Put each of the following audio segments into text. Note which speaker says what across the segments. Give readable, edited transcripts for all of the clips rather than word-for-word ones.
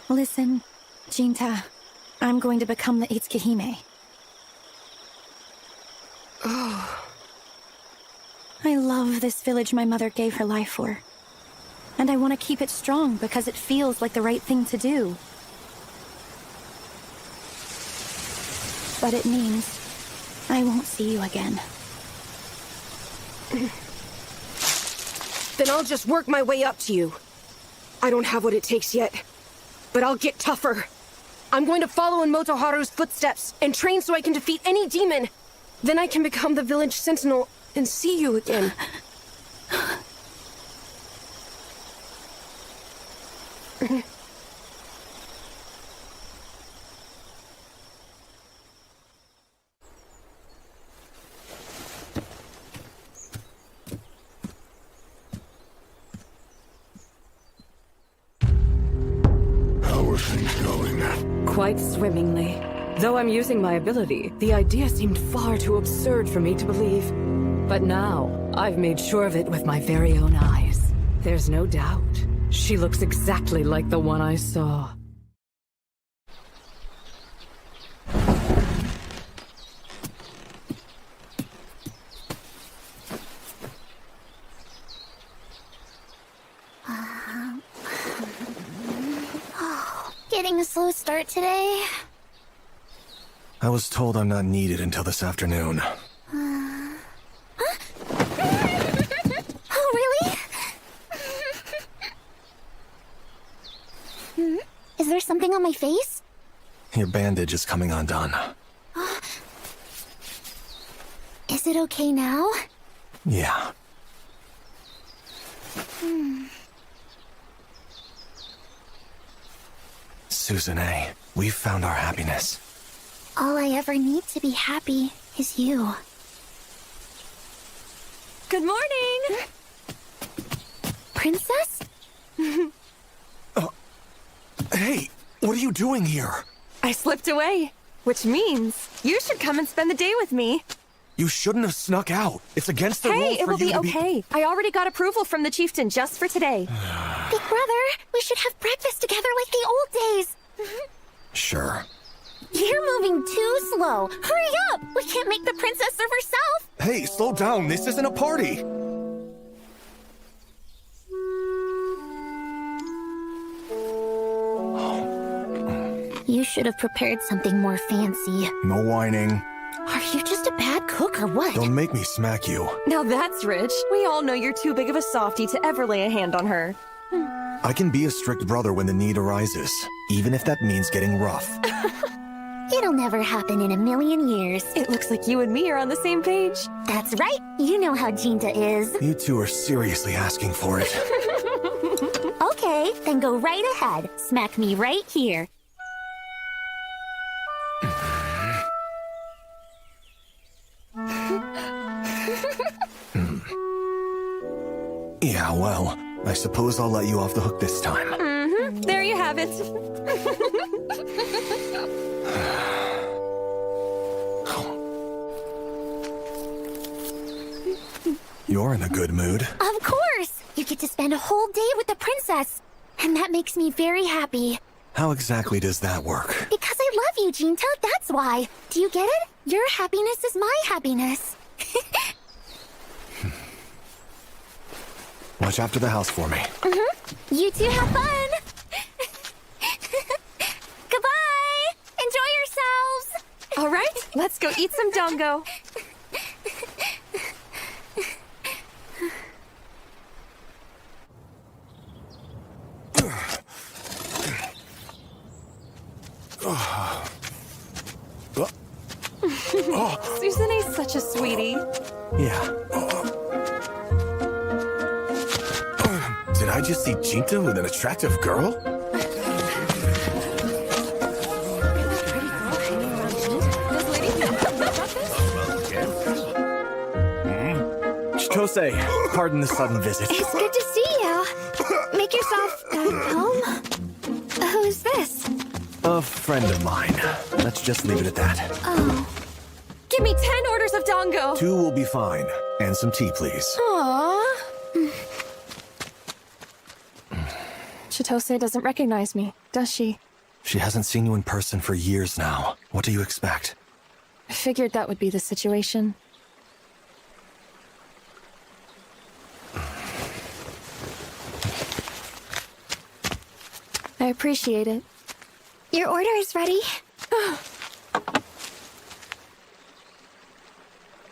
Speaker 1: Listen, Jinta, I'm going to become the Itsuki-hime.
Speaker 2: Oh.
Speaker 1: I love this village my mother gave her life for. And I want to keep it strong because it feels like the right thing to do. But it means I won't see you again.
Speaker 2: Then I'll just work my way up to you. I don't have what it takes yet, but I'll get tougher. I'm going to follow in Motoharu's footsteps and train so I can defeat any demon. Then I can become the village sentinel and see you again.
Speaker 3: How are things going?
Speaker 4: Quite swimmingly. Though I'm using my ability, the idea seemed far too absurd for me to believe. But now, I've made sure of it with my very own eyes. There's no doubt. She looks exactly like the one I saw.
Speaker 1: Getting a slow start today.
Speaker 3: I was told I'm not needed until this afternoon.
Speaker 1: Oh, really? Is there something on my face?
Speaker 3: Your bandage is coming undone.
Speaker 1: Is it okay now?
Speaker 3: Yeah. Suzune, we've found our happiness.
Speaker 1: All I ever need to be happy is you.
Speaker 4: Good morning!
Speaker 1: Princess?
Speaker 3: Hey, what are you doing here?
Speaker 4: I slipped away, which means you should come and spend the day with me.
Speaker 3: You shouldn't have snuck out. It's against the rules
Speaker 4: Hey, it
Speaker 3: for
Speaker 4: will
Speaker 3: you
Speaker 4: be
Speaker 3: to
Speaker 4: okay. I already got approval from the chieftain just for today.
Speaker 1: Big brother, we should have breakfast together like the old days.
Speaker 3: Sure.
Speaker 1: You're moving too slow. Hurry up! We can't make the princess serve herself.
Speaker 3: Hey, slow down. This isn't a party.
Speaker 1: You should have prepared something more fancy.
Speaker 3: No whining.
Speaker 1: Are you just a bad cook or what?
Speaker 3: Don't make me smack you.
Speaker 4: Now that's rich. We all know you're too big of a softie to ever lay a hand on her.
Speaker 3: I can be a strict brother when the need arises, even if that means getting rough.
Speaker 1: It'll never happen in a million years.
Speaker 4: It looks like you and me are on the same page.
Speaker 1: That's right. You know how Jinta is.
Speaker 3: You two are seriously asking for it.
Speaker 1: Okay, then go right ahead. Smack me right here.
Speaker 3: Yeah, well, I suppose I'll let you off the hook this time.
Speaker 4: There you have it.
Speaker 3: You're in a good mood.
Speaker 1: Of course! You get to spend a whole day with the princess. And that makes me very happy.
Speaker 3: How exactly does that work?
Speaker 1: Because I love you, Jinta, that's why. Do you get it? Your happiness is my happiness.
Speaker 3: Watch after the house for me.
Speaker 1: You two have fun! Goodbye! Enjoy yourselves!
Speaker 4: All right, let's go eat some dongo. Suzune's such a sweetie.
Speaker 3: Yeah. Did I just see Jinta with an attractive girl? Chitose, pardon the sudden visit.
Speaker 1: It's good to see you. Make yourself at home. Who's this?
Speaker 3: A friend of mine. Let's just leave it at that.
Speaker 1: Oh.
Speaker 4: Give me 10 orders of dongo.
Speaker 3: 2 will be fine. And some tea, please.
Speaker 1: Aww. Chitose doesn't recognize me, does she?
Speaker 3: She hasn't seen you in person for years now. What do you expect?
Speaker 1: I figured that would be the situation. I appreciate it.
Speaker 5: Your order is ready.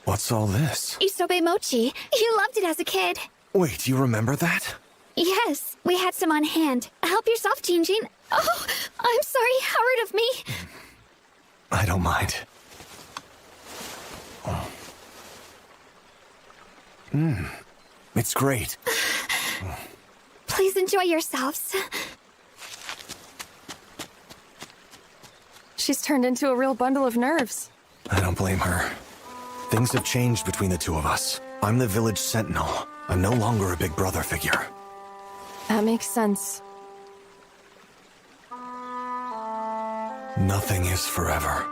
Speaker 3: What's all this?
Speaker 5: Isobe mochi. You loved it as a kid.
Speaker 3: Wait, you remember that?
Speaker 5: Yes, we had some on hand. Help yourself, Jinjin. Oh, I'm sorry. How rude of me.
Speaker 3: I don't mind. It's great.
Speaker 5: Please enjoy yourselves.
Speaker 1: She's turned into a real bundle of nerves.
Speaker 3: I don't blame her. Things have changed between the two of us. I'm the village sentinel. I'm no longer a big brother figure.
Speaker 1: That makes sense.
Speaker 3: Nothing is forever.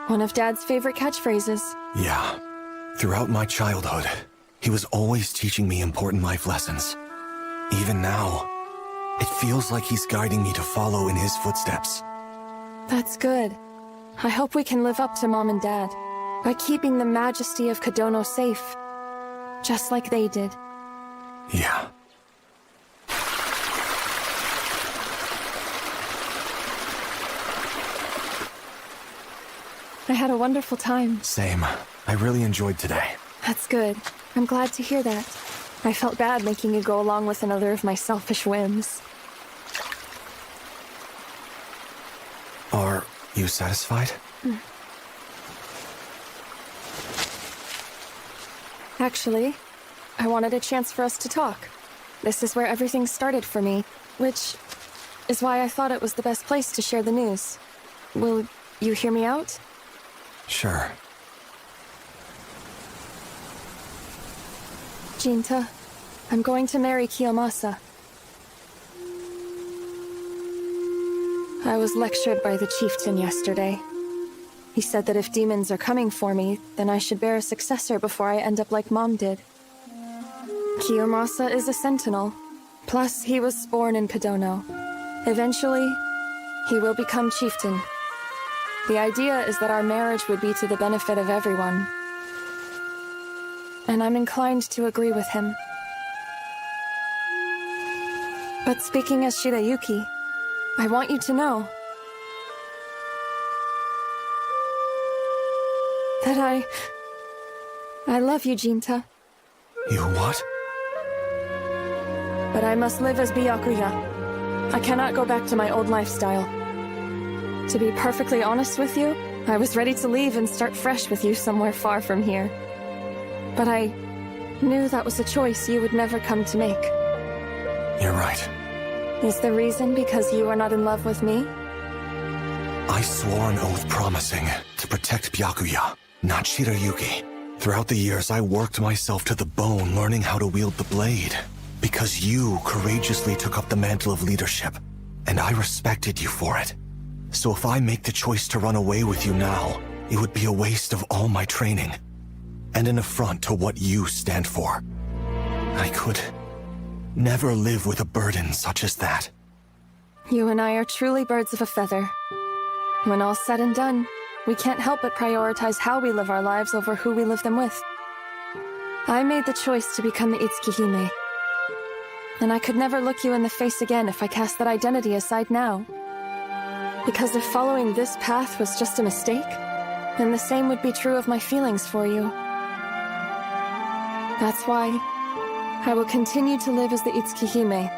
Speaker 1: One of Dad's favorite catchphrases.
Speaker 3: Yeah. Throughout my childhood, he was always teaching me important life lessons. Even now, it feels like he's guiding me to follow in his footsteps.
Speaker 1: That's good. I hope we can live up to Mom and Dad by keeping the majesty of Kodono safe, just like they did.
Speaker 3: Yeah.
Speaker 1: I had a wonderful time.
Speaker 3: Same. I really enjoyed today.
Speaker 1: That's good. I'm glad to hear that. I felt bad making you go along with another of my selfish whims.
Speaker 3: Are you satisfied?
Speaker 1: Actually, I wanted a chance for us to talk. This is where everything started for me, which is why I thought it was the best place to share the news. Will you hear me out?
Speaker 3: Sure.
Speaker 1: Jinta, I'm going to marry Kiyomasa. I was lectured by the chieftain yesterday. He said that if demons are coming for me, then I should bear a successor before I end up like Mom did. Kiyomasa is a sentinel. Plus, he was born in Kodono. Eventually, he will become chieftain. The idea is that our marriage would be to the benefit of everyone. And I'm inclined to agree with him. But speaking as Shirayuki, I want you to know that I love you, Jinta.
Speaker 3: You what?
Speaker 1: But I must live as Byakuya. I cannot go back to my old lifestyle. To be perfectly honest with you, I was ready to leave and start fresh with you somewhere far from here. But I knew that was a choice you would never come to make.
Speaker 3: You're right.
Speaker 1: Is the reason because you are not in love with me?
Speaker 3: I swore an oath promising to protect Byakuya, not Shirayuki. Throughout the years, I worked myself to the bone learning how to wield the blade. Because you courageously took up the mantle of leadership, and I respected you for it. So if I make the choice to run away with you now, it would be a waste of all my training, and an affront to what you stand for. I could never live with a burden such as that.
Speaker 1: You and I are truly birds of a feather. When all's said and done, we can't help but prioritize how we live our lives over who we live them with. I made the choice to become the Itsukihime, and I could never look you in the face again if I cast that identity aside now. Because if following this path was just a mistake, then the same would be true of my feelings for you. That's why I will continue to live as the Itsukihime,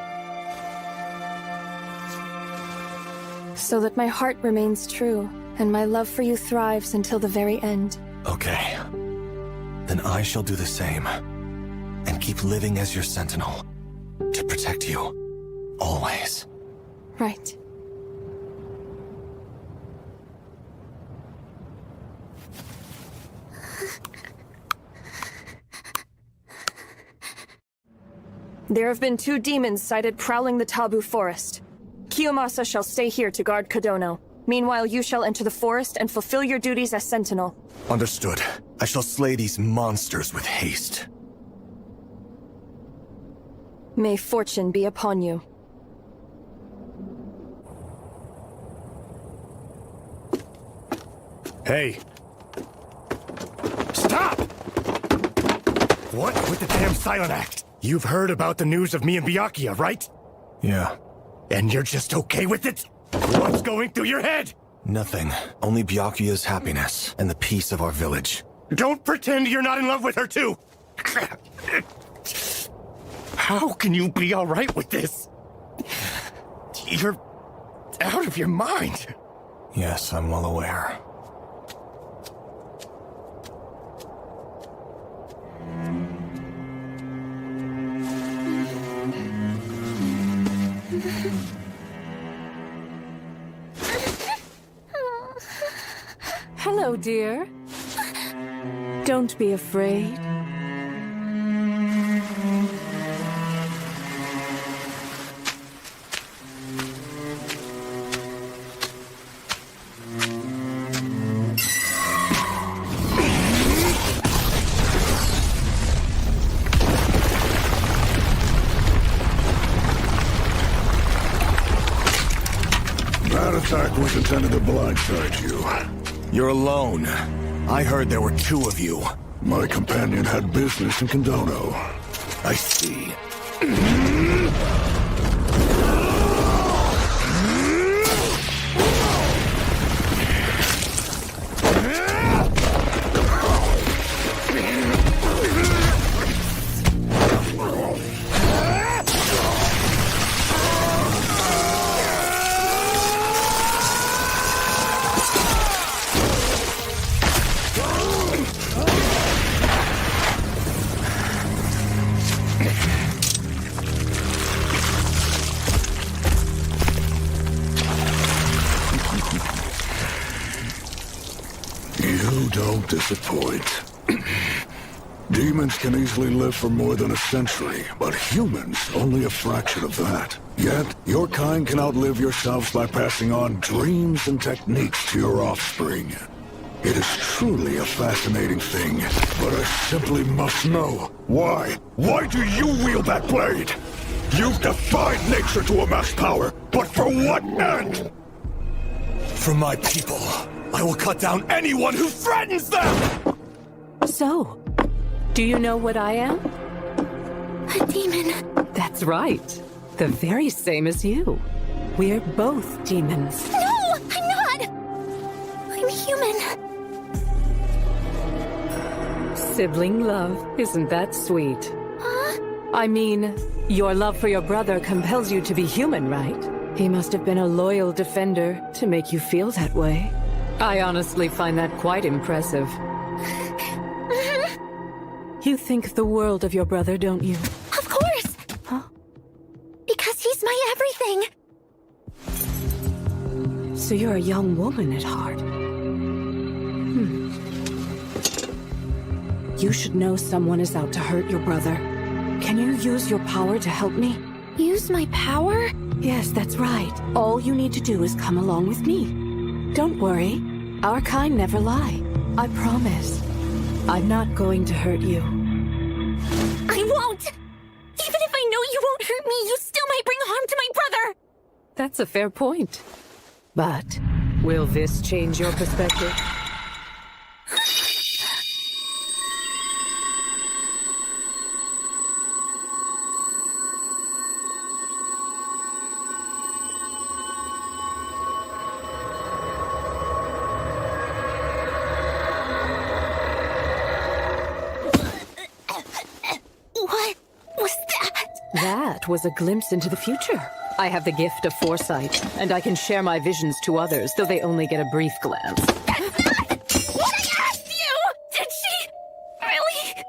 Speaker 1: so that my heart remains true and my love for you thrives until the very end.
Speaker 3: Okay. Then I shall do the same, and keep living as your sentinel, to protect you, always.
Speaker 1: Right. There have been 2 demons sighted prowling the Taboo Forest. Kiyomasa shall stay here to guard Kodono. Meanwhile, you shall enter the forest and fulfill your duties as sentinel.
Speaker 3: Understood. I shall slay these monsters with haste.
Speaker 1: May fortune be upon you.
Speaker 6: Hey. Stop! What with the damn silent act? You've heard about the news of me and Byakuya, right?
Speaker 3: Yeah.
Speaker 6: And you're just okay with it? What's going through your head?
Speaker 3: Nothing. Only Byakuya's happiness and the peace of our village.
Speaker 6: Don't pretend you're not in love with her, too! How can you be alright with this? You're out of your mind.
Speaker 3: Yes, I'm well aware.
Speaker 4: Hello, dear. Don't be afraid.
Speaker 7: That attack was intended to blindside you.
Speaker 3: You're alone. I heard there were two of you.
Speaker 7: My companion had business in Kondono.
Speaker 3: I see.
Speaker 7: You don't disappoint. Demons can easily live for more than a century, but humans only a fraction of that. Yet, your kind can outlive yourselves by passing on dreams and techniques to your offspring. It is truly a fascinating thing, but I simply must know. Why? Why do you wield that blade? You've defied nature to amass power, but for what end?
Speaker 3: For my people, I will cut down anyone who threatens them!
Speaker 4: So, do you know what I am?
Speaker 5: A demon.
Speaker 4: That's right. The very same as you. We're both demons.
Speaker 5: No, I'm not. I'm human.
Speaker 4: Sibling love, isn't that sweet?
Speaker 5: Huh?
Speaker 4: I mean, your love for your brother compels you to be human, right? He must have been a loyal defender to make you feel that way. I honestly find that quite impressive. You think the world of your brother, don't you?
Speaker 5: Of course.
Speaker 4: Huh?
Speaker 5: Because he's my everything.
Speaker 4: So you're a young woman at heart. You should know someone is out to hurt your brother. Can you use your power to help me?
Speaker 5: Use my power?
Speaker 4: Yes, that's right. All you need to do is come along with me. Don't worry. Our kind never lie. I promise. I'm not going to hurt you.
Speaker 5: I won't! Even if I know you won't hurt me, you still might bring harm to my brother!
Speaker 4: That's a fair point. But will this change your perspective?
Speaker 5: What was that?
Speaker 4: That was a glimpse into the future. I have the gift of foresight, and I can share my visions to others, though they only get a brief glance.
Speaker 5: That's not what I asked you! Did she really?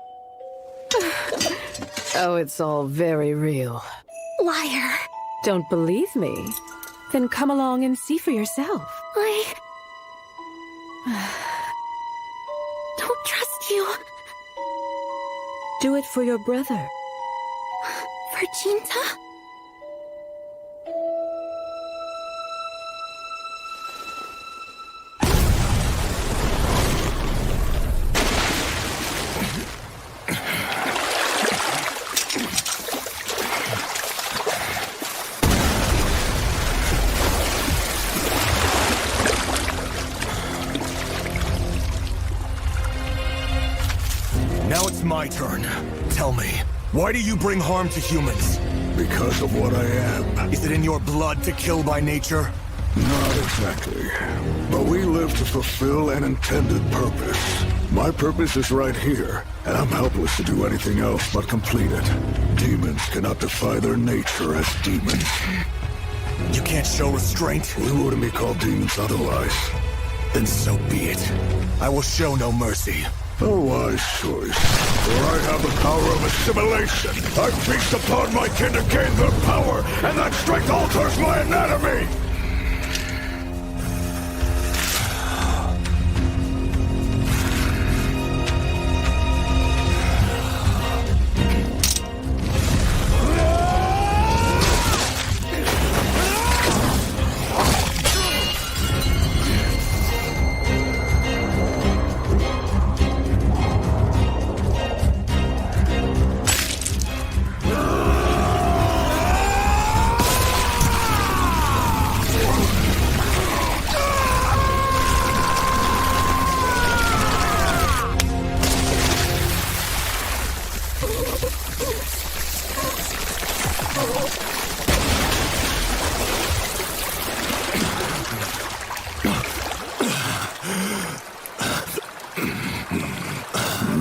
Speaker 4: Oh, it's all very real.
Speaker 5: Liar.
Speaker 4: Don't believe me? Then come along and see for yourself.
Speaker 5: I don't trust you.
Speaker 4: Do it for your brother.
Speaker 5: For Jinta?
Speaker 3: Now it's my turn. Tell me, why do you bring harm to humans?
Speaker 7: Because of what I am.
Speaker 3: Is it in your blood to kill by nature?
Speaker 7: Not exactly. But we live to fulfill an intended purpose. My purpose is right here, and I'm helpless to do anything else but complete it. Demons cannot defy their nature as demons.
Speaker 3: You can't show restraint?
Speaker 7: We wouldn't be called demons otherwise.
Speaker 3: Then so be it. I will show no mercy.
Speaker 7: A wise choice. For I have the power of assimilation. I feast upon my kin to gain their power, and that strength alters my anatomy!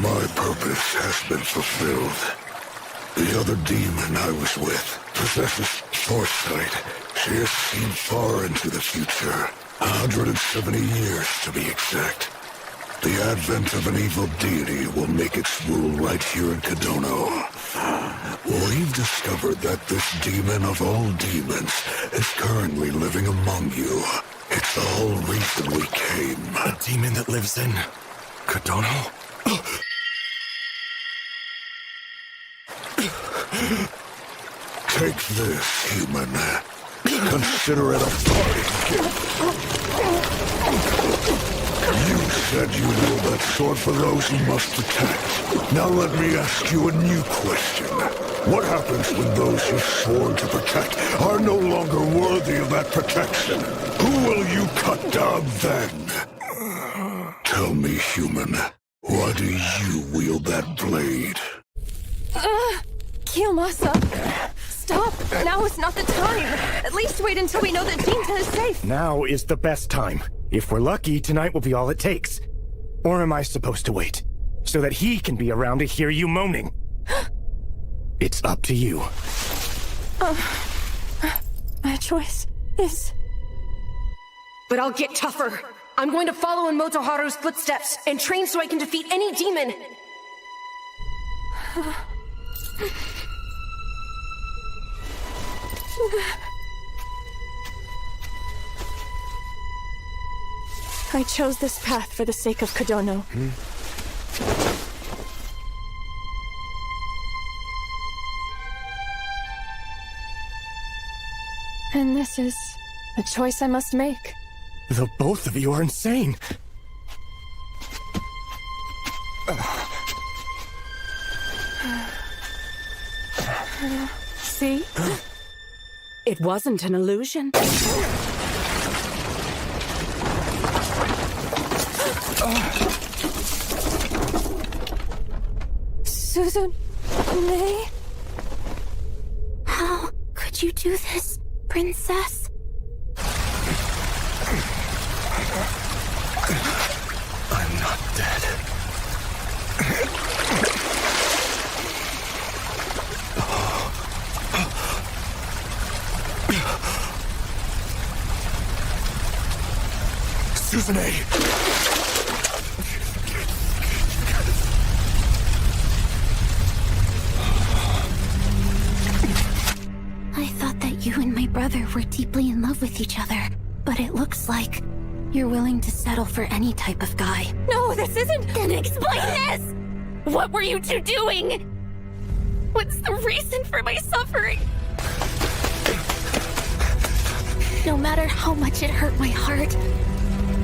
Speaker 7: My purpose has been fulfilled. The other demon I was with possesses foresight. She has seen far into the future. 170 years, to be exact. The advent of an evil deity will make its rule right here in Kadono. We've discovered that this demon of all demons is currently living among you. It's the whole reason we came.
Speaker 3: A demon that lives in Kadono?
Speaker 7: Take this, human. Consider it a parting gift. You said you wield that sword for those you must protect. Now let me ask you a new question. What happens when those you've sworn to protect are no longer worthy of that protection? Who will you cut down then? Tell me, human, why do you wield that blade?
Speaker 1: Kiyomasa, stop! Now is not the time! At least wait until we know that Jinta is safe!
Speaker 6: Now is the best time. If we're lucky, tonight will be all it takes. Or am I supposed to wait? So that he can be around to hear you moaning? It's up to you.
Speaker 1: My choice is...
Speaker 2: But I'll get tougher. I'm going to follow in Motoharu's footsteps and train so I can defeat any demon.
Speaker 1: I chose this path for the sake of Kadono. And this is a choice I must make.
Speaker 6: The both of you are insane.
Speaker 1: See?
Speaker 4: It wasn't an illusion.
Speaker 1: Susan... May...
Speaker 5: How could you do this, princess?
Speaker 3: I'm not dead. Susanne!
Speaker 5: I thought that you and my brother were deeply in love with each other, but it looks like you're willing to settle for any type of guy.
Speaker 1: No, this isn't...
Speaker 5: Then explain this! What were you two doing? What's the reason for my suffering? No matter how much it hurt my heart,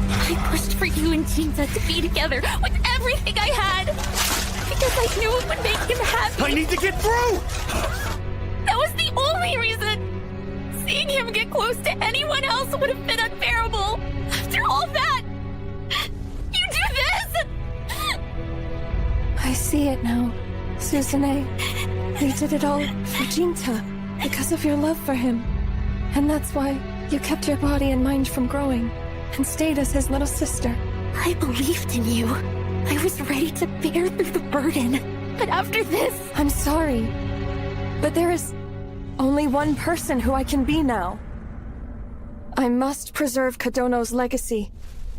Speaker 5: I pushed for you and Jinta to be together with everything I had. Because I knew it would make him happy.
Speaker 6: I need to get through!
Speaker 5: That was the only reason. Seeing him get close to anyone else would have been unbearable. After all that, you do this?
Speaker 1: I see it now. Suzume, you did it all for Jinta, because of your love for him. And that's why you kept your body and mind from growing, and stayed as his little sister.
Speaker 5: I believed in you. I was ready to bear through the burden. But after this...
Speaker 1: I'm sorry, but there is only one person who I can be now. I must preserve Kadono's legacy.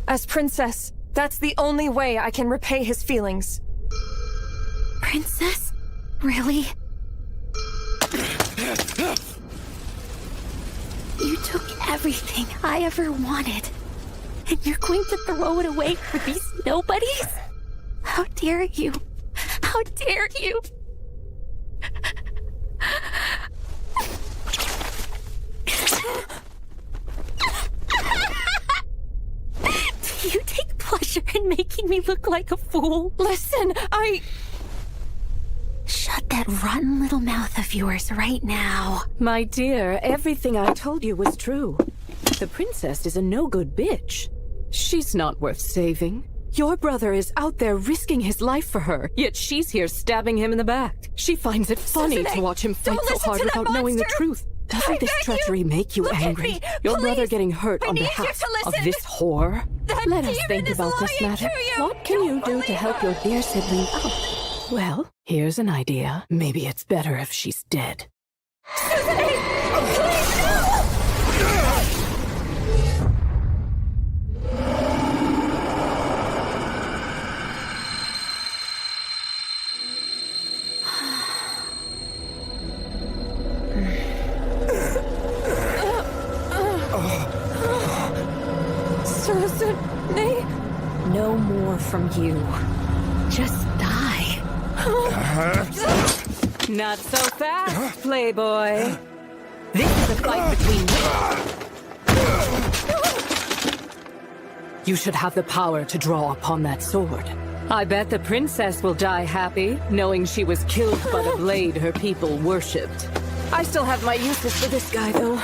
Speaker 1: As princess, that's the only way I can repay his feelings.
Speaker 5: Princess? Really? You took everything I ever wanted, and you're going to throw it away for these nobodies? How dare you? How dare you? Do you take pleasure in making me look like a fool?
Speaker 1: Listen,
Speaker 5: Shut that rotten little mouth of yours right now.
Speaker 4: My dear, everything I told you was true. The princess is a no-good bitch. She's not worth saving. Your brother is out there risking his life for her, yet she's here stabbing him in the back. She finds it funny
Speaker 1: Suzume,
Speaker 4: to watch him fight
Speaker 1: don't
Speaker 4: so
Speaker 1: listen
Speaker 4: hard
Speaker 1: to that
Speaker 4: without knowing the
Speaker 1: monster!
Speaker 4: truth. Doesn't
Speaker 1: I
Speaker 4: this
Speaker 1: beg
Speaker 4: treachery make you
Speaker 1: Look at
Speaker 4: angry?
Speaker 1: me,
Speaker 4: Your brother
Speaker 1: please!
Speaker 4: getting hurt
Speaker 1: I
Speaker 4: on
Speaker 1: need you
Speaker 4: behalf
Speaker 1: to
Speaker 4: of
Speaker 1: listen.
Speaker 4: this whore?
Speaker 1: That
Speaker 4: Let us
Speaker 1: demon
Speaker 4: think
Speaker 1: is
Speaker 4: about this
Speaker 1: lying
Speaker 4: matter.
Speaker 1: to you.
Speaker 4: What can you do
Speaker 1: Don't
Speaker 4: to help your dear sibling out? Well, here's an idea. Maybe it's better if she's dead.
Speaker 1: Suzume.
Speaker 4: No more from you.
Speaker 5: Just die.
Speaker 4: Not so fast, playboy. This is a fight between you. You should have the power to draw upon that sword. I bet the princess will die happy, knowing she was killed by the blade her people worshipped. I still have my uses for this guy, though.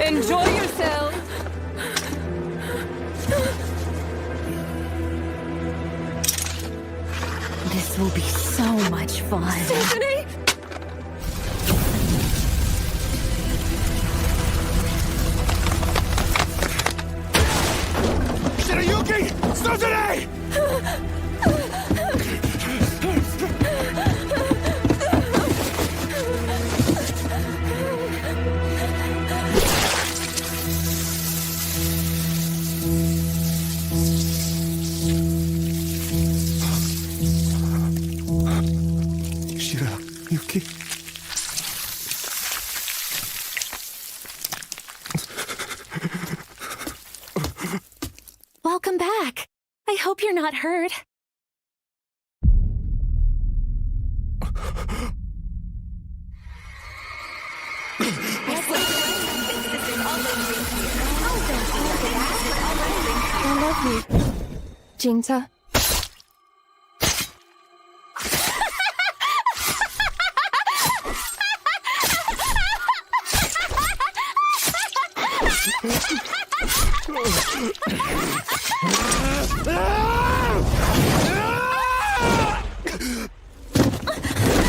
Speaker 4: Enjoy yourself!
Speaker 5: This will be so much fun.
Speaker 1: Suzume!
Speaker 6: Shirayuki! Suzume!
Speaker 3: Shirayuki?
Speaker 5: Welcome back. I hope you're not hurt.
Speaker 1: I love you, Jinta.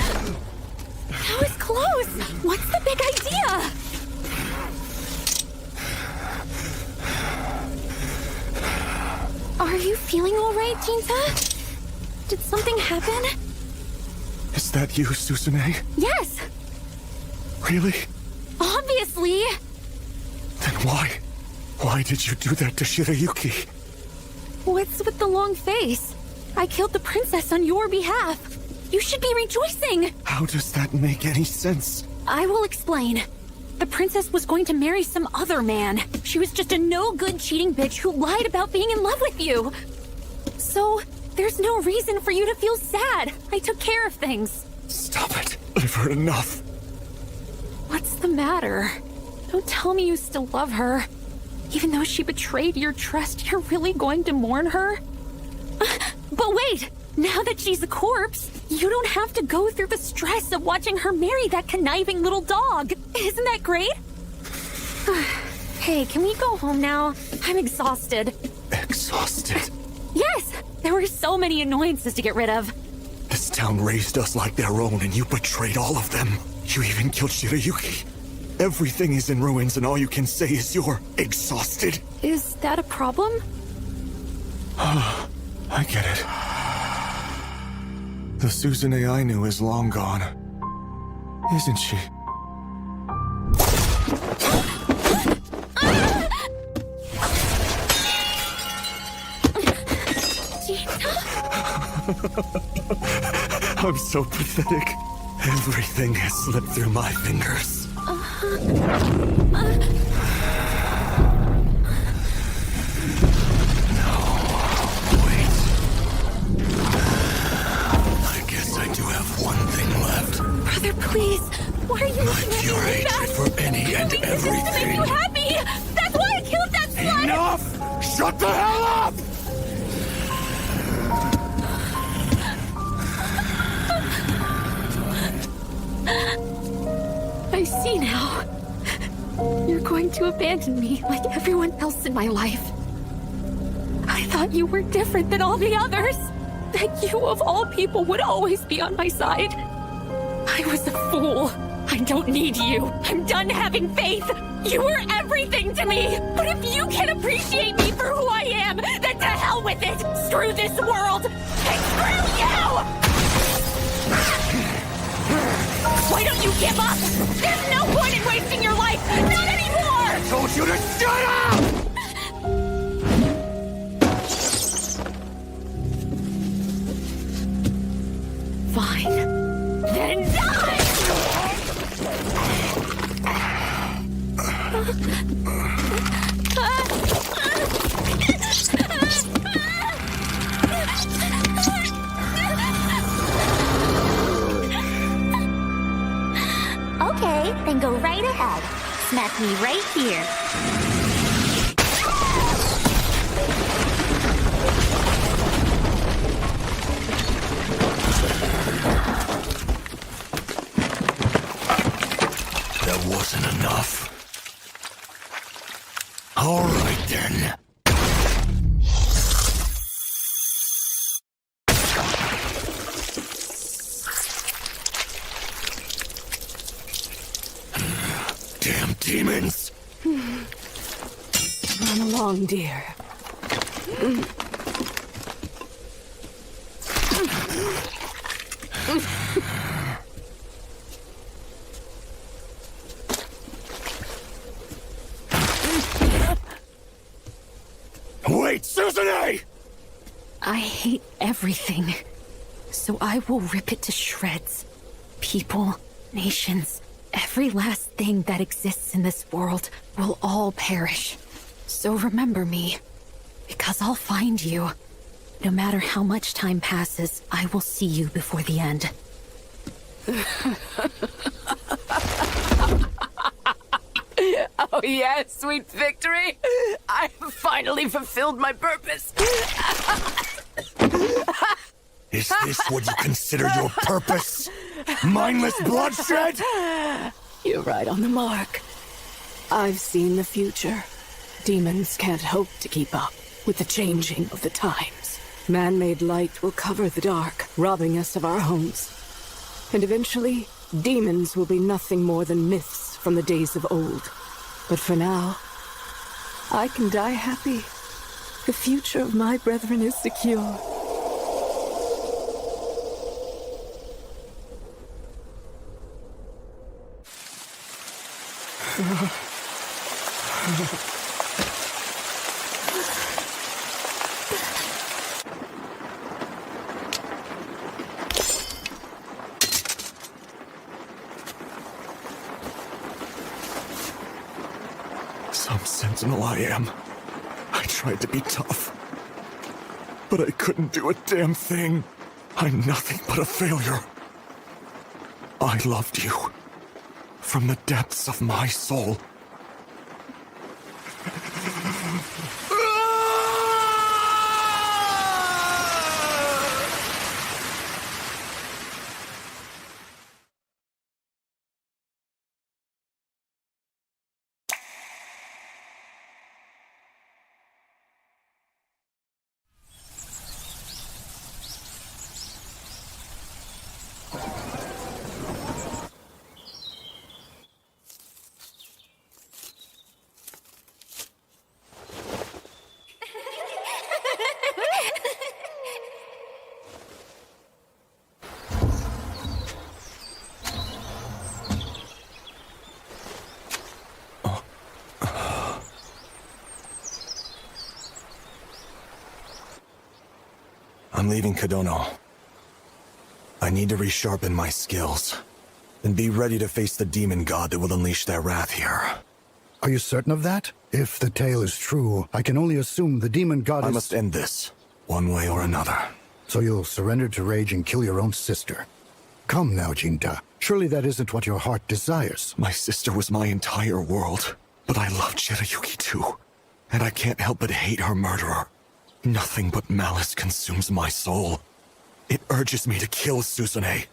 Speaker 5: That was close. What's the big idea? Are you feeling all right, Jinta? Did something happen?
Speaker 3: Is that you, Suzume?
Speaker 5: Yes,
Speaker 3: Really?
Speaker 5: obviously.
Speaker 3: Then why? Why did you do that to Shirayuki?
Speaker 5: What's with the long face? I killed the princess on your behalf. You should be rejoicing.
Speaker 3: How does that make any sense?
Speaker 5: I will explain. The princess was going to marry some other man. She was just a no-good cheating bitch who lied about being in love with you. So, there's no reason for you to feel sad. I took care of things.
Speaker 3: Stop it. I've heard enough.
Speaker 5: What's the matter? Don't tell me you still love her. Even though she betrayed your trust, you're really going to mourn her? But wait! Now that she's a corpse, you don't have to go through the stress of watching her marry that conniving little dog. Isn't that great? Hey, can we go home now? I'm exhausted.
Speaker 3: Exhausted.
Speaker 5: Yes! There were so many annoyances to get rid of.
Speaker 3: This town raised us like their own, and you betrayed all of them. You even killed Shirayuki. Everything is in ruins, and all you can say is you're exhausted.
Speaker 5: Is that a problem?
Speaker 3: I get it. The Suzune I knew is long gone. Isn't she? I'm so pathetic. Everything has slipped through my fingers. No, wait. I guess I do have one thing left.
Speaker 5: Brother, please. Why are you
Speaker 3: My
Speaker 5: looking at me
Speaker 3: pure
Speaker 5: like
Speaker 3: hatred
Speaker 5: that?
Speaker 3: for any and
Speaker 5: This is to make
Speaker 3: everything.
Speaker 5: you happy. That's why I killed that slut.
Speaker 3: Enough! Shut the hell up!
Speaker 5: I see now. You're going to abandon me like everyone else in my life. I thought you were different than all the others. That you, of all people, would always be on my side. I was a fool. I don't need you. I'm done having faith. You were everything to me. But if you can appreciate me for who I am, then to hell with it. Screw this world. And screw you! Why don't you give up? There's no point in wasting your life! Not anymore!
Speaker 3: I told you to shut up!
Speaker 5: Fine. Then die!
Speaker 8: Okay, then go right ahead. Smack me right here.
Speaker 3: That wasn't enough. All right, then. Damn demons!
Speaker 4: Run along, dear.
Speaker 3: Wait, Suzune!
Speaker 5: I hate everything. So I will rip it to shreds. People, nations, every last thing that exists in this world will all perish. So remember me, because I'll find you. No matter how much time passes, I will see you before the end.
Speaker 4: Oh yes, sweet victory! I have finally fulfilled my purpose!
Speaker 3: Is this what you consider your purpose? Mindless bloodshed?
Speaker 4: You're right on the mark. I've seen the future. Demons can't hope to keep up with the changing of the times. Man-made light will cover the dark, robbing us of our homes. And eventually, demons will be nothing more than myths from the days of old. But for now, I can die happy. The future of my brethren is secure.
Speaker 3: Some sentinel I am. I tried to be tough, but I couldn't do a damn thing. I'm nothing but a failure. I loved you from the depths of my soul. I'm leaving Kadono. I need to resharpen my skills, and be ready to face the demon god that will unleash their wrath here.
Speaker 7: Are you certain of that? If the tale is true, I can only assume the demon god
Speaker 3: I
Speaker 7: is...
Speaker 3: must end this, one way or another.
Speaker 7: So you'll surrender to rage and kill your own sister. Come now, Jinta. Surely that isn't what your heart desires.
Speaker 3: My sister was my entire world, but I loved Shirayuki too, and I can't help but hate her murderer. Nothing but malice consumes my soul. It urges me to kill Susune.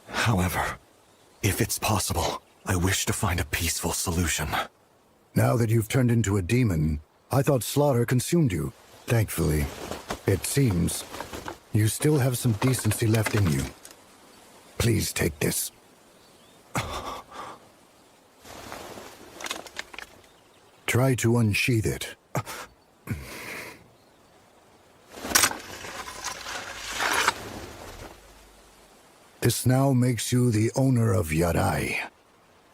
Speaker 3: However, if it's possible, I wish to find a peaceful solution.
Speaker 7: Now that you've turned into a demon, I thought slaughter consumed you. Thankfully, it seems you still have some decency left in you. Please take this. Try to unsheath it. This now makes you the owner of Yarai.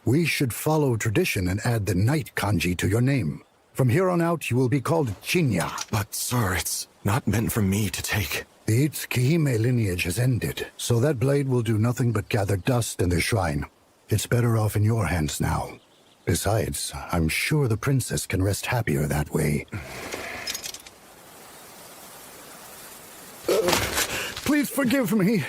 Speaker 7: We should follow tradition and add the knight kanji to your name. From here on out, you will be called Chinya.
Speaker 3: But, sir, it's not meant for me to take.
Speaker 7: The Tsukihime lineage has ended, so that blade will do nothing but gather dust in the shrine. It's better off in your hands now. Besides, I'm sure the princess can rest happier that way. Please forgive me.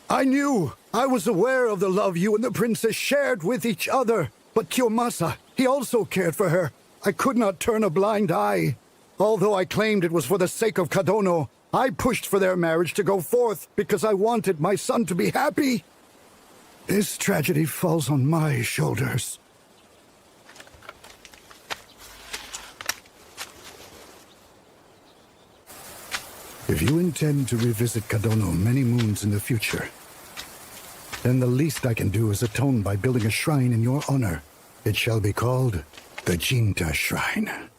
Speaker 7: I was aware of the love you and the princess shared with each other. But Kiyomasa, he also cared for her. I could not turn a blind eye. Although I claimed it was for the sake of Kadono, I pushed for their marriage to go forth because I wanted my son to be happy. This tragedy falls on my shoulders. If you intend to revisit Kadono many moons in the future, then the least I can do is atone by building a shrine in your honor. It shall be called the Jinta Shrine.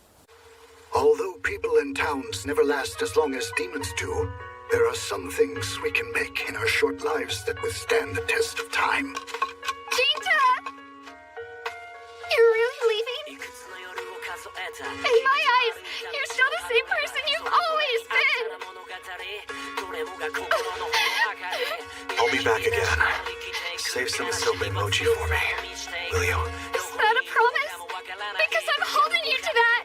Speaker 7: Although people and towns never last as long as demons do, there are some things we can make in our short lives that withstand the test of time.
Speaker 9: Jinta! You're really leaving? In my eyes, you're still the same person you've always been!
Speaker 3: I'll be back again. Save some soba emoji for me, will you?
Speaker 9: Is that a promise? Because I'm holding you to that!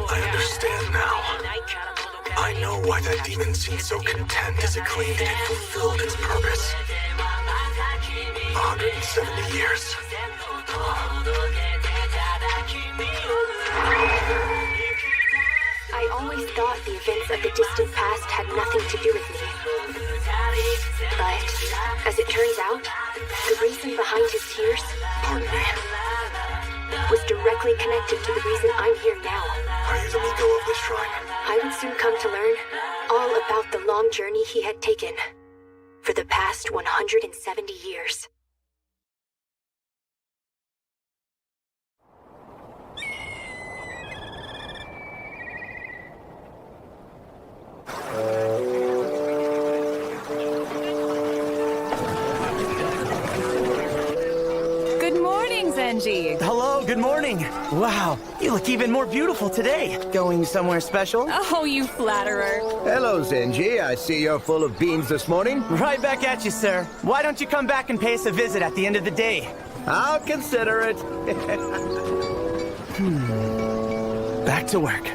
Speaker 3: I understand now. I know why that demon seemed so content as it claimed it had fulfilled its purpose. 170 years.
Speaker 9: I always thought the events of the distant past had nothing to do with me. But, as it turns out, the reason behind his tears...
Speaker 3: Pardon me.
Speaker 9: ...was directly connected to the reason I'm here now.
Speaker 3: Are you the Miko of this shrine?
Speaker 9: I would soon come to learn all about the long journey he had taken for the past 170 years.
Speaker 4: Good morning, Zenji.
Speaker 10: Hello, good morning. Wow, you look even more beautiful today. Going somewhere special?
Speaker 4: Oh, you flatterer.
Speaker 11: Hello, Zenji. I see you're full of beans this morning.
Speaker 10: Right back at you, sir. Why don't you come back and pay us a visit at the end of the day?
Speaker 11: I'll consider it.
Speaker 10: Back to work.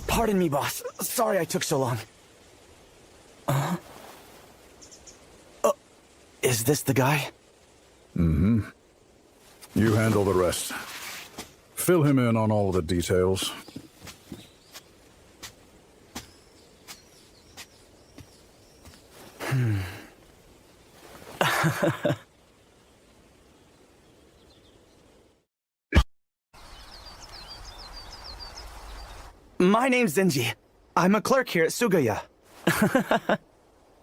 Speaker 10: Pardon me, boss. Sorry I took so long. Is this the guy?
Speaker 7: You handle the rest. Fill him in on all the details.
Speaker 10: My name's Zenji. I'm a clerk here at Sugaya.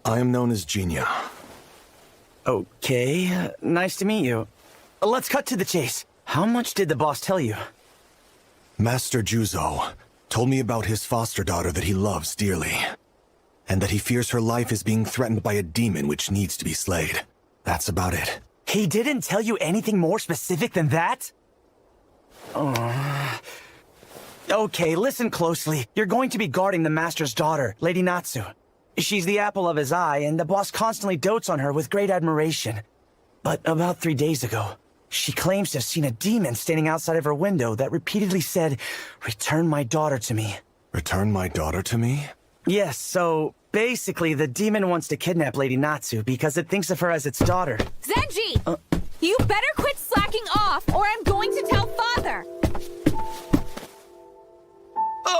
Speaker 3: I am known as Genia.
Speaker 10: Okay, nice to meet you. Let's cut to the chase. How much did the boss tell you?
Speaker 3: Master Juzo told me about his foster daughter that he loves dearly, and that he fears her life is being threatened by a demon which needs to be slayed. That's about it.
Speaker 10: He didn't tell you anything more specific than that? Okay, listen closely. You're going to be guarding the Master's daughter, Lady Natsu. She's the apple of his eye, and the boss constantly dotes on her with great admiration. But about 3 days ago, she claims to have seen a demon standing outside of her window that repeatedly said, "Return my daughter to me."
Speaker 3: Return my daughter to me?
Speaker 10: Yes, so basically the demon wants to kidnap Lady Natsu because it thinks of her as its daughter.
Speaker 5: Zenji! You better quit slacking off, or I'm going to tell Father!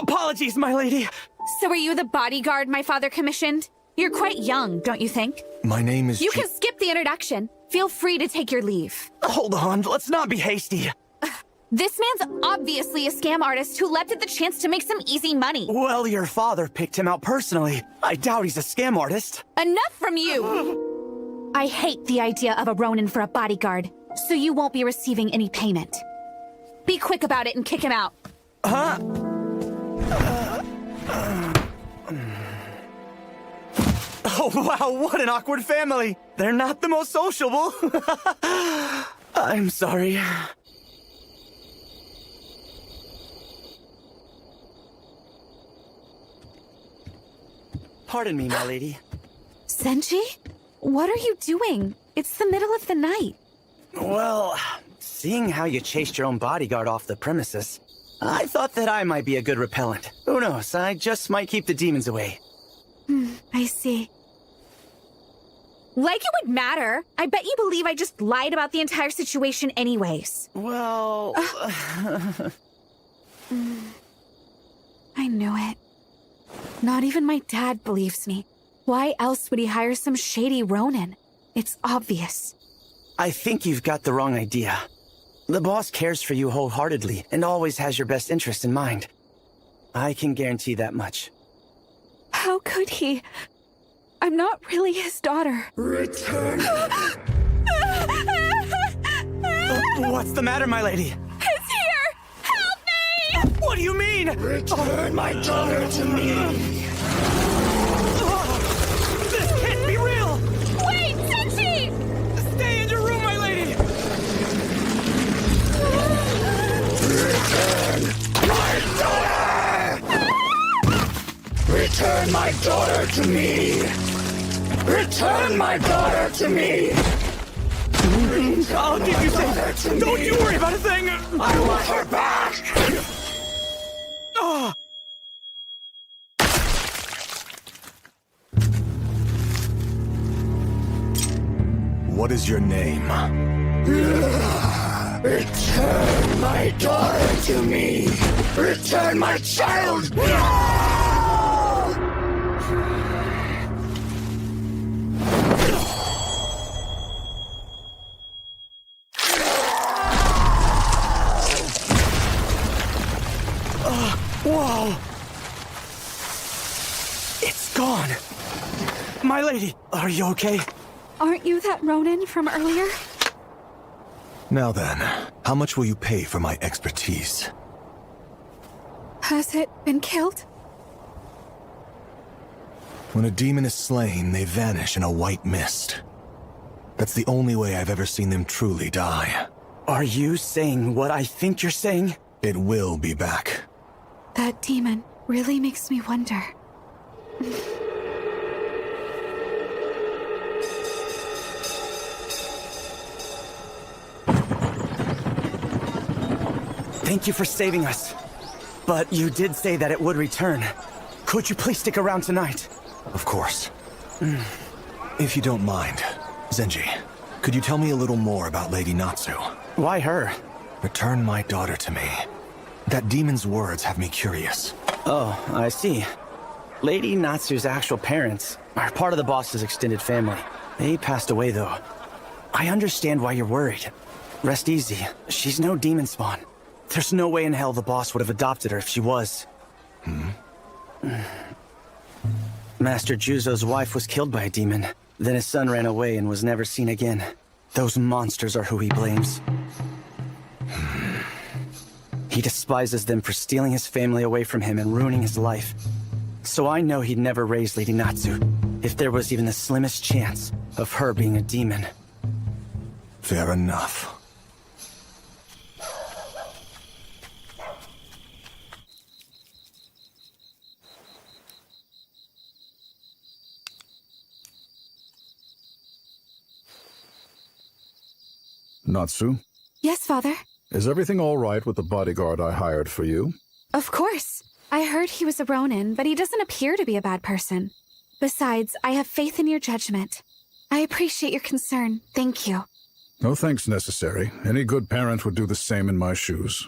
Speaker 10: Apologies, my lady.
Speaker 5: So are you the bodyguard my father commissioned? You're quite young, don't you think?
Speaker 3: My name is
Speaker 5: You can skip the introduction. Feel free to take your leave.
Speaker 10: Hold on, let's not be hasty.
Speaker 5: This man's obviously a scam artist who leapt at the chance to make some easy money.
Speaker 10: Well, your father picked him out personally. I doubt he's a scam artist.
Speaker 5: Enough from you! I hate the idea of a Ronin for a bodyguard, so you won't be receiving any payment. Be quick about it and kick him out.
Speaker 10: Huh? Oh, wow, what an awkward family. They're not the most sociable. I'm sorry. Pardon me, my lady.
Speaker 5: Senji? What are you doing? It's the middle of the night.
Speaker 10: Well, seeing how you chased your own bodyguard off the premises, I thought that I might be a good repellent. Who knows, I just might keep the demons away.
Speaker 5: I see. Like it would matter. I bet you believe I just lied about the entire situation anyways.
Speaker 10: Well...
Speaker 5: I knew it. Not even my dad believes me. Why else would he hire some shady Ronin? It's obvious.
Speaker 10: I think you've got the wrong idea. The boss cares for you wholeheartedly and always has your best interest in mind. I can guarantee that much.
Speaker 5: How could he? I'm not really his daughter.
Speaker 7: Return.
Speaker 10: What's the matter, my lady?
Speaker 5: It's here! Help me!
Speaker 10: What do you mean?
Speaker 7: Return my daughter to me.
Speaker 10: This can't be real!
Speaker 5: Wait, Senshi!
Speaker 10: Stay in your room, my lady!
Speaker 7: Return my daughter! Return my daughter to me! Return my daughter to me!
Speaker 10: I'll give you safe. Don't you worry about a thing!
Speaker 7: I want her back!
Speaker 3: What is your name?
Speaker 7: Return my daughter to me! Return my child!
Speaker 10: Whoa! It's gone! My lady, are you okay?
Speaker 5: Aren't you that Ronin from earlier?
Speaker 3: Now then, how much will you pay for my expertise?
Speaker 5: Has it been killed?
Speaker 3: When a demon is slain, they vanish in a white mist. That's the only way I've ever seen them truly die.
Speaker 10: Are you saying what I think you're saying?
Speaker 3: It will be back.
Speaker 5: That demon really makes me wonder.
Speaker 10: Thank you for saving us. But you did say that it would return. Could you please stick around tonight?
Speaker 3: Of course. If you don't mind, Zenji, could you tell me a little more about Lady Natsu?
Speaker 10: Why her?
Speaker 3: Return my daughter to me. That demon's words have me curious.
Speaker 10: Oh, I see. Lady Natsu's actual parents are part of the boss's extended family. They passed away, though. I understand why you're worried. Rest easy. She's no demon spawn. There's no way in hell the boss would have adopted her if she was. Master Juzo's wife was killed by a demon. Then his son ran away and was never seen again. Those monsters are who he blames. He despises them for stealing his family away from him and ruining his life. So I know he'd never raise Lady Natsu, if there was even the slimmest chance of her being a demon.
Speaker 3: Fair enough.
Speaker 7: Natsu,
Speaker 5: Yes, Father.
Speaker 7: is everything all right with the bodyguard I hired for you?
Speaker 5: Of course. I heard he was a Ronin, but he doesn't appear to be a bad person. Besides, I have faith in your judgment. I appreciate your concern. Thank you.
Speaker 7: No thanks necessary. Any good parent would do the same in my shoes.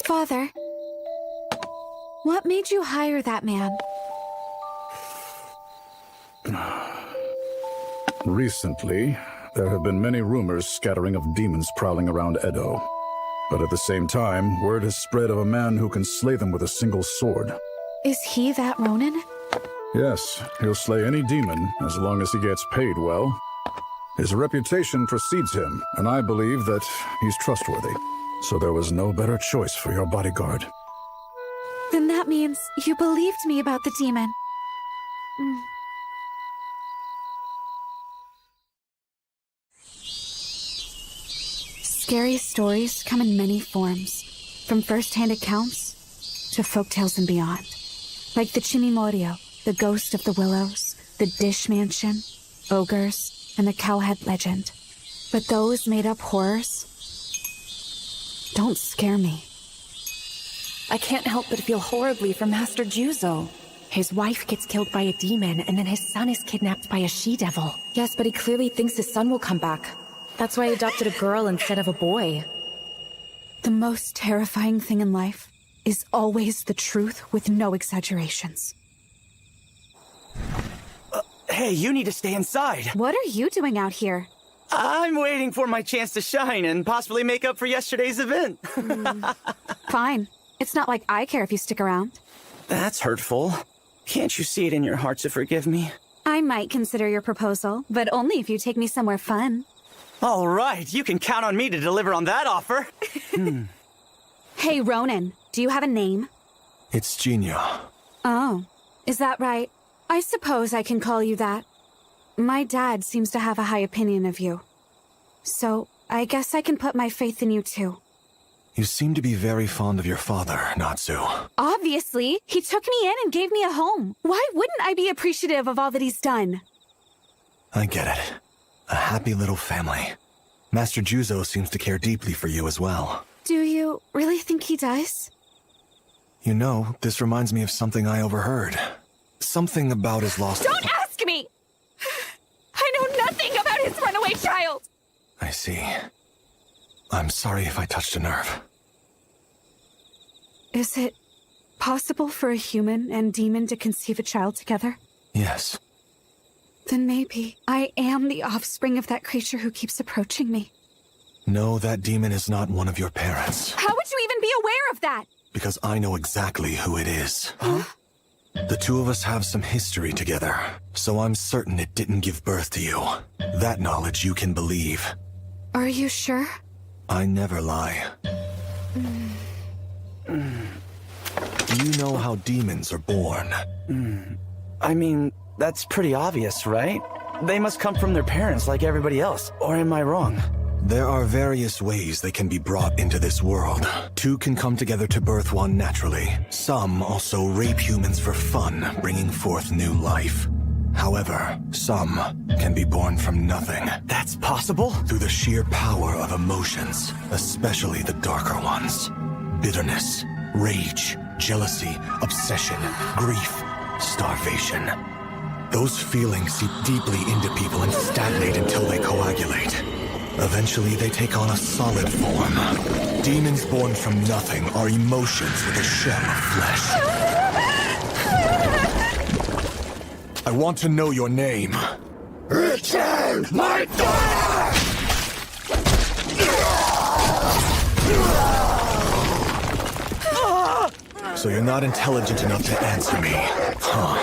Speaker 5: Father, what made you hire that man?
Speaker 7: Recently, there have been many rumors scattering of demons prowling around Edo. But at the same time, word has spread of a man who can slay them with a single sword.
Speaker 5: Is he that Ronin?
Speaker 7: Yes, he'll slay any demon as long as he gets paid well. His reputation precedes him, and I believe that he's trustworthy. So there was no better choice for your bodyguard.
Speaker 5: Then that means you believed me about the demon. Scary stories come in many forms, from first-hand accounts to folktales and beyond. Like the Chimimorio, the ghost of the willows, the dish mansion, ogres, and the cowhead legend. But those made-up horrors don't scare me.
Speaker 12: I can't help but feel horribly for Master Juzo. His wife gets killed by a demon, and then his son is kidnapped by a she-devil. Yes, but he clearly thinks his son will come back. That's why he adopted a girl instead of a boy.
Speaker 5: The most terrifying thing in life is always the truth with no exaggerations.
Speaker 10: Hey, you need to stay inside.
Speaker 5: What are you doing out here?
Speaker 10: I'm waiting for my chance to shine and possibly make up for yesterday's event.
Speaker 5: Fine. It's not like I care if you stick around.
Speaker 10: That's hurtful. Can't you see it in your heart to forgive me?
Speaker 5: I might consider your proposal, but only if you take me somewhere fun.
Speaker 10: All right, you can count on me to deliver on that offer.
Speaker 5: Hey, Ronin, do you have a name?
Speaker 3: It's Jinya.
Speaker 5: Oh, is that right? I suppose I can call you that. My dad seems to have a high opinion of you. So, I guess I can put my faith in you too.
Speaker 3: You seem to be very fond of your father, Natsu.
Speaker 5: Obviously, he took me in and gave me a home. Why wouldn't I be appreciative of all that he's done?
Speaker 3: I get it. A happy little family. Master Juzo seems to care deeply for you as well.
Speaker 5: Do you really think he does?
Speaker 3: You know, this reminds me of something I overheard. Something about his lost...
Speaker 5: Don't ask me! I know nothing about his runaway child!
Speaker 3: I see. I'm sorry if I touched a nerve.
Speaker 5: Is it possible for a human and demon to conceive a child together?
Speaker 3: Yes.
Speaker 5: Then maybe I am the offspring of that creature who keeps approaching me.
Speaker 3: No, that demon is not one of your parents.
Speaker 5: How would you even be aware of that?
Speaker 3: Because I know exactly who it is. Huh? The two of us have some history together, so I'm certain it didn't give birth to you. That knowledge you can believe.
Speaker 5: Are you sure?
Speaker 3: I never lie. You know how demons are born.
Speaker 10: I mean, that's pretty obvious, right? They must come from their parents like everybody else. Or am I wrong?
Speaker 3: There are various ways they can be brought into this world. Two can come together to birth one naturally. Some also rape humans for fun, bringing forth new life. However, some can be born from nothing.
Speaker 10: That's possible?
Speaker 3: Through the sheer power of emotions, especially the darker ones. Bitterness, rage, jealousy, obsession, grief, starvation. Those feelings seep deeply into people and stagnate until they coagulate. Eventually, they take on a solid form. Demons born from nothing are emotions with a shell of flesh. I want to know your name. Return my daughter! So you're not intelligent enough to answer me, huh?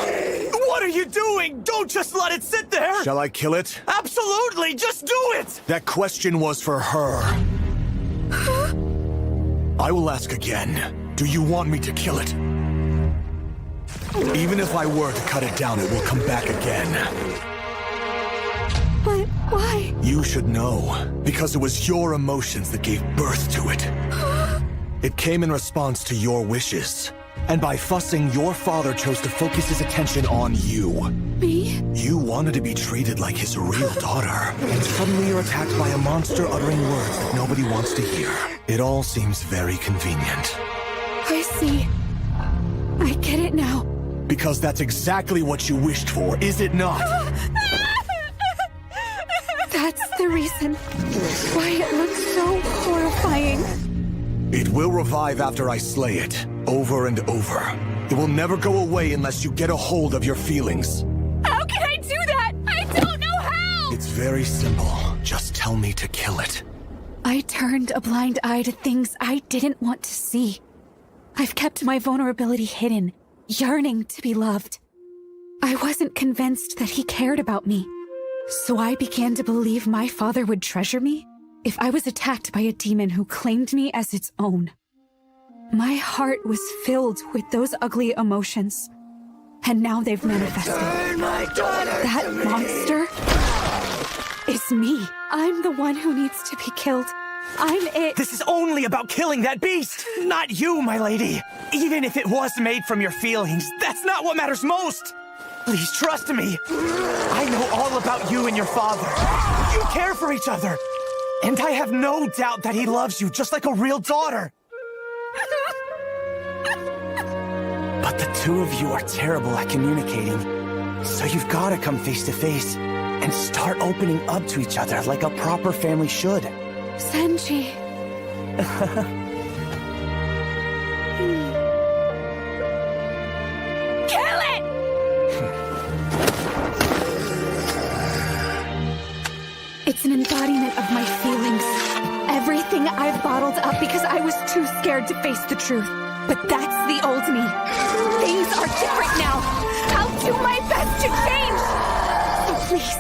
Speaker 10: What are you doing? Don't just let it sit there!
Speaker 3: Shall I kill it?
Speaker 10: Absolutely! Just do it!
Speaker 3: That question was for her. I will ask again. Do you want me to kill it? Even if I were to cut it down, it will come back again.
Speaker 12: But why?
Speaker 3: You should know, because it was your emotions that gave birth to it. It came in response to your wishes. And by fussing, your father chose to focus his attention on you.
Speaker 12: Me?
Speaker 3: You wanted to be treated like his real daughter. And suddenly you're attacked by a monster uttering words that nobody wants to hear. It all seems very convenient.
Speaker 12: I see. I get it now.
Speaker 3: Because that's exactly what you wished for, is it not?
Speaker 12: That's the reason why it looks so horrifying.
Speaker 3: It will revive after I slay it, over and over. It will never go away unless you get a hold of your feelings.
Speaker 12: How can I do that? I don't know how!
Speaker 3: It's very simple. Just tell me to kill it.
Speaker 12: I turned a blind eye to things I didn't want to see. I've kept my vulnerability hidden, yearning to be loved. I wasn't convinced that he cared about me. So I began to believe my father would treasure me if I was attacked by a demon who claimed me as its own. My heart was filled with those ugly emotions, and now they've manifested. That monster is me. I'm the one who needs to be killed. I'm it.
Speaker 10: This is only about killing that beast, not you, my lady. Even if it was made from your feelings, that's not what matters most. Please trust me. I know all about you and your father. You care for each other. And I have no doubt that he loves you just like a real daughter. But the two of you are terrible at communicating. So you've got to come face to face and start opening up to each other like a proper family should.
Speaker 12: Senji. Kill it! It's an embodiment of my feelings. Everything I've bottled up because I was too scared to face the truth. But that's the old me. Things are different now. I'll do my best to change. So please.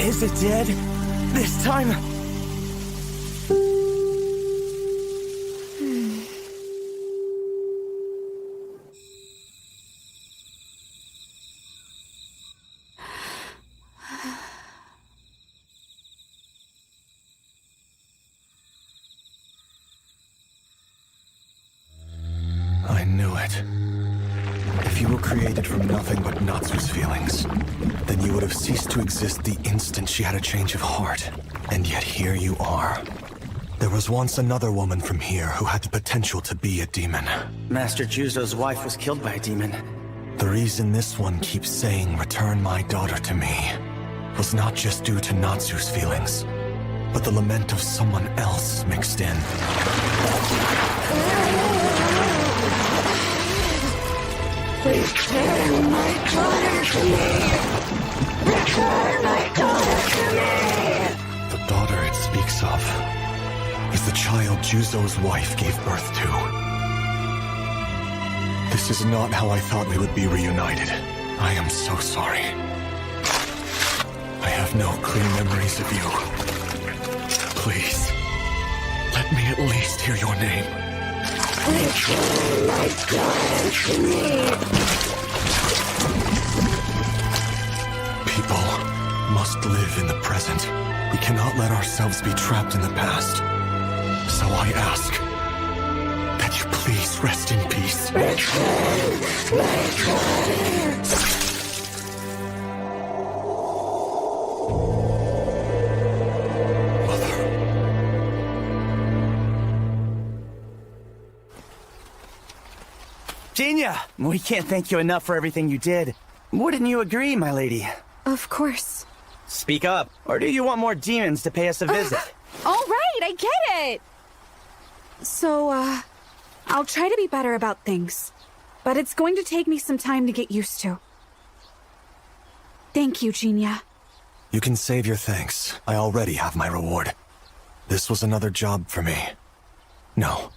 Speaker 10: Is it dead? This time?
Speaker 3: I knew it. If you were created from nothing but Natsu's feelings, then you would have ceased to exist the instant she had a change of heart. And yet here you are. There was once another woman from here who had the potential to be a demon.
Speaker 10: Master Juzo's wife was killed by a demon.
Speaker 3: The reason this one keeps saying, "Return my daughter to me," was not just due to Natsu's feelings, but the lament of someone else mixed in.
Speaker 13: Return my daughter to me! Return my daughter to me!
Speaker 3: The daughter it speaks of is the child Juzo's wife gave birth to. This is not how I thought we would be reunited. I am so sorry. I have no clear memories of you. Please, let me at least hear your name.
Speaker 13: Return my daughter to me!
Speaker 3: People must live in the present. We cannot let ourselves be trapped in the past. So I ask that you please rest in peace.
Speaker 13: Return my daughter!
Speaker 10: Genia, we can't thank you enough for everything you did. Wouldn't you agree, my lady?
Speaker 12: Of course.
Speaker 10: Speak up, or do you want more demons to pay us a visit?
Speaker 12: All right, I get it. So, I'll try to be better about things. But it's going to take me some time to get used to.
Speaker 5: Thank you, Genia.
Speaker 3: You can save your thanks. I already have my reward. This was another job for me. No.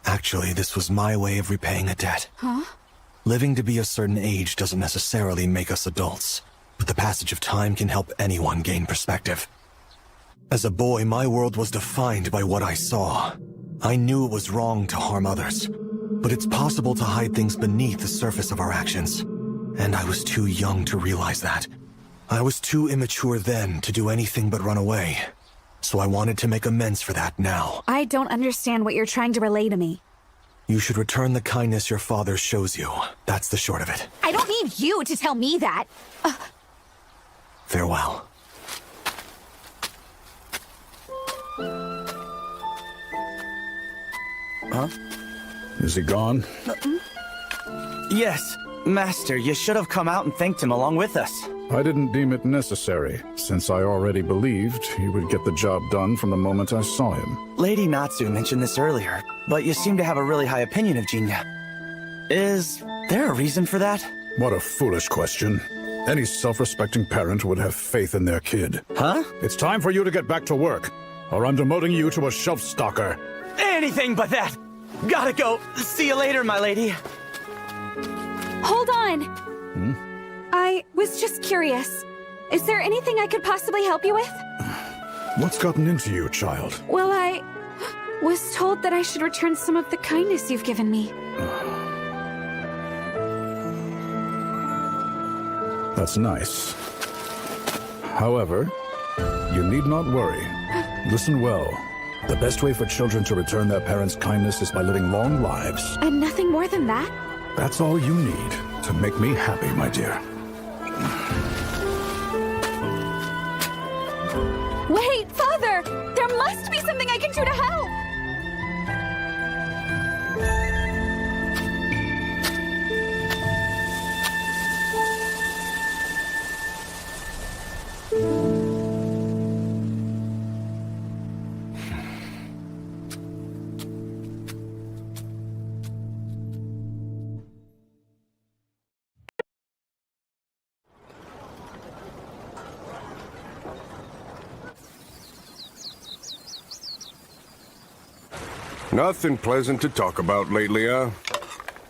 Speaker 3: Actually, this was my way of repaying a debt.
Speaker 5: Huh?
Speaker 3: Living to be a certain age doesn't necessarily make us adults, but the passage of time can help anyone gain perspective. As a boy, my world was defined by what I saw. I knew it was wrong to harm others, but it's possible to hide things beneath the surface of our actions. And I was too young to realize that. I was too immature then to do anything but run away. So I wanted to make amends for that now.
Speaker 5: I don't understand what you're trying to relay to me.
Speaker 3: You should return the kindness your father shows you. That's the short of it.
Speaker 5: I don't need you to tell me that.
Speaker 3: Farewell.
Speaker 10: Huh?
Speaker 7: Is he gone?
Speaker 10: Yes, Master, you should have come out and thanked him along with us.
Speaker 7: I didn't deem it necessary, since I already believed he would get the job done from the moment I saw him.
Speaker 10: Lady Natsu mentioned this earlier, but you seem to have a really high opinion of Genia. Is there a reason for that?
Speaker 7: What a foolish question. Any self-respecting parent would have faith in their kid.
Speaker 10: Huh?
Speaker 7: It's time for you to get back to work, or I'm demoting you to a shelf stalker.
Speaker 10: Anything but that! Gotta go. See you later, my lady.
Speaker 5: Hold on. I was just curious. Is there anything I could possibly help you with?
Speaker 7: What's gotten into you, child?
Speaker 5: Well, I was told that I should return some of the kindness you've given me.
Speaker 7: That's nice. However, you need not worry. Listen well. The best way for children to return their parents' kindness is by living long lives.
Speaker 5: And nothing more than that?
Speaker 7: That's all you need to make me happy, my dear.
Speaker 5: Wait, Father! There must be something I can do to help!
Speaker 14: Nothing pleasant to talk about lately, huh?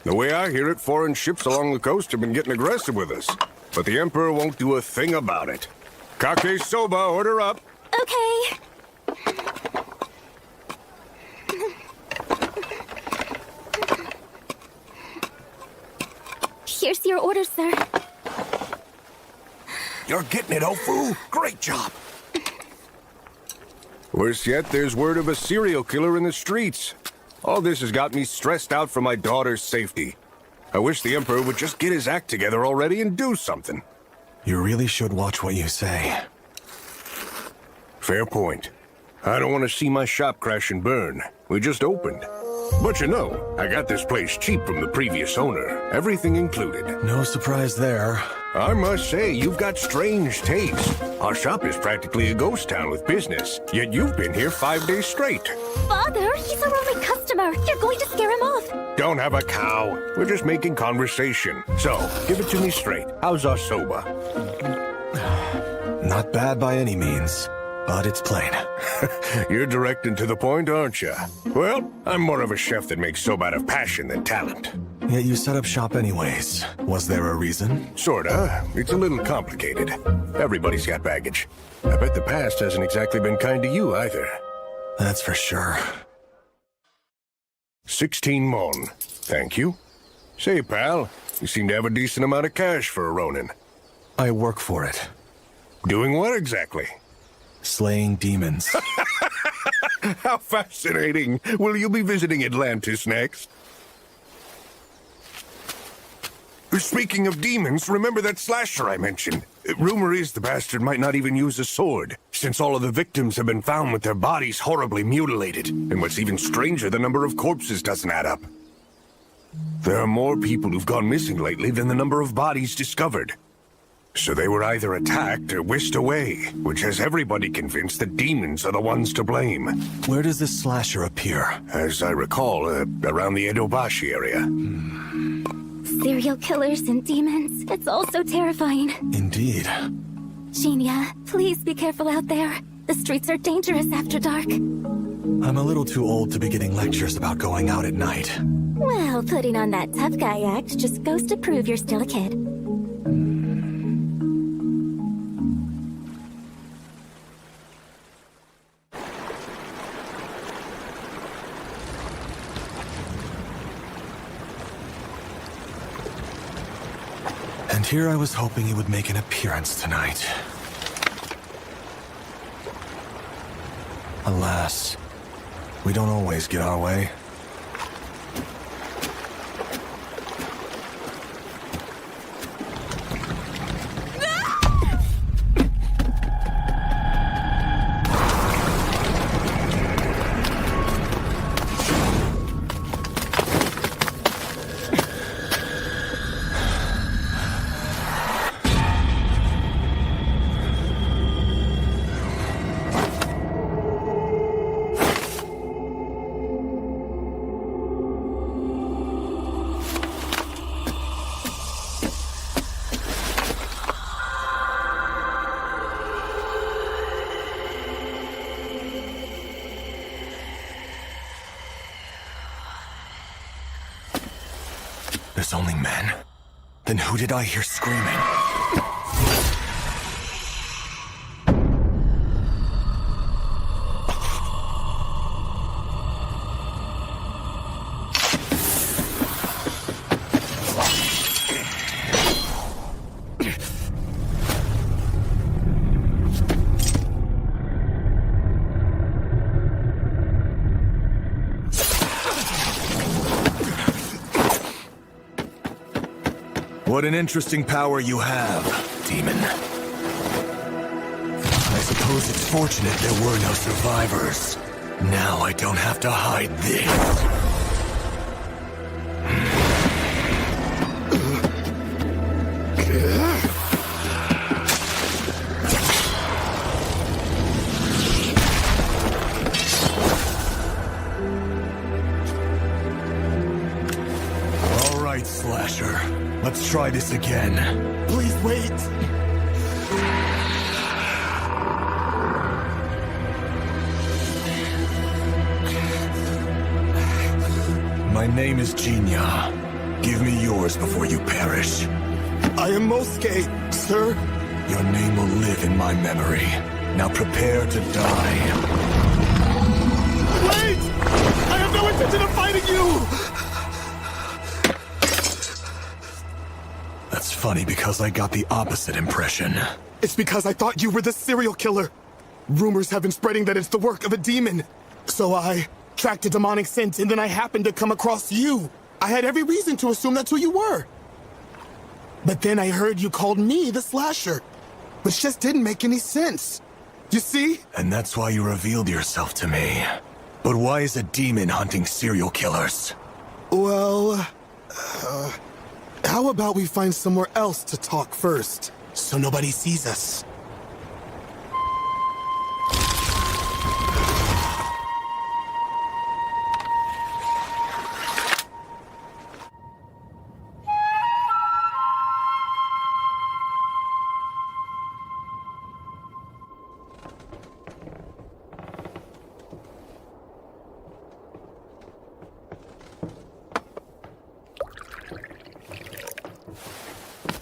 Speaker 14: The way I hear it, foreign ships along the coast have been getting aggressive with us. But the Emperor won't do a thing about it. Kake soba, order up.
Speaker 8: Okay. Here's your order, sir.
Speaker 14: You're getting it, Ofu. Great job. Worse yet, there's word of a serial killer in the streets. All this has got me stressed out for my daughter's safety. I wish the Emperor would just get his act together already and do something.
Speaker 3: You really should watch what you say.
Speaker 14: Fair point. I don't want to see my shop crash and burn. We just opened. But you know, I got this place cheap from the previous owner. Everything included.
Speaker 3: No surprise there.
Speaker 14: I must say, you've got strange taste. Our shop is practically a ghost town with business, yet you've been here 5 days straight.
Speaker 8: Father, he's our only customer. You're going to scare him off.
Speaker 14: Don't have a cow. We're just making conversation. So, give it to me straight. How's our soba?
Speaker 3: Not bad by any means, but it's plain.
Speaker 14: You're direct and to the point, aren't you? Well, I'm more of a chef that makes soba out of passion than talent.
Speaker 3: Yet you set up shop anyways. Was there a reason?
Speaker 14: Sorta. It's a little complicated. Everybody's got baggage. I bet the past hasn't exactly been kind to you either.
Speaker 3: That's for sure.
Speaker 14: 16 mon. Thank you. Say, pal, you seem to have a decent amount of cash for a Ronin.
Speaker 3: I work for it.
Speaker 14: Doing what exactly?
Speaker 3: Slaying demons.
Speaker 14: How fascinating. Will you be visiting Atlantis next? Speaking of demons, remember that slasher I mentioned? Rumor is the bastard might not even use a sword, since all of the victims have been found with their bodies horribly mutilated. And what's even stranger, the number of corpses doesn't add up. There are more people who've gone missing lately than the number of bodies discovered. So they were either attacked or whisked away, which has everybody convinced that demons are the ones to blame.
Speaker 3: Where does this slasher appear?
Speaker 14: As I recall, around the Edobashi area.
Speaker 8: Serial killers and demons. It's all so terrifying.
Speaker 3: Indeed.
Speaker 8: Genia, please be careful out there. The streets are dangerous after dark.
Speaker 3: I'm a little too old to be getting lectures about going out at night.
Speaker 8: Well, putting on that tough guy act just goes to prove you're still a kid.
Speaker 3: And here I was hoping he would make an appearance tonight. Alas, we don't always get our way. There's only men? Then who did I hear screaming? What an interesting power you have, demon. I suppose it's fortunate there were no survivors. Now I don't have to hide this. All right, Slasher. Let's try this again.
Speaker 6: Please wait.
Speaker 3: My name is Genia. Give me yours before you perish.
Speaker 6: I am Mosuke, sir.
Speaker 3: Your name will live in my memory. Now prepare to die.
Speaker 6: Wait! I have no intention of fighting you!
Speaker 3: That's funny because I got the opposite impression.
Speaker 6: It's because I thought you were the serial killer. Rumors have been spreading that it's the work of a demon. So I tracked a demonic scent and then I happened to come across you. I had every reason to assume that's who you were. But then I heard you called me the Slasher, which just didn't make any sense. You see?
Speaker 3: And that's why you revealed yourself to me. But why is a demon hunting serial killers?
Speaker 6: Well, how about we find somewhere else to talk first, so nobody sees us?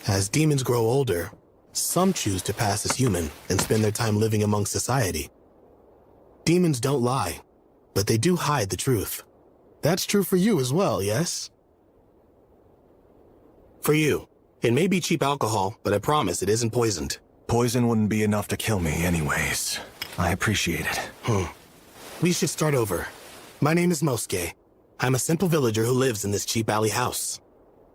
Speaker 6: As demons grow older, some choose to pass as human and spend their time living among society. Demons don't lie, but they do hide the truth. That's true for you as well, yes? For you, it may be cheap alcohol, but I promise it isn't poisoned.
Speaker 3: Poison wouldn't be enough to kill me anyways. I appreciate it.
Speaker 6: We should start over. My name is Mosuke. I'm a simple villager who lives in this cheap alley house.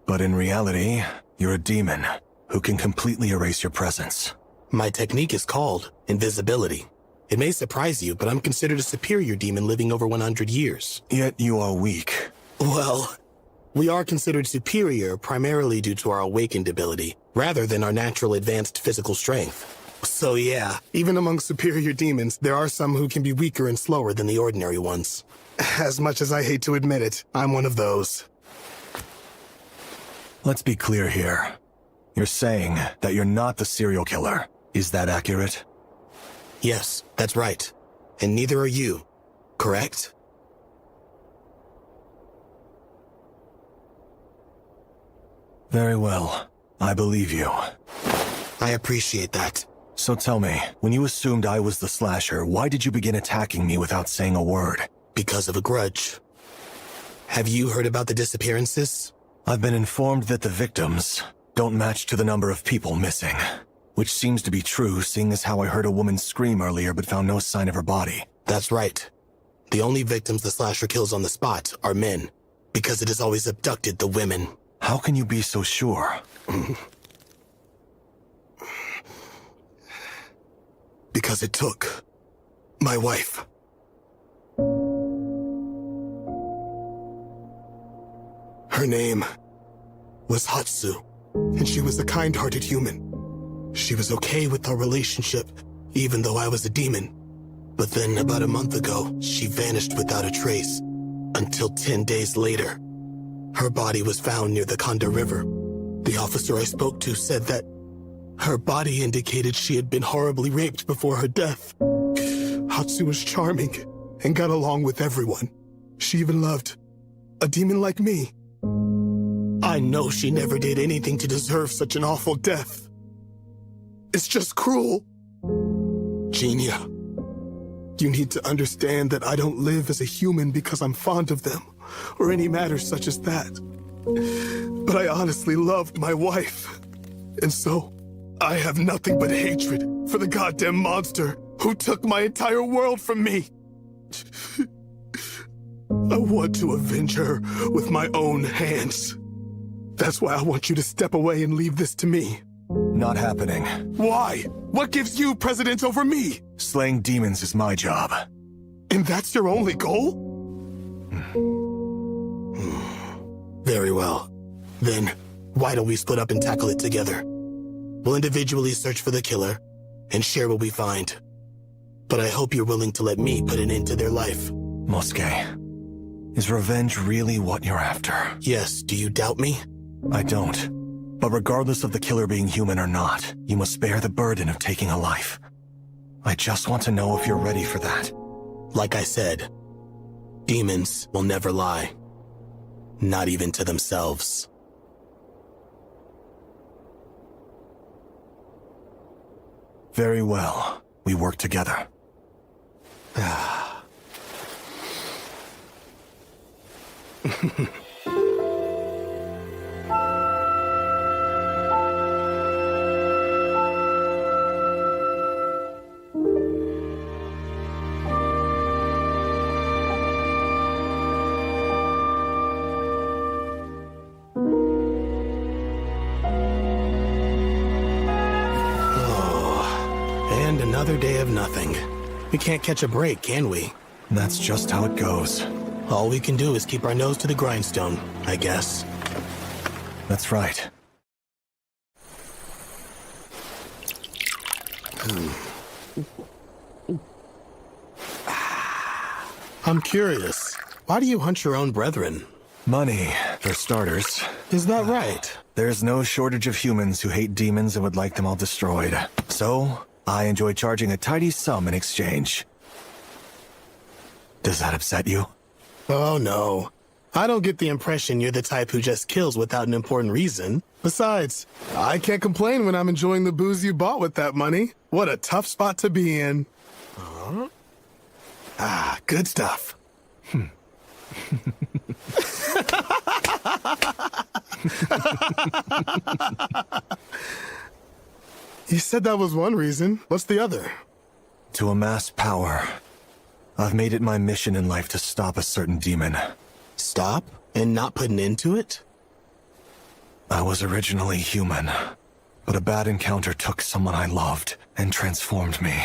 Speaker 3: But in reality, you're a demon who can completely erase your presence.
Speaker 6: My technique is called invisibility. It may surprise you, but I'm considered a superior demon living over 100 years.
Speaker 3: Yet you are weak.
Speaker 6: Well, we are considered superior primarily due to our awakened ability, rather than our natural advanced physical strength. So yeah, even among superior demons, there are some who can be weaker and slower than the ordinary ones. As much as I hate to admit it, I'm one of those.
Speaker 3: Let's be clear here. You're saying that you're not the serial killer. Is that accurate?
Speaker 6: Yes, that's right. And neither are you, correct?
Speaker 3: Very well. I believe you.
Speaker 6: I appreciate that.
Speaker 3: So tell me, when you assumed I was the slasher, why did you begin attacking me without saying a word?
Speaker 6: Because of a grudge. Have you heard about the disappearances?
Speaker 3: I've been informed that the victims don't match to the number of people missing. Which seems to be true, seeing as how I heard a woman scream earlier but found no sign of her body.
Speaker 6: That's right. The only victims the slasher kills on the spot are men, because it has always abducted the women.
Speaker 3: How can you be so sure?
Speaker 6: Because it took my wife. Her name was Hatsu, and she was a kind-hearted human. She was okay with our relationship, even though I was a demon. But then, about a month ago, she vanished without a trace, until 10 days later. Her body was found near the Kanda River. The officer I spoke to said that her body indicated she had been horribly raped before her death. Hatsu was charming and got along with everyone. She even loved a demon like me. I know she never did anything to deserve such an awful death. It's just cruel. Genia, you need to understand that I don't live as a human because I'm fond of them, or any matter such as that. But I honestly loved my wife. And so, I have nothing but hatred for the goddamn monster who took my entire world from me. I want to avenge her with my own hands. That's why I want you to step away and leave this to me.
Speaker 3: Not happening.
Speaker 6: Why? What gives you precedence over me?
Speaker 3: Slaying demons is my job.
Speaker 6: And that's your only goal? Very well. Then, why don't we split up and tackle it together? We'll individually search for the killer, and share what we find. But I hope you're willing to let me put an end to their life.
Speaker 3: Mosuke, is revenge really what you're after?
Speaker 6: Yes, do you doubt me?
Speaker 3: I don't. But regardless of the killer being human or not, you must bear the burden of taking a life. I just want to know if you're ready for that.
Speaker 6: Like I said, demons will never lie. Not even to themselves.
Speaker 3: Very well. We work together.
Speaker 6: And another day of nothing. We can't catch a break, can we?
Speaker 3: That's just how it goes.
Speaker 6: All we can do is keep our nose to the grindstone, I guess.
Speaker 3: That's right.
Speaker 6: I'm curious. Why do you hunt your own brethren?
Speaker 3: Money, for starters.
Speaker 6: Is that right?
Speaker 3: There's no shortage of humans who hate demons and would like them all destroyed. So, I enjoy charging a tidy sum in exchange. Does that upset you?
Speaker 6: Oh, no. I don't get the impression you're the type who just kills without an important reason. Besides, I can't complain when I'm enjoying the booze you bought with that money. What a tough spot to be in. Good stuff. You said that was one reason. What's the other?
Speaker 3: To amass power. I've made it my mission in life to stop a certain demon.
Speaker 6: Stop? And not put an end to it?
Speaker 3: I was originally human, but a bad encounter took someone I loved and transformed me.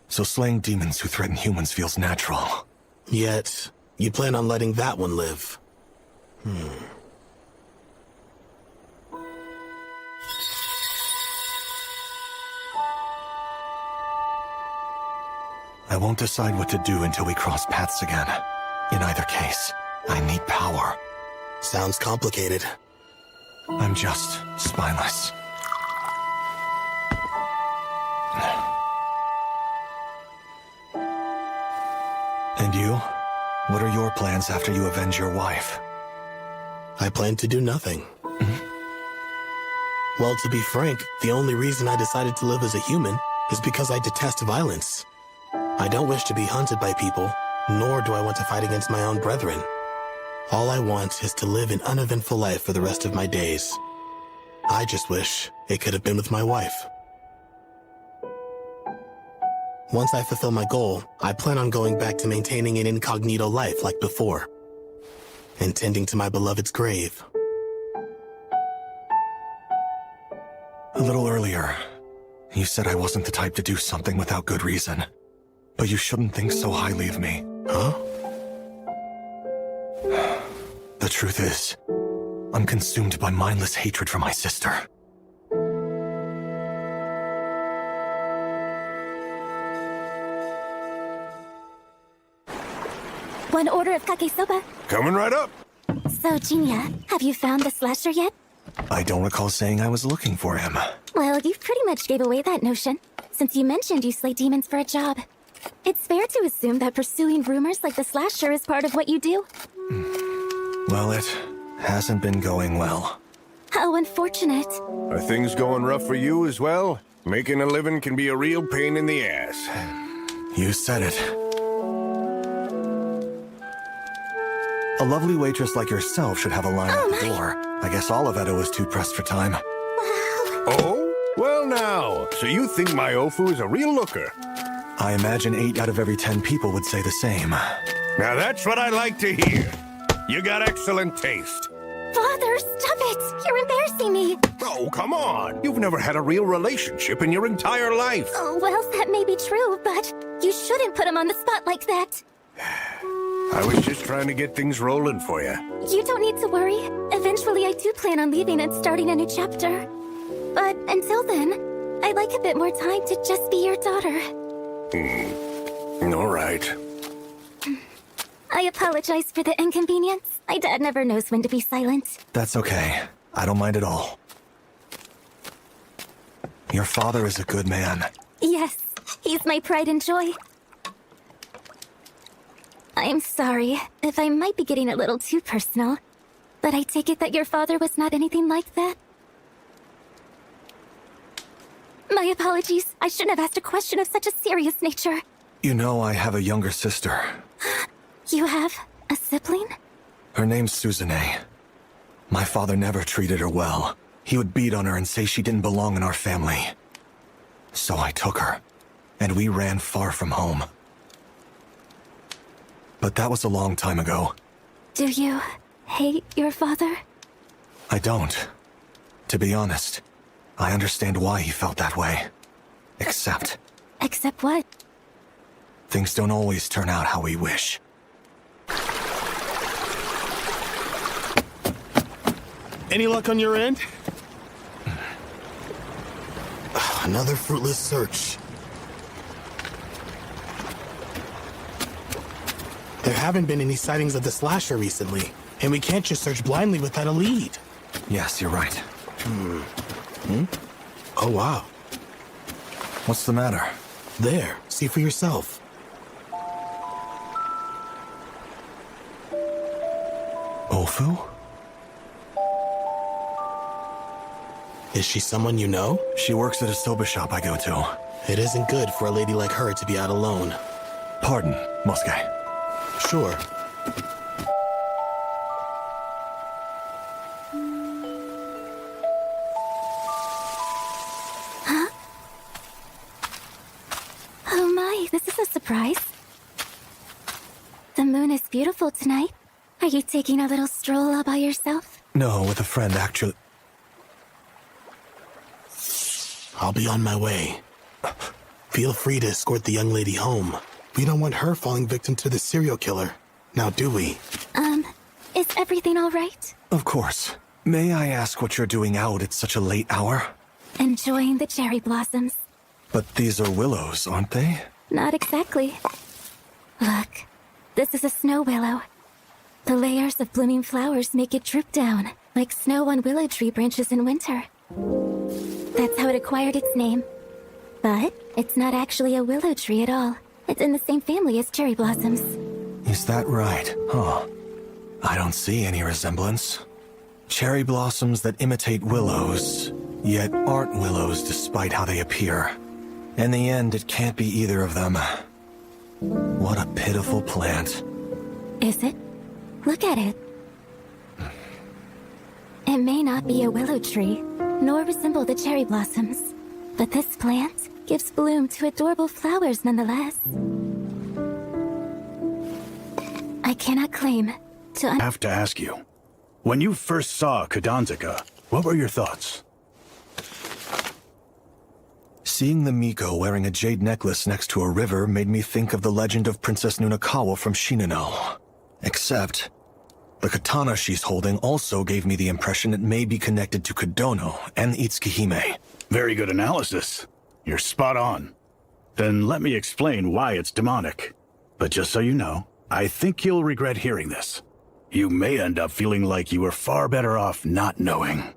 Speaker 3: So slaying demons who threaten humans feels natural.
Speaker 6: Yet, you plan on letting that one live.
Speaker 3: I won't decide what to do until we cross paths again. In either case, I need power.
Speaker 6: Sounds complicated.
Speaker 3: I'm just spineless. And you? What are your plans after you avenge your wife?
Speaker 6: I plan to do nothing. Well, to be frank, the only reason I decided to live as a human is because I detest violence. I don't wish to be hunted by people, nor do I want to fight against my own brethren. All I want is to live an uneventful life for the rest of my days. I just wish it could have been with my wife. Once I fulfill my goal, I plan on going back to maintaining an incognito life like before, and tending to my beloved's grave.
Speaker 3: A little earlier, you said I wasn't the type to do something without good reason. But you shouldn't think so highly of me.
Speaker 6: Huh?
Speaker 3: The truth is, I'm consumed by mindless hatred for my sister.
Speaker 8: One order of kakesoba.
Speaker 14: Coming right up.
Speaker 8: So, Jinya, have you found the slasher yet?
Speaker 3: I don't recall saying I was looking for him.
Speaker 8: Well, you pretty much gave away that notion, since you mentioned you slay demons for a job. It's fair to assume that pursuing rumors like the slasher is part of what you do.
Speaker 3: Well, it hasn't been going well.
Speaker 8: How unfortunate.
Speaker 14: Are things going rough for you as well? Making a living can be a real pain in the ass.
Speaker 3: You said it. A lovely waitress like yourself should have a line at the door. I guess all of Edo is too pressed for time.
Speaker 14: Oh? Well now, so you think my Ofu is a real looker?
Speaker 3: I imagine 8 out of every 10 people would say the same.
Speaker 14: Now that's what I like to hear. You got excellent taste.
Speaker 8: Father, stop it! You're embarrassing me!
Speaker 14: Oh, come on. You've never had a real relationship in your entire life.
Speaker 8: Oh, well, that may be true, but you shouldn't put him on the spot like that.
Speaker 14: I was just trying to get things rolling for you.
Speaker 8: You don't need to worry. Eventually, I do plan on leaving and starting a new chapter. But until then, I'd like a bit more time to just be your daughter.
Speaker 14: All right.
Speaker 8: I apologize for the inconvenience. My dad never knows when to be silent.
Speaker 3: That's okay. I don't mind at all. Your father is a good man.
Speaker 8: Yes, he's my pride and joy. I'm sorry if I might be getting a little too personal, but I take it that your father was not anything like that? My apologies. I shouldn't have asked a question of such a serious nature.
Speaker 3: You know, I have a younger sister.
Speaker 8: You have a sibling?
Speaker 3: Her name's Suzune. My father never treated her well. He would beat on her and say she didn't belong in our family. So I took her, and we ran far from home. But that was a long time ago.
Speaker 8: Do you hate your father?
Speaker 3: I don't. To be honest, I understand why he felt that way. Except...
Speaker 8: Except what?
Speaker 3: Things don't always turn out how we wish.
Speaker 6: Any luck on your end? Another fruitless search. There haven't been any sightings of the slasher recently, and we can't just search blindly without a lead.
Speaker 3: Yes, you're right.
Speaker 6: Oh, wow.
Speaker 3: What's the matter?
Speaker 6: There, see for yourself.
Speaker 3: Ofu?
Speaker 6: Is she someone you know?
Speaker 3: She works at a soba shop I go to.
Speaker 6: It isn't good for a lady like her to be out alone.
Speaker 3: Pardon, Mosuke.
Speaker 6: Sure.
Speaker 8: Huh? Oh my, this is a surprise. The moon is beautiful tonight. Are you taking a little stroll all by yourself?
Speaker 3: No, with a friend, actually.
Speaker 6: I'll be on my way. Feel free to escort the young lady home. We don't want her falling victim to the serial killer. Now, do we?
Speaker 8: Is everything all right?
Speaker 3: Of course. May I ask what you're doing out at such a late hour?
Speaker 8: Enjoying the cherry blossoms.
Speaker 3: But these are willows, aren't they?
Speaker 8: Not exactly. Look, this is a snow willow. The layers of blooming flowers make it droop down, like snow on willow tree branches in winter. That's how it acquired its name. But it's not actually a willow tree at all. It's in the same family as cherry blossoms.
Speaker 3: Is that right? Huh. I don't see any resemblance. Cherry blossoms that imitate willows, yet aren't willows despite how they appear. In the end, it can't be either of them. What a pitiful plant.
Speaker 8: Is it? Look at it. It may not be a willow tree, nor resemble the cherry blossoms, but this plant gives bloom to adorable flowers nonetheless. I cannot claim to
Speaker 15: I have to ask you, when you first saw Kudanzika, what were your thoughts?
Speaker 3: Seeing the Miko wearing a jade necklace next to a river made me think of the legend of Princess Nunakawa from Shinano. Except, the katana she's holding also gave me the impression it may be connected to Kodono and Itsukihime.
Speaker 15: Very good analysis. You're spot on. Then let me explain why it's demonic. But just so you know, I think you'll regret hearing this. You may end up feeling like you were far better off not knowing.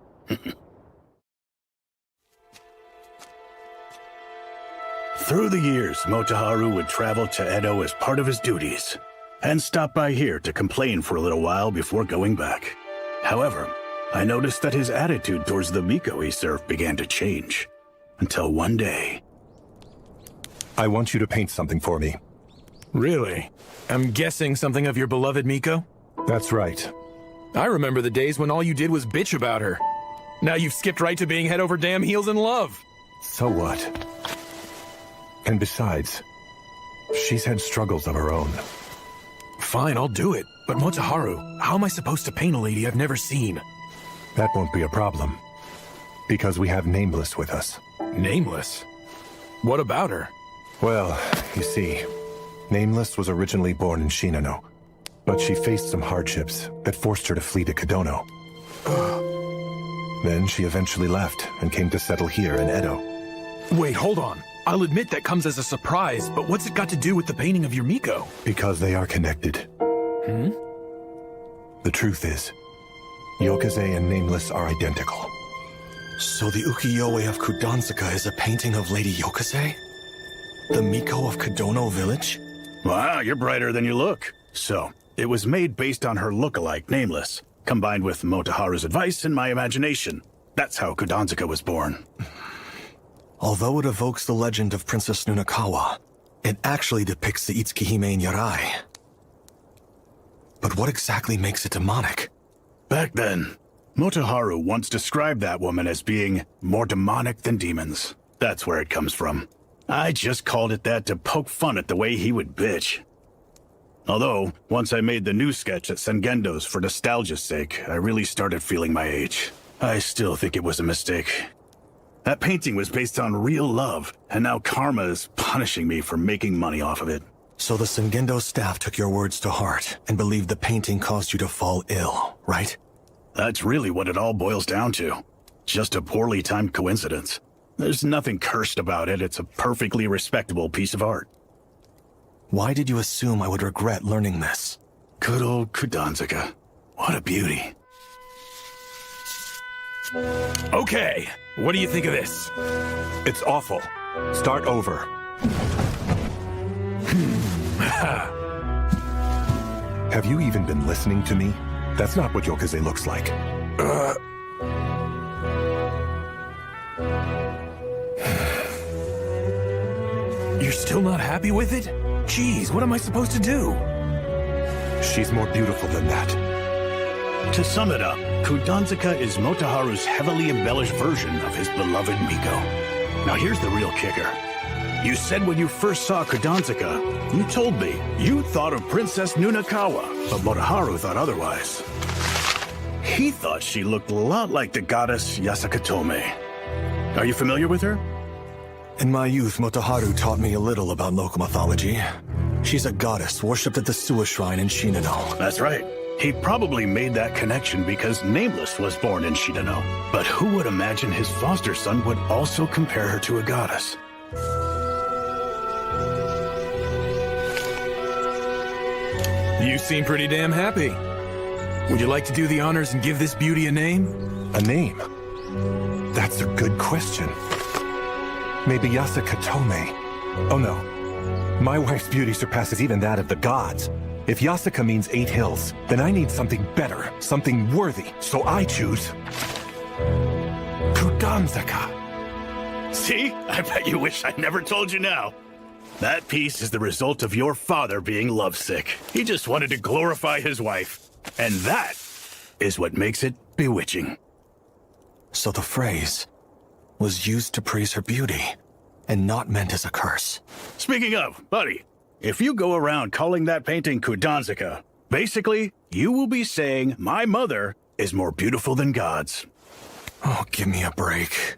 Speaker 15: Through the years, Motoharu would travel to Edo as part of his duties, and stop by here to complain for a little while before going back. However, I noticed that his attitude towards the Miko he served began to change. Until one day...
Speaker 16: I want you to paint something for me.
Speaker 17: Really? I'm guessing something of your beloved Miko?
Speaker 16: That's right.
Speaker 17: I remember the days when all you did was bitch about her. Now you've skipped right to being head over damn heels in love.
Speaker 16: So what? And besides, she's had struggles of her own.
Speaker 17: Fine, I'll do it. But Motoharu, how am I supposed to paint a lady I've never seen?
Speaker 16: That won't be a problem. Because we have Nameless with us.
Speaker 17: Nameless? What about her?
Speaker 16: Well, you see, Nameless was originally born in Shinano, but she faced some hardships that forced her to flee to Kodono. Then she eventually left and came to settle here in Edo.
Speaker 17: Wait, hold on. I'll admit that comes as a surprise, but what's it got to do with the painting of your Miko?
Speaker 16: Because they are connected. The truth is, Yokaze and Nameless are identical.
Speaker 3: So the ukiyo-e of Kudanzika is a painting of Lady Yokaze? The Miko of Kodono Village?
Speaker 15: Wow, you're brighter than you look. So, it was made based on her look-alike, Nameless, combined with Motoharu's advice and my imagination. That's how Kudanzika was born.
Speaker 3: Although it evokes the legend of Princess Nunakawa, it actually depicts the Itsukihime in Yarai. But what exactly makes it demonic?
Speaker 15: Back then, Motoharu once described that woman as being more demonic than demons. That's where it comes from. I just called it that to poke fun at the way he would bitch. Although, once I made the new sketch at Sengendo's for nostalgia's sake, I really started feeling my age. I still think it was a mistake. That painting was based on real love, and now karma is punishing me for making money off of it.
Speaker 3: So the Sengendo staff took your words to heart and believed the painting caused you to fall ill, right?
Speaker 15: That's really what it all boils down to. Just a poorly timed coincidence. There's nothing cursed about it. It's a perfectly respectable piece of art.
Speaker 3: Why did you assume I would regret learning this?
Speaker 15: Good old Kudanzika. What a beauty.
Speaker 17: Okay, what do you think of this?
Speaker 16: It's awful. Start over. Have you even been listening to me? That's not what Yokaze looks like.
Speaker 17: You're still not happy with it? Jeez, what am I supposed to do?
Speaker 16: She's more beautiful than that.
Speaker 15: To sum it up, Kudanzika is Motoharu's heavily embellished version of his beloved Miko. Now here's the real kicker. You said when you first saw Kudanzika, you told me you thought of Princess Nunakawa, but Motoharu thought otherwise. He thought she looked a lot like the goddess Yasakatome. Are you familiar with her?
Speaker 3: In my youth, Motoharu taught me a little about local mythology. She's a goddess worshipped at the Suwa Shrine in Shinano.
Speaker 15: That's right. He probably made that connection because Nameless was born in Shinano. But who would imagine his foster son would also compare her to a goddess?
Speaker 17: You seem pretty damn happy. Would you like to do the honors and give this beauty a name?
Speaker 16: A name? That's a good question. Maybe Yasuka Tome. Oh no. My wife's beauty surpasses even that of the gods. If Yasuka means 8 hills, then I need something better, something worthy. So I choose... Kudanzaka.
Speaker 15: See? I bet you wish I never told you now. That piece is the result of your father being lovesick. He just wanted to glorify his wife. And that is what makes it bewitching.
Speaker 3: So the phrase was used to praise her beauty, and not meant as a curse.
Speaker 15: Speaking of, buddy, if you go around calling that painting Kudanzaka, basically, you will be saying my mother is more beautiful than gods.
Speaker 3: Oh, give me a break.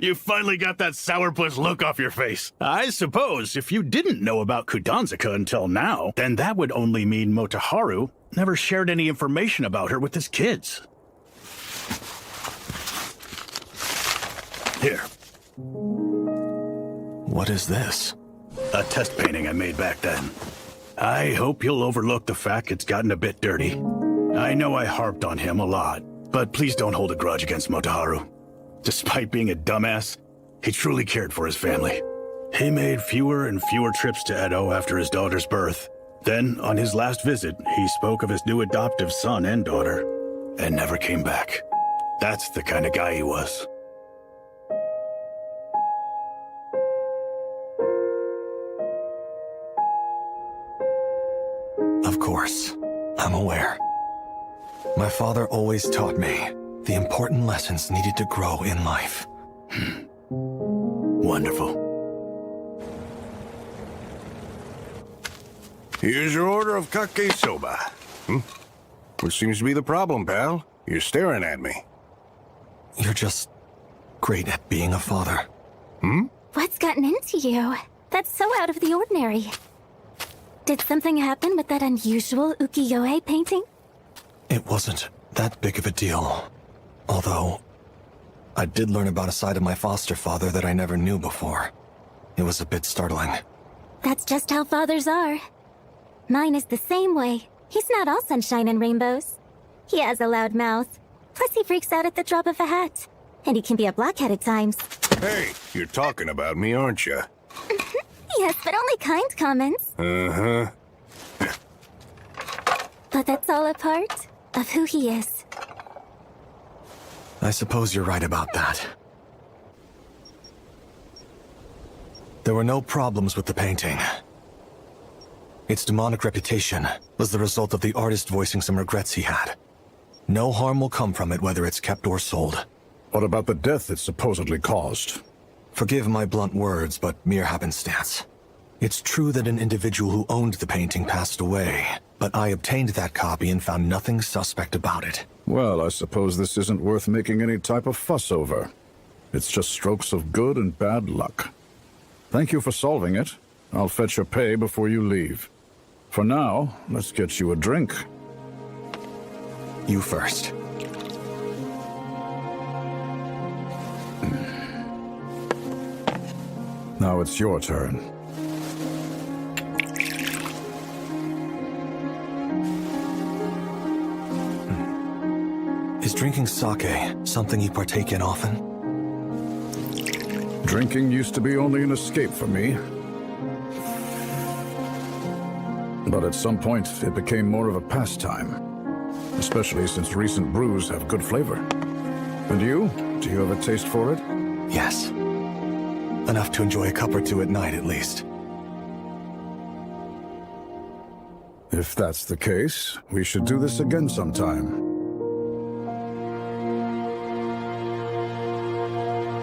Speaker 15: You finally got that sourpuss look off your face. I suppose if you didn't know about Kudanzaka until now, then that would only mean Motoharu never shared any information about her with his kids. Here.
Speaker 3: What is this?
Speaker 15: A test painting I made back then. I hope you'll overlook the fact it's gotten a bit dirty. I know I harped on him a lot, but please don't hold a grudge against Motoharu. Despite being a dumbass, he truly cared for his family. He made fewer and fewer trips to Edo after his daughter's birth. Then, on his last visit, he spoke of his new adoptive son and daughter, and never came back. That's the kind of guy he was.
Speaker 3: Of course, I'm aware. My father always taught me the important lessons needed to grow in life.
Speaker 15: Wonderful.
Speaker 14: Here's your order of kake soba. What seems to be the problem, pal? You're staring at me.
Speaker 3: You're just great at being a father.
Speaker 8: What's gotten into you? That's so out of the ordinary. Did something happen with that unusual ukiyo-e painting?
Speaker 3: It wasn't that big of a deal. Although, I did learn about a side of my foster father that I never knew before. It was a bit startling.
Speaker 8: That's just how fathers are. Mine is the same way. He's not all sunshine and rainbows. He has a loud mouth. Plus he freaks out at the drop of a hat. And he can be a blockhead at times.
Speaker 14: Hey, you're talking about me, aren't you?
Speaker 8: Yes, but only kind comments.
Speaker 14: Uh-huh.
Speaker 8: But that's all a part of who he is.
Speaker 3: I suppose you're right about that. There were no problems with the painting. Its demonic reputation was the result of the artist voicing some regrets he had. No harm will come from it whether it's kept or sold.
Speaker 7: What about the death it supposedly caused?
Speaker 3: Forgive my blunt words, but mere happenstance. It's true that an individual who owned the painting passed away, but I obtained that copy and found nothing suspect about it.
Speaker 7: Well, I suppose this isn't worth making any type of fuss over. It's just strokes of good and bad luck. Thank you for solving it. I'll fetch your pay before you leave. For now, let's get you a drink.
Speaker 3: You first.
Speaker 7: Now it's your turn.
Speaker 3: Is drinking sake something you partake in often?
Speaker 7: Drinking used to be only an escape for me. But at some point, it became more of a pastime. Especially since recent brews have good flavor. And you? Do you have a taste for it?
Speaker 3: Yes. Enough to enjoy a cup or two at night, at least.
Speaker 7: If that's the case, we should do this again sometime.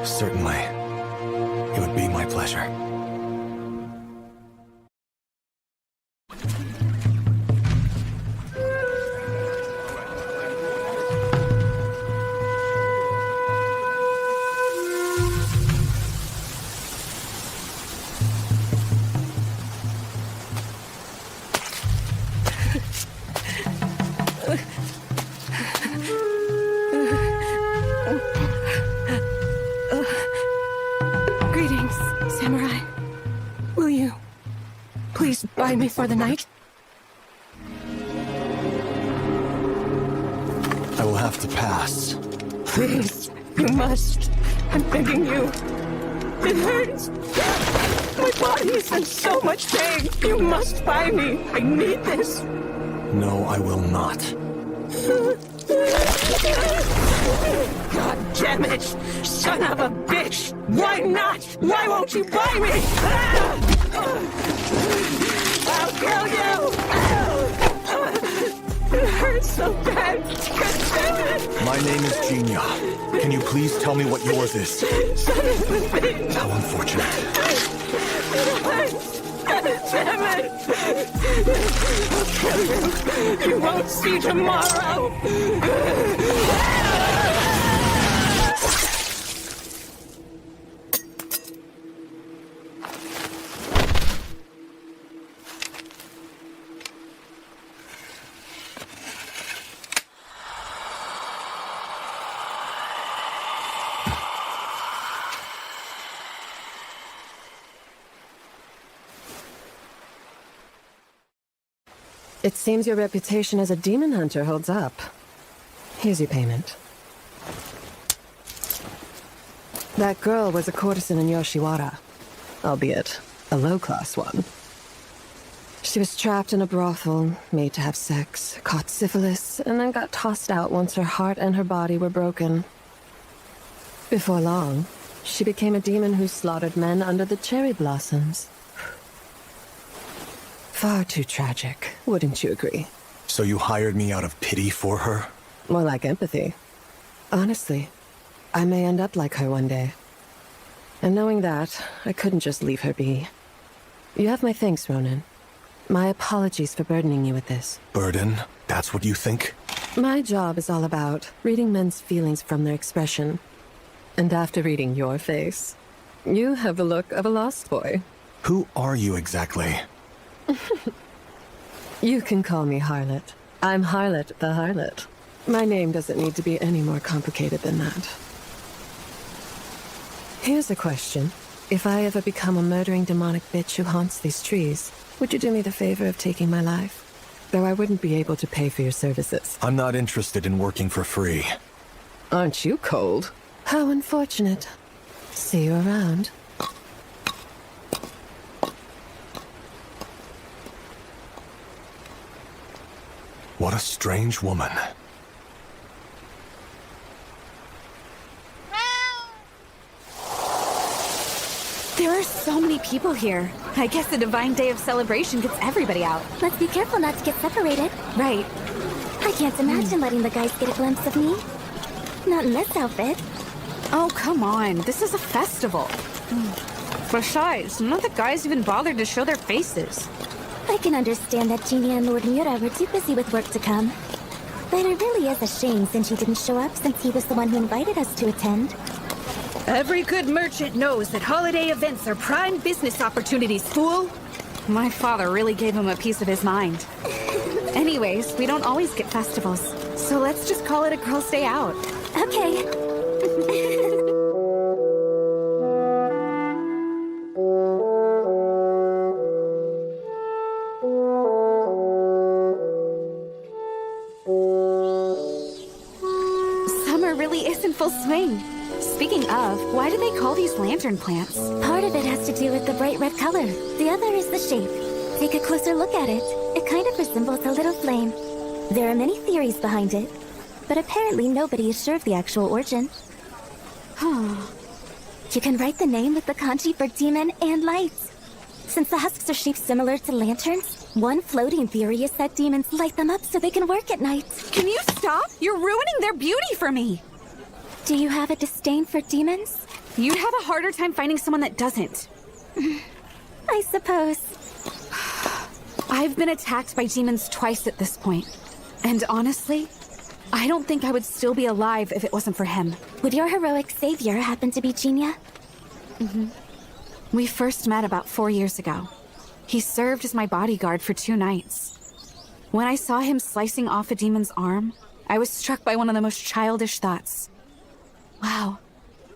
Speaker 3: Certainly. It would be my pleasure.
Speaker 2: Greetings, samurai. Will you please buy me for the night?
Speaker 3: pass.
Speaker 4: Please, you must. I'm begging you. It hurts. My body is in so much pain. You must buy me. I need this.
Speaker 3: No, I will not.
Speaker 4: God damn it! Son of a bitch! Why not? Why won't you buy me? I'll kill you! It hurts so bad. God damn it!
Speaker 3: My name is Genia. Can you please tell me what yours is?
Speaker 4: Son of a bitch!
Speaker 3: How unfortunate.
Speaker 4: God damn it! I'll kill you. You won't see tomorrow.
Speaker 18: It seems your reputation as a demon hunter holds up. Here's your payment. That girl was a courtesan in Yoshiwara, albeit a low-class one. She was trapped in a brothel, made to have sex, caught syphilis, and then got tossed out once her heart and her body were broken. Before long, she became a demon who slaughtered men under the cherry blossoms. Far too tragic, wouldn't you agree?
Speaker 3: So you hired me out of pity for her?
Speaker 18: More like empathy. Honestly, I may end up like her one day. And knowing that, I couldn't just leave her be. You have my thanks, Ronan. My apologies for burdening you with this.
Speaker 3: Burden? That's what you think?
Speaker 18: My job is all about reading men's feelings from their expression. And after reading your face, you have the look of a lost boy.
Speaker 3: Who are you exactly?
Speaker 18: You can call me Harlot. I'm Harlot the Harlot. My name doesn't need to be any more complicated than that. Here's a question. If I ever become a murdering demonic bitch who haunts these trees, would you do me the favor of taking my life? Though I wouldn't be able to pay for your services.
Speaker 3: I'm not interested in working for free.
Speaker 18: Aren't you cold? How unfortunate. See you around.
Speaker 3: What a strange woman.
Speaker 5: There are so many people here. I guess the divine day of celebration gets everybody out.
Speaker 8: Let's be careful not to get separated.
Speaker 5: Right.
Speaker 8: I can't imagine letting the guys get a glimpse of me. Not in this outfit.
Speaker 5: Oh, come on. This is a festival. Besides, none of the guys even bothered to show their faces.
Speaker 8: I can understand that Genia and Lord Mura were too busy with work to come. But it really is a shame since he didn't show up since he was the one who invited us to attend.
Speaker 2: Every good merchant knows that holiday events are prime business opportunities, fool.
Speaker 5: My father really gave him a piece of his mind. Anyways, we don't always get festivals, so let's just call it a girl's day out.
Speaker 8: Okay.
Speaker 5: Summer really is in full swing. Speaking of, why do they call these lantern plants?
Speaker 8: Part of it has to do with the bright red color. The other is the shape. Take a closer look at it. It kind of resembles a little flame. There are many theories behind it, but apparently nobody is sure of the actual origin. You can write the name with the kanji for demon and lights. Since the husks are shaped similar to lanterns, one floating theory is that demons light them up so they can work at night.
Speaker 5: Can you stop? You're ruining their beauty for me!
Speaker 8: Do you have a disdain for demons?
Speaker 5: You'd have a harder time finding someone that doesn't.
Speaker 8: I suppose.
Speaker 5: I've been attacked by demons twice at this point. And honestly, I don't think I would still be alive if it wasn't for him.
Speaker 8: Would your heroic savior happen to be Genia?
Speaker 5: We first met about 4 years ago. He served as my bodyguard for 2 nights. When I saw him slicing off a demon's arm, I was struck by one of the most childish thoughts. Wow,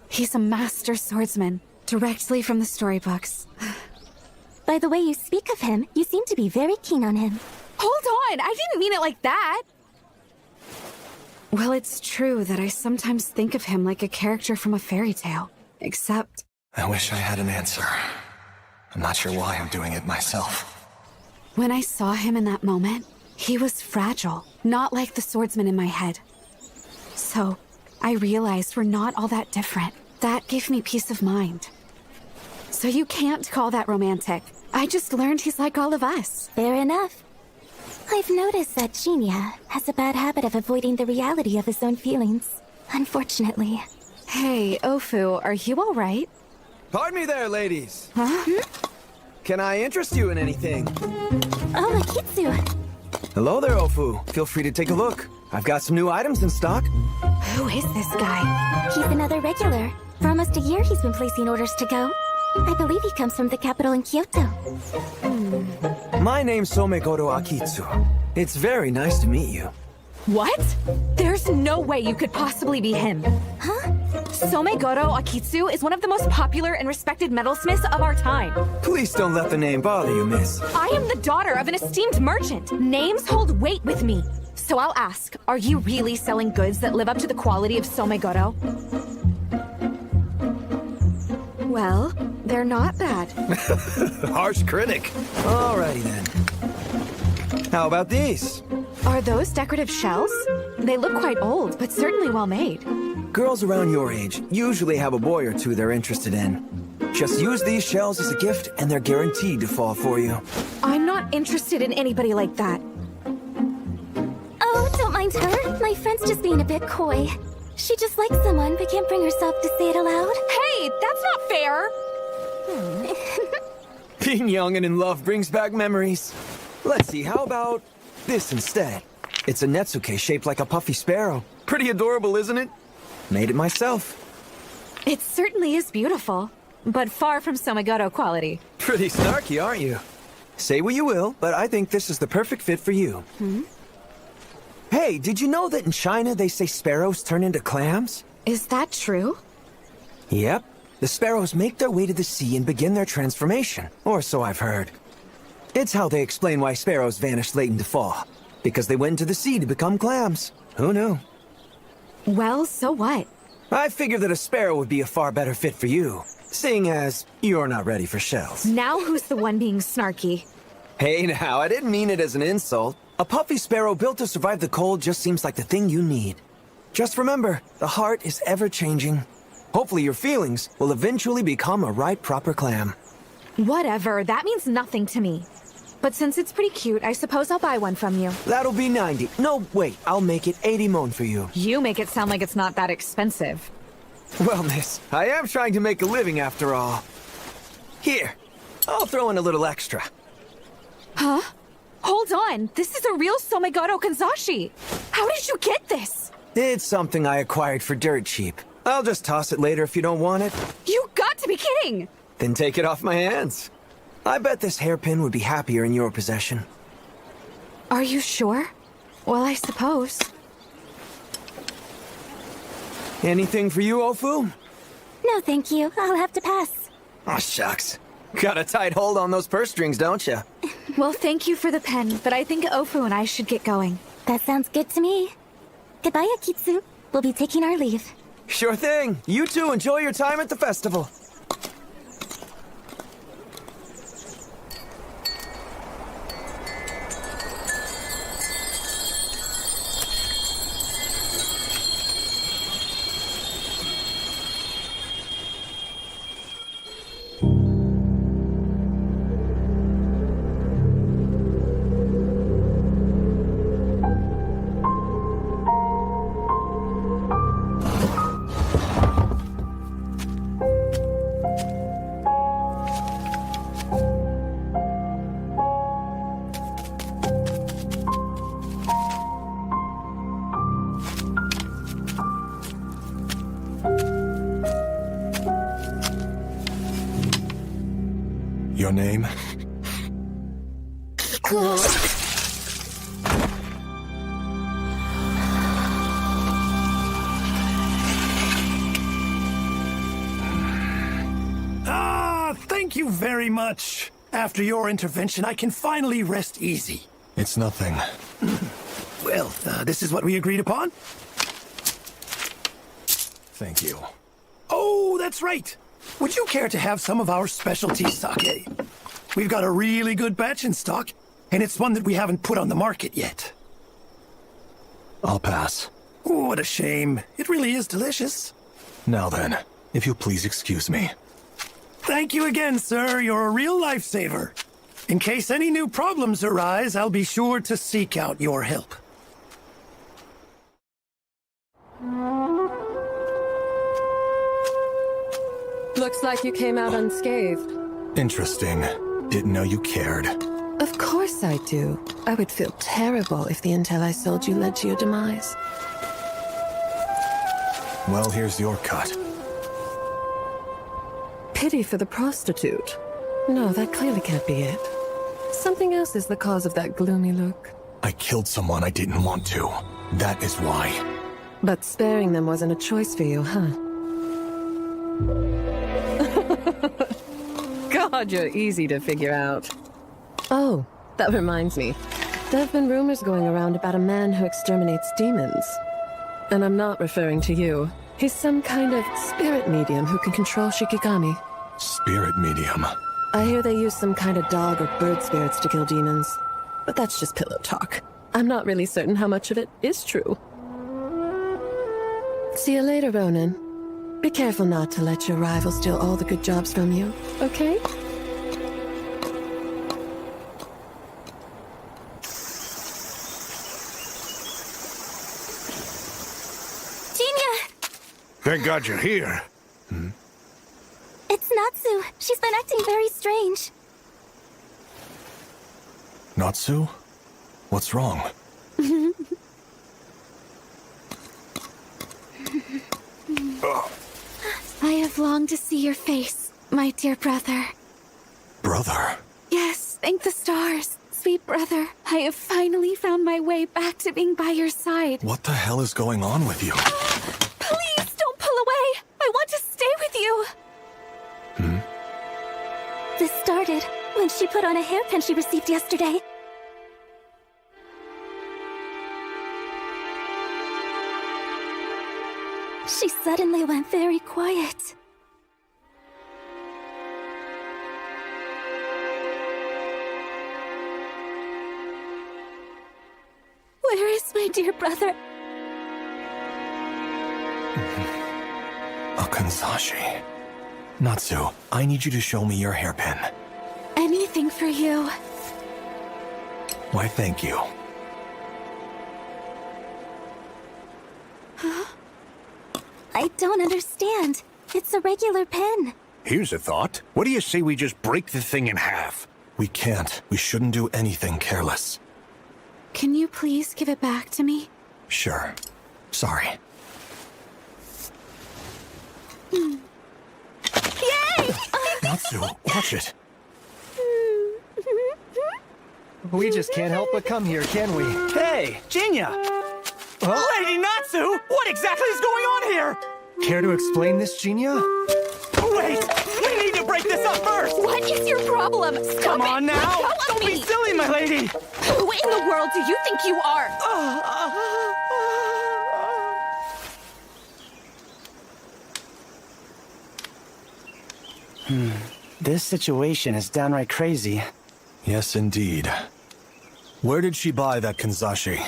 Speaker 5: he's a master swordsman, directly from the storybooks.
Speaker 8: By the way you speak of him, you seem to be very keen on him.
Speaker 5: Hold on, I didn't mean it like that! Well, it's true that I sometimes think of him like a character from a fairy tale. Except...
Speaker 3: I wish I had an answer. I'm not sure why I'm doing it myself.
Speaker 5: when I saw him in that moment, he was fragile, not like the swordsman in my head. So, I realized we're not all that different. That gave me peace of mind. So you can't call that romantic. I just learned he's like all of us.
Speaker 8: Fair enough. I've noticed that Shinya has a bad habit of avoiding the reality of his own feelings. Unfortunately.
Speaker 5: Hey, Ofu, are you alright?
Speaker 19: Pardon me there, ladies.
Speaker 5: Huh?
Speaker 19: Can I interest you in anything?
Speaker 8: Oh, Akitsu.
Speaker 19: Hello there, Ofu. Feel free to take a look. I've got some new items in stock.
Speaker 5: Who is this guy?
Speaker 8: He's another regular. For almost a year he's been placing orders to go. I believe he comes from the capital in Kyoto.
Speaker 19: My name's Somegoro Akitsu. It's very nice to meet you.
Speaker 5: What? There's no way you could possibly be him.
Speaker 8: Huh?
Speaker 5: Somegoro Akitsu is one of the most popular and respected metalsmiths of our time.
Speaker 19: Please don't let the name bother you, miss.
Speaker 5: I am the daughter of an esteemed merchant. Names hold weight with me. So I'll ask, are you really selling goods that live up to the quality of Somegoro? Well, they're not bad.
Speaker 19: Harsh critic. Alrighty then. How about these?
Speaker 5: Are those decorative shells? They look quite old, but certainly well made.
Speaker 19: Girls around your age usually have a boy or two they're interested in. Just use these shells as a gift and they're guaranteed to fall for you.
Speaker 5: I'm not interested in anybody like that.
Speaker 8: Oh, don't mind her. My friend's just being a bit coy. She just likes someone but can't bring herself to say it aloud.
Speaker 5: Hey, that's not fair!
Speaker 19: Being young and in love brings back memories. Let's see, how about this instead? It's a Netsuke shaped like a puffy sparrow. Pretty adorable, isn't it? Made it myself.
Speaker 5: It certainly is beautiful, but far from Somegoro quality.
Speaker 19: Pretty snarky, aren't you? Say what you will, but I think this is the perfect fit for you. Hey, did you know that in China they say sparrows turn into clams?
Speaker 5: Is that true?
Speaker 19: Yep. The sparrows make their way to the sea and begin their transformation, or so I've heard. It's how they explain why sparrows vanished late in the fall. Because they went into the sea to become clams. Who knew?
Speaker 5: Well, so what?
Speaker 19: I figured that a sparrow would be a far better fit for you, seeing as you're not ready for shells.
Speaker 5: Now who's the one being snarky?
Speaker 19: Hey now, I didn't mean it as an insult. A puffy sparrow built to survive the cold just seems like the thing you need. Just remember, the heart is ever-changing. Hopefully your feelings will eventually become a right proper clam.
Speaker 5: Whatever, that means nothing to me. But since it's pretty cute, I suppose I'll buy one from you.
Speaker 19: That'll be 90. No, wait, I'll make it 80 mon for you.
Speaker 5: You make it sound like it's not that expensive.
Speaker 19: Well, miss, I am trying to make a living after all. Here, I'll throw in a little extra.
Speaker 5: Huh? Hold on, this is a real Somegoro Kanzashi. How did you get this?
Speaker 19: It's something I acquired for dirt cheap. I'll just toss it later if you don't want it.
Speaker 5: You got to be kidding!
Speaker 19: Then take it off my hands. I bet this hairpin would be happier in your possession.
Speaker 5: Are you sure? Well, I suppose.
Speaker 19: Anything for you, Ofu?
Speaker 8: No, thank you. I'll have to pass.
Speaker 19: Oh, shucks. Got a tight hold on those purse strings, don't you?
Speaker 5: Well, thank you for the pen, but I think Ofu and I should get going.
Speaker 8: That sounds good to me. Goodbye, Akitsu. We'll be taking our leave.
Speaker 19: Sure thing. You two enjoy your time at the festival.
Speaker 3: Your name?
Speaker 15: Thank you very much. After your intervention, I can finally rest easy.
Speaker 3: It's nothing.
Speaker 15: Well, this is what we agreed upon?
Speaker 3: Thank you.
Speaker 20: Oh, that's right. Would you care to have some of our specialty sake? We've got a really good batch in stock, and it's one that we haven't put on the market yet.
Speaker 3: I'll pass.
Speaker 20: Oh, what a shame. It really is delicious.
Speaker 3: Now then, if you'll please excuse me.
Speaker 20: Thank you again, sir. You're a real lifesaver. In case any new problems arise, I'll be sure to seek out your help.
Speaker 18: Looks like you came out unscathed.
Speaker 3: Interesting. Didn't know you cared.
Speaker 18: Of course I do. I would feel terrible if the intel I sold you led to your demise.
Speaker 3: Well, here's your cut.
Speaker 18: Pity for the prostitute. No, that clearly can't be it. Something else is the cause of that gloomy look.
Speaker 3: I killed someone I didn't want to. That is why.
Speaker 18: But sparing them wasn't a choice for you, huh? God, you're easy to figure out. Oh, that reminds me. There have been rumors going around about a man who exterminates demons. And I'm not referring to you. He's some kind of spirit medium who can control Shikigami.
Speaker 3: Spirit medium?
Speaker 18: I hear they use some kind of dog or bird spirits to kill demons. But that's just pillow talk. I'm not really certain how much of it is true. See you later, Ronan. Be careful not to let your rival steal all the good jobs from you, okay?
Speaker 14: Thank God you're here.
Speaker 8: It's Natsu. She's been acting very strange.
Speaker 3: Natsu? What's wrong?
Speaker 5: I have longed to see your face, my dear brother.
Speaker 3: Brother?
Speaker 5: Yes, thank the stars. Sweet brother, I have finally found my way back to being by your side.
Speaker 3: What the hell is going on with you?
Speaker 5: Please don't pull away. I want to stay with you.
Speaker 8: This started when she put on a hairpin she received yesterday. She suddenly went very quiet. Where is my dear brother?
Speaker 3: A kanzashi. Natsu, I need you to show me your hairpin.
Speaker 5: Anything for you.
Speaker 3: Why, thank you.
Speaker 8: Huh? I don't understand. It's a regular pen.
Speaker 14: Here's a thought. What do you say we just break the thing in half?
Speaker 3: We can't. We shouldn't do anything careless.
Speaker 5: Can you please give it back to me?
Speaker 3: Sure. Sorry.
Speaker 8: Yay!
Speaker 3: Natsu, watch it.
Speaker 19: We just can't help but come here, can we?
Speaker 10: Hey, Jinya! Lady Natsu! What exactly is going on here?
Speaker 19: Care to explain this, Jinya?
Speaker 10: Wait! We need to break this up first!
Speaker 5: What is your problem? Stop
Speaker 10: Come
Speaker 5: it!
Speaker 10: on now!
Speaker 5: Let go of
Speaker 10: Don't be
Speaker 5: me!
Speaker 10: silly, my lady!
Speaker 5: Who in the world do you think you are?
Speaker 10: This situation is downright crazy.
Speaker 3: Yes, indeed. Where did she buy that kanzashi?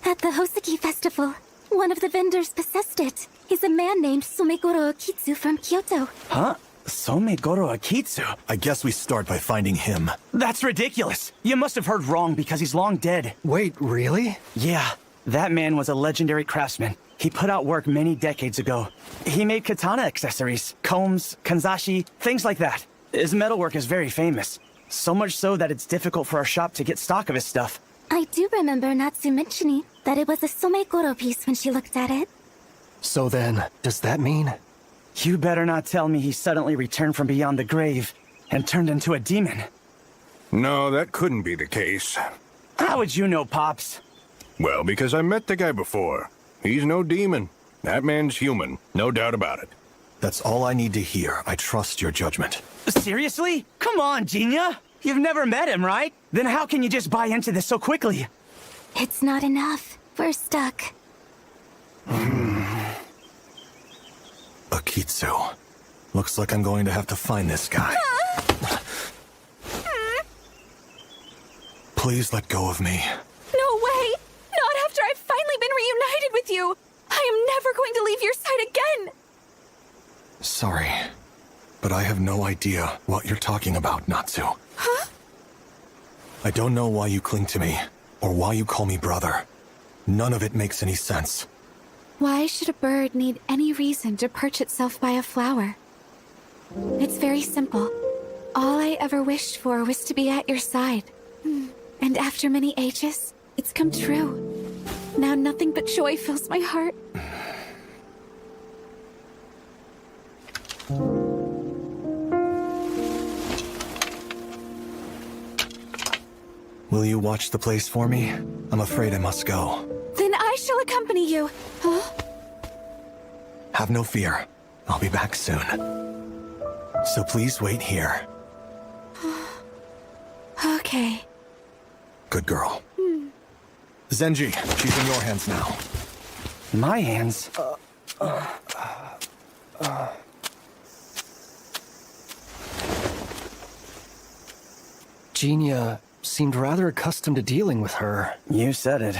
Speaker 8: At the Hoseki Festival, one of the vendors possessed it. He's a man named Somegoro Okitsu from Kyoto.
Speaker 10: Huh? Somegoro Akitsu?
Speaker 3: I guess we start by finding him.
Speaker 10: That's ridiculous! You must have heard wrong because he's long dead.
Speaker 19: Wait, really?
Speaker 10: Yeah, that man was a legendary craftsman. He put out work many decades ago. He made katana accessories, combs, kanzashi, things like that. His metalwork is very famous. So much so that it's difficult for our shop to get stock of his stuff.
Speaker 8: I do remember Natsu mentioning that it was a Somegoro piece when she looked at it.
Speaker 19: So then, does that mean?
Speaker 10: You better not tell me he suddenly returned from beyond the grave and turned into a demon.
Speaker 14: No, that couldn't be the case.
Speaker 10: How would you know, Pops?
Speaker 14: Well, because I met the guy before. He's no demon. That man's human, no doubt about it.
Speaker 3: That's all I need to hear. I trust your judgment.
Speaker 10: Seriously? Come on, Jinya! You've never met him, right? Then how can you just buy into this so quickly?
Speaker 8: It's not enough. We're stuck.
Speaker 3: Akitsu. Looks like I'm going to have to find this guy. Please let go of me.
Speaker 5: No way! Not after I've finally been reunited with you! I am never going to leave your side again!
Speaker 3: Sorry, but I have no idea what you're talking about, Natsu.
Speaker 5: Huh?
Speaker 3: I don't know why you cling to me, or why you call me brother. None of it makes any sense.
Speaker 5: Why should a bird need any reason to perch itself by a flower? It's very simple. All I ever wished for was to be at your side. And after many ages, it's come true. Now nothing but joy fills my heart.
Speaker 3: Will you watch the place for me? I'm afraid I must go.
Speaker 5: Then I shall accompany you. Huh?
Speaker 3: Have no fear. I'll be back soon. So please wait here.
Speaker 5: Okay.
Speaker 3: Good girl. Zenji, she's in your hands now.
Speaker 10: My hands?
Speaker 21: Genia seemed rather accustomed to dealing with her.
Speaker 10: You said it.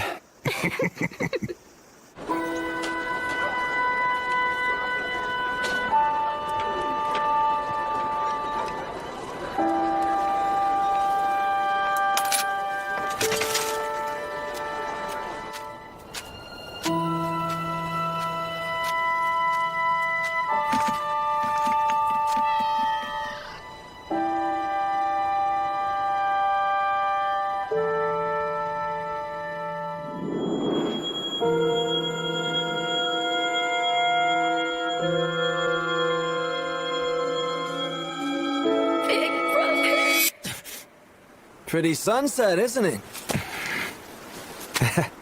Speaker 19: Pretty sunset, isn't it?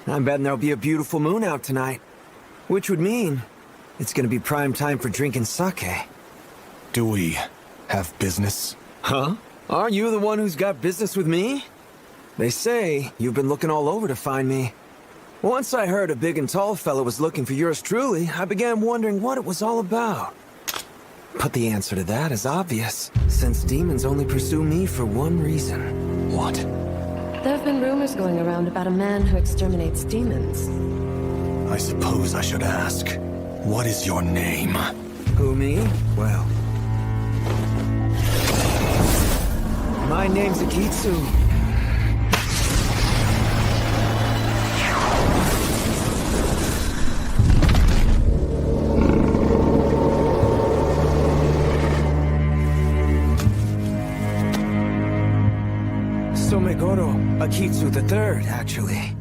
Speaker 19: I'm betting there'll be a beautiful moon out tonight. Which would mean it's gonna be prime time for drinking sake.
Speaker 3: Do we have business?
Speaker 19: Huh? Aren't you the one who's got business with me? They say you've been looking all over to find me. Once I heard a big and tall fellow was looking for yours truly, I began wondering what it was all about. But the answer to that is obvious, since demons only pursue me for one reason.
Speaker 3: What?
Speaker 18: There have been rumors going around about a man who exterminates demons.
Speaker 3: I suppose I should ask. What is your name?
Speaker 19: Who, me? Well... my name's Akitsu. Somegoro Akitsu III, actually.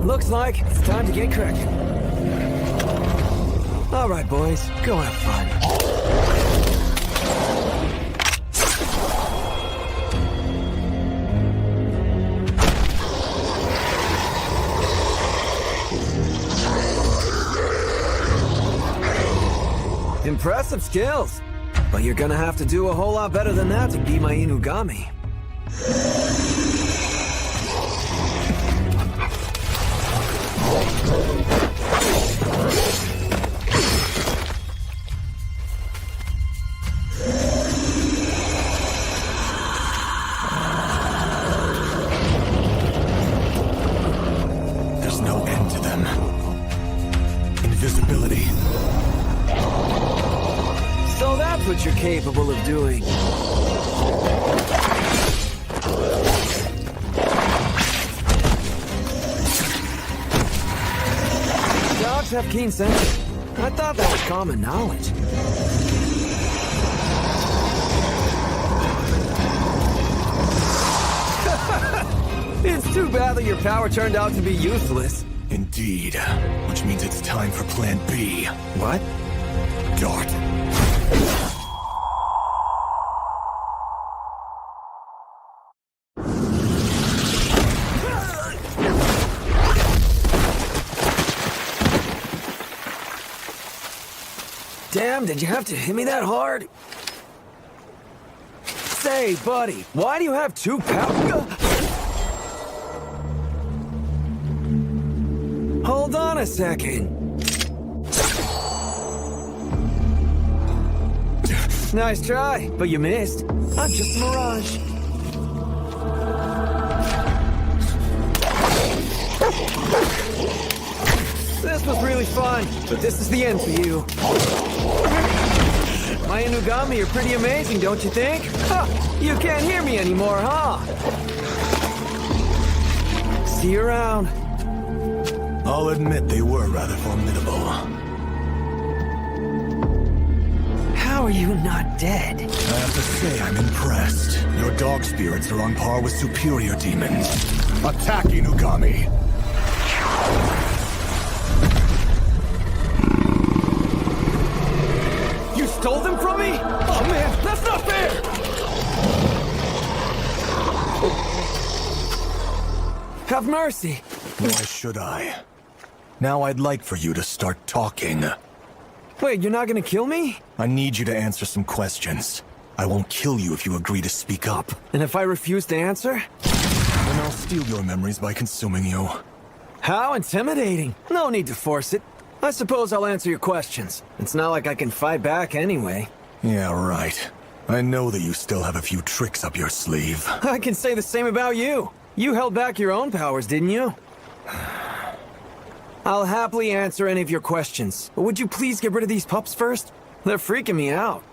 Speaker 19: Looks like it's time to get cracking. All right, boys, go have fun. Impressive skills. But you're gonna have to do a whole lot better than that to be my Inugami.
Speaker 3: There's no end to them. Invisibility.
Speaker 19: So that's what you're capable of doing. Dogs have keen senses. I thought that was common knowledge. It's too bad that your power turned out to be useless.
Speaker 3: Indeed. Which means it's time for Plan B.
Speaker 19: What?
Speaker 3: Dart.
Speaker 19: Damn, did you have to hit me that hard? Say, buddy, why do you have two power? Hold Hold on a second. Nice try, but you missed. I'm just a mirage. This was really fun, but this is the end for you. My Inugami are pretty amazing, don't you think? Ha! You can't hear me anymore, huh? See you around.
Speaker 3: I'll admit they were rather formidable.
Speaker 19: How are you not dead?
Speaker 3: I have to say I'm impressed. Your dog spirits are on par with superior demons. Attack, Inugami!
Speaker 19: You stole them from me? Oh man, that's not fair! Have mercy.
Speaker 3: Why should I? Now I'd like for you to start talking.
Speaker 19: Wait, you're not gonna kill me?
Speaker 3: I need you to answer some questions. I won't kill you if you agree to speak up.
Speaker 19: And if I refuse to answer?
Speaker 3: Then I'll steal your memories by consuming you.
Speaker 19: How intimidating. No need to force it. I suppose I'll answer your questions. It's not like I can fight back anyway.
Speaker 3: Yeah, right. I know that you still have a few tricks up your sleeve.
Speaker 19: I can say the same about you. You held back your own powers, didn't you? I'll happily answer any of your questions, but would you please get rid of these pups first? They're freaking me out.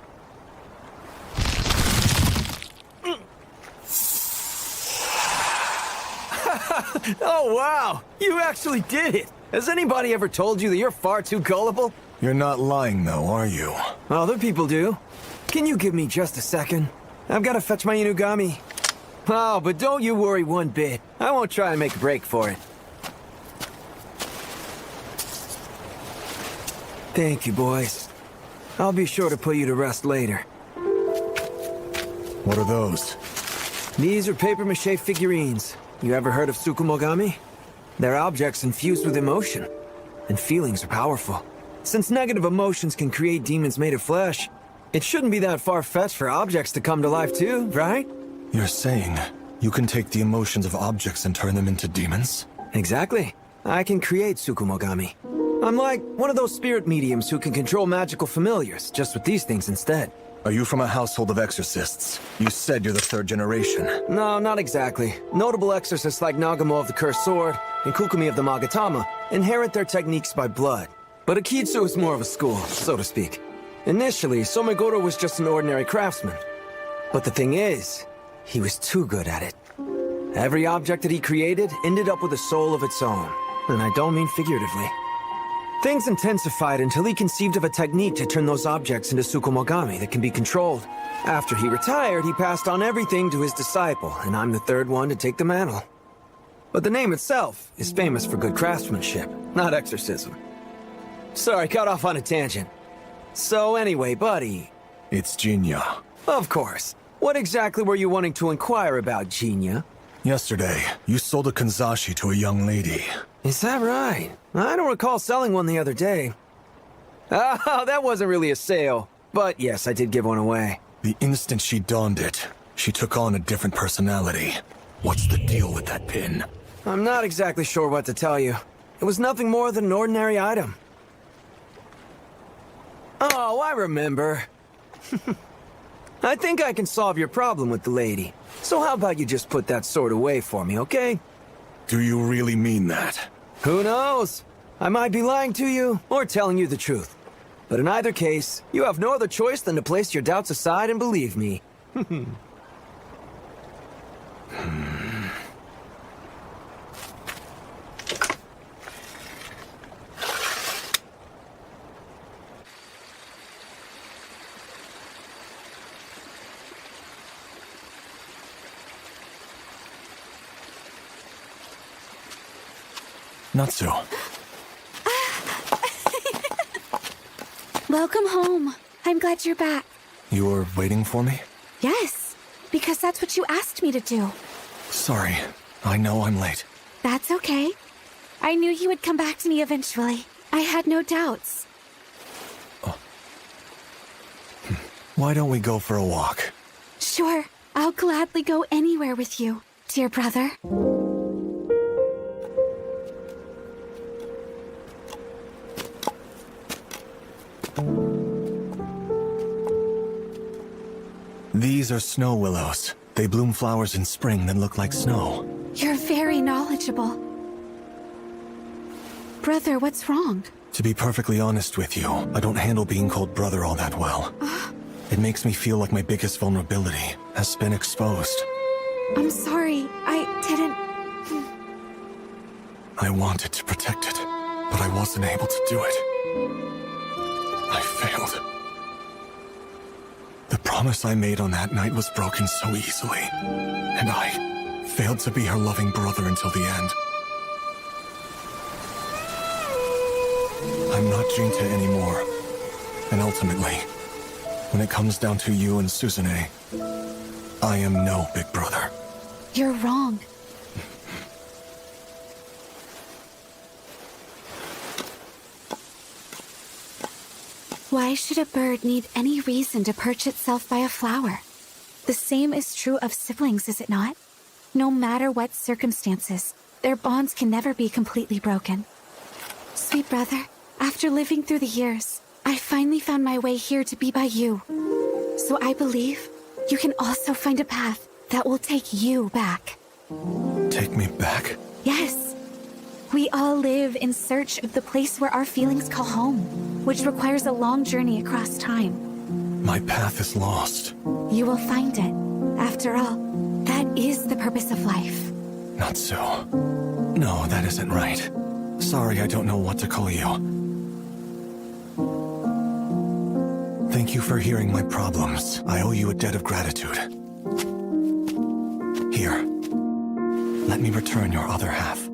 Speaker 19: Oh, wow! You actually did it! Has anybody ever told you that you're far too gullible?
Speaker 3: You're not lying, though, are you?
Speaker 19: Other people do. Can you give me just a second? I've got to fetch my Inugami. Oh, but don't you worry one bit. I won't try and make a break for it. Thank you, boys. I'll be sure to put you to rest later.
Speaker 3: What are those?
Speaker 19: These are papier-mâché figurines. You ever heard of Tsukumogami? They're objects infused with emotion. And feelings are powerful. Since negative emotions can create demons made of flesh, it shouldn't be that far-fetched for objects to come to life too, right?
Speaker 3: You're saying you can take the emotions of objects and turn them into demons?
Speaker 19: Exactly. I can create Tsukumogami. I'm like one of those spirit mediums who can control magical familiars, just with these things instead.
Speaker 3: Are you from a household of exorcists? You said you're the third generation.
Speaker 19: No, not exactly. Notable exorcists like Nagamo of the Cursed Sword and Kukumi of the Magatama inherit their techniques by blood. But Akitsu is more of a school, so to speak. Initially, Somegoro was just an ordinary craftsman. But the thing is, he was too good at it. Every object that he created ended up with a soul of its own. And I don't mean figuratively. Things intensified until he conceived of a technique to turn those objects into Tsukumogami that can be controlled. After he retired, he passed on everything to his disciple, and I'm the third one to take the mantle. But the name itself is famous for good craftsmanship, not exorcism. Sorry, got off on a tangent. So anyway, buddy.
Speaker 3: It's Jinya.
Speaker 19: Of course. What exactly were you wanting to inquire about, Jinya?
Speaker 3: Yesterday, you sold a kanzashi to a young lady.
Speaker 19: Is that right? I don't recall selling one the other day. Oh, that wasn't really a sale. But yes, I did give one away.
Speaker 3: The instant she donned it, she took on a different personality. What's the deal with that pin?
Speaker 19: I'm not exactly sure what to tell you. It was nothing more than an ordinary item. Oh, I remember. I think I can solve your problem with the lady. So how about you just put that sword away for me, okay?
Speaker 3: Do you really mean that?
Speaker 19: Who knows? I might be lying to you, or telling you the truth. But in either case, you have no other choice than to place your doubts aside and believe me.
Speaker 3: Natsu.
Speaker 8: Welcome home. I'm glad you're back.
Speaker 3: You were waiting for me?
Speaker 8: Yes, because that's what you asked me to do.
Speaker 3: Sorry. I know I'm late.
Speaker 8: That's okay. I knew you would come back to me eventually. I had no doubts.
Speaker 3: Why don't we go for a walk?
Speaker 8: Sure, I'll gladly go anywhere with you, dear brother.
Speaker 3: These are snow willows. They bloom flowers in spring that look like snow.
Speaker 5: You're very knowledgeable. Brother, what's wrong?
Speaker 3: To be perfectly honest with you, I don't handle being called brother all that well. It makes me feel like my biggest vulnerability has been exposed.
Speaker 5: I'm sorry, I didn't...
Speaker 3: I wanted to protect it, but I wasn't able to do it. I failed. The promise I made on that night was broken so easily, and I failed to be her loving brother until the end. I'm not Jinta anymore, and ultimately, when it comes down to you and Suzune, I am no big brother.
Speaker 5: You're wrong. Why should a bird need any reason to perch itself by a flower? The same is true of siblings, is it not? No matter what circumstances, their bonds can never be completely broken. Sweet brother, after living through the years, I finally found my way here to be by you. So I believe you can also find a path that will take you back.
Speaker 3: Take me back?
Speaker 5: Yes. We all live in search of the place where our feelings call home, which requires a long journey across time.
Speaker 3: My path is lost.
Speaker 5: You will find it. After all, that is the purpose of life.
Speaker 3: Not so. No, that isn't right. Sorry, I don't know what to call you. Thank you for hearing my problems. I owe you a debt of gratitude. Here. Let me return your other half.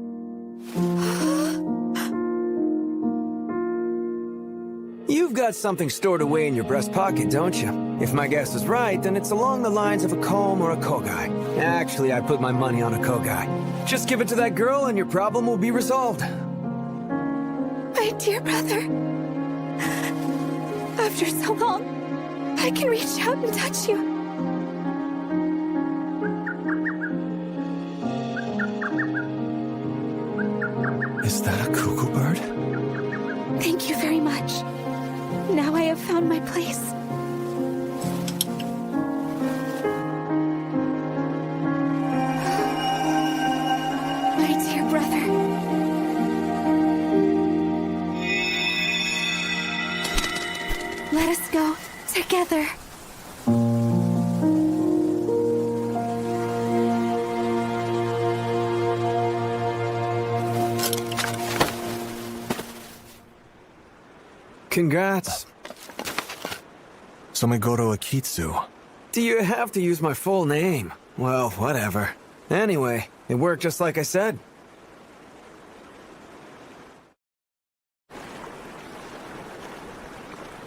Speaker 19: You've got something stored away in your breast pocket, don't you? If my guess is right, then it's along the lines of a comb or a kogai. Actually, I put my money on a kogai. Just give it to that girl and your problem will be resolved.
Speaker 5: My dear brother, after so long, I can reach out and touch you.
Speaker 3: Is that a cuckoo bird?
Speaker 5: Thank you very much. Now I have found my place. My dear brother. Let us go together.
Speaker 19: Congrats.
Speaker 3: Somegoro Akitsu.
Speaker 19: Do you have to use my full name? Well, whatever. Anyway, it worked just like I said.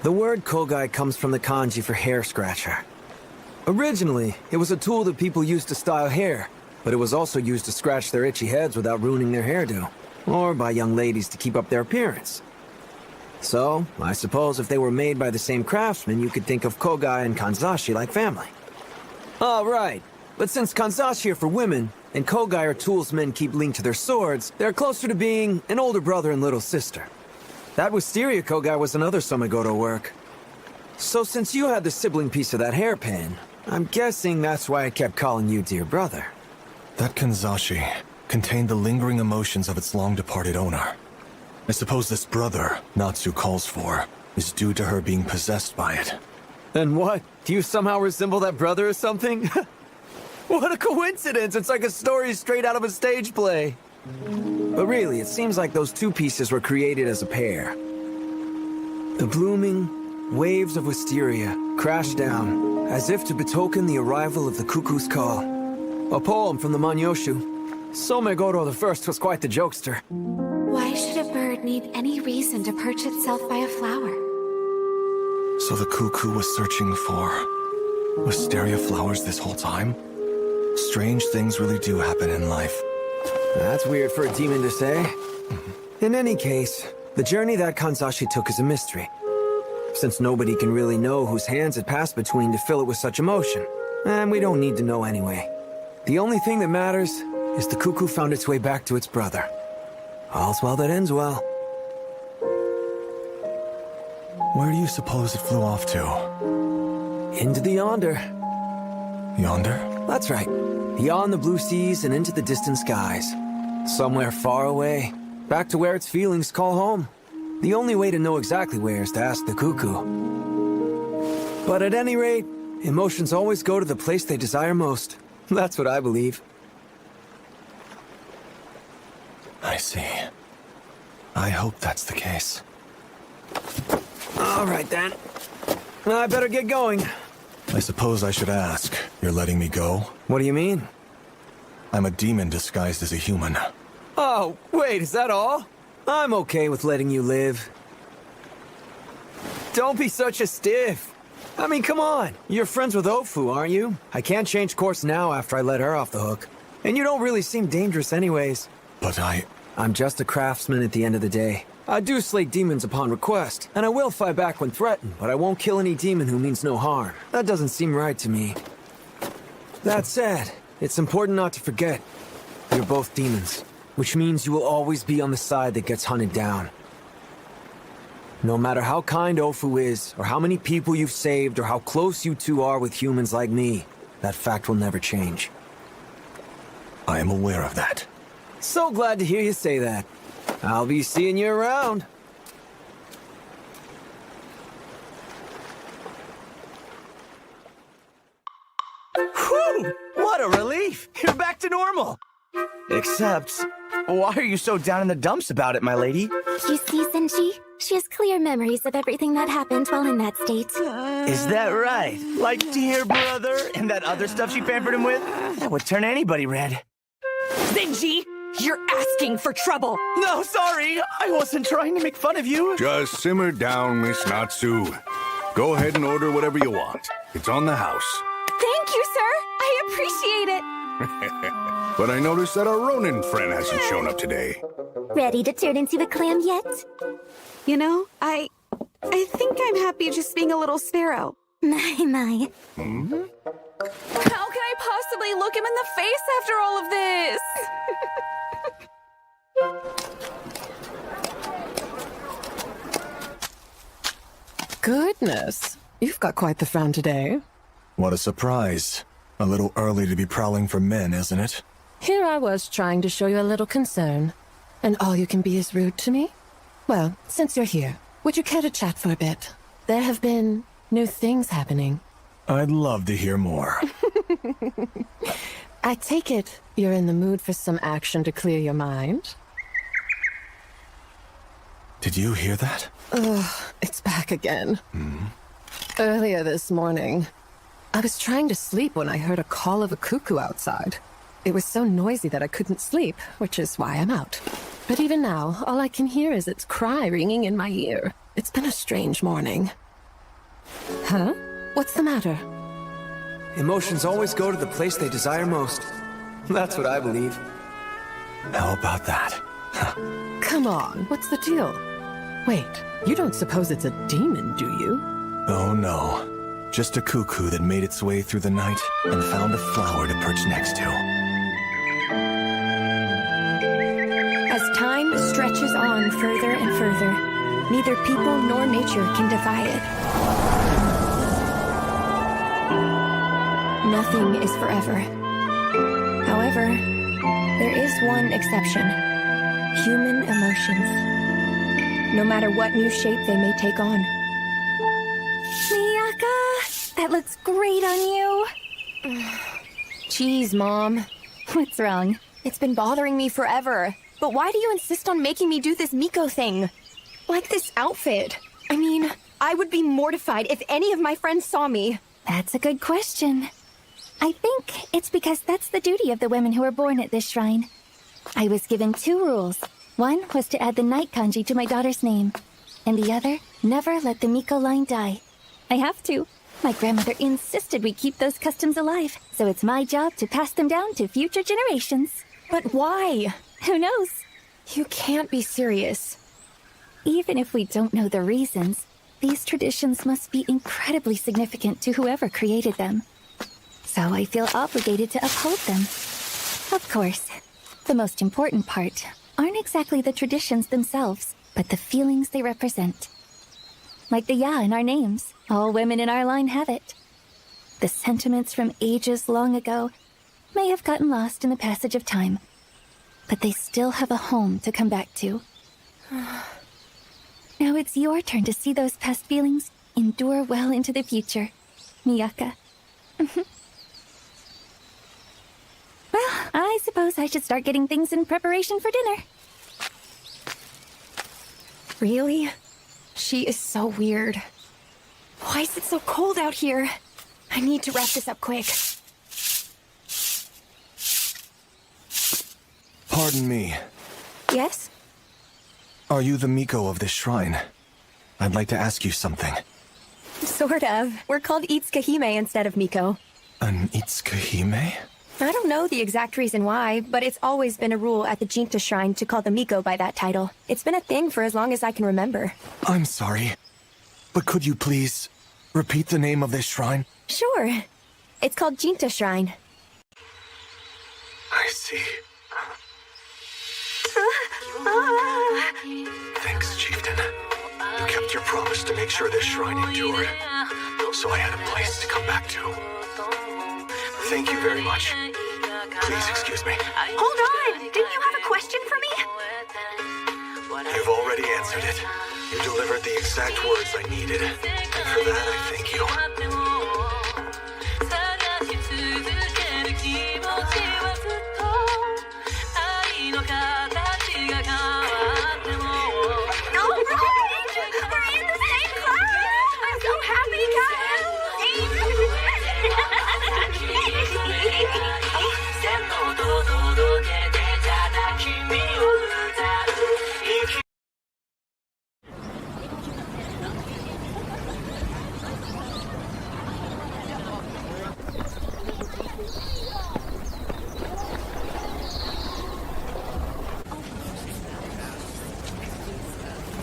Speaker 19: The word kogai comes from the kanji for hair scratcher. Originally, it was a tool that people used to style hair, but it was also used to scratch their itchy heads without ruining their hairdo, or by young ladies to keep up their appearance. So, I suppose if they were made by the same craftsman, you could think of kogai and kanzashi like family. Oh, right. But since kanzashi are for women, and kogai are tools men keep linked to their swords, they're closer to being an older brother and little sister. That wisteria kogai was another Somegoro work. So since you had the sibling piece of that hairpin, I'm guessing that's why I kept calling you dear brother.
Speaker 3: That kanzashi contained the lingering emotions of its long-departed owner. I suppose this brother Natsu calls for is due to her being possessed by it.
Speaker 19: And what? Do you somehow resemble that brother or something? What a coincidence! It's like a story straight out of a stage play. But really, it seems like those two pieces were created as a pair. The blooming waves of wisteria crashed down, as if to betoken the arrival of the cuckoo's call. A poem from the Manyoshu. Somegoro I was quite the jokester.
Speaker 5: Why should a bird need any reason to perch itself by a flower?
Speaker 3: So the cuckoo was searching for wisteria flowers this whole time? Strange things really do happen in life.
Speaker 19: That's weird for a demon to say. In any case, the journey that Kanzashi took is a mystery, since nobody can really know whose hands it passed between to fill it with such emotion. And we don't need to know anyway. The only thing that matters is the cuckoo found its way back to its brother. All's well that ends well.
Speaker 3: Where do you suppose it flew off to?
Speaker 19: Into the yonder.
Speaker 3: Yonder?
Speaker 19: That's right. Beyond the blue seas and into the distant skies. Somewhere far away. Back to where its feelings call home. The only way to know exactly where is to ask the cuckoo. But at any rate, emotions always go to the place they desire most. That's what I believe.
Speaker 3: I see. I hope that's the case.
Speaker 19: All right, then. I better get going.
Speaker 3: I suppose I should ask, you're letting me go?
Speaker 19: What do you mean?
Speaker 3: I'm a demon disguised as a human.
Speaker 19: Oh, wait, is that all? I'm okay with letting you live. Don't be such a stiff. I mean, come on. You're friends with Ofu, aren't you? I can't change course now after I let her off the hook. And you don't really seem dangerous anyways.
Speaker 3: But
Speaker 19: I'm just a craftsman at the end of the day. I do slay demons upon request, and I will fight back when threatened, but I won't kill any demon who means no harm. That doesn't seem right to me. That said, it's important not to forget, you're both demons, which means you will always be on the side that gets hunted down. No matter how kind Ofu is, or how many people you've saved, or how close you two are with humans like me, that fact will never change.
Speaker 3: I am aware of that.
Speaker 19: So glad to hear you say that. I'll be seeing you around.
Speaker 10: Whew! What a relief! You're back to normal! Except, why are you so down in the dumps about it, my lady?
Speaker 8: You see, Senji? She has clear memories of everything that happened while in that state.
Speaker 10: Is that right? Like Dear Brother and that other stuff she pampered him with? That would turn anybody red.
Speaker 2: Zenji, you're asking for trouble.
Speaker 10: No, sorry. I wasn't trying to make fun of you.
Speaker 14: Just simmer down, Miss Natsu. Go ahead and order whatever you want. It's on the house.
Speaker 5: Thank you, sir. I appreciate it.
Speaker 14: But I noticed that our Ronin friend hasn't shown up today.
Speaker 8: Ready to turn into a clam yet?
Speaker 1: You know, I think I'm happy just being a little sparrow.
Speaker 8: My.
Speaker 14: Hmm?
Speaker 5: How can I possibly look him in the face after all of this?
Speaker 18: Goodness, you've got quite the frown today.
Speaker 3: What a surprise. A little early to be prowling for men, isn't it?
Speaker 18: Here I was trying to show you a little concern, and all you can be is rude to me? Well, since you're here, would you care to chat for a bit? There have been new things happening.
Speaker 3: I'd love to hear more.
Speaker 18: I take it you're in the mood for some action to clear your mind?
Speaker 3: Did you hear that?
Speaker 18: Ugh, it's back again. Earlier this morning, I was trying to sleep when I heard a call of a cuckoo outside. It was so noisy that I couldn't sleep, which is why I'm out. But even now, all I can hear is its cry ringing in my ear. It's been a strange morning. Huh? What's the matter?
Speaker 19: Emotions always go to the place they desire most. That's what I believe.
Speaker 3: How about that?
Speaker 18: Come on, what's the deal? Wait, you don't suppose it's a demon, do you?
Speaker 3: Oh no. Just a cuckoo that made its way through the night and found a flower to perch next to.
Speaker 9: As time stretches on further and further, neither people nor nature can defy it. Nothing is forever. However, there is one exception. Human emotions. No matter what new shape they may take on.
Speaker 8: Miyaka, that looks great on you.
Speaker 9: Jeez, Mom.
Speaker 8: What's wrong?
Speaker 9: It's been bothering me forever. But why do you insist on making me do this Miko thing? Like this outfit. I mean, I would be mortified if any of my friends saw me.
Speaker 8: That's a good question. I think it's because that's the duty of the women who were born at this shrine. I was given 2 rules. One was to add the night kanji to my daughter's name. And the other, never let the Miko line die. I have to. My grandmother insisted we keep those customs alive, so it's my job to pass them down to future generations.
Speaker 9: But why?
Speaker 8: Who knows?
Speaker 9: You can't be serious.
Speaker 8: Even if we don't know the reasons, these traditions must be incredibly significant to whoever created them. So I feel obligated to uphold them. Of course, the most important part aren't exactly the traditions themselves, but the feelings they represent. Like the Ya in our names, all women in our line have it. The sentiments from ages long ago may have gotten lost in the passage of time, but they still have a home to come back to. Now it's your turn to see those past feelings endure well into the future, Miyaka. Well, I suppose I should start getting things in preparation for dinner.
Speaker 9: Really? She is so weird. Why is it so cold out here? I need to wrap this up quick.
Speaker 3: Pardon me.
Speaker 9: Yes?
Speaker 3: Are you the Miko of this shrine? I'd like to ask you something.
Speaker 9: Sort of. We're called Itsuka-hime instead of Miko.
Speaker 3: An Itsuka-hime?
Speaker 9: I don't know the exact reason why, but it's always been a rule at the Jinta Shrine to call the Miko by that title. It's been a thing for as long as I can remember.
Speaker 3: I'm sorry, but could you please repeat the name of this shrine?
Speaker 9: Sure. It's called Jinta Shrine.
Speaker 3: I see. Thanks, Chieftain. You kept your promise to make sure this shrine endured, so I had a place to come back to. Thank you very much. Please excuse me.
Speaker 11: Hold on! Didn't you have a question for me?
Speaker 3: You've already answered it. You delivered the exact words I needed, and for that I thank you.
Speaker 11: We're in the same class! I'm so happy,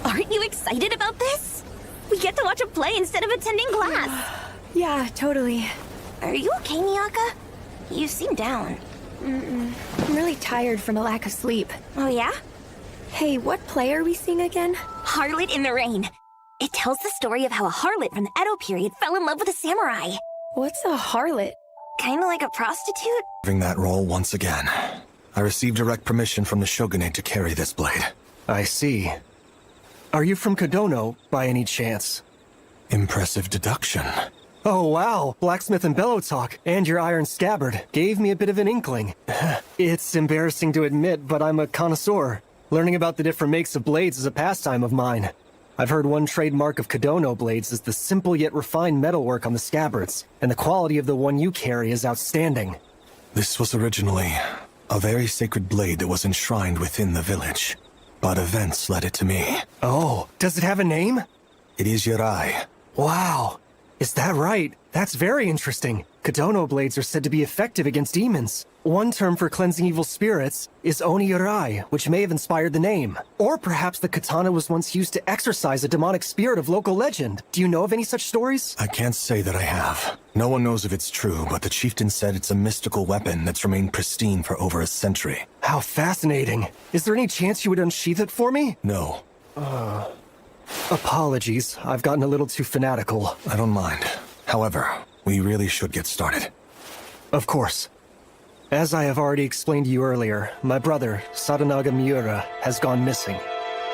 Speaker 8: Aren't you excited about this? We get to watch a play instead of attending class.
Speaker 9: Yeah, totally.
Speaker 8: Are you okay, Miyaka? You seem down.
Speaker 9: I'm really tired from a lack of sleep.
Speaker 8: Oh, yeah?
Speaker 9: Hey, what play are we seeing again?
Speaker 8: Harlot in the Rain. It tells the story of how a harlot from the Edo period fell in love with a samurai.
Speaker 9: What's a harlot?
Speaker 8: Kinda like a prostitute?
Speaker 3: Serving that role once again. I received direct permission from the shogunate to carry this blade.
Speaker 21: I see. Are you from Kodono, by any chance?
Speaker 3: Impressive deduction.
Speaker 21: Oh wow, blacksmith and bellow talk, and your iron scabbard gave me a bit of an inkling. It's embarrassing to admit, but I'm a connoisseur. Learning about the different makes of blades is a pastime of mine. I've heard one trademark of Kodono blades is the simple yet refined metalwork on the scabbards, and the quality of the one you carry is outstanding.
Speaker 3: This was originally a very sacred blade that was enshrined within the village, but events led it to me.
Speaker 21: Oh, does it have a name?
Speaker 3: It is Yarai.
Speaker 21: Wow. Is that right? That's very interesting. Kodono blades are said to be effective against demons. One term for cleansing evil spirits is Oni-Yarai, which may have inspired the name. Or perhaps the katana was once used to exorcise a demonic spirit of local legend. Do you know of any such stories?
Speaker 3: I can't say that I have. No one knows if it's true, but the chieftain said it's a mystical weapon that's remained pristine for over a century.
Speaker 21: How fascinating. Is there any chance you would unsheath it for me?
Speaker 3: No.
Speaker 21: Apologies, I've gotten a little too fanatical.
Speaker 3: I don't mind. However, we really should get started.
Speaker 21: Of course. As I have already explained to you earlier, my brother, Sadanaga Miura, has gone missing.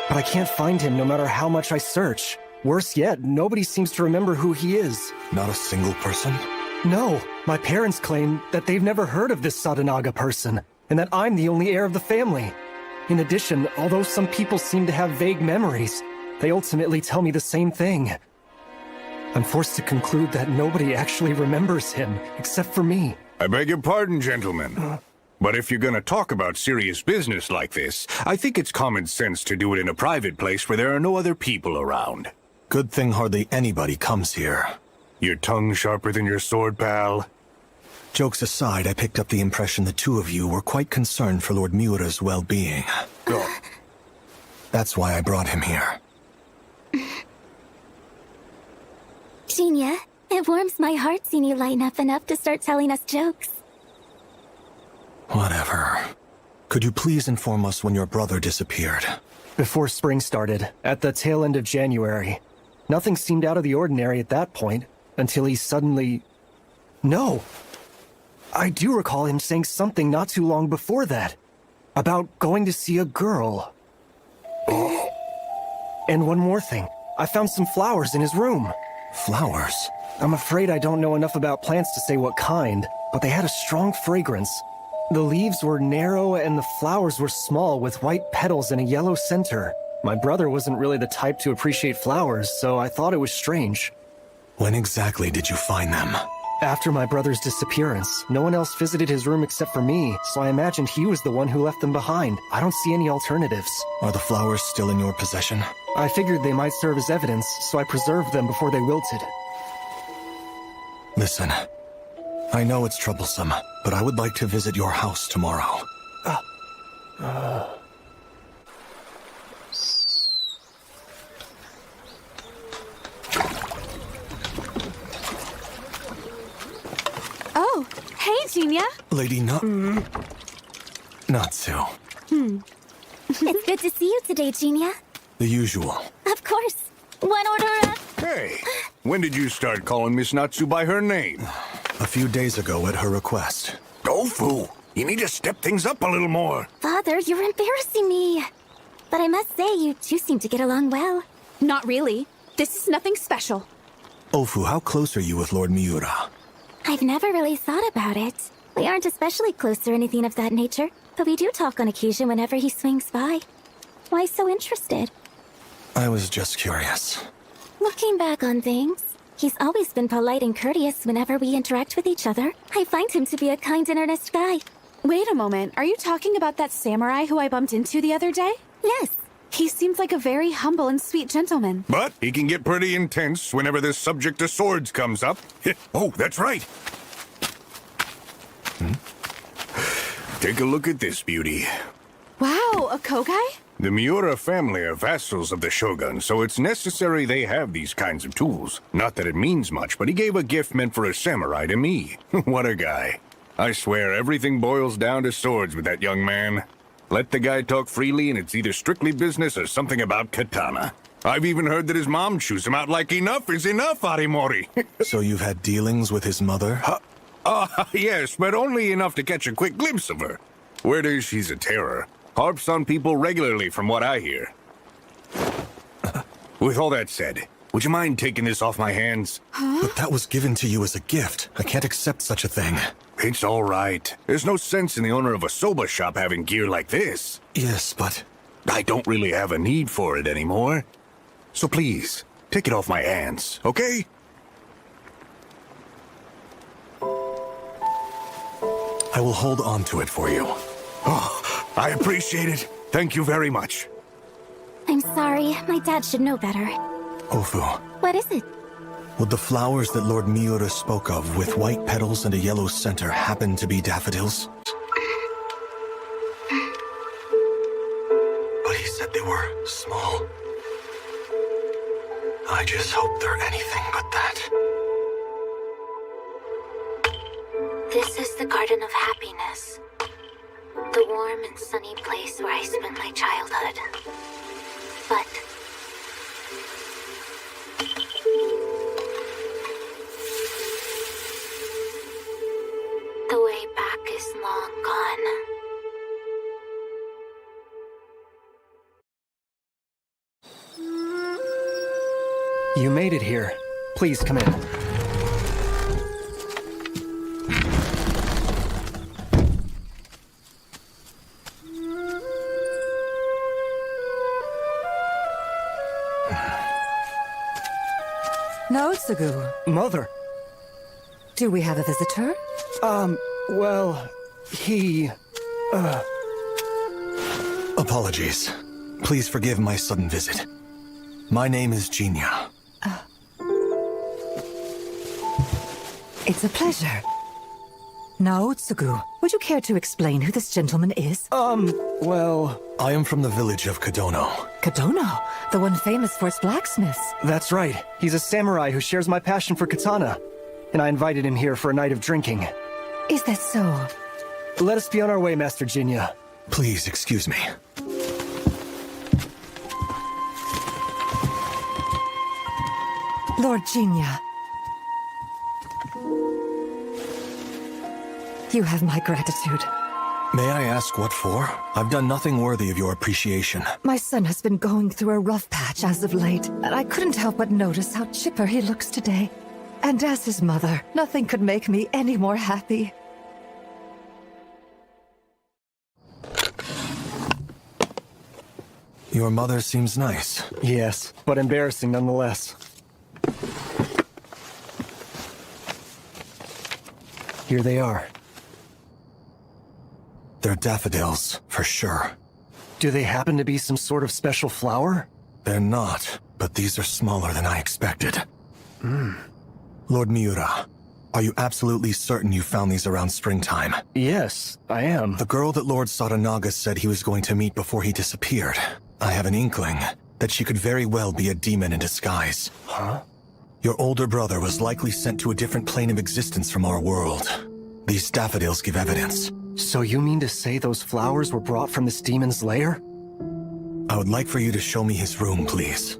Speaker 21: But I can't find him no matter how much I search. Worse yet, nobody seems to remember who he is.
Speaker 3: Not a single person?
Speaker 21: No, my parents claim that they've never heard of this Sadanaga person, and that I'm the only heir of the family. In addition, although some people seem to have vague memories, they ultimately tell me the same thing. I'm forced to conclude that nobody actually remembers him, except for me.
Speaker 14: I beg your pardon, gentlemen. But if you're gonna talk about serious business like this, I think it's common sense to do it in a private place where there are no other people around.
Speaker 3: Good thing hardly anybody comes here.
Speaker 14: Your tongue sharper than your sword, pal?
Speaker 3: Jokes aside, I picked up the impression the two of you were quite concerned for Lord Miura's well-being.
Speaker 14: Go.
Speaker 3: That's why I brought him here.
Speaker 8: Shinya, it warms my heart seeing you lighten up enough to start telling us jokes.
Speaker 3: Whatever. Could you please inform us when your brother disappeared?
Speaker 21: Before spring started, at the tail end of January. Nothing seemed out of the ordinary at that point, until he suddenly No. I do recall him saying something not too long before that. About going to see a girl. And one more thing. I found some flowers in his room.
Speaker 3: Flowers?
Speaker 21: I'm afraid I don't know enough about plants to say what kind, but they had a strong fragrance. The leaves were narrow and the flowers were small with white petals and a yellow center. My brother wasn't really the type to appreciate flowers, so I thought it was strange.
Speaker 3: When exactly did you find them?
Speaker 21: After my brother's disappearance, no one else visited his room except for me, so I imagined he was the one who left them behind. I don't see any alternatives.
Speaker 3: Are the flowers still in your possession?
Speaker 21: I figured they might serve as evidence, so I preserved them before they wilted.
Speaker 3: Listen, I know it's troublesome, but I would like to visit your house tomorrow.
Speaker 1: Oh, hey, Jinya.
Speaker 3: Lady Natsu.
Speaker 8: It's good to see you today, Jinya.
Speaker 3: The usual.
Speaker 8: Of course. One order of...
Speaker 14: Hey, when did you start calling Miss Natsu by her name?
Speaker 3: A few days ago at her request.
Speaker 14: Tofu, you need to step things up a little more.
Speaker 8: Father, you're embarrassing me. But I must say, you two seem to get along well.
Speaker 1: Not really. This is nothing special.
Speaker 3: Ofu, how close are you with Lord Miura?
Speaker 8: I've never really thought about it. We aren't especially close or anything of that nature, but we do talk on occasion whenever he swings by. Why so interested?
Speaker 3: I was just curious.
Speaker 8: Looking back on things, he's always been polite and courteous whenever we interact with each other. I find him to be a kind and earnest guy.
Speaker 1: Wait a moment, are you talking about that samurai who I bumped into the other day?
Speaker 8: Yes.
Speaker 1: He seems like a very humble and sweet gentleman.
Speaker 14: But he can get pretty intense whenever the subject of swords comes up. Oh, that's right. Take a look at this beauty.
Speaker 1: Wow, a Kogai?
Speaker 14: The Miura family are vassals of the Shogun, so it's necessary they have these kinds of tools. Not that it means much, but he gave a gift meant for a samurai to me. What a guy. I swear everything boils down to swords with that young man. Let the guy talk freely and it's either strictly business or something about katana. I've even heard that his mom chews him out like enough is enough, Arimori.
Speaker 3: So you've had dealings with his mother?
Speaker 14: Yes, but only enough to catch a quick glimpse of her. Word is she's a terror. Harps on people regularly from what I hear. With all that said, would you mind taking this off my hands?
Speaker 3: But that was given to you as a gift. I can't accept such a thing.
Speaker 14: It's all right. There's no sense in the owner of a soba shop having gear like this.
Speaker 3: Yes, but...
Speaker 14: I don't really have a need for it anymore. So please, take it off my hands, okay?
Speaker 3: I will hold on to it for you.
Speaker 14: Oh, I appreciate it. Thank you very much.
Speaker 8: I'm sorry, my dad should know better.
Speaker 3: Ofu,
Speaker 8: What is it?
Speaker 3: would the flowers that Lord Miura spoke of with white petals and a yellow center happen to be daffodils? But he said they were small. I just hope they're anything but that.
Speaker 8: This is the Garden of Happiness. The warm and sunny place where I spent my childhood. But... the way back is long gone.
Speaker 21: You made it here. Please come in.
Speaker 13: Naotsugu,
Speaker 3: Mother!
Speaker 13: do we have a visitor?
Speaker 21: Well, he...
Speaker 3: Apologies. Please forgive my sudden visit. My name is Jinya.
Speaker 13: It's a pleasure. Naotsugu, would you care to explain who this gentleman is?
Speaker 21: Well...
Speaker 3: I am from the village of Kadono.
Speaker 13: Kadono, the one famous for its blacksmiths.
Speaker 21: That's right. He's a samurai who shares my passion for katana. And I invited him here for a night of drinking.
Speaker 13: Is that so?
Speaker 21: Let us be on our way, Master Jinya.
Speaker 3: Please excuse me.
Speaker 13: Lord Jinya. You have my gratitude.
Speaker 3: May I ask what for? I've done nothing worthy of your appreciation.
Speaker 13: My son has been going through a rough patch as of late, and I couldn't help but notice how chipper he looks today. And as his mother, nothing could make me any more happy.
Speaker 3: Your mother seems nice.
Speaker 21: Yes, but embarrassing nonetheless. Here they are.
Speaker 3: They're daffodils, for sure.
Speaker 21: Do they happen to be some sort of special flower?
Speaker 3: They're not, but these are smaller than I expected. Lord Miura, are you absolutely certain you found these around springtime?
Speaker 21: Yes, I am.
Speaker 3: The girl that Lord Sadanaga said he was going to meet before he disappeared. I have an inkling that she could very well be a demon in disguise.
Speaker 21: Huh?
Speaker 3: Your older brother was likely sent to a different plane of existence from our world. These daffodils give evidence.
Speaker 21: So you mean to say those flowers were brought from this demon's lair?
Speaker 3: I would like for you to show me his room, please.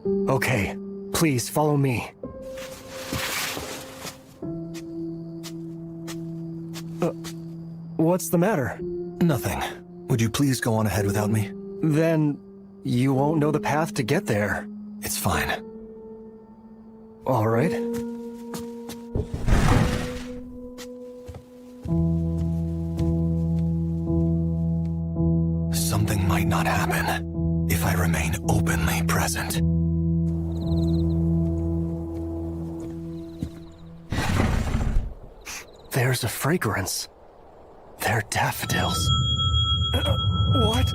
Speaker 21: Okay, please follow me. What's the matter?
Speaker 3: Nothing. Would you please go on ahead without me?
Speaker 21: Then you won't know the path to get there.
Speaker 3: It's fine.
Speaker 21: All right.
Speaker 3: Something might not happen if I remain openly present.
Speaker 21: There's a fragrance. They're daffodils. What?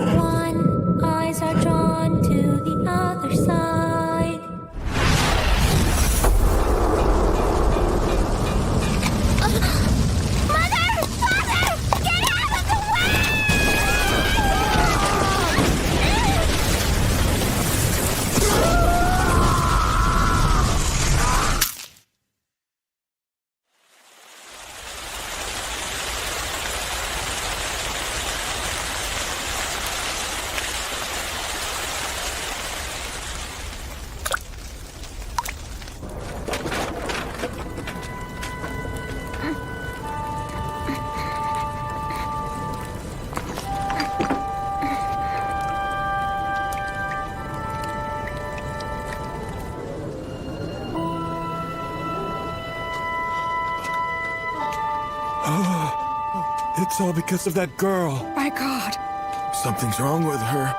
Speaker 8: One eyes are drawn to the other side.
Speaker 11: Mother! Father! Get out of the
Speaker 3: It's all because of that girl.
Speaker 2: My God.
Speaker 3: Something's wrong with her.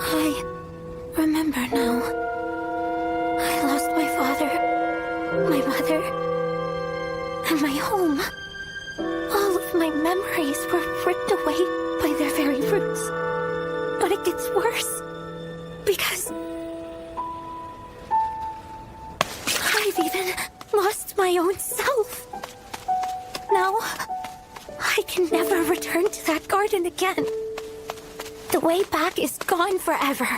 Speaker 8: I remember now. I lost my father, my mother, and my home. All of my memories were ripped away by their very roots. But it gets worse. Because I've even lost my own self. Now, I can never return to that garden again. The way back is gone forever.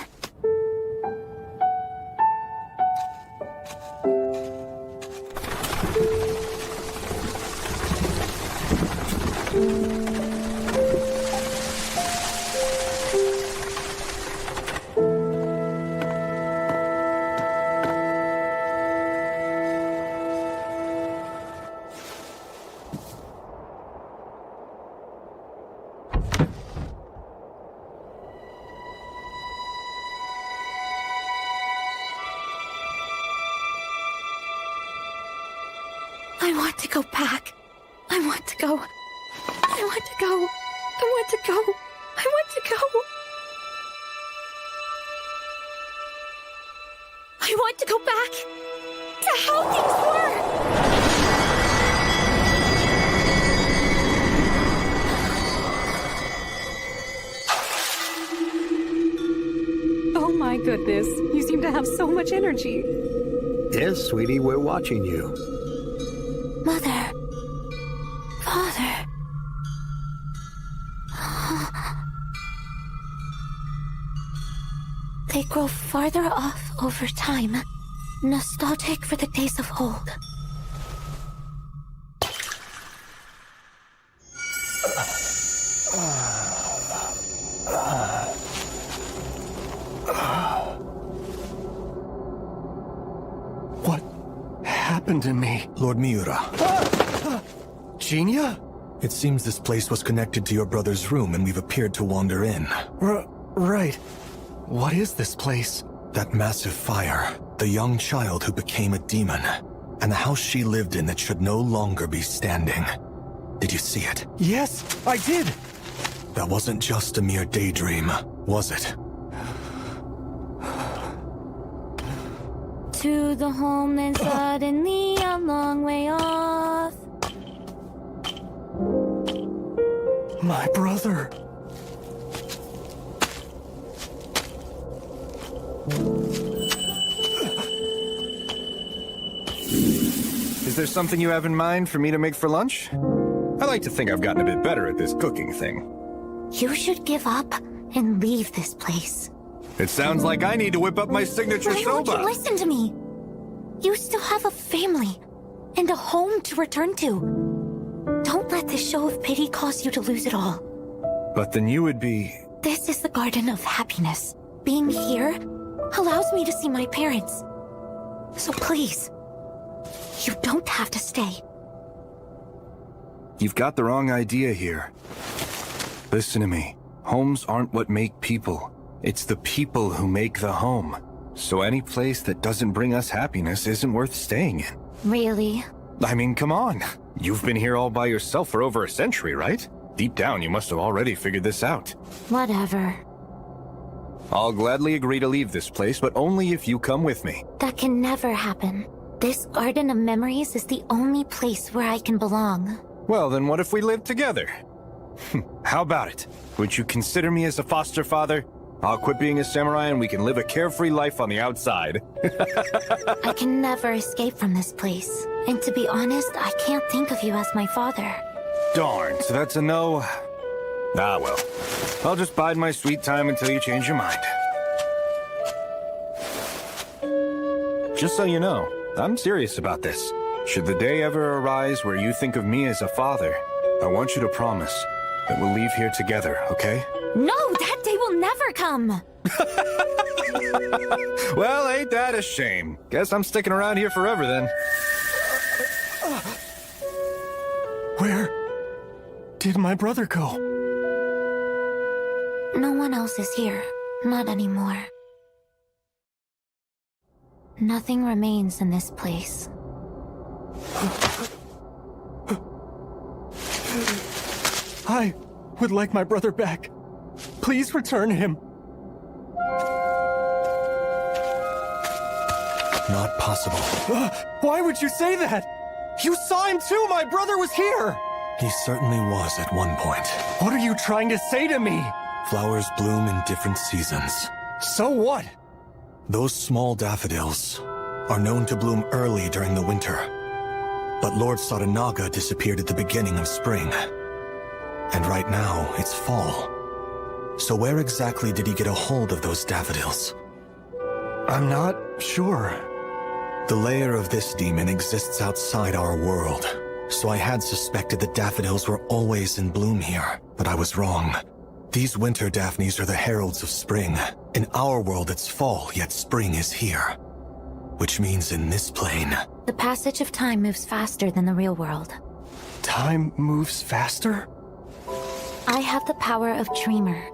Speaker 8: I want to go back. I want to go. I want to go. I want to go. I want to go. I want to go back to how things
Speaker 4: Oh my goodness, you seem to have so much energy.
Speaker 12: Yes, sweetie, we're watching you.
Speaker 8: Mother. Father. They grow farther off over time, nostalgic for the days of old.
Speaker 21: What happened to me?
Speaker 3: Lord Miura.
Speaker 21: Genia?
Speaker 3: It seems this place was connected to your brother's room and we've appeared to wander in.
Speaker 21: Right. What is this place?
Speaker 3: That massive fire, the young child who became a demon, and the house she lived in that should no longer be standing. Did you see it?
Speaker 21: Yes, I did!
Speaker 3: That wasn't just a mere daydream, was it?
Speaker 8: To the home then suddenly a long way off.
Speaker 21: My brother.
Speaker 6: Is there something you have in mind for me to make for lunch? I like to think I've gotten a bit better at this cooking thing.
Speaker 8: You should give up and leave this place.
Speaker 6: It sounds like I need to whip up my signature
Speaker 8: Why won't you
Speaker 6: soba.
Speaker 8: listen to me? You still have a family and a home to return to. Don't let this show of pity cause you to lose it all.
Speaker 6: But then you would be...
Speaker 8: This is the garden of happiness. Being here allows me to see my parents. So please, you don't have to stay.
Speaker 6: You've got the wrong idea here. Listen to me. Homes aren't what make people. It's the people who make the home. So any place that doesn't bring us happiness isn't worth staying in.
Speaker 8: Really?
Speaker 6: I mean, come on. You've been here all by yourself for over a century, right? Deep down, you must have already figured this out.
Speaker 8: Whatever.
Speaker 6: I'll gladly agree to leave this place, but only if you come with me.
Speaker 8: That can never happen. This garden of memories is the only place where I can belong.
Speaker 6: Well, then what if we live together? How about it? Would you consider me as a foster father? I'll quit being a samurai and we can live a carefree life on the outside.
Speaker 8: I can never escape from this place. And to be honest, I can't think of you as my father.
Speaker 6: Darn, so that's a no? Ah, well. I'll just bide my sweet time until you change your mind. Just so you know, I'm serious about this. Should the day ever arise where you think of me as a father, I want you to promise that we'll leave here together, okay?
Speaker 8: No, that day will never come!
Speaker 6: Well, ain't that a shame? Guess I'm sticking around here forever then.
Speaker 21: Where did my brother go?
Speaker 8: No one else is here. Not anymore. Nothing remains in this place.
Speaker 21: I would like my brother back. Please return him.
Speaker 3: Not possible.
Speaker 21: Why would you say that? You saw him too! My brother was here!
Speaker 3: He certainly was at one point.
Speaker 21: What are you trying to say to me?
Speaker 3: Flowers bloom in different seasons.
Speaker 21: So what?
Speaker 3: Those small daffodils are known to bloom early during the winter. But Lord Saranaga disappeared at the beginning of spring. And right now, it's fall. So where exactly did he get a hold of those daffodils?
Speaker 21: I'm not sure.
Speaker 3: The lair of this demon exists outside our world. So I had suspected that daffodils were always in bloom here, but I was wrong. These winter daphnes are the heralds of spring. In our world, it's fall, yet spring is here. Which means in this plane...
Speaker 8: The passage of time moves faster than the real world.
Speaker 21: Time moves faster?
Speaker 8: I have the power of Dreamer.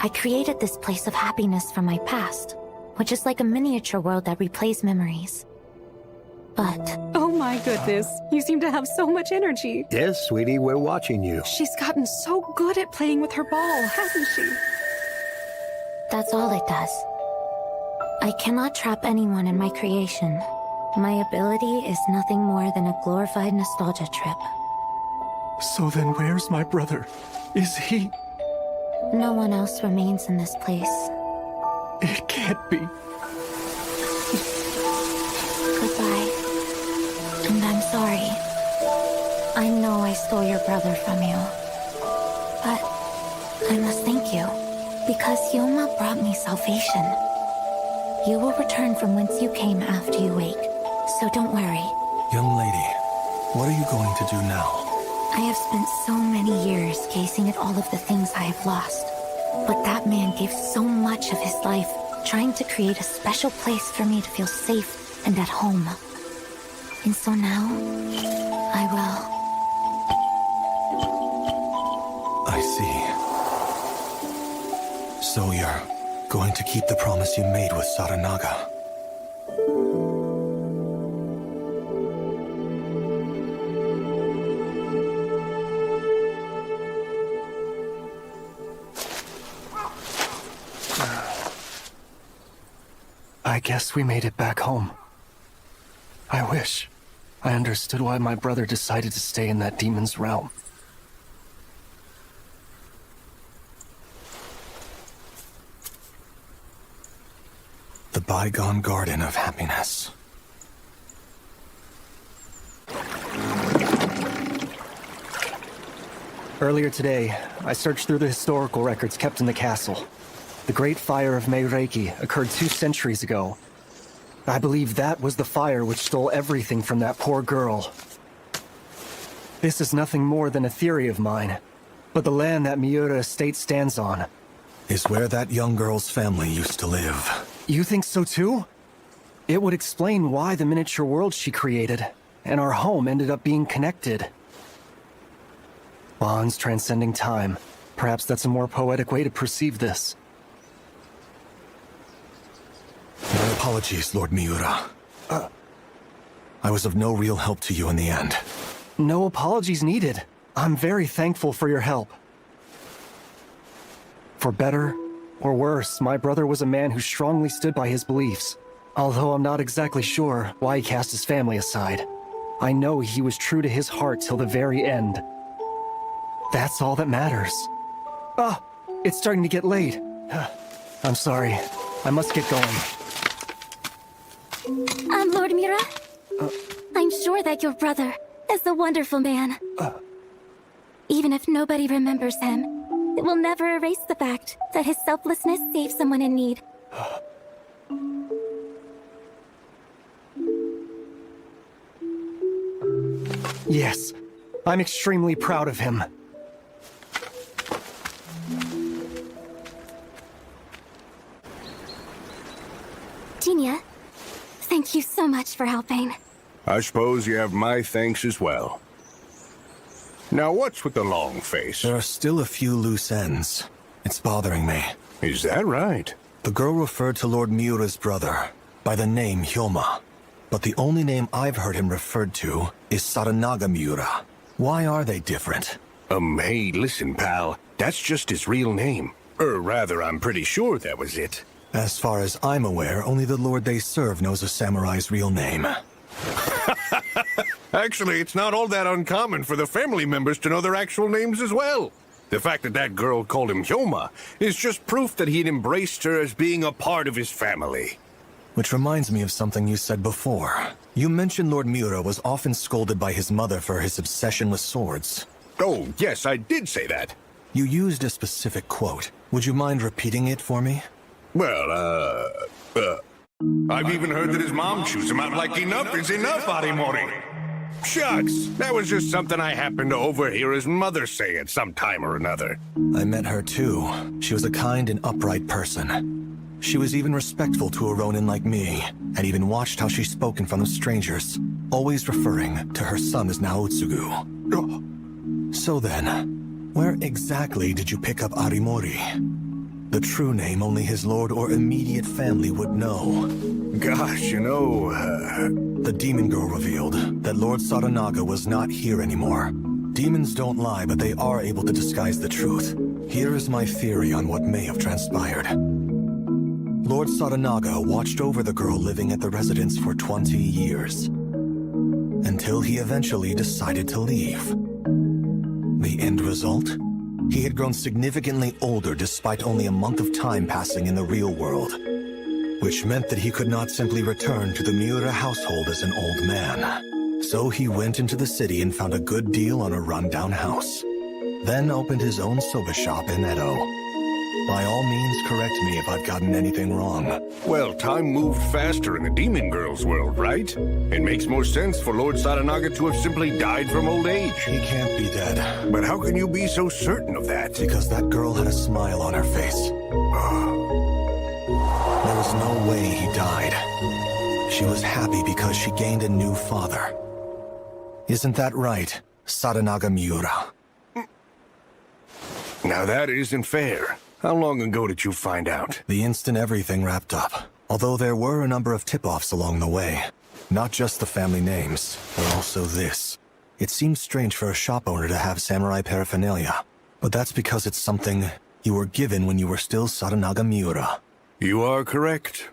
Speaker 8: I created this place of happiness from my past, which is like a miniature world that replays memories. But...
Speaker 1: Oh my goodness, you seem to have so much energy.
Speaker 12: Yes, sweetie, we're watching you.
Speaker 1: She's gotten so good at playing with her ball, hasn't she?
Speaker 8: That's all it does. I cannot trap anyone in my creation. My ability is nothing more than a glorified nostalgia trip.
Speaker 21: So then where's my brother? Is he...
Speaker 8: No one else remains in this place.
Speaker 21: It can't be.
Speaker 8: Goodbye. And I'm sorry. I know I stole your brother from you. But I must thank you. Because Yoma brought me salvation. You will return from whence you came after you wake, so don't worry.
Speaker 3: Young lady, what are you going to do now?
Speaker 8: I have spent so many years gazing at all of the things I have lost. But that man gave so much of his life, trying to create a special place for me to feel safe and at home. And so now, I will.
Speaker 3: I see. So you're going to keep the promise you made with Saranaga?
Speaker 21: I guess we made it back home. I wish I understood why my brother decided to stay in that demon's realm.
Speaker 3: The bygone garden of happiness.
Speaker 21: Earlier today, I searched through the historical records kept in the castle. The Great Fire of Meireki occurred 2 centuries ago. I believe that was the fire which stole everything from that poor girl. This is nothing more than a theory of mine, but the land that Miura Estate stands on
Speaker 3: is where that young girl's family used to live.
Speaker 21: You think so too? It would explain why the miniature world she created and our home ended up being connected. Bonds transcending time. Perhaps that's a more poetic way to perceive this.
Speaker 3: My apologies, Lord Miura. I was of no real help to you in the end.
Speaker 21: No apologies needed. I'm very thankful for your help. For better or worse, my brother was a man who strongly stood by his beliefs. Although I'm not exactly sure why he cast his family aside. I know he was true to his heart till the very end. That's all that matters. Ah, it's starting to get late. I'm sorry. I must get going.
Speaker 8: Lord Miura? I'm sure that your brother is a wonderful man. Even if nobody remembers him, it will never erase the fact that his selflessness saved someone in need.
Speaker 21: Yes, I'm extremely proud of him.
Speaker 8: Genia, thank you so much for helping.
Speaker 14: I suppose you have my thanks as well. Now what's with the long face?
Speaker 3: There are still a few loose ends. It's bothering me.
Speaker 14: Is that right?
Speaker 3: The girl referred to Lord Miura's brother by the name Hyoma. But the only name I've heard him referred to is Saranaga Miura. Why are they different?
Speaker 14: Hey, listen, pal. That's just his real name. Or rather, I'm pretty sure that was it.
Speaker 3: As far as I'm aware, only the lord they serve knows a samurai's real name.
Speaker 14: Actually, it's not all that uncommon for the family members to know their actual names as well. The fact that that girl called him Hyoma is just proof that he'd embraced her as being a part of his family.
Speaker 3: Which reminds me of something you said before. You mentioned Lord Miura was often scolded by his mother for his obsession with swords.
Speaker 14: Oh, yes, I did say that.
Speaker 3: You used a specific quote. Would you mind repeating it for me?
Speaker 14: Well, I've even heard that his mom chews him out like enough is enough, Arimori. Shucks, that was just something I happened to overhear his mother say at some time or another.
Speaker 3: I met her too. She was a kind and upright person. She was even respectful to a Ronin like me, and even watched how she spoke in front of strangers, always referring to her son as Naotsugu. So then, where exactly did you pick up Arimori? The true name only his lord or immediate family would know.
Speaker 14: Gosh, you know,
Speaker 3: The demon girl revealed that Lord Saranaga was not here anymore. Demons don't lie, but they are able to disguise the truth. Here is my theory on what may have transpired. Lord Saranaga watched over the girl living at the residence for 20 years. Until he eventually decided to leave. The end result? He had grown significantly older despite only a month of time passing in the real world. Which meant that he could not simply return to the Miura household as an old man. So he went into the city and found a good deal on a rundown house. Then opened his own soba shop in Edo. By all means, correct me if I've gotten anything wrong.
Speaker 14: Well, time moved faster in the demon girl's world, right? It makes more sense for Lord Sadanaga to have simply died from old age.
Speaker 3: He can't be dead.
Speaker 14: But how can you be so certain of that?
Speaker 3: Because that girl had a smile on her face. There was no way he died. She was happy because she gained a new father. Isn't that right, Sadanaga Miura?
Speaker 14: Now that isn't fair. How long ago did you find out?
Speaker 3: The instant everything wrapped up. Although there were a number of tip-offs along the way. Not just the family names, but also this. It seems strange for a shop owner to have samurai paraphernalia. But that's because it's something you were given when you were still Sadanaga Miura.
Speaker 14: You are correct.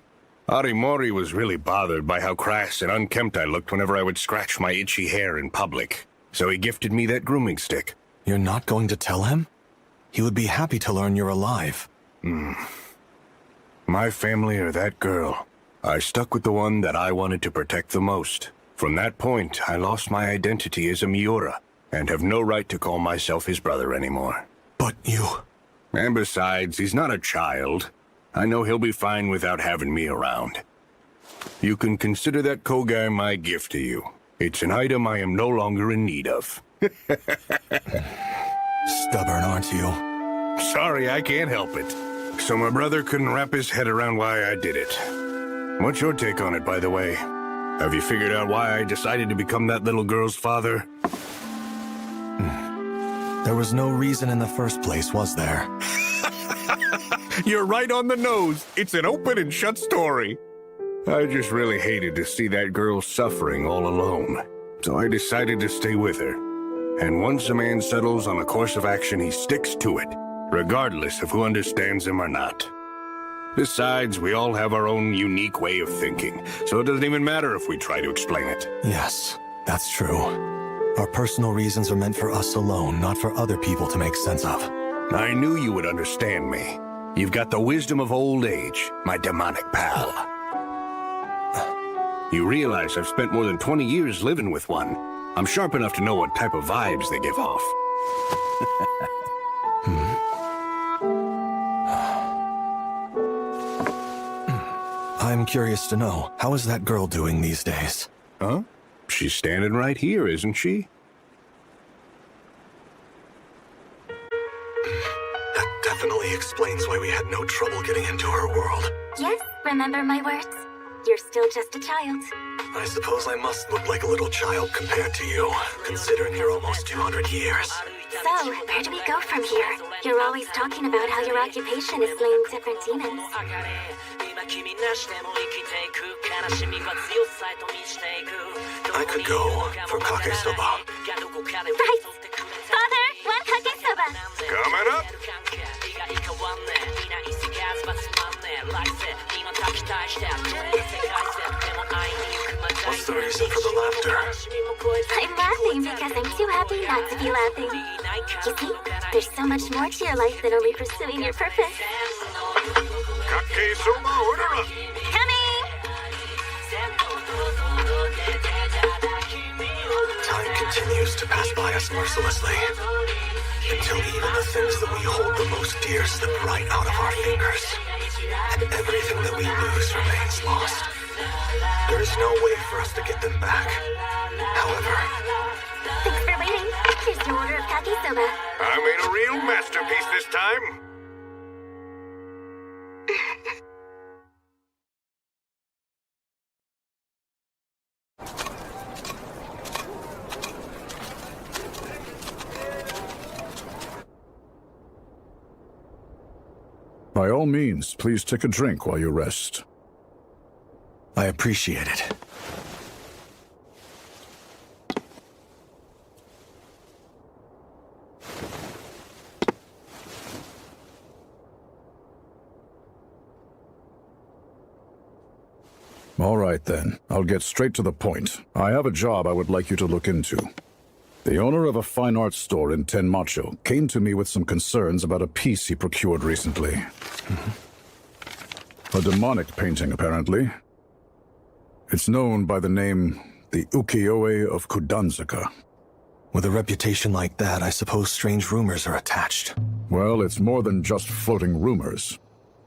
Speaker 14: Arimori was really bothered by how crass and unkempt I looked whenever I would scratch my itchy hair in public. So he gifted me that grooming stick.
Speaker 3: You're not going to tell him? He would be happy to learn you're alive.
Speaker 14: My family or that girl. I stuck with the one that I wanted to protect the most. From that point, I lost my identity as a Miura, and have no right to call myself his brother anymore.
Speaker 3: But you...
Speaker 14: And besides, he's not a child. I know he'll be fine without having me around. You can consider that Kogai my gift to you. It's an item I am no longer in need of.
Speaker 3: Stubborn, aren't you?
Speaker 14: Sorry, I can't help it. So my brother couldn't wrap his head around why I did it. What's your take on it, by the way? Have you figured out why I decided to become that little girl's father?
Speaker 3: There was no reason in the first place, was there?
Speaker 14: You're right on the nose. It's an open and shut story. I just really hated to see that girl suffering all alone. So I decided to stay with her. And once a man settles on a course of action, he sticks to it, regardless of who understands him or not. Besides, we all have our own unique way of thinking, so it doesn't even matter if we try to explain it.
Speaker 3: Yes, that's true. Our personal reasons are meant for us alone, not for other people to make sense of.
Speaker 14: I knew you would understand me. You've got the wisdom of old age, my demonic pal. You realize I've spent more than 20 years living with one. I'm sharp enough to know what type of vibes they give off.
Speaker 3: I'm curious to know, how is that girl doing these days?
Speaker 14: Huh? She's standing right here, isn't she?
Speaker 3: That definitely explains why we had no trouble getting into her world.
Speaker 8: Yes, remember my words. You're still just a child.
Speaker 3: I suppose I must look like a little child compared to you, considering you're almost 200 years.
Speaker 8: So, where do we go from here? You're always talking about how your occupation is slaying different demons.
Speaker 3: I could go for Kake-soba.
Speaker 8: Right! Father, one Kake-soba!
Speaker 14: Coming up!
Speaker 3: What's the reason for the laughter?
Speaker 8: I'm laughing because I'm too happy not to be laughing. You see, there's so much more to your life than only pursuing your purpose.
Speaker 14: Kake-soba order up!
Speaker 8: Coming!
Speaker 3: Time continues to pass by us mercilessly, until even the things that we hold the most dear slip right out of our fingers, and everything that we lose remains lost. There is no way for us to get them back. However...
Speaker 8: Thanks for waiting. Here's your order of Kake-soba.
Speaker 14: I made a real masterpiece this time.
Speaker 17: By all means, please take a drink while you rest.
Speaker 3: I appreciate it.
Speaker 17: All right then, I'll get straight to the point. I have a job I would like you to look into. The owner of a fine arts store in Tenmacho came to me with some concerns about a piece he procured recently. A demonic painting, apparently. It's known by the name the Ukiyo-e of Kudanzaka.
Speaker 3: With a reputation like that, I suppose strange rumors are attached.
Speaker 17: Well, it's more than just floating rumors.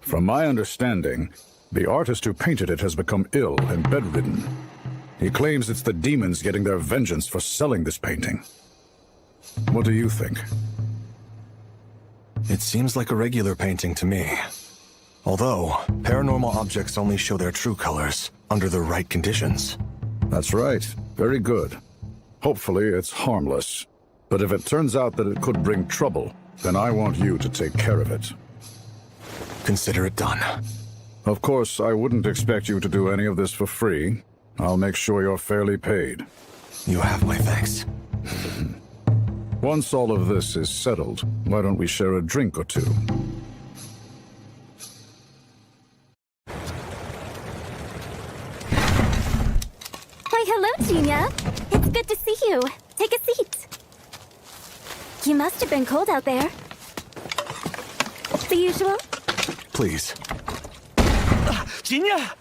Speaker 17: From my understanding, the artist who painted it has become ill and bedridden. He claims it's the demons getting their vengeance for selling this painting. What do you think?
Speaker 3: It seems like a regular painting to me. Although, paranormal objects only show their true colors under the right conditions.
Speaker 17: That's right. Very good. Hopefully it's harmless. But if it turns out that it could bring trouble, then I want you to take care of it.
Speaker 3: Consider it done.
Speaker 17: Of course, I wouldn't expect you to do any of this for free. I'll make sure you're fairly paid.
Speaker 3: You have my thanks.
Speaker 17: Once all of this is settled, why don't we share a drink or two?
Speaker 8: Why, hello, Gina. It's good to see you. Take a seat. You must have been cold out there. The usual?
Speaker 3: Please.
Speaker 10: Jinya!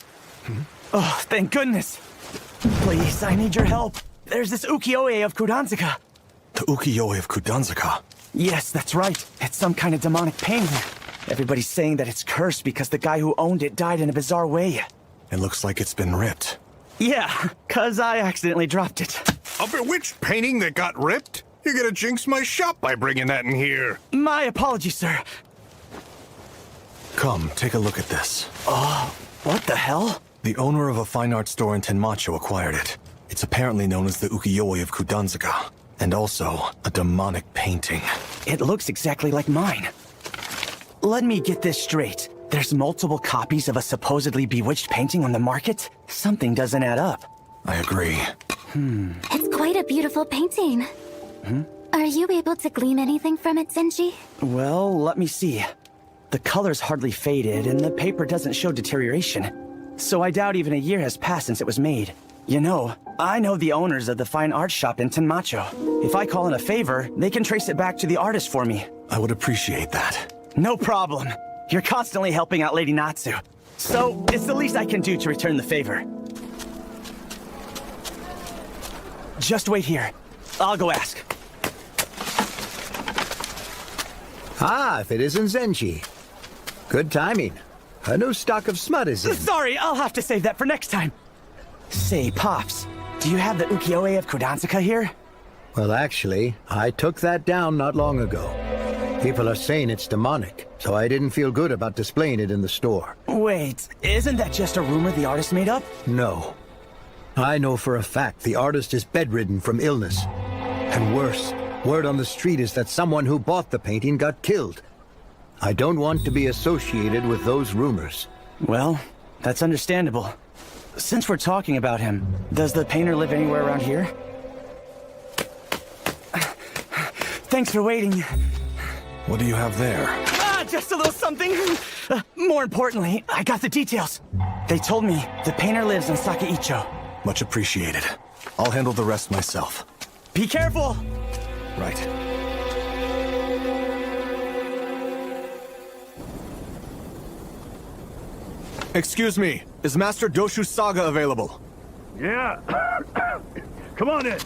Speaker 10: Oh, thank goodness. Please, I need your help. There's this ukiyo-e of Kudanzaka.
Speaker 3: The ukiyo-e of Kudanzaka?
Speaker 10: Yes, that's right. It's some kind of demonic painting. Everybody's saying that it's cursed because the guy who owned it died in a bizarre way.
Speaker 3: It looks like it's been ripped.
Speaker 10: Yeah, 'cause I accidentally dropped it.
Speaker 14: A bewitched painting that got ripped? You're gonna jinx my shop by bringing that in here.
Speaker 10: My apologies, sir.
Speaker 3: Come, take a look at this.
Speaker 10: Oh, what the hell?
Speaker 3: The owner of a fine art store in Tenmacho acquired it. It's apparently known as the ukiyo-e of Kudanzaka, and also a demonic painting.
Speaker 10: It looks exactly like mine. Let me get this straight. There's multiple copies of a supposedly bewitched painting on the market? Something doesn't add up.
Speaker 3: I agree.
Speaker 8: It's quite a beautiful painting. Are you able to glean anything from it, Zenji?
Speaker 10: Well, let me see. The color's hardly faded, and the paper doesn't show deterioration. So I doubt even a year has passed since it was made. You know, I know the owners of the fine art shop in Tenmacho. If I call in a favor, they can trace it back to the artist for me.
Speaker 3: I would appreciate that.
Speaker 10: No problem. You're constantly helping out Lady Natsu. So, it's the least I can do to return the favor. Just wait here. I'll go ask.
Speaker 12: Ah, if it isn't Zenji. Good timing. A new stock of smut is in.
Speaker 10: Sorry, I'll have to save that for next time. Say, Pops, do you have the ukiyo-e of Kudanzaka here?
Speaker 12: Well, actually, I took that down not long ago. People are saying it's demonic, so I didn't feel good about displaying it in the store.
Speaker 10: Wait, isn't that just a rumor the artist made up?
Speaker 12: No. I know for a fact the artist is bedridden from illness. And worse, word on the street is that someone who bought the painting got killed. I don't want to be associated with those rumors.
Speaker 10: Well, that's understandable. Since we're talking about him, does the painter live anywhere around here? Thanks for waiting.
Speaker 3: What do you have there?
Speaker 10: Ah, just a little something. More importantly, I got the details. They told me the painter lives in Sakaicho.
Speaker 3: Much appreciated. I'll handle the rest myself.
Speaker 10: Be careful!
Speaker 3: Right. Excuse me, is Master Doshu Saga available?
Speaker 15: Yeah. Come on in.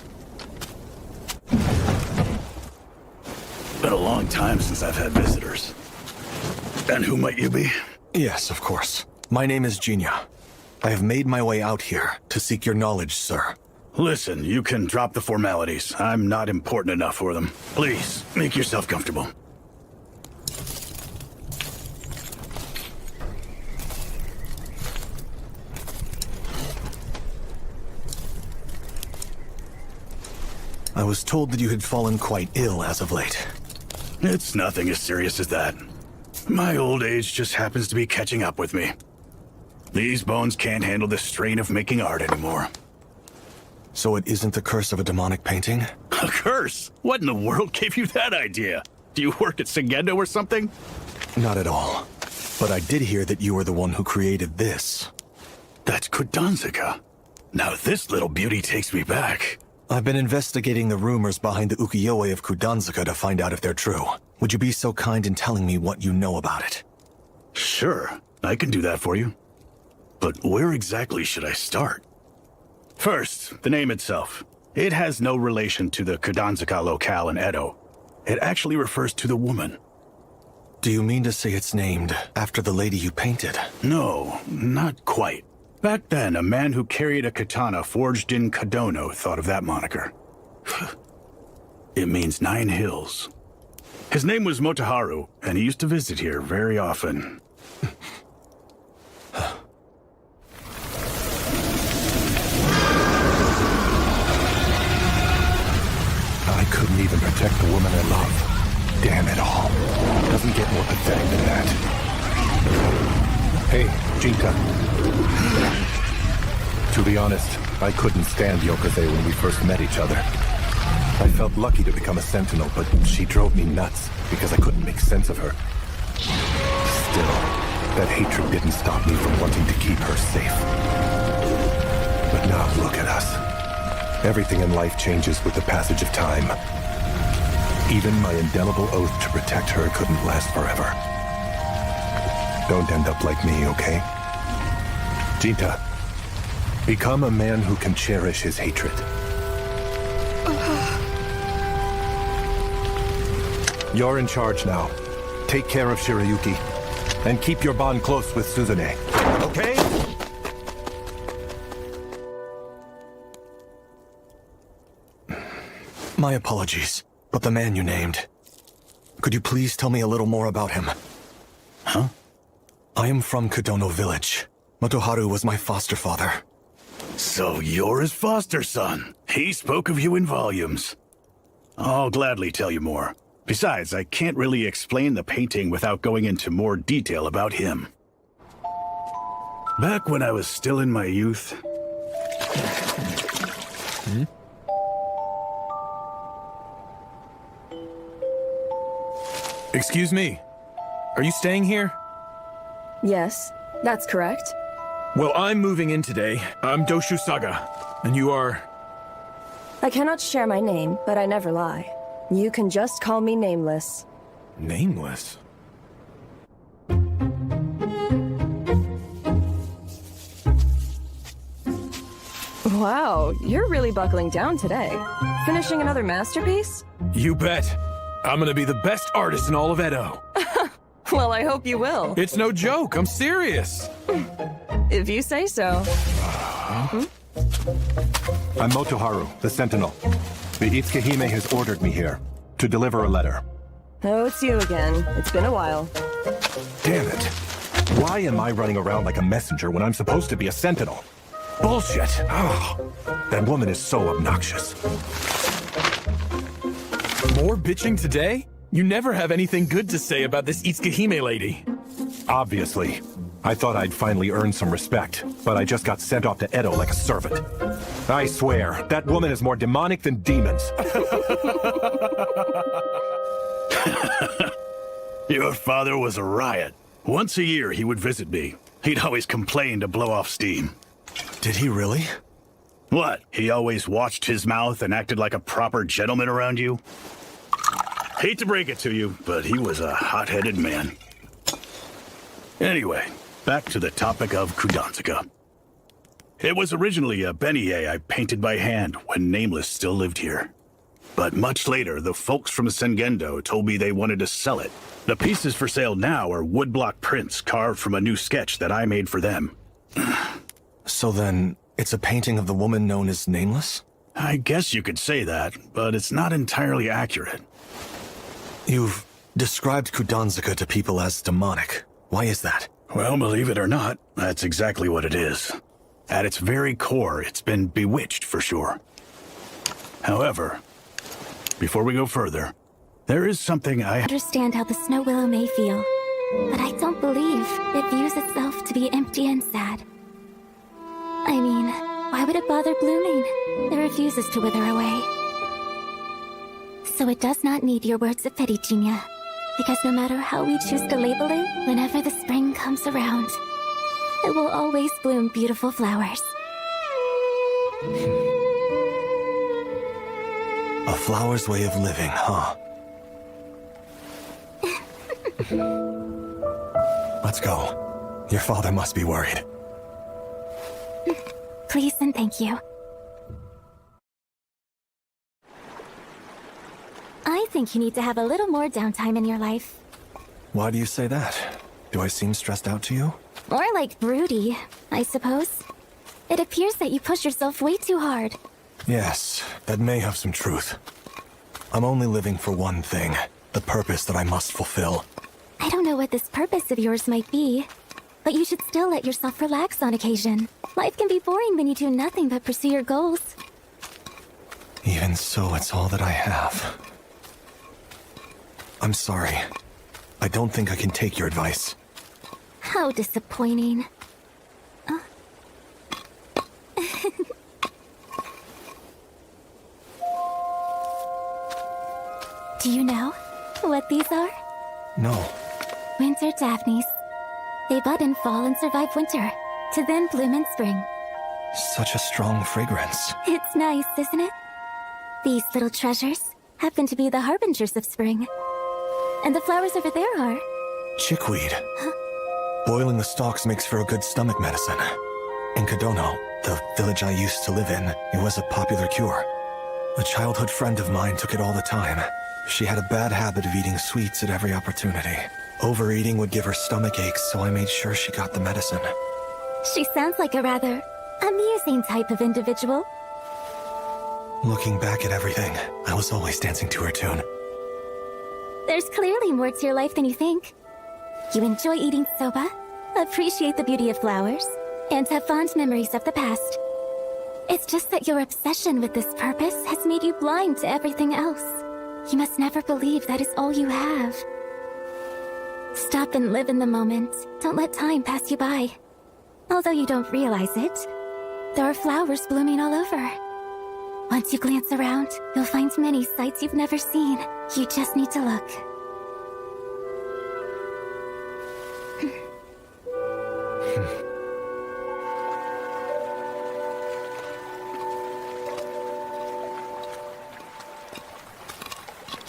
Speaker 15: Been a long time since I've had visitors. And who might you be?
Speaker 3: Yes, of course. My name is Jinya. I have made my way out here to seek your knowledge, sir.
Speaker 15: Listen, you can drop the formalities. I'm not important enough for them. Please, make yourself comfortable.
Speaker 3: I was told that you had fallen quite ill as of late.
Speaker 15: It's nothing as serious as that. My old age just happens to be catching up with me. These bones can't handle the strain of making art anymore.
Speaker 3: So it isn't the curse of a demonic painting?
Speaker 15: A curse? What in the world gave you that idea? Do you work at Segendo or something?
Speaker 3: Not at all. But I did hear that you were the one who created this.
Speaker 15: That's Kudanzaka. Now this little beauty takes me back.
Speaker 3: I've been investigating the rumors behind the ukiyo-e of Kudanzaka to find out if they're true. Would you be so kind in telling me what you know about it?
Speaker 15: Sure, I can do that for you. But where exactly should I start? First, the name itself. It has no relation to the Kudanzaka locale in Edo. It actually refers to the woman.
Speaker 3: Do you mean to say it's named after the lady you painted?
Speaker 15: No, not quite. Back then, a man who carried a katana forged in Kadono thought of that moniker. It means 9 hills. His name was Motoharu, and he used to visit here very often.
Speaker 3: I couldn't even protect the woman I love. Damn it all. Doesn't get more pathetic than that. Hey, Jinka. To be honest, I couldn't stand Yokoze when we first met each other. I felt lucky to become a sentinel, but she drove me nuts because I couldn't make sense of her. Still, that hatred didn't stop me from wanting to keep her safe. But now look at us. Everything in life changes with the passage of time. Even my indelible oath to protect her couldn't last forever. Don't end up like me, okay? Jinta, become a man who can cherish his hatred. You're in charge now. Take care of Shirayuki. And keep your bond close with Suzune. Okay? My apologies, but the man you named... Could you please tell me a little more about him?
Speaker 15: Huh?
Speaker 3: I am from Kadono Village. Motoharu was my foster father.
Speaker 15: So you're his foster son. He spoke of you in volumes. I'll gladly tell you more. Besides, I can't really explain the painting without going into more detail about him. Back when I was still in my youth...
Speaker 6: Excuse me. Are you staying here?
Speaker 9: Yes, that's correct.
Speaker 6: Well, I'm moving in today. I'm Doshu Saga. And you are...
Speaker 9: I cannot share my name, but I never lie. You can just call me Nameless.
Speaker 6: Nameless?
Speaker 9: Wow, you're really buckling down today. Finishing another masterpiece?
Speaker 6: You bet. I'm gonna be the best artist in all of Edo.
Speaker 9: Well, I hope you will.
Speaker 6: It's no joke, I'm serious.
Speaker 9: If you say so.
Speaker 3: I'm Motoharu, the Sentinel. The Itsukihime has ordered me here to deliver a letter.
Speaker 9: Oh, it's you again. It's been a while.
Speaker 3: Damn it. Why am I running around like a messenger when I'm supposed to be a sentinel? Bullshit. Oh, that woman is so obnoxious.
Speaker 6: More bitching today? You never have anything good to say about this Itsukihime lady.
Speaker 3: Obviously. I thought I'd finally earned some respect, but I just got sent off to Edo like a servant. I swear, that woman is more demonic than demons.
Speaker 15: Your father was a riot. Once a year, he would visit me. He'd always complain to blow off steam.
Speaker 3: Did he really?
Speaker 15: What? He always watched his mouth and acted like a proper gentleman around you? Hate to break it to you, but he was a hot-headed man. Anyway, back to the topic of Kudanzaka. It was originally a beignet I painted by hand when Nameless still lived here. But much later, the folks from Sengendo told me they wanted to sell it. The pieces for sale now are woodblock prints carved from a new sketch that I made for them.
Speaker 3: So then, it's a painting of the woman known as Nameless?
Speaker 15: I guess you could say that, but it's not entirely accurate.
Speaker 3: You've described Kudanzaka to people as demonic. Why is that?
Speaker 15: Well, believe it or not, that's exactly what it is. At its very core, it's been bewitched for sure. However, before we go further, there is something I
Speaker 8: understand how the snow willow may feel, but I don't believe it views itself to be empty and sad. I mean, why would it bother blooming? It refuses to wither away. So it does not need your words of pity, Jinya. Because no matter how we choose to label it, whenever the spring comes around, it will always bloom beautiful flowers.
Speaker 3: A flower's way of living, huh? Let's go. Your father must be worried.
Speaker 8: Please and thank you. think you need to have a little more downtime in your life.
Speaker 3: Why do you say that? Do I seem stressed out to you?
Speaker 8: More like broody, I suppose. It appears that you push yourself way too hard.
Speaker 3: Yes, that may have some truth. I'm only living for one thing, the purpose that I must fulfill.
Speaker 8: I don't know what this purpose of yours might be, but you should still let yourself relax on occasion. Life can be boring when you do nothing but pursue your goals.
Speaker 3: Even so, it's all that I have. I'm sorry. I don't think I can take your advice.
Speaker 8: How disappointing. Do you know what these are?
Speaker 3: No.
Speaker 8: Winter daphnes. They bud in fall and survive winter, to then bloom in spring.
Speaker 3: Such a strong fragrance.
Speaker 8: It's nice, isn't it? These little treasures happen to be the harbingers of spring. And the flowers over there are...
Speaker 3: Chickweed. Boiling the stalks makes for a good stomach medicine. In Kadono, the village I used to live in, it was a popular cure. A childhood friend of mine took it all the time. She had a bad habit of eating sweets at every opportunity. Overeating would give her stomach aches, so I made sure she got the medicine.
Speaker 8: She sounds like a rather amusing type of individual.
Speaker 3: Looking back at everything, I was always dancing to her tune.
Speaker 8: There's clearly more to your life than you think. You enjoy eating soba, appreciate the beauty of flowers, and have fond memories of the past. It's just that your obsession with this purpose has made you blind to everything else. You must never believe that is all you have. Stop and live in the moment. Don't let time pass you by. Although you don't realize it, there are flowers blooming all over. Once you glance around, you'll find many sights you've never seen. You just need to look.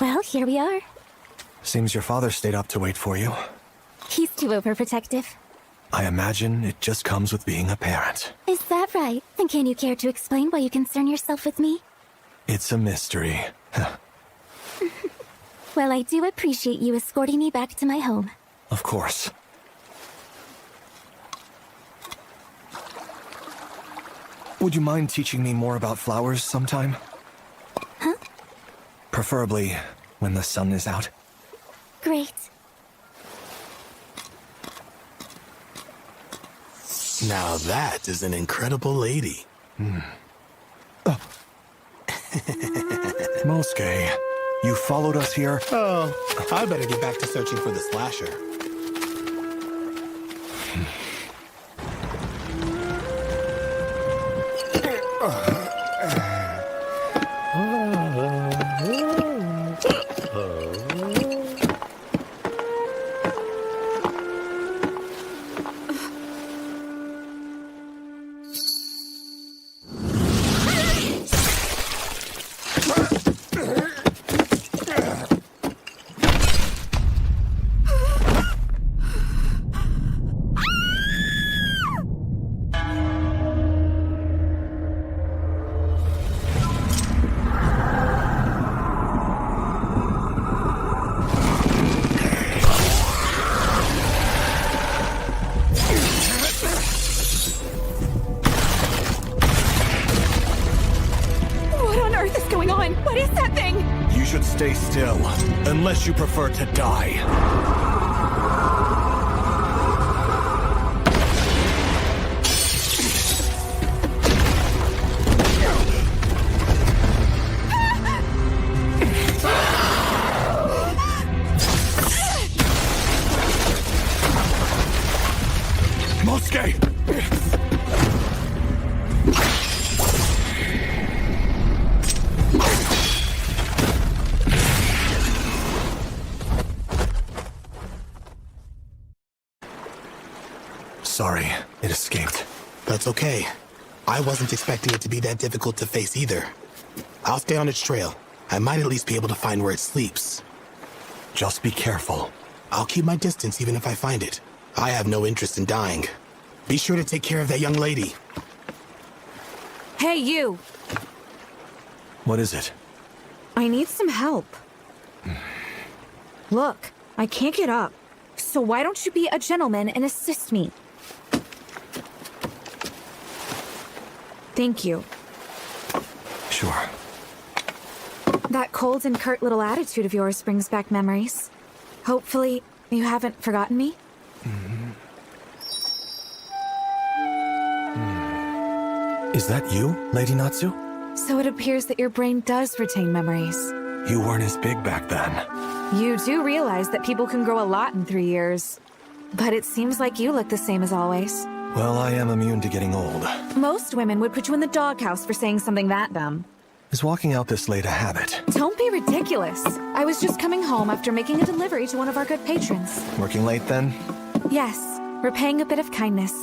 Speaker 8: Well, here we are.
Speaker 3: Seems your father stayed up to wait for you.
Speaker 8: He's too overprotective.
Speaker 3: I imagine it just comes with being a parent.
Speaker 8: Is that right? Then can you care to explain why you concern yourself with me?
Speaker 3: It's a mystery.
Speaker 8: Well, I do appreciate you escorting me back to my home.
Speaker 3: Of course. Would you mind teaching me more about flowers sometime?
Speaker 8: Huh?
Speaker 3: Preferably when the sun is out.
Speaker 8: Great.
Speaker 16: Now that is an incredible lady.
Speaker 3: Mosuke, you followed us here?
Speaker 16: Oh, I better get back to searching for the slasher.
Speaker 3: Stay still, unless you prefer to die. Mosuke! Sorry, it escaped.
Speaker 16: That's okay. I wasn't expecting it to be that difficult to face either. I'll stay on its trail. I might at least be able to find where it sleeps.
Speaker 3: Just be careful.
Speaker 16: I'll keep my distance even if I find it. I have no interest in dying. Be sure to take care of that young lady.
Speaker 2: Hey, you!
Speaker 3: What is it?
Speaker 2: I need some help.
Speaker 7: Look, I can't get up. So why don't you be a gentleman and assist me? Thank you.
Speaker 3: Sure.
Speaker 7: That cold and curt little attitude of yours brings back memories. Hopefully, you haven't forgotten me?
Speaker 3: Is that you, Lady Natsu?
Speaker 7: So it appears that your brain does retain memories.
Speaker 3: You weren't as big back then.
Speaker 7: You do realize that people can grow a lot in 3 years. But it seems like you look the same as always.
Speaker 3: Well, I am immune to getting old.
Speaker 7: Most women would put you in the doghouse for saying something that dumb.
Speaker 3: Is walking out this late a habit?
Speaker 7: Don't be ridiculous. I was just coming home after making a delivery to one of our good patrons.
Speaker 3: Working late then?
Speaker 7: Yes, repaying a bit of kindness.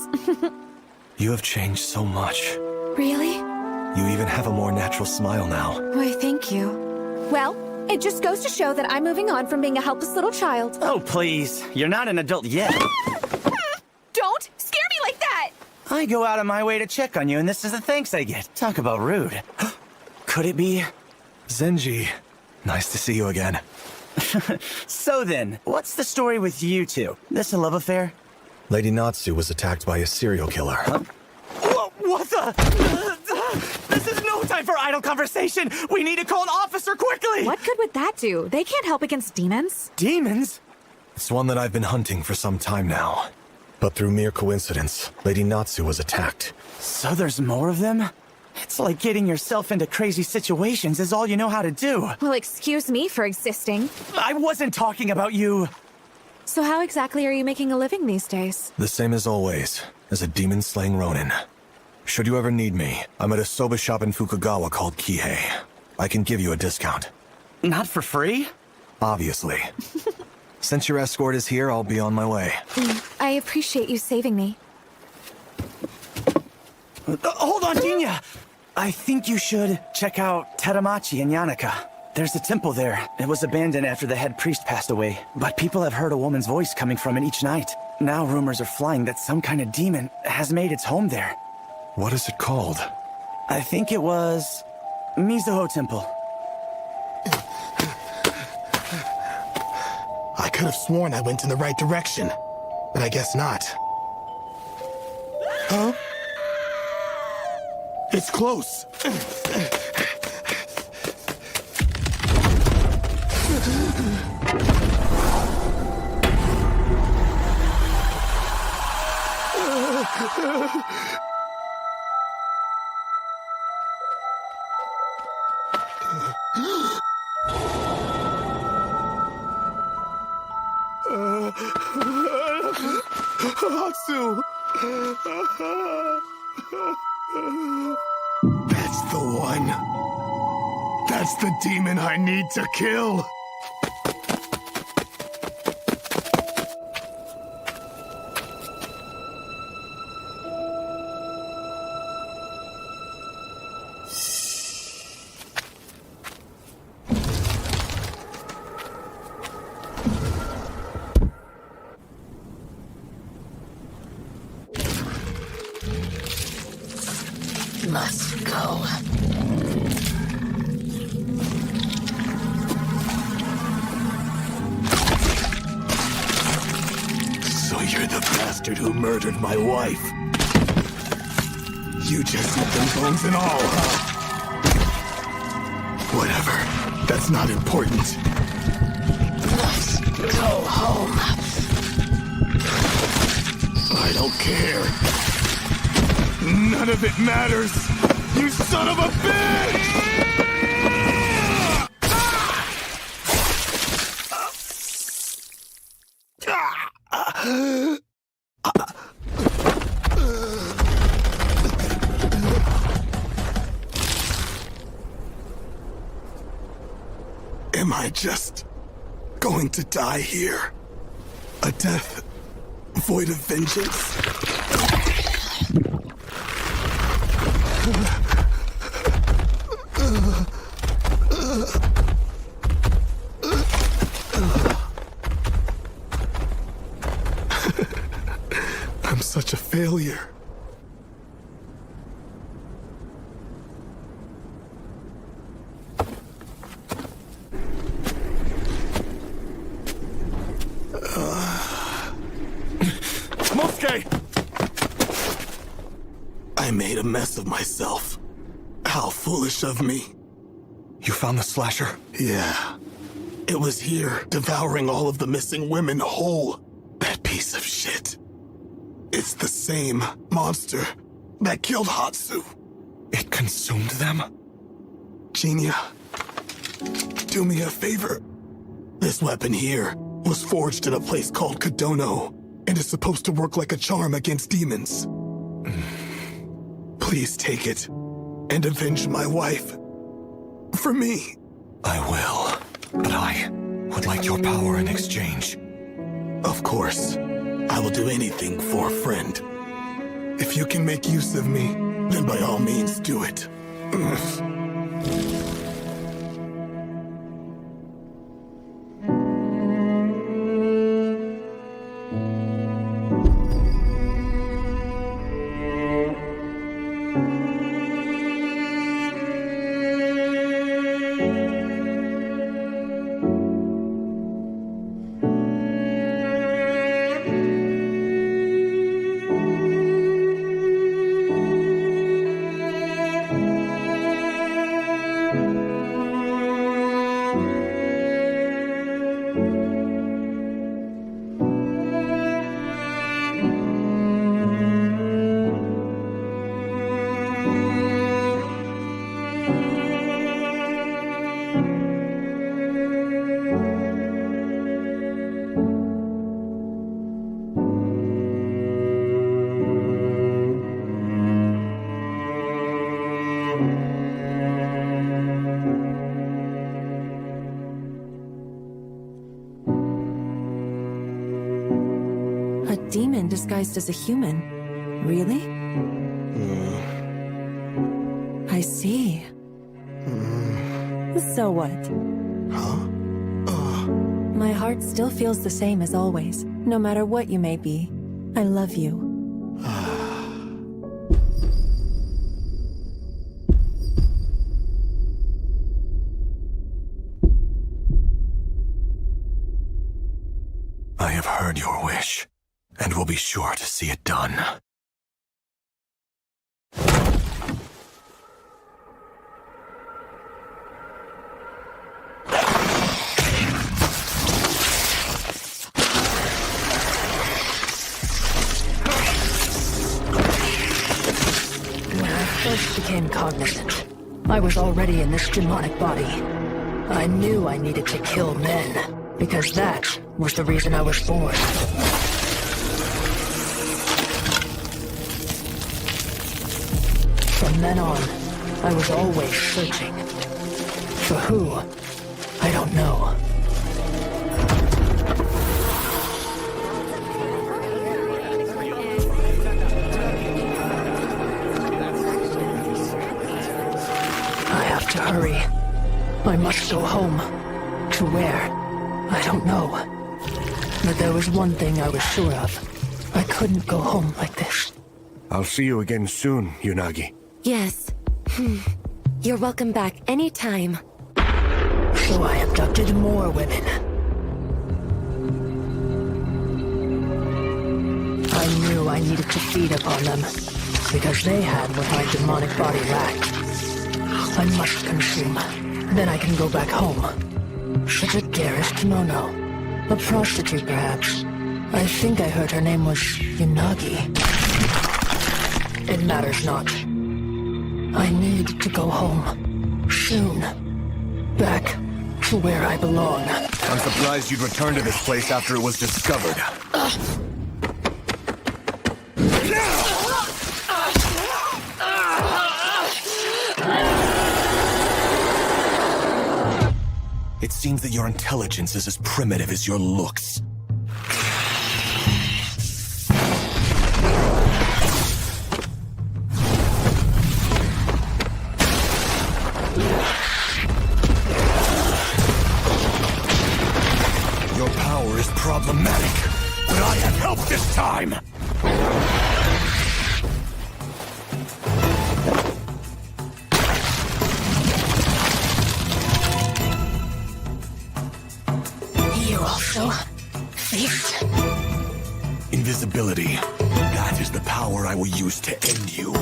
Speaker 3: You have changed so much.
Speaker 7: Really?
Speaker 3: You even have a more natural smile now.
Speaker 7: Why, thank you. Well, it just goes to show that I'm moving on from being a helpless little child.
Speaker 10: Oh, please. You're not an adult yet.
Speaker 7: Don't scare me like that!
Speaker 10: I go out of my way to check on you, and this is the thanks I get. Talk about rude. Could it be?
Speaker 3: Zenji, nice to see you again.
Speaker 10: So then, what's the story with you two? This a love affair?
Speaker 3: Lady Natsu was attacked by a serial killer.
Speaker 10: Huh? What the? This is no time for idle conversation! We need to call an officer quickly!
Speaker 7: What good would that do? They can't help against demons.
Speaker 10: Demons?
Speaker 3: It's one that I've been hunting for some time now. But through mere coincidence, Lady Natsu was attacked.
Speaker 10: So there's more of them? It's like getting yourself into crazy situations is all you know how to do.
Speaker 7: Well, excuse me for existing.
Speaker 10: I wasn't talking about you.
Speaker 7: So how exactly are you making a living these days?
Speaker 3: The same as always, as a demon-slaying Ronin. Should you ever need me, I'm at a soba shop in Fukugawa called Kihei. I can give you a discount.
Speaker 10: Not for free?
Speaker 3: Obviously. Since your escort is here, I'll be on my way.
Speaker 7: I appreciate you saving me.
Speaker 10: Hold on, Jinya! I think you should check out Teramachi in Yanaka. There's a temple there. It was abandoned after the head priest passed away, but people have heard a woman's voice coming from it each night. Now rumors are flying that some kind of demon has made its home there.
Speaker 3: What is it called?
Speaker 10: I think it was Mizuho Temple.
Speaker 16: I could have sworn I went in the right direction, but I guess not. Huh? It's close. Hatsu! That's the one. That's the demon I need to kill.
Speaker 11: Must go.
Speaker 16: So you're the bastard who murdered my wife. You just hit them bones and all, huh? Whatever. That's not important.
Speaker 11: Must go home.
Speaker 16: I don't care. None of it matters! You son of a bitch! Am I just going to die here? A death void of vengeance? I'm such a failure. I made a mess of myself. How foolish of me.
Speaker 3: You found the slasher?
Speaker 16: Yeah. It was here, devouring all of the missing women whole. That piece of shit. It's the same monster that killed Hatsu.
Speaker 3: It consumed them?
Speaker 16: Genia, do me a favor. This weapon here was forged in a place called Kodono and is supposed to work like a charm against demons. Please take it and avenge my wife. For me.
Speaker 3: I will, but I would like your power in exchange.
Speaker 16: Of course. I will do anything for a friend. If you can make use of me, then by all means do it.
Speaker 9: Demon disguised as a human. Really? I see. So what? My heart still feels the same as always, no matter what you may be. I love you.
Speaker 3: I have heard your wish, and will be sure to see it done.
Speaker 4: When I first became cognizant, I was already in this demonic body. I knew I needed to kill men, because that was the reason I was born. From then on, I was always searching. For who? I don't know. I have to hurry. I must go home. To where? I don't know. But there was one thing I was sure of. I couldn't go home like this.
Speaker 14: I'll see you again soon, Unagi.
Speaker 20: Yes. You're welcome back anytime.
Speaker 4: So I abducted more women. I knew I needed to feed upon them, because they had what my demonic body lacked. I must consume. Then I can go back home. Such a garish kimono. A prostitute, perhaps. I think I heard her name was Unagi. It matters not. I need to go home. Soon. Back to where I belong.
Speaker 3: I'm surprised you'd return to this place after it was discovered. It seems that your intelligence is as primitive as your looks. Your power is problematic, but I have help this time!
Speaker 20: You also?
Speaker 3: power I will use to end you.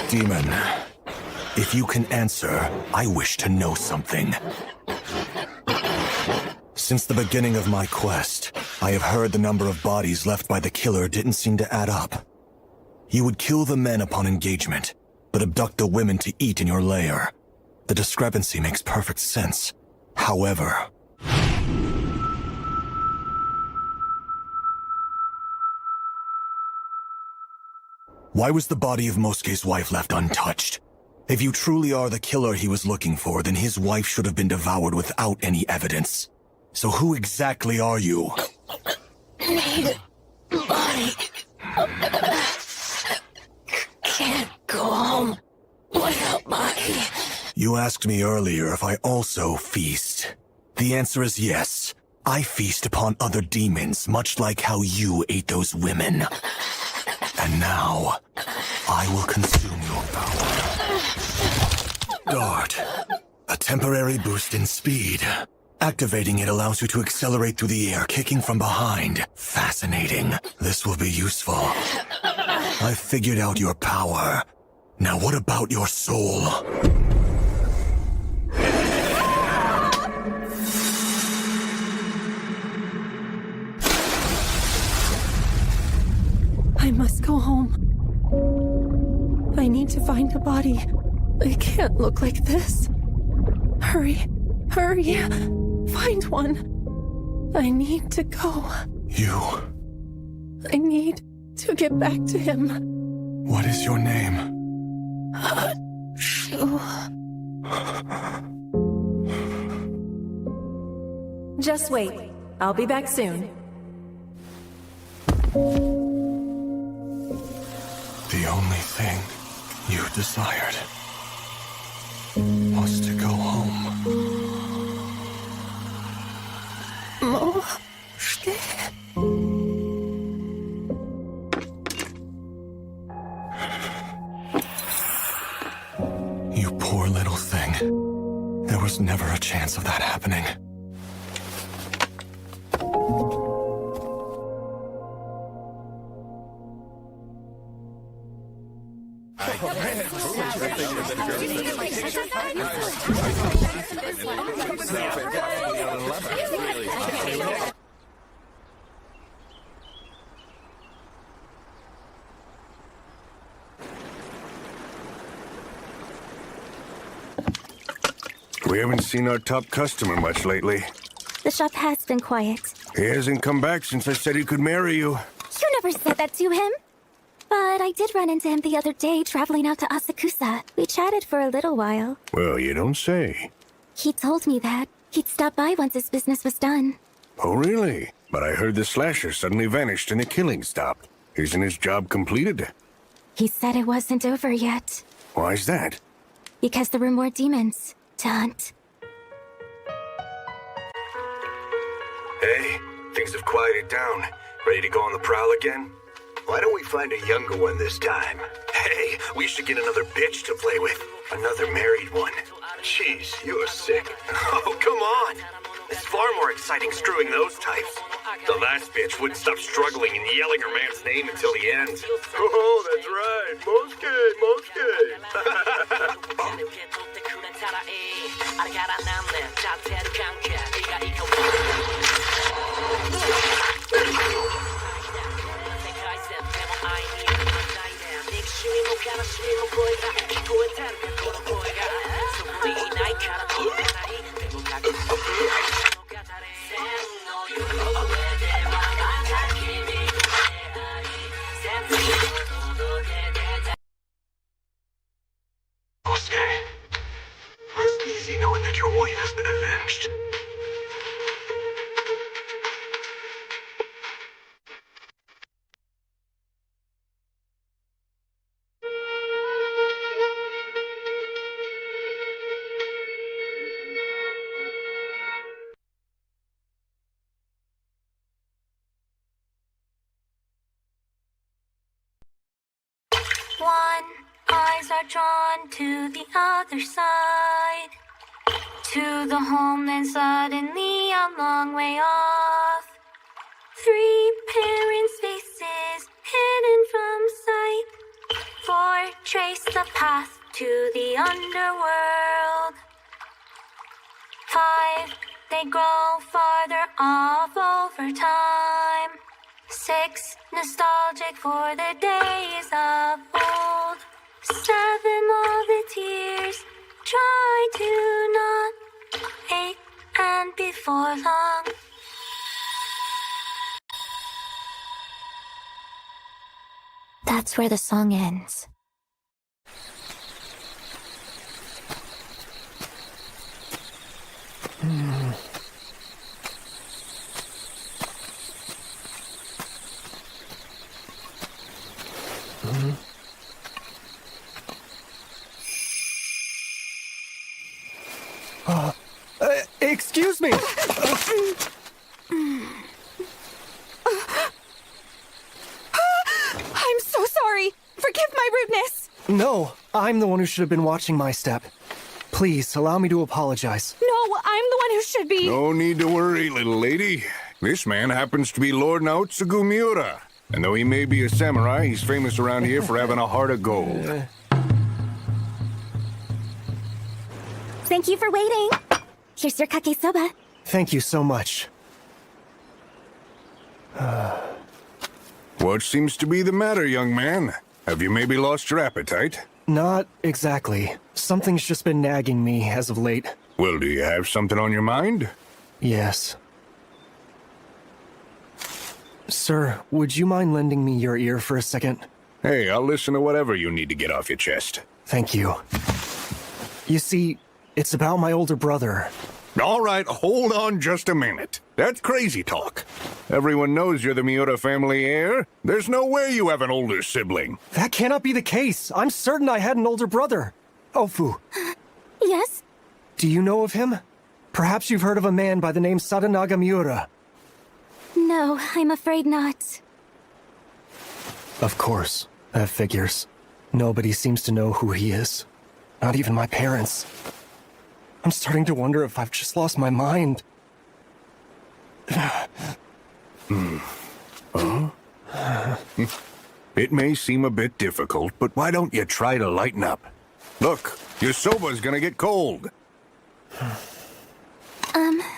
Speaker 3: Demon, if you can answer, I wish to know something. Since the beginning of my quest, I have heard the number of bodies left by the killer didn't seem to add up. You would kill the men upon engagement, but abduct the women to eat in your lair. The discrepancy makes perfect sense. However, why was the body of Mosuke's wife left untouched? If you truly are the killer he was looking for, then his wife should have been devoured without any evidence. So who exactly are you?
Speaker 11: Need body. Can't go home without body.
Speaker 3: You asked me earlier if I also feast. The answer is yes. I feast upon other demons, much like how you ate those women. And now, I will consume your power. Dart. A temporary boost in speed. Activating it allows you to accelerate through the air, kicking from behind. Fascinating. This will be useful. I've figured out your power. Now what about your soul?
Speaker 9: I must go home. I need to find a body. It can't look like this. Hurry. Hurry. Find one. I need to go.
Speaker 3: You.
Speaker 9: I need to get back to him.
Speaker 3: What is your name?
Speaker 4: Just wait. I'll be back soon.
Speaker 3: The only thing you desired was to go home. You poor little thing. There was never a chance of that happening.
Speaker 14: We haven't seen our top customer much lately.
Speaker 8: The shop has been quiet.
Speaker 14: He hasn't come back since I said he could marry you.
Speaker 8: You never said that to him. But I did run into him the other day traveling out to Asakusa. We chatted for a little while.
Speaker 14: Well, you don't say.
Speaker 8: He told me that he'd stop by once his business was done.
Speaker 14: Oh, really? But I heard the slasher suddenly vanished and the killing stopped. Isn't his job completed?
Speaker 8: He said it wasn't over yet.
Speaker 14: Why's that?
Speaker 8: Because there were more demons to hunt.
Speaker 6: Hey, things have quieted down. Ready to go on the prowl again? Why don't we find a younger one this time? Hey, we should get another bitch to play with. Another married one. Jeez, you're sick. Oh, come on. It's far more exciting screwing those types. The last bitch wouldn't stop struggling and yelling her man's name until the end. Oh, that's right.
Speaker 3: Mosuke, it's easy knowing that your wife has been avenged.
Speaker 5: one, eyes are drawn to the other side. To the home, then suddenly a long way off. 3 parents' faces hidden from sight. 4 trace the path to the underworld. 5, they grow farther off over time. 6, nostalgic for the days of old. 7, all the tears try to not. 8, and before long.
Speaker 8: That's where the song ends.
Speaker 21: Excuse me!
Speaker 1: I'm so sorry! Forgive my rudeness!
Speaker 21: No, I'm the one who should have been watching my step. Please, allow me to apologize.
Speaker 1: No, I'm the one who should be...
Speaker 14: No need to worry, little lady. This man happens to be Lord Naotsugu Miura. And though he may be a samurai, he's famous around here for having a heart of gold.
Speaker 8: Thank you for waiting. Here's your kake soba.
Speaker 21: Thank you so much.
Speaker 14: What seems to be the matter, young man? Have you maybe lost your appetite?
Speaker 21: Not exactly. Something's just been nagging me as of late.
Speaker 14: Well, do you have something on your mind?
Speaker 21: Yes. Sir, would you mind lending me your ear for a second?
Speaker 14: Hey, I'll listen to whatever you need to get off your chest.
Speaker 21: Thank you. You see, it's about my older brother.
Speaker 14: All right, hold on just a minute. That's crazy talk. Everyone knows you're the Miura family heir. There's no way you have an older sibling.
Speaker 21: That cannot be the case. I'm certain I had an older brother. Ofu.
Speaker 8: Yes?
Speaker 21: Do you know of him? Perhaps you've heard of a man by the name Sadanaga Miura.
Speaker 8: No, I'm afraid not.
Speaker 21: Of course. That figures. Nobody seems to know who he is. Not even my parents. I'm starting to wonder if I've just lost my mind.
Speaker 14: It may seem a bit difficult, but why don't you try to lighten up? Look, your soba's gonna get cold.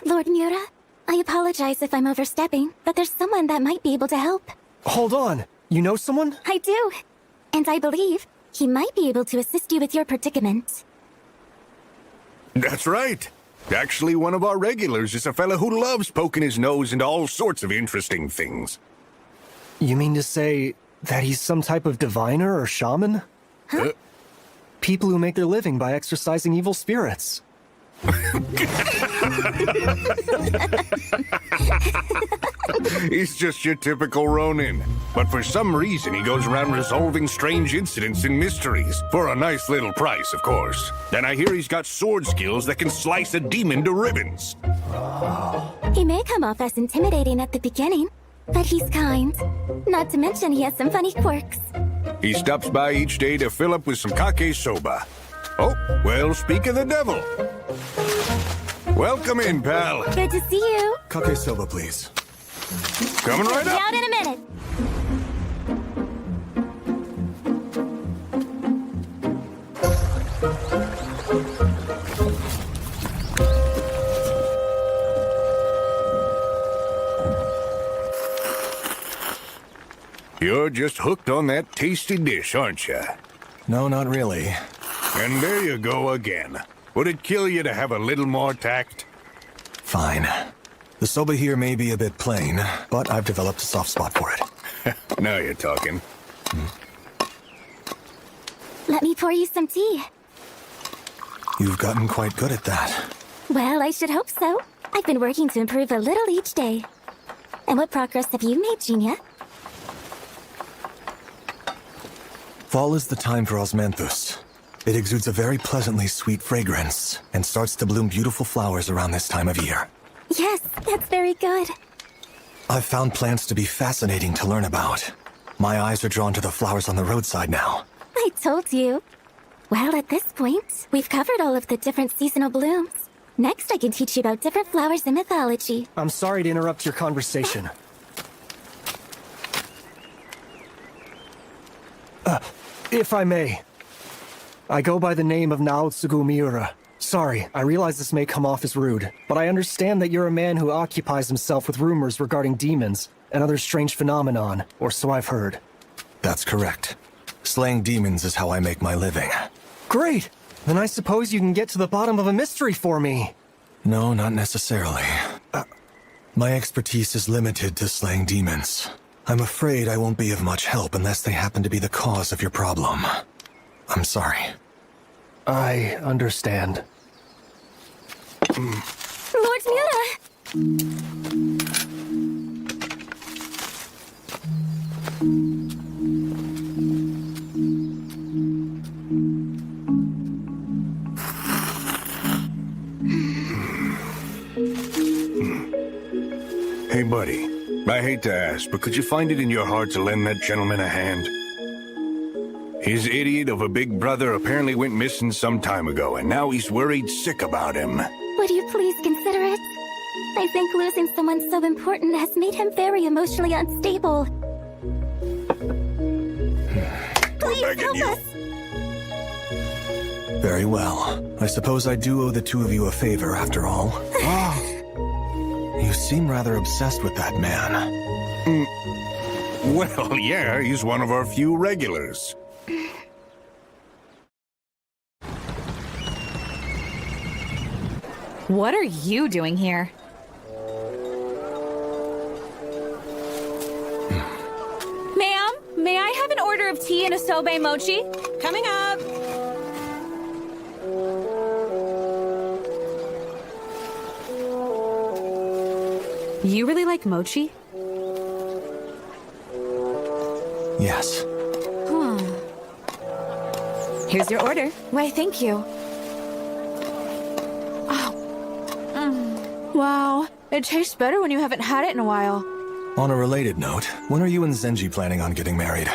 Speaker 8: Lord Miura, I apologize if I'm overstepping, but there's someone that might be able to help.
Speaker 21: Hold on. You know someone?
Speaker 8: I do. And I believe he might be able to assist you with your predicament.
Speaker 14: That's right. Actually, one of our regulars is a fella who loves poking his nose into all sorts of interesting things.
Speaker 21: You mean to say that he's some type of diviner or shaman?
Speaker 8: Huh?
Speaker 21: People who make their living by exorcising evil spirits.
Speaker 14: He's just your typical Ronin. But for some reason, he goes around resolving strange incidents and mysteries. For a nice little price, of course. Then I hear he's got sword skills that can slice a demon to ribbons.
Speaker 8: He may come off as intimidating at the beginning, but he's kind. Not to mention he has some funny quirks.
Speaker 14: He stops by each day to fill up with some kake soba. Oh, well, speak of the devil. Welcome in, pal.
Speaker 8: Good to see you.
Speaker 3: Kake soba, please.
Speaker 14: Coming right
Speaker 8: Be
Speaker 14: up.
Speaker 8: out in a minute.
Speaker 14: You're just hooked on that tasty dish, aren't you?
Speaker 3: No, not really.
Speaker 14: And there you go again. Would it kill you to have a little more tact?
Speaker 3: Fine. The soba here may be a bit plain, but I've developed a soft spot for it.
Speaker 14: Now you're talking.
Speaker 8: Let me pour you some tea.
Speaker 3: You've gotten quite good at that.
Speaker 8: Well, I should hope so. I've been working to improve a little each day. And what progress have you made, Genia?
Speaker 3: Fall is the time for Osmanthus. It exudes a very pleasantly sweet fragrance and starts to bloom beautiful flowers around this time of year.
Speaker 8: Yes, that's very good.
Speaker 3: I've found plants to be fascinating to learn about. My eyes are drawn to the flowers on the roadside now.
Speaker 8: I told you. Well, at this point, we've covered all of the different seasonal blooms. Next, I can teach you about different flowers in mythology.
Speaker 21: I'm sorry to interrupt your conversation. If I may, I go by the name of Naotsugu Miura. Sorry, I realize this may come off as rude, but I understand that you're a man who occupies himself with rumors regarding demons and other strange phenomenon, or so I've heard.
Speaker 3: That's correct. Slaying demons is how I make my living.
Speaker 21: Great! Then I suppose you can get to the bottom of a mystery for me.
Speaker 3: No, not necessarily. My expertise is limited to slaying demons. I'm afraid I won't be of much help unless they happen to be the cause of your problem. I'm sorry.
Speaker 21: I understand.
Speaker 8: Lord Miura!
Speaker 14: Hey, buddy. I hate to ask, but could you find it in your heart to lend that gentleman a hand? His idiot of a big brother apparently went missing some time ago, and now he's worried sick about him.
Speaker 8: Would you please consider it? I think losing someone so important has made him very emotionally unstable. Please help us!
Speaker 3: Very well. I suppose I do owe the two of you a favor, after all. You seem rather obsessed with that man.
Speaker 14: Well, yeah, he's one of our few regulars.
Speaker 7: What are you doing here? Ma'am, may I have an order of tea and a soba mochi? Coming up. You really like mochi?
Speaker 3: Yes.
Speaker 7: Huh. Here's your order. Why, thank you. Wow, it tastes better when you haven't had it in a while.
Speaker 3: On a related note, when are you and Zenji planning on getting married?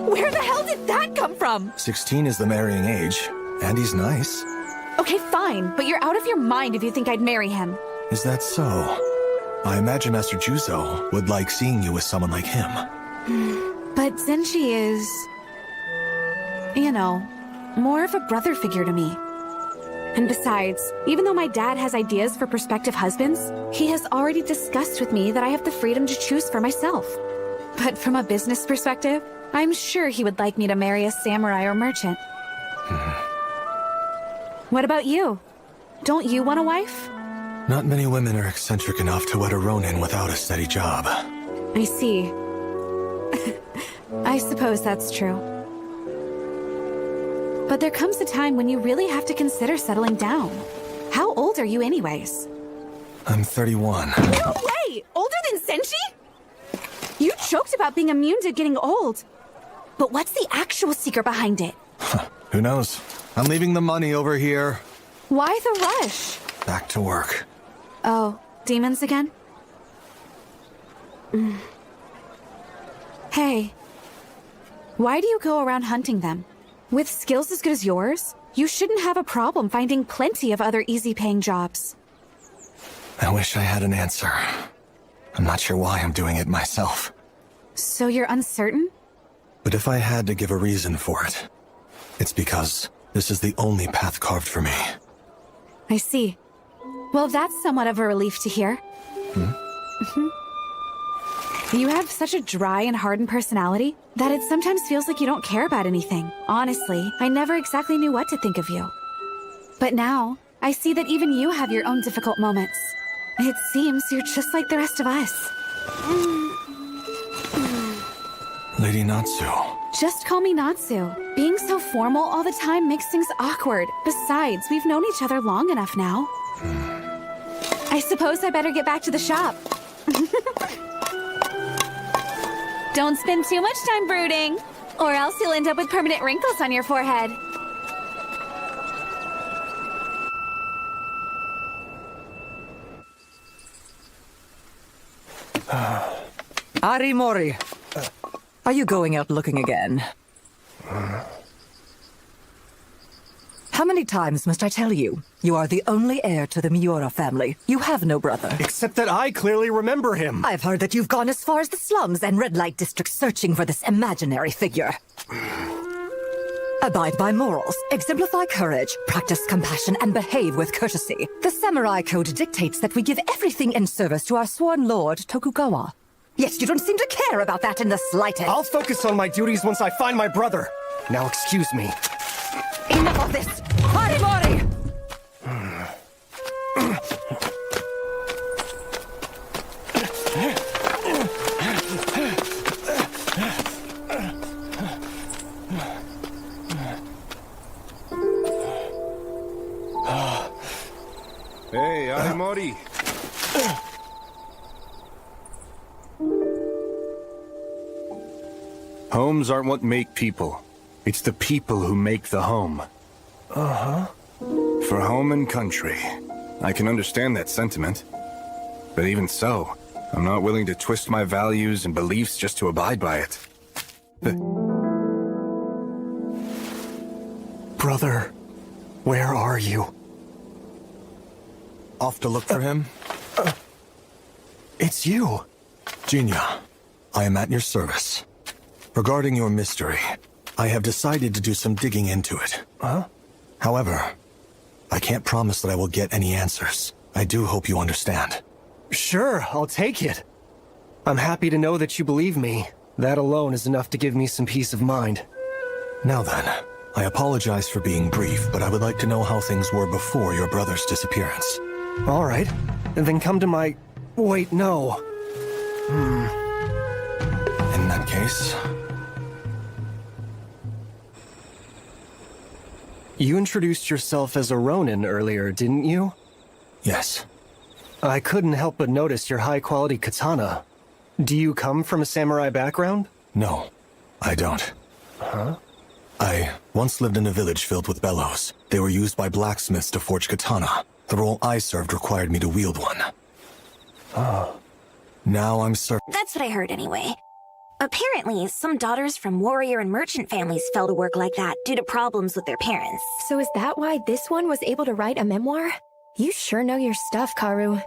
Speaker 7: Where the hell did that come from?
Speaker 3: 16 is the marrying age, and he's nice.
Speaker 7: Okay, fine, but you're out of your mind if you think I'd marry him.
Speaker 3: Is that so? I imagine Master Juzo would like seeing you with someone like him.
Speaker 7: But Zenji is, you know, more of a brother figure to me. And besides, even though my dad has ideas for prospective husbands, he has already discussed with me that I have the freedom to choose for myself. But from a business perspective, I'm sure he would like me to marry a samurai or merchant. What about you? Don't you want a wife?
Speaker 3: Not many women are eccentric enough to wed a ronin without a steady job.
Speaker 7: I see. I suppose that's true. But there comes a time when you really have to consider settling down. How old are you anyways?
Speaker 3: I'm 31.
Speaker 7: No way! Older than Senshi? You joked about being immune to getting old. But what's the actual secret behind it?
Speaker 3: Who knows? I'm leaving the money over here.
Speaker 7: Why the rush?
Speaker 3: Back to work.
Speaker 7: Oh, demons again? Hey. Why do you go around hunting them? With skills as good as yours, you shouldn't have a problem finding plenty of other easy-paying jobs.
Speaker 3: I wish I had an answer. I'm not sure why I'm doing it myself.
Speaker 7: So you're uncertain?
Speaker 3: But if I had to give a reason for it, it's because this is the only path carved for me.
Speaker 7: I see. Well, that's somewhat of a relief to hear. You have such a dry and hardened personality that it sometimes feels like you don't care about anything. Honestly, I never exactly knew what to think of you. But now, I see that even you have your own difficult moments. It seems you're just like the rest of us.
Speaker 3: Lady Natsu.
Speaker 7: Just call me Natsu. Being so formal all the time makes things awkward. Besides, we've known each other long enough now. I suppose I better get back to the shop. Don't spend too much time brooding, or else you'll end up with permanent wrinkles on your forehead.
Speaker 19: Ari Mori.
Speaker 13: Are you going out looking again? How many times must I tell you? You are the only heir to the Miura family. You have no brother.
Speaker 21: Except that I clearly remember him.
Speaker 13: I've heard that you've gone as far as the slums and red light districts searching for this imaginary figure. Abide by morals, exemplify courage, practice compassion, and behave with courtesy. The samurai code dictates that we give everything in service to our sworn lord, Tokugawa. Yet you don't seem to care about that in the slightest.
Speaker 21: I'll focus on my duties once I find my brother. Now excuse me.
Speaker 13: Enough of this! Harimori!
Speaker 6: Hey, Harimori. Homes aren't what make people. It's the people who make the home.
Speaker 21: Uh-huh.
Speaker 6: For home and country. I can understand that sentiment. But even so, I'm not willing to twist my values and beliefs just to abide by it.
Speaker 21: Brother, where are you?
Speaker 3: Off to look for him?
Speaker 21: It's you.
Speaker 3: Jinya, I am at your service. Regarding your mystery, I have decided to do some digging into it.
Speaker 21: Huh?
Speaker 3: However, I can't promise that I will get any answers. I do hope you understand.
Speaker 21: Sure, I'll take it. I'm happy to know that you believe me. That alone is enough to give me some peace of mind.
Speaker 3: Now then, I apologize for being brief, but I would like to know how things were before your brother's disappearance.
Speaker 21: All right, and then come to my... Wait, no.
Speaker 3: In that case...
Speaker 21: You introduced yourself as a Ronin earlier, didn't you?
Speaker 3: Yes.
Speaker 21: I couldn't help but notice your high-quality katana. Do you come from a samurai background?
Speaker 3: No, I don't.
Speaker 21: Huh?
Speaker 3: I once lived in a village filled with bellows. They were used by blacksmiths to forge katana. The role I served required me to wield one.
Speaker 21: Oh.
Speaker 3: Now I'm certain...
Speaker 19: That's what I heard anyway. Apparently, some daughters from warrior and merchant families fell to work like that due to problems with their parents.
Speaker 22: So is that why this one was able to write a memoir? You sure know your stuff, Karu.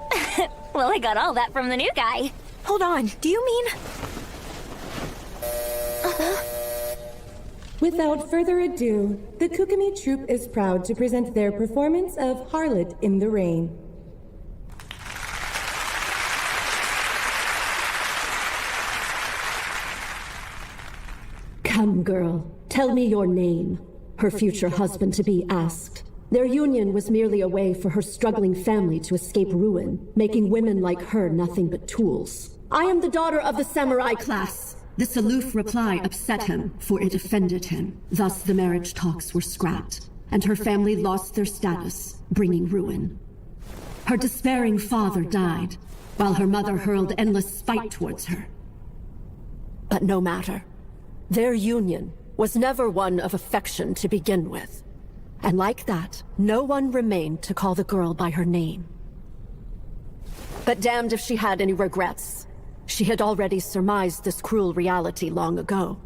Speaker 19: Well, I got all that from the new guy.
Speaker 22: Hold on, do you mean...
Speaker 23: Without further ado, the Kukumi troupe is proud to present their performance of Harlot in the Rain.
Speaker 24: Come, girl, tell me your name. Her future husband-to-be asked. Their union was merely a way for her struggling family to escape ruin, making women like her nothing but tools. I am the daughter of the samurai class. This aloof reply upset him, for it offended him. Thus the marriage talks were scrapped, and her family lost their status, bringing ruin. Her despairing father died, while her mother hurled endless spite towards her. But no matter. Their union was never one of affection to begin with. And like that, no one remained to call the girl by her name. But damned if she had any regrets. She had already surmised this cruel reality long ago.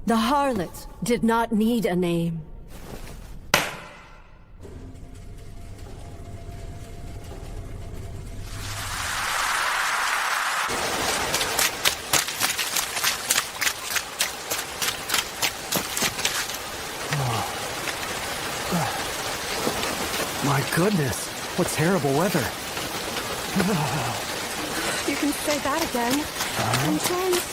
Speaker 24: The harlot did not need a name.
Speaker 21: My goodness, what terrible weather.
Speaker 22: You can say that again. Intense.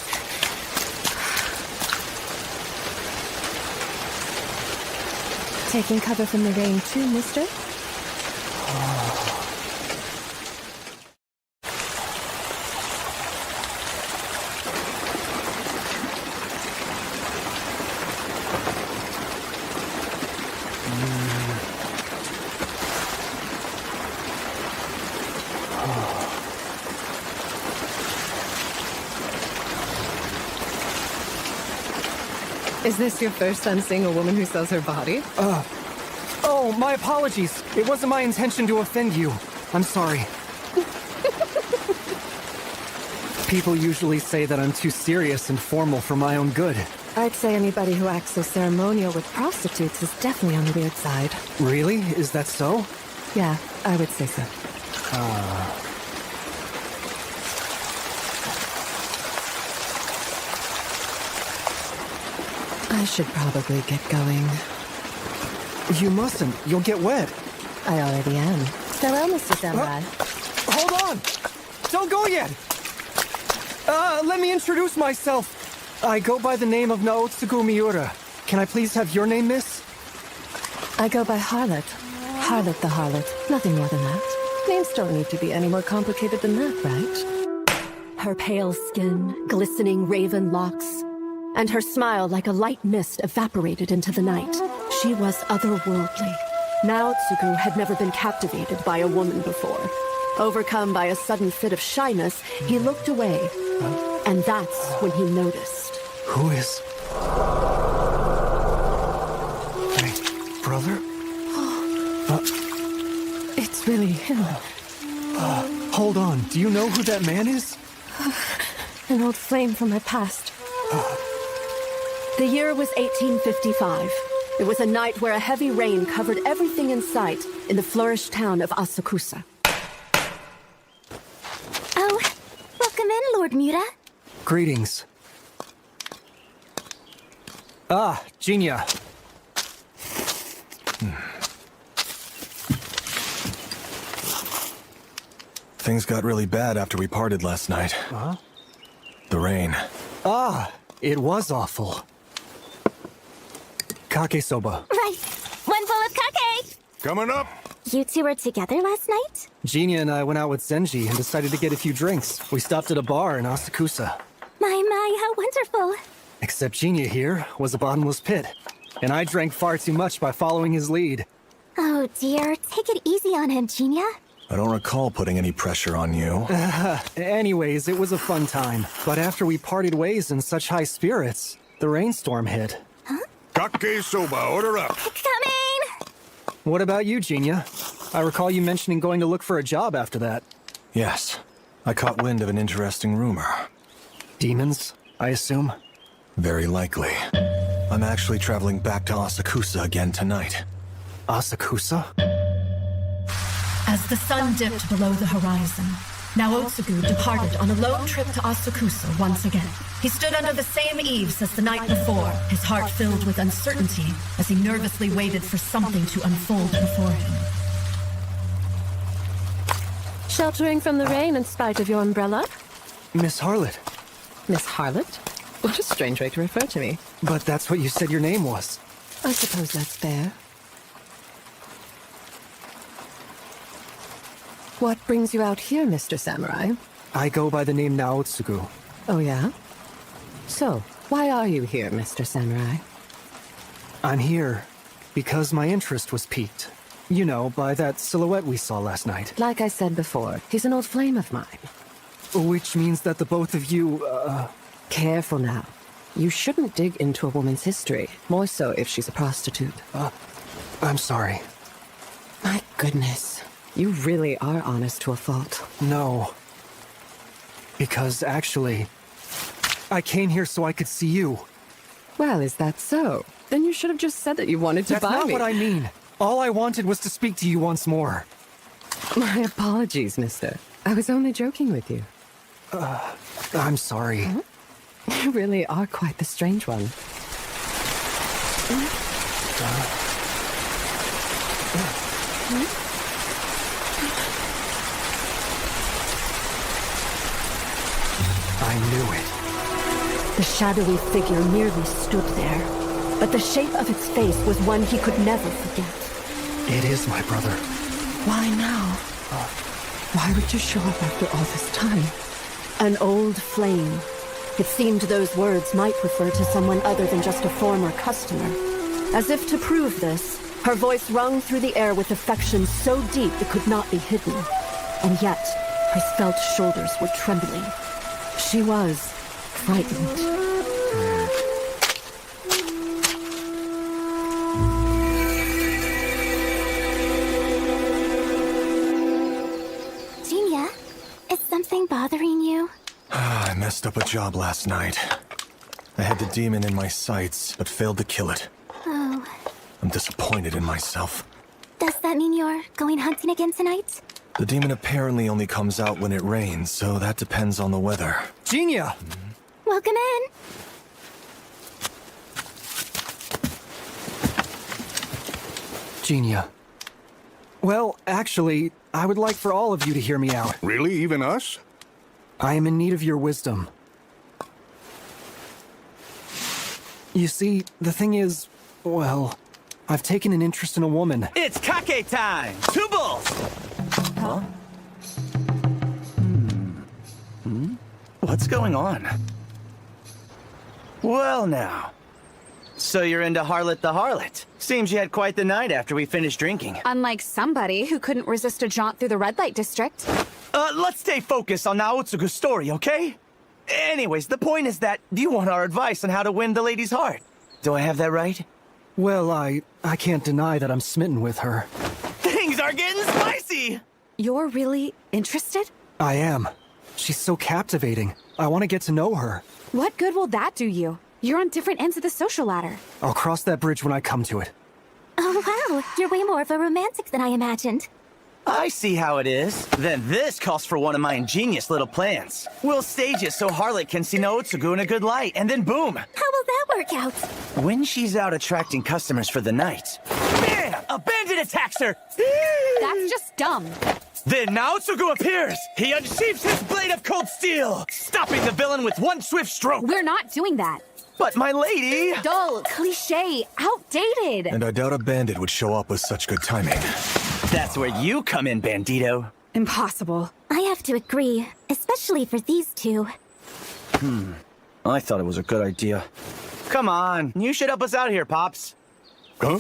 Speaker 22: Taking cover from the rain too, mister?
Speaker 18: Is this your first time seeing a woman who sells her body?
Speaker 21: Oh, my apologies. It wasn't my intention to offend you. I'm sorry. People usually say that I'm too serious and formal for my own good.
Speaker 18: I'd say anybody who acts so ceremonial with prostitutes is definitely on the weird side.
Speaker 21: Really? Is that so?
Speaker 18: Yeah, I would say so. I should probably get going.
Speaker 21: You mustn't. You'll get wet.
Speaker 18: I already am. Farewell, Mr. Samurai.
Speaker 21: Hold on! Don't go yet! Let me introduce myself. I go by the name of Naotsugu Miura. Can I please have your name, miss?
Speaker 18: I go by Harlot. Harlot the Harlot. Nothing more than that. Names don't need to be any more complicated than that, right? Her pale skin, glistening raven locks, and her smile like a light mist evaporated into the night. She was otherworldly. Naotsugu had never been captivated by a woman before. Overcome by a sudden fit of shyness, he looked away. And that's when he noticed.
Speaker 21: Who is... my brother?
Speaker 18: It's really him.
Speaker 21: Hold on. Do you know who that man is?
Speaker 18: An old flame from my past. The year was 1855. It was a night where a heavy rain covered everything in sight in the flourished town of Asakusa.
Speaker 8: Oh, welcome in, Lord Miura.
Speaker 21: Greetings. Ah, Jinya.
Speaker 3: Things got really bad after we parted last night.
Speaker 21: Huh?
Speaker 3: The rain.
Speaker 21: Ah, it was awful. Kake soba.
Speaker 8: Right. One bowl of kake.
Speaker 14: Coming up.
Speaker 8: You two were together last night?
Speaker 21: Jinya and I went out with Zenji and decided to get a few drinks. We stopped at a bar in Asakusa.
Speaker 8: My, how wonderful.
Speaker 21: Except Jinya here was a bottomless pit. And I drank far too much by following his lead.
Speaker 8: Oh dear, take it easy on him, Jinya.
Speaker 3: I don't recall putting any pressure on you.
Speaker 21: Anyways, it was a fun time. But after we parted ways in such high spirits, the rainstorm hit.
Speaker 14: Kake soba, order up.
Speaker 8: Coming!
Speaker 21: What about you, Jinya? I recall you mentioning going to look for a job after that.
Speaker 3: Yes. I caught wind of an interesting rumor.
Speaker 21: Demons, I assume?
Speaker 3: Very likely. I'm actually traveling back to Asakusa again tonight.
Speaker 21: Asakusa?
Speaker 2: As the sun dipped below the horizon, Naotsugu departed on a lone trip to Asakusa once again. He stood under the same eaves as the night before, his heart filled with uncertainty as he nervously waited for something to unfold before him.
Speaker 18: Sheltering from the rain in spite of your umbrella?
Speaker 21: Miss Harlot.
Speaker 18: Miss Harlot? What a strange way to refer to me.
Speaker 21: But that's what you said your name was.
Speaker 18: I suppose that's fair. What brings you out here, Mr. Samurai?
Speaker 21: I go by the name Naotsugu.
Speaker 18: Oh, yeah? So, why are you here, Mr. Samurai?
Speaker 21: I'm here because my interest was piqued. You know, by that silhouette we saw last night.
Speaker 18: Like I said before, he's an old flame of mine.
Speaker 21: Which means that the both of you,
Speaker 18: Careful now. You shouldn't dig into a woman's history, more so if she's a prostitute.
Speaker 21: I'm sorry.
Speaker 18: My goodness. You really are honest to a fault.
Speaker 21: No. Because actually, I came here so I could see you.
Speaker 18: Well, is that so? Then you should have just said that you wanted to buy me.
Speaker 21: That's not what I mean. All I wanted was to speak to you once more.
Speaker 18: My apologies, mister. I was only joking with you.
Speaker 21: I'm sorry.
Speaker 18: Huh? You really are quite the strange one.
Speaker 21: I knew it.
Speaker 24: The shadowy figure merely stood there, but the shape of its face was one he could never forget.
Speaker 21: It is my brother.
Speaker 24: Why now? Why would you show up after all this time? An old flame. It seemed those words might refer to someone other than just a former customer. As if to prove this, her voice rung through the air with affection so deep it could not be hidden. And yet, her svelte shoulders were trembling. She was frightened.
Speaker 8: Jinya, is something bothering you?
Speaker 3: I messed up a job last night. I had the demon in my sights, but failed to kill it.
Speaker 8: Oh.
Speaker 3: I'm disappointed in myself.
Speaker 8: Does that mean you're going hunting again tonight?
Speaker 3: The demon apparently only comes out when it rains, so that depends on the weather.
Speaker 21: Genia!
Speaker 8: Welcome in.
Speaker 21: Genia. Well, actually, I would like for all of you to hear me out.
Speaker 14: Really? Even us?
Speaker 21: I am in need of your wisdom. You see, the thing is, well, I've taken an interest in a woman.
Speaker 10: It's Kake time! 2 bulls! Huh? What's going on? Well now. So you're into Harlot the Harlot. Seems you had quite the night after we finished drinking.
Speaker 7: Unlike somebody who couldn't resist a jaunt through the red light district.
Speaker 10: Let's stay focused on Naotsuku's story, okay? Anyways, the point is that you want our advice on how to win the lady's heart. Do I have that right?
Speaker 21: Well, I can't deny that I'm smitten with her.
Speaker 10: Things are getting spicy!
Speaker 7: You're really interested?
Speaker 21: I am. She's so captivating. I want to get to know her.
Speaker 7: What good will that do you? You're on different ends of the social ladder.
Speaker 21: I'll cross that bridge when I come to it.
Speaker 8: Oh wow, you're way more of a romantic than I imagined.
Speaker 10: I see how it is. Then this calls for one of my ingenious little plans. We'll stage it so Harlot can see Naotsuku in a good light, and then boom!
Speaker 8: How will that work out?
Speaker 10: When she's out attracting customers for the night, bam! A bandit attacks her!
Speaker 7: That's just dumb.
Speaker 10: Then Naotsuku appears! He unsheaths his blade of cold steel, stopping the villain with one swift stroke!
Speaker 7: We're not doing that.
Speaker 10: But my lady!
Speaker 7: Dull, cliché, outdated!
Speaker 3: And I doubt a bandit would show up with such good timing.
Speaker 10: That's where you come in, Bandito.
Speaker 7: Impossible.
Speaker 8: I have to agree, especially for these two.
Speaker 10: I thought it was a good idea. Come on, you should help us out here, Pops.
Speaker 14: Huh?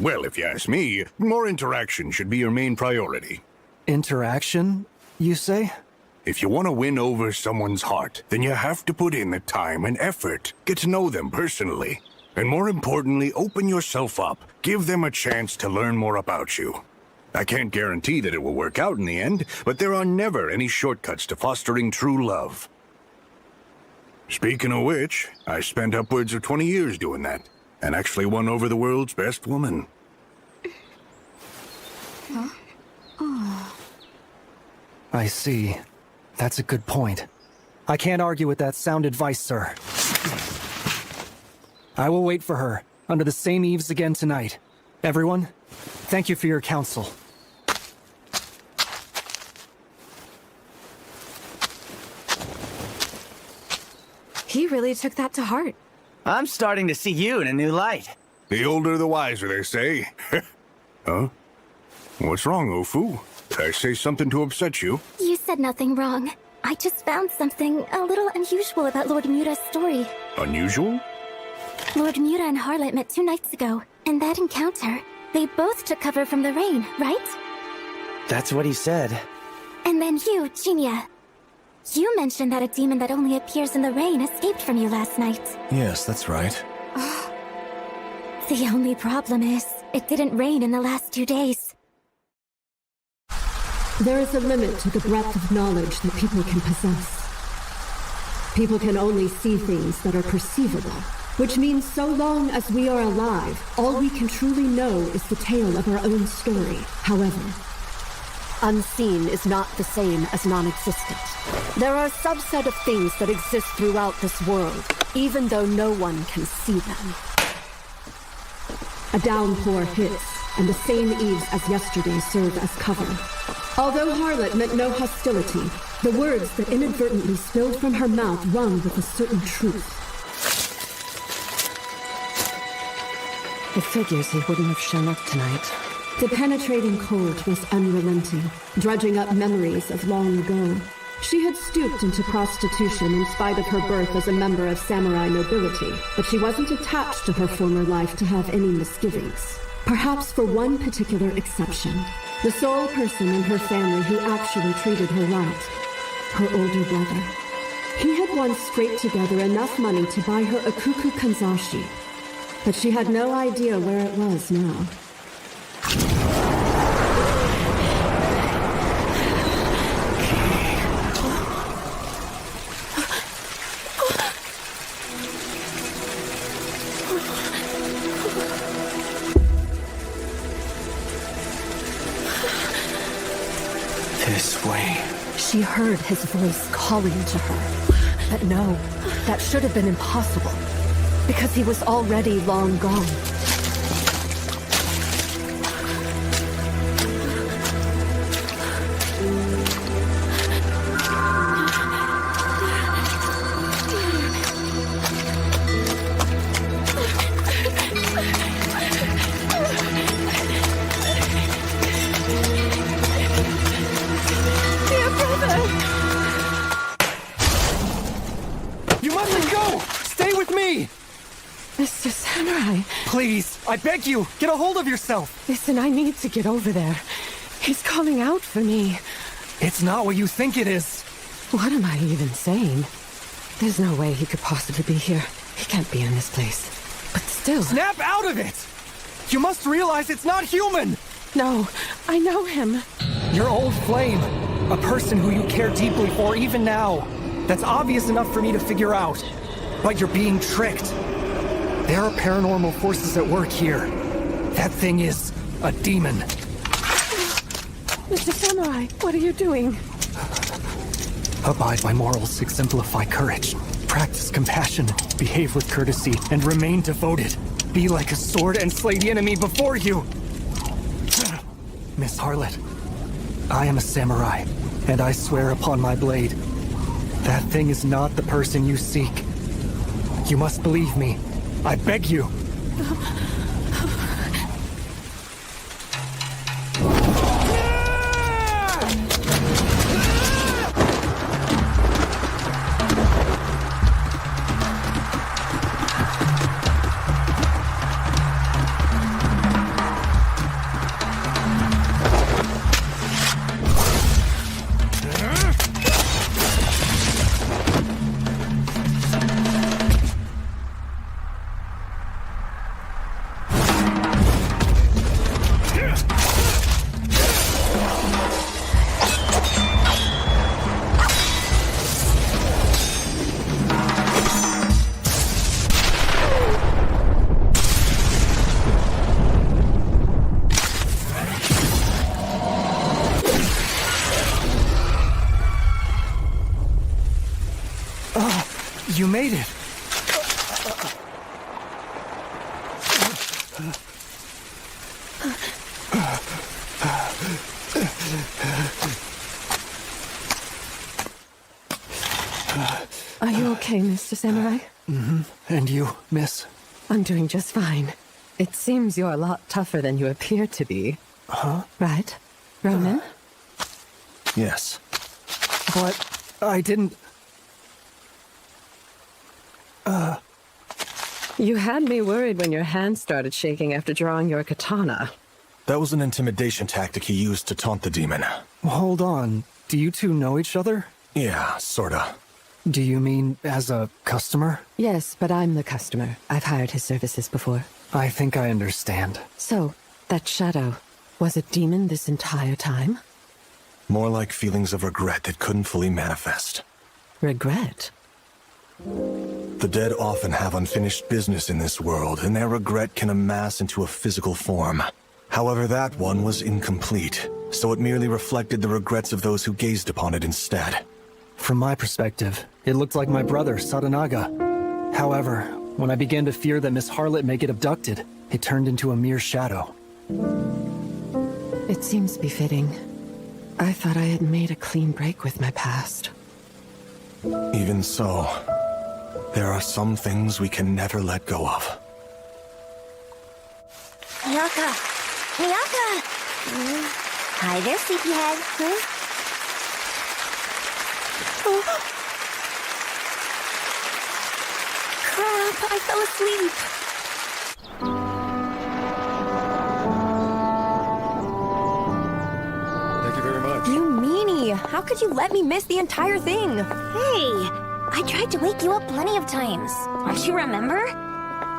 Speaker 14: Well, if you ask me, more interaction should be your main priority.
Speaker 21: Interaction, you say?
Speaker 14: If you want to win over someone's heart, then you have to put in the time and effort. Get to know them personally. And more importantly, open yourself up. Give them a chance to learn more about you. I can't guarantee that it will work out in the end, but there are never any shortcuts to fostering true love. Speaking of which, I spent upwards of 20 years doing that, and actually won over the world's best woman.
Speaker 7: Huh? Oh.
Speaker 21: I see. That's a good point. I can't argue with that sound advice, sir. I will wait for her, under the same eaves again tonight. Everyone, thank you for your counsel.
Speaker 7: He really took that to heart.
Speaker 10: I'm starting to see you in a new light.
Speaker 14: The older, the wiser, they say. Huh? What's wrong, Ofu? Did I say something to upset you?
Speaker 8: You said nothing wrong. I just found something a little unusual about Lord Muta's story.
Speaker 14: Unusual?
Speaker 8: Lord Muta and Harlot met 2 nights ago. In that encounter, they both took cover from the rain, right?
Speaker 10: That's what he said.
Speaker 8: And then you, Genia. You mentioned that a demon that only appears in the rain escaped from you last night.
Speaker 3: Yes, that's right.
Speaker 8: The only problem is, it didn't rain in the last 2 days.
Speaker 23: There is a limit to the breadth of knowledge that people can possess. People can only see things that are perceivable, which means so long as we are alive, all we can truly know is the tale of our own story. However, unseen is not the same as non-existent. There are a subset of things that exist throughout this world, even though no one can see them. A downpour hits, and the same eaves as yesterday serve as cover. Although Harlot meant no hostility, the words that inadvertently spilled from her mouth rung with a certain truth.
Speaker 18: It figures he wouldn't have shown up tonight.
Speaker 23: The penetrating cold was unrelenting, dredging up memories of long ago. She had stooped into prostitution in spite of her birth as a member of samurai nobility, but she wasn't attached to her former life to have any misgivings. Perhaps for one particular exception. The sole person in her family who actually treated her right. Her older brother. He had once scraped together enough money to buy her a kuku kanzashi, but she had no idea where it was now.
Speaker 2: She heard his voice calling to her. But no, that should have been impossible, because he was already long gone.
Speaker 21: You mustn't go! Stay with me!
Speaker 9: Mr. Samurai.
Speaker 21: Please, I beg you, get a hold of yourself!
Speaker 9: Listen, I need to get over there. He's calling out for me.
Speaker 21: It's not what you think it is.
Speaker 9: What am I even saying? There's no way he could possibly be here. He can't be in this place. But still...
Speaker 21: Snap out of it! You must realize it's not human!
Speaker 9: No, I know him.
Speaker 21: Your old flame. A person who you care deeply for even now. That's obvious enough for me to figure out. But you're being tricked. There are paranormal forces at work here. That thing is a demon.
Speaker 9: Mr. Samurai, what are you doing?
Speaker 21: Abide by morals, exemplify courage. Practice compassion, behave with courtesy, and remain devoted. Be like a sword and slay the enemy before you. Miss Harlot, I am a samurai, and I swear upon my blade, that thing is not the person you seek. You must believe me. I beg you. You made it.
Speaker 9: Are you okay, Mr. Samurai?
Speaker 21: Mm-hmm. And you, miss?
Speaker 9: I'm doing just fine. It seems you're a lot tougher than you appear to be.
Speaker 21: Huh?
Speaker 9: Right? Ronan?
Speaker 3: Yes.
Speaker 21: But I didn't...
Speaker 9: You had me worried when your hand started shaking after drawing your katana.
Speaker 3: That was an intimidation tactic he used to taunt the demon.
Speaker 21: Hold on. Do you two know each other?
Speaker 3: Yeah, sorta.
Speaker 21: Do you mean as a customer?
Speaker 9: Yes, but I'm the customer. I've hired his services before.
Speaker 21: I think I understand.
Speaker 9: So, that shadow was a demon this entire time?
Speaker 3: More like feelings of regret that couldn't fully manifest.
Speaker 9: Regret?
Speaker 3: The dead often have unfinished business in this world, and their regret can amass into a physical form. However, that one was incomplete, so it merely reflected the regrets of those who gazed upon it instead.
Speaker 21: From my perspective, it looked like my brother, Sadanaga. However, when I began to fear that Miss Harlot may get abducted, it turned into a mere shadow.
Speaker 9: It seems befitting. I thought I had made a clean break with my past.
Speaker 3: Even so, there are some things we can never let go of.
Speaker 19: Miyaka! Miyaka! Hi there, sleepyhead. Crap, I fell asleep.
Speaker 6: Thank you very much.
Speaker 22: You meanie! How could you let me miss the entire thing?
Speaker 19: Hey, I tried to wake you up plenty of times. Don't you remember?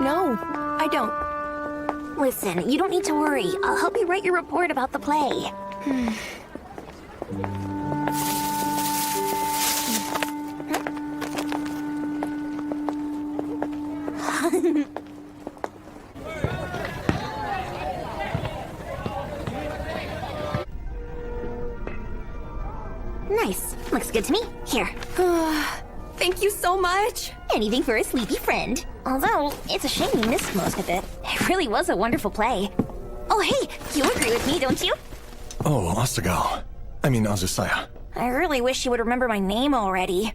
Speaker 22: No, I don't.
Speaker 19: Listen, you don't need to worry. I'll help you write your report about the play.
Speaker 5: Nice. Looks
Speaker 19: Looks good to me. Here.
Speaker 22: Thank you so much.
Speaker 19: Anything for a sleepy friend. Although, it's a shame you missed most of it. It really was a wonderful play. Oh, hey, you agree with me, don't you?
Speaker 3: Oh, Asagao. I mean, Azusaya.
Speaker 19: I really wish you would remember my name already.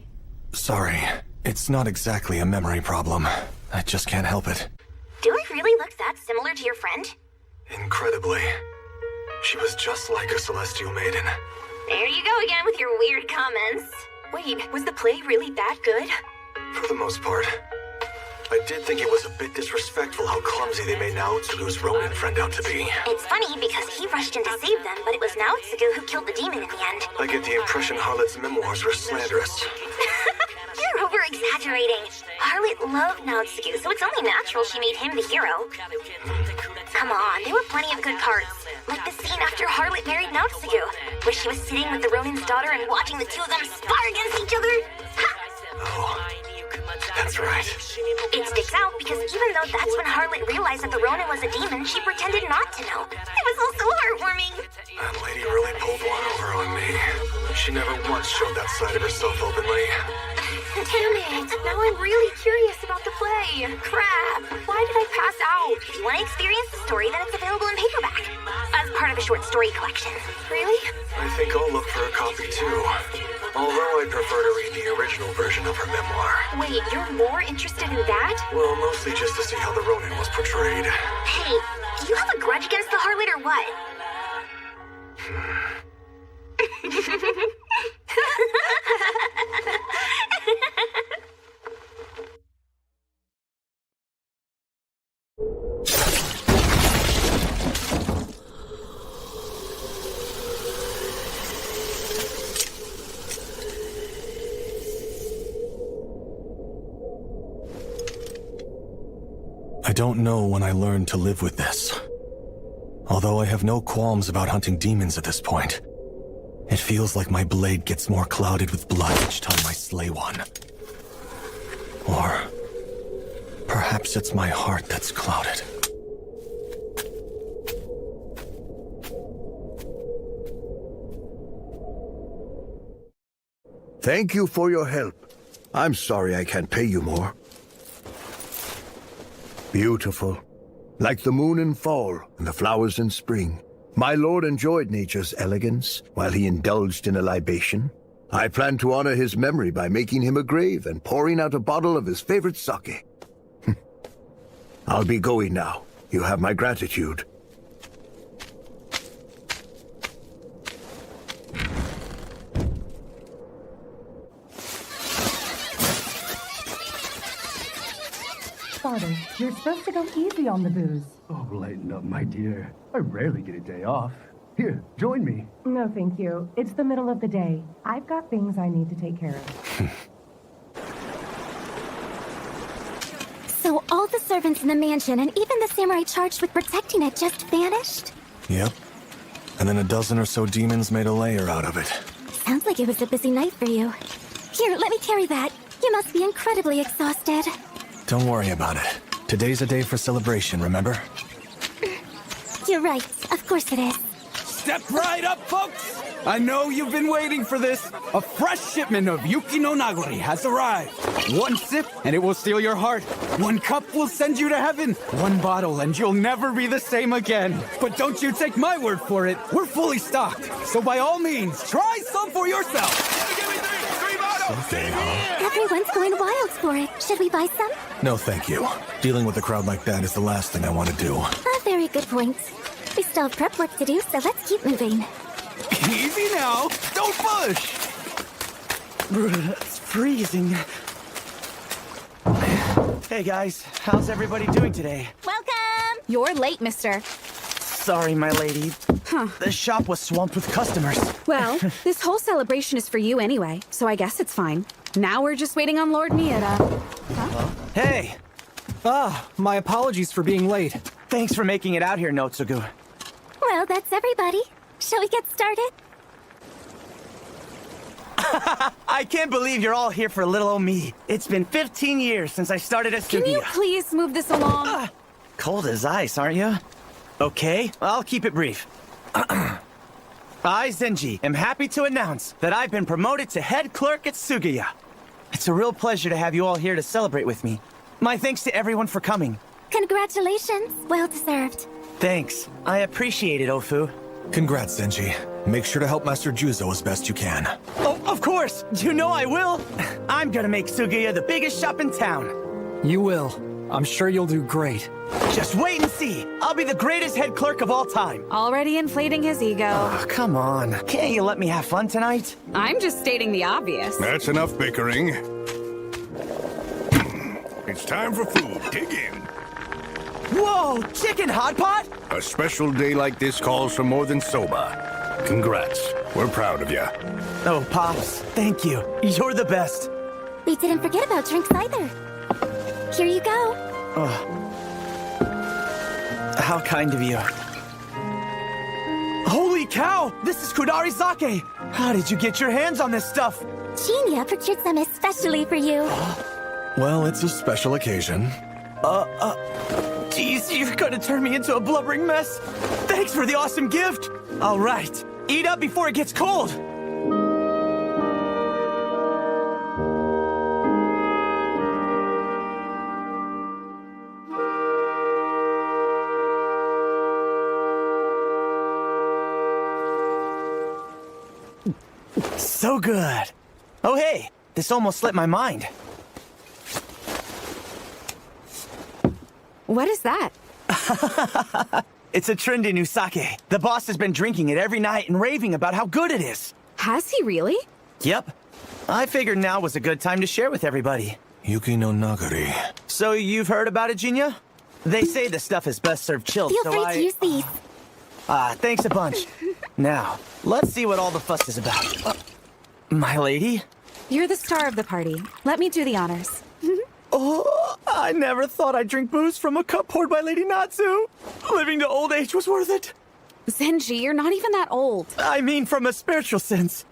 Speaker 3: Sorry. It's not exactly a memory problem. I just can't help it.
Speaker 19: Do I really look that similar to your friend?
Speaker 3: Incredibly. She was just like a celestial maiden.
Speaker 19: There you go again with your weird comments.
Speaker 4: Wait, was the play really that good?
Speaker 3: For the most part. I did think it was a bit disrespectful how clumsy they made Naotsugu's Ronin friend out to be.
Speaker 19: It's funny because he rushed in to save them, but it was Naotsugu who killed the demon in the end.
Speaker 3: I get the impression Harlot's memoirs were slanderous.
Speaker 19: You're over-exaggerating. Harlot loved Naotsugu, so it's only natural she made him the hero. Come on, there were plenty of good parts. Like the scene after Harlot married Naotsugu, where she was sitting with the Ronin's daughter and watching the two of them spar against each other. Ha!
Speaker 3: Oh, that's right.
Speaker 19: It sticks out because even though that's when Harlot realized that the Ronin was a demon, she pretended not to know. It was all so heartwarming.
Speaker 3: That lady really pulled one over on me. She never once showed that side of herself openly.
Speaker 19: Damn it! Now I'm really curious about the play. Crap! Why did I pass out? If you want to experience the story, then it's available in paperback. As part of a short story collection. Really?
Speaker 3: I think I'll look for a copy too. Although I'd prefer to read the original version of her memoir.
Speaker 19: Wait, you're more interested in that?
Speaker 3: Well, mostly just to see how the Ronin was portrayed.
Speaker 19: Hey, do you have a grudge against the Harlot or what?
Speaker 3: I don't know when I learned to live with this. Although I have no qualms about hunting demons at this point, it feels like my blade gets more clouded with blood each time I slay one. Or perhaps it's my heart that's clouded.
Speaker 14: Thank you for your help. I'm sorry I can't pay you more. Beautiful. Like the moon in fall and the flowers in spring. My lord enjoyed nature's elegance while he indulged in a libation. I plan to honor his memory by making him a grave and pouring out a bottle of his favorite sake. I'll be going now. You have my gratitude.
Speaker 12: Father, you're supposed to go easy on the booze.
Speaker 15: Oh, lighten up, my dear. I rarely get a day off. Here, join me.
Speaker 12: No, thank you. It's the middle of the day. I've got things I need to take care of.
Speaker 8: So all the servants in the mansion and even the samurai charged with protecting it just vanished?
Speaker 3: Yep. And then a dozen or so demons made a lair out of it.
Speaker 8: Sounds like it was a busy night for you. Here, let me carry that. You must be incredibly exhausted.
Speaker 3: Don't worry about it. Today's a day for celebration, remember?
Speaker 8: You're right. Of course it is.
Speaker 16: Step right up, folks! I know you've been waiting for this. A fresh shipment of Yuki no Nagori has arrived. One sip, and it will steal your heart. One cup will send you to heaven. One bottle, and you'll never be the same again. But don't you take my word for it. We're fully stocked. So by all means, try some for yourself.
Speaker 3: Okay, huh?
Speaker 8: Everyone's going wild for it. Should we buy some?
Speaker 3: No, thank you. Dealing with a crowd like that is the last thing I want to do.
Speaker 8: A very good point. We still have prep work to do, so let's keep moving.
Speaker 16: Easy now. Don't push.
Speaker 10: It's freezing. Hey guys, how's everybody doing today?
Speaker 7: Welcome! You're late, mister.
Speaker 10: Sorry, my lady. The shop was swamped with customers.
Speaker 7: Well, this whole celebration is for you anyway, so I guess it's fine. Now we're just waiting on Lord Mieta. Huh?
Speaker 10: Hey!
Speaker 21: My apologies for being late.
Speaker 10: Thanks for making it out here, Notsugu.
Speaker 8: Well, that's everybody. Shall we get started?
Speaker 10: I can't believe you're all here for little old me. It's been 15 years since I started at Sugiya.
Speaker 7: Can you please move this along?
Speaker 10: Cold as ice, aren't you? Okay, I'll keep it brief. I, Zenji, am happy to announce that I've been promoted to head clerk at Sugiya. It's a real pleasure to have you all here to celebrate with me. My thanks to everyone for coming.
Speaker 8: Congratulations. Well deserved.
Speaker 10: Thanks. I appreciate it, Ofu.
Speaker 3: Congrats, Zenji. Make sure to help Master Juzo as best you can.
Speaker 10: Oh, of course! You know I will! I'm gonna make Sugiya the biggest shop in town.
Speaker 21: You will. I'm sure you'll do great.
Speaker 10: Just wait and see! I'll be the greatest head clerk of all time!
Speaker 7: Already inflating his ego.
Speaker 10: Oh, come on. Can't you let me have fun tonight?
Speaker 7: I'm just stating the obvious.
Speaker 14: That's enough bickering. It's time for food. Dig in.
Speaker 10: Whoa! Chicken hot pot?
Speaker 14: A special day like this calls for more than soba. Congrats. We're proud of you.
Speaker 10: Oh, Pops, thank you. You're the best.
Speaker 8: We didn't forget about drinks either. Here you go.
Speaker 10: How kind of you. Holy cow! This is Kudari sake! How did you get your hands on this stuff?
Speaker 8: Genia procured some especially for you.
Speaker 3: Well, it's a special occasion.
Speaker 10: Geez, you're gonna turn me into a blubbering mess. Thanks for the awesome gift. All right, eat up before it gets cold. So good. Oh, hey, this almost slipped my mind.
Speaker 7: What is that?
Speaker 10: It's a trendy new sake. The boss has been drinking it every night and raving about how good it is.
Speaker 7: Has he really?
Speaker 10: Yep. I figured now was a good time to share with everybody.
Speaker 3: Yuki no Nagari.
Speaker 10: So you've heard about it, Jinya? They say the stuff is best served chilled,
Speaker 8: Feel
Speaker 10: so
Speaker 8: free to use these.
Speaker 10: Thanks a bunch. Now, let's see what all the fuss is about. My lady?
Speaker 7: You're the star of the party. Let me do the honors.
Speaker 10: Oh, I never thought I'd drink booze from a cup poured by Lady Natsu. Living to old age was worth it.
Speaker 7: Zenji, you're not even that old.
Speaker 10: I mean from a spiritual sense.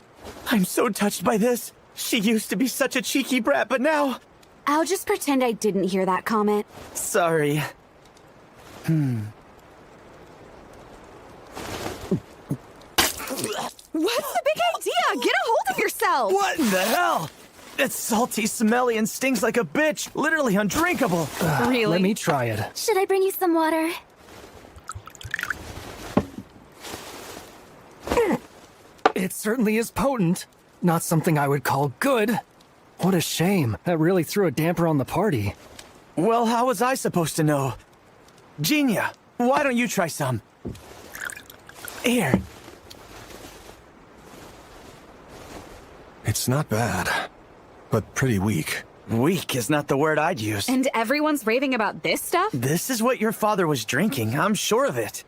Speaker 10: I'm so touched by this. She used to be such a cheeky brat, but now...
Speaker 7: I'll just pretend I didn't hear that comment.
Speaker 10: Sorry.
Speaker 7: What's the big idea? Get a hold of yourself!
Speaker 10: What in the hell? It's salty, smelly, and stings like a bitch. Literally undrinkable.
Speaker 7: Really?
Speaker 21: Let me try it.
Speaker 8: Should I bring you some water?
Speaker 21: It certainly is potent. Not something I would call good. What a shame. That really threw a damper on the party.
Speaker 10: Well, how was I supposed to know? Genia, why don't you try some? Here.
Speaker 3: It's not bad, but pretty weak.
Speaker 10: Weak is not the word I'd use.
Speaker 7: And everyone's raving about this stuff?
Speaker 10: This is what your father was drinking, I'm sure of it.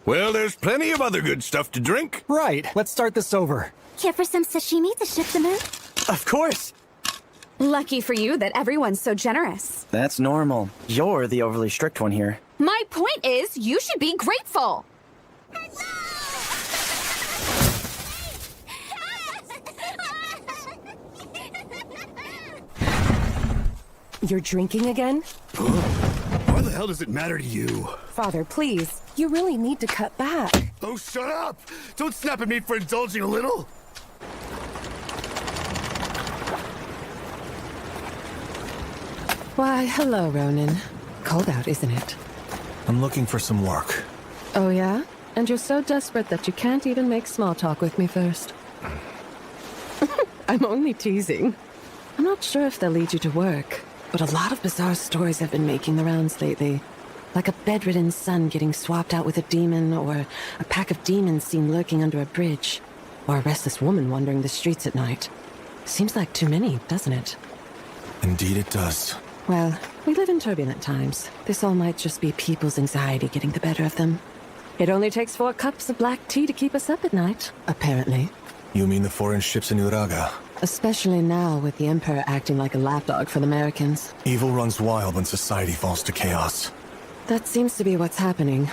Speaker 14: Well, there's plenty of other good stuff to drink.
Speaker 21: Right, let's start this over.
Speaker 8: Care for some sashimi to shift the mood?
Speaker 10: Of course.
Speaker 7: Lucky for you that everyone's so generous.
Speaker 10: That's normal. You're the overly strict one here.
Speaker 7: My point is, you should be grateful.
Speaker 9: You're drinking again?
Speaker 15: Why the hell does it matter to you?
Speaker 9: Father, please. You really need to cut back.
Speaker 15: Oh, shut up! Don't snap at me for indulging a little!
Speaker 18: Why, hello, Ronin. Cold out, isn't it?
Speaker 3: I'm looking for some work.
Speaker 18: Oh, yeah? And you're so desperate that you can't even make small talk with me first. I'm only teasing. I'm not sure if they'll lead you to work, but a lot of bizarre stories have been making the rounds lately. Like a bedridden son getting swapped out with a demon, or a pack of demons seen lurking under a bridge, or a restless woman wandering the streets at night. Seems like too many, doesn't it?
Speaker 3: Indeed it does.
Speaker 18: Well, we live in turbulent times. This all might just be people's anxiety getting the better of them. It only takes 4 cups of black tea to keep us up at night, apparently.
Speaker 3: You mean the foreign ships in Uraga?
Speaker 18: Especially now with the Emperor acting like a lapdog for the Americans.
Speaker 3: Evil runs wild when society falls to chaos.
Speaker 18: That seems to be what's happening.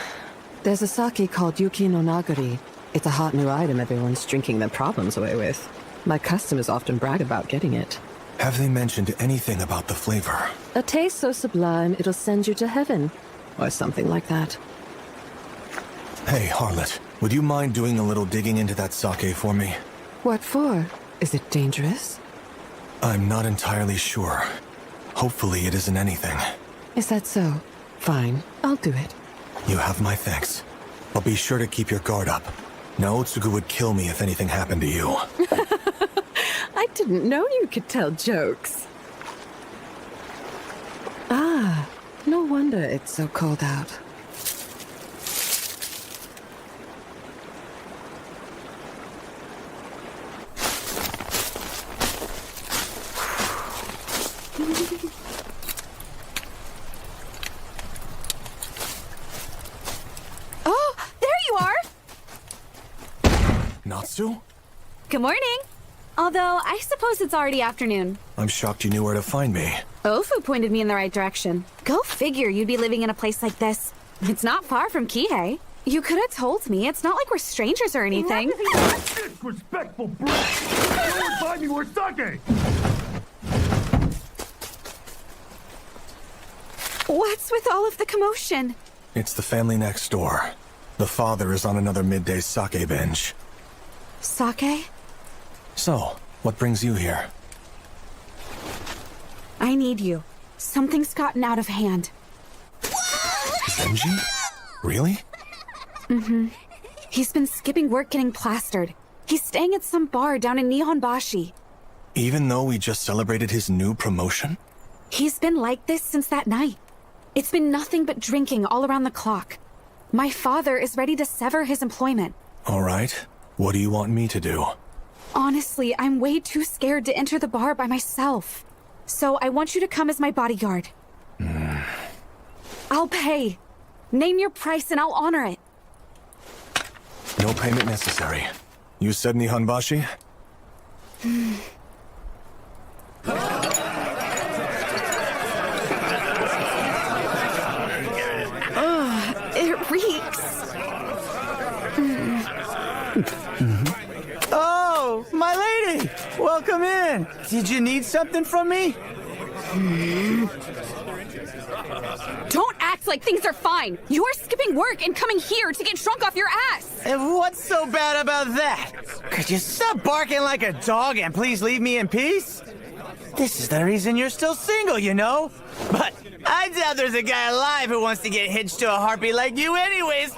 Speaker 18: There's a sake called Yuki no Nagari. It's a hot new item everyone's drinking their problems away with. My customers often brag about getting it.
Speaker 3: Have they mentioned anything about the flavor?
Speaker 18: A taste so sublime it'll send you to heaven. Or something like that.
Speaker 3: Hey, harlot. Would you mind doing a little digging into that sake for me?
Speaker 18: What for? Is it dangerous?
Speaker 3: I'm not entirely sure. Hopefully it isn't anything.
Speaker 18: Is that so? Fine, I'll do it.
Speaker 3: You have my thanks. But be sure to keep your guard up. Naotsugu would kill me if anything happened to you.
Speaker 18: I didn't know you could tell jokes. Ah, no wonder it's so cold out.
Speaker 7: Oh, there you are!
Speaker 3: Natsu?
Speaker 7: Good morning. Although, I suppose it's already afternoon.
Speaker 3: I'm shocked you knew where to find me.
Speaker 7: Ofu pointed me in the right direction. Go figure you'd be living in a place like this. It's not far from Kihei. You could have told me. It's not like we're strangers or anything.
Speaker 15: Disrespectful brat! Go and buy me more sake!
Speaker 7: What's with all of the commotion?
Speaker 3: It's the family next door. The father is on another midday sake binge.
Speaker 7: Sake?
Speaker 3: So, what brings you here?
Speaker 7: I need you. Something's gotten out of hand.
Speaker 3: Zenji? Really?
Speaker 7: Mm-hmm. He's been skipping work getting plastered. He's staying at some bar down in Nihonbashi.
Speaker 3: Even though we just celebrated his new promotion?
Speaker 7: He's been like this since that night. It's been nothing but drinking all around the clock. My father is ready to sever his employment.
Speaker 3: All right. What do you want me to do?
Speaker 7: Honestly, I'm way too scared to enter the bar by myself. So I want you to come as my bodyguard. I'll pay. Name your price and I'll honor it.
Speaker 3: No payment necessary. You said Nihonbashi?
Speaker 7: It reeks.
Speaker 10: Oh, my lady! Welcome in. Did you need something from me?
Speaker 7: Don't act like things are fine. You're skipping work and coming here to get drunk off your ass.
Speaker 10: And what's so bad about that? Could you stop barking like a dog and please leave me in peace? This is the reason you're still single, you know? But I doubt there's a guy alive who wants to get hitched to a harpy like you anyways.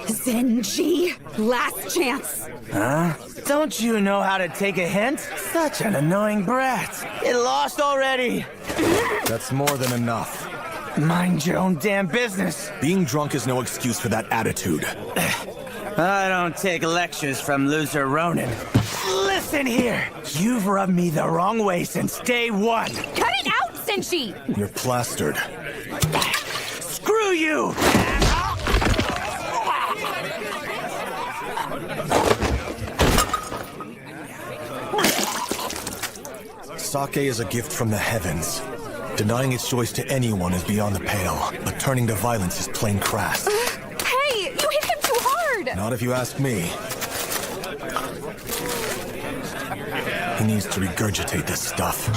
Speaker 7: Zenji, last chance.
Speaker 10: Huh? Don't you know how to take a hint? Such an annoying brat. Get lost already.
Speaker 3: That's more than enough.
Speaker 10: Mind your own damn business.
Speaker 3: Being drunk is no excuse for that attitude.
Speaker 10: I don't take lectures from loser Ronin. Listen here. You've rubbed me the wrong way since day one.
Speaker 7: Cut it out, Zenji!
Speaker 3: You're plastered.
Speaker 10: Screw you!
Speaker 3: Sake is a gift from the heavens. Denying its choice to anyone is beyond the pale, but turning to violence is plain crass.
Speaker 7: Hey, you hit him too hard!
Speaker 3: Not if you ask me. He needs to regurgitate this stuff.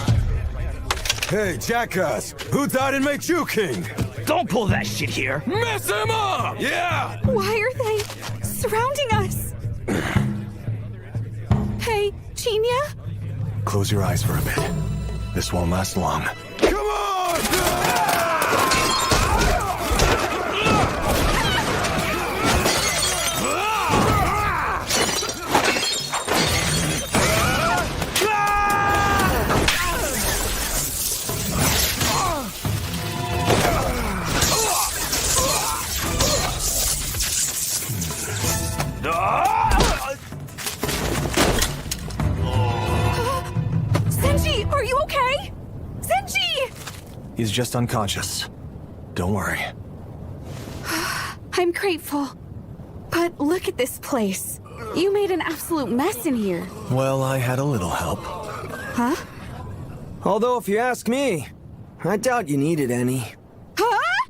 Speaker 1: Hey, jackass! Who died and made you king?
Speaker 10: Don't pull that shit here!
Speaker 1: Mess him up! Yeah!
Speaker 7: Why are they surrounding us? Hey, Chinya?
Speaker 3: Close your eyes for a bit. This won't last long.
Speaker 1: Come on!
Speaker 7: Zenji, are you okay? Zenji!
Speaker 3: He's just unconscious. Don't worry.
Speaker 7: I'm grateful. But look at this place. You made an absolute mess in here.
Speaker 3: Well, I had a little help.
Speaker 7: Huh?
Speaker 11: Although, if you ask me, I doubt you needed any.
Speaker 7: Huh?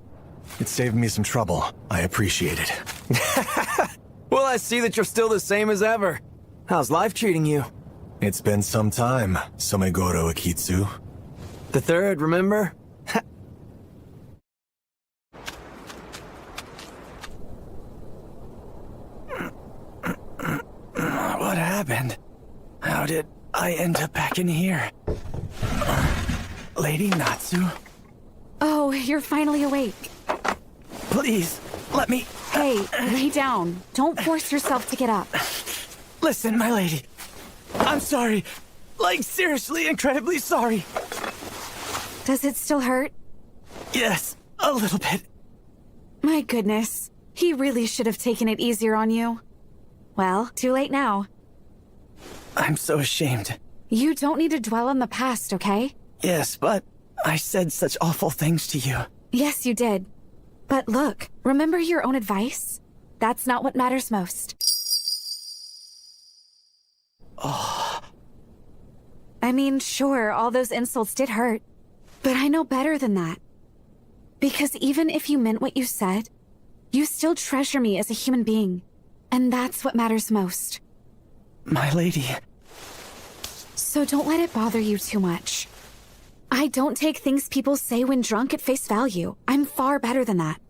Speaker 3: It saved me some trouble. I appreciate it.
Speaker 11: Well, I see that you're still the same as ever. How's life treating you?
Speaker 3: It's been some time, Somegoro Akitsu.
Speaker 11: The third, remember?
Speaker 10: How did I end up back in here? Lady Natsu?
Speaker 7: Oh, you're finally awake.
Speaker 10: Please, let me...
Speaker 7: Hey, lay down. Don't force yourself to get up.
Speaker 10: Listen, my lady. I'm sorry. Like, seriously, incredibly sorry.
Speaker 7: Does it still hurt?
Speaker 10: Yes, a little bit.
Speaker 7: My goodness. He really should have taken it easier on you. Well, too late now.
Speaker 10: I'm so ashamed.
Speaker 7: You don't need to dwell on the past, okay?
Speaker 10: Yes, but I said such awful things to you.
Speaker 7: Yes, you did. But look, remember your own advice? That's not what matters most.
Speaker 10: Oh.
Speaker 7: I mean, sure, all those insults did hurt. But I know better than that. Because even if you meant what you said, you still treasure me as a human being. And that's what matters most.
Speaker 10: My lady.
Speaker 7: So don't let it bother you too much. I don't take things people say when drunk at face value. I'm far better than that.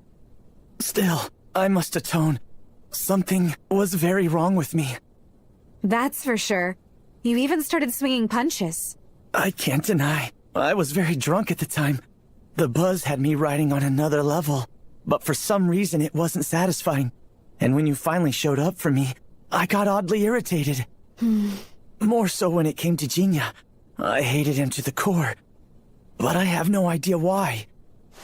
Speaker 10: Still, I must atone. Something was very wrong with me.
Speaker 7: That's for sure. You even started swinging punches.
Speaker 10: I can't deny. I was very drunk at the time. The buzz had me riding on another level. But for some reason it wasn't satisfying. And when you finally showed up for me, I got oddly irritated. More so when it came to Jinya. I hated him to the core. But I have no idea why.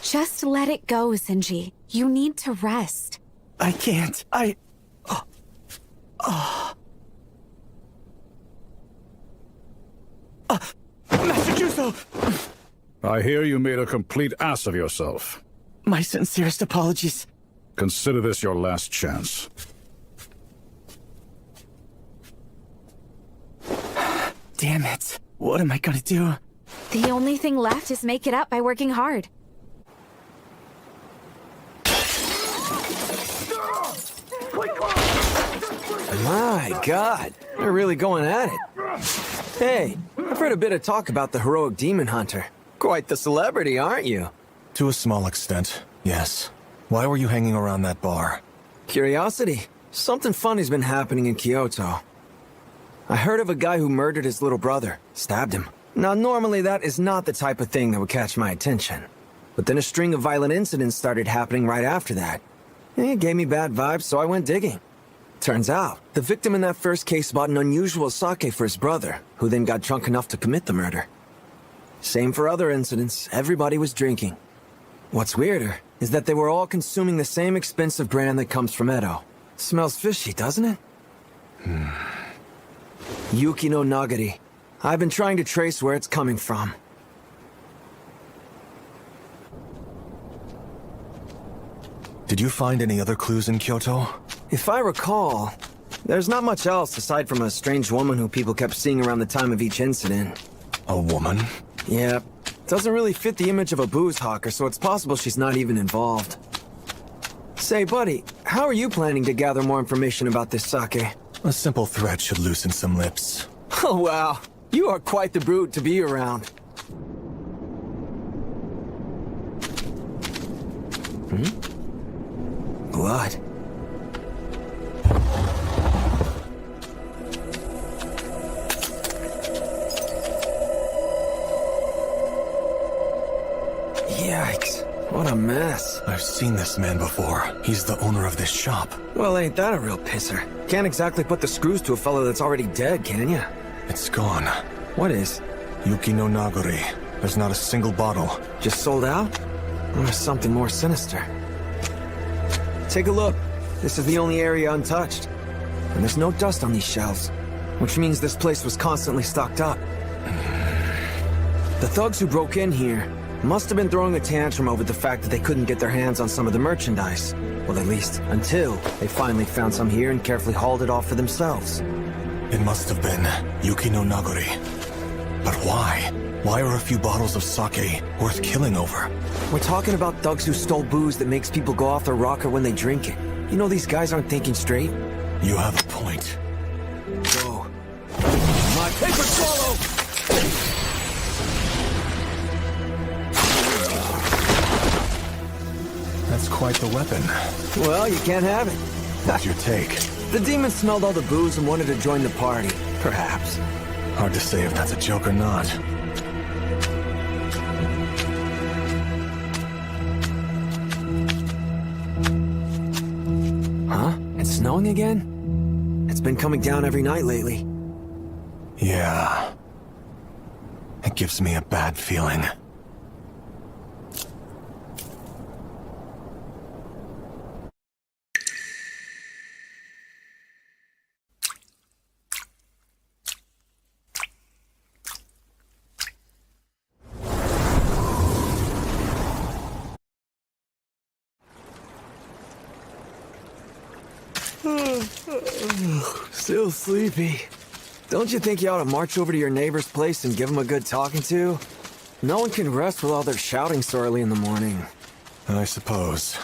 Speaker 7: Just let it go, Zenji. You need to rest.
Speaker 10: I can't. Master Juso!
Speaker 13: I hear you made a complete ass of yourself.
Speaker 10: My sincerest apologies.
Speaker 13: Consider this your last chance.
Speaker 10: Damn it. What am I gonna do?
Speaker 7: The only thing left is make it up by working hard.
Speaker 11: My God, they're really going at it. Hey, I've heard a bit of talk about the heroic demon hunter. Quite the celebrity, aren't you?
Speaker 3: To a small extent, yes. Why were you hanging around that bar?
Speaker 11: Curiosity. Something funny's been happening in Kyoto. I heard of a guy who murdered his little brother, stabbed him. Now, normally that is not the type of thing that would catch my attention. But then a string of violent incidents started happening right after that. It gave me bad vibes, so I went digging. Turns out, the victim in that first case bought an unusual sake for his brother, who then got drunk enough to commit the murder. Same for other incidents, everybody was drinking. What's weirder is that they were all consuming the same expensive brand that comes from Edo. Smells fishy, doesn't it? Yuki no Nagari. I've been trying to trace where it's coming from.
Speaker 3: Did you find any other clues in Kyoto?
Speaker 11: If I recall, there's not much else aside from a strange woman who people kept seeing around the time of each incident.
Speaker 3: A woman?
Speaker 11: Yep. Doesn't really fit the image of a booze hawker, so it's possible she's not even involved. Say, buddy, how are you planning to gather more information about this sake?
Speaker 3: A simple threat should loosen some lips.
Speaker 11: Oh, wow. You are quite the brute to be around. Blood. Yikes. What a mess.
Speaker 3: I've seen this man before. He's the owner of this shop.
Speaker 11: Well, ain't that a real pisser? Can't exactly put the screws to a fellow that's already dead, can ya?
Speaker 3: It's gone.
Speaker 11: What is?
Speaker 3: Yuki no Nagari. There's not a single bottle.
Speaker 11: Just sold out? Or something more sinister? Take a look. This is the only area untouched. And there's no dust on these shelves. Which means this place was constantly stocked up. The thugs who broke in here must have been throwing a tantrum over the fact that they couldn't get their hands on some of the merchandise. Well, at least until they finally found some here and carefully hauled it off for themselves.
Speaker 3: It must have been Yuki no Nagari. But why? Why are a few bottles of sake worth killing over?
Speaker 11: We're talking about thugs who stole booze that makes people go off their rocker when they drink it. You know these guys aren't thinking straight.
Speaker 3: You have a point.
Speaker 11: Go. My paper swallow!
Speaker 3: That's quite the weapon.
Speaker 11: Well, you can't have it.
Speaker 3: What's your take?
Speaker 11: The demon smelled all the booze and wanted to join the party. Perhaps.
Speaker 3: Hard to say if that's a joke or not.
Speaker 11: Huh? It's snowing again? It's been coming down every night lately.
Speaker 3: Yeah. It gives me a bad feeling.
Speaker 11: Still sleepy. Don't you think you ought to march over to your neighbor's place and give him a good talking to? No one can rest with all their shouting so early in the morning.
Speaker 3: I suppose.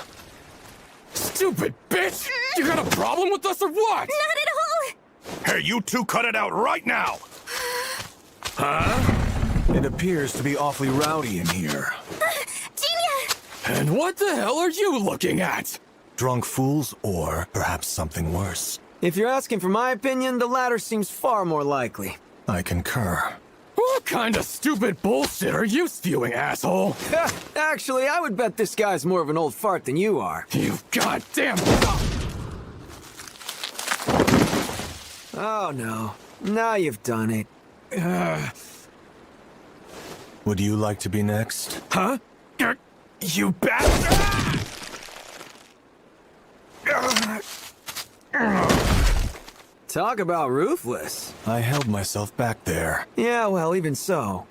Speaker 16: Stupid bitch! You got a problem with us or what?
Speaker 19: Not at all!
Speaker 14: Hey, you two cut it out right now!
Speaker 3: Huh? It appears to be awfully rowdy in here.
Speaker 19: Genia!
Speaker 16: And what the hell are you looking at?
Speaker 3: Drunk fools, or perhaps something worse.
Speaker 11: If you're asking for my opinion, the latter seems far more likely.
Speaker 3: I concur.
Speaker 16: What kind of stupid bullshit are you spewing, asshole?
Speaker 11: Actually, I would bet this guy's more of an old fart than you are.
Speaker 16: You goddamn...
Speaker 11: Oh no. Now you've done it.
Speaker 3: Would you like to be next?
Speaker 16: Huh? You bastard!
Speaker 11: Talk about ruthless.
Speaker 3: I held myself back there.
Speaker 11: Yeah, well, even so.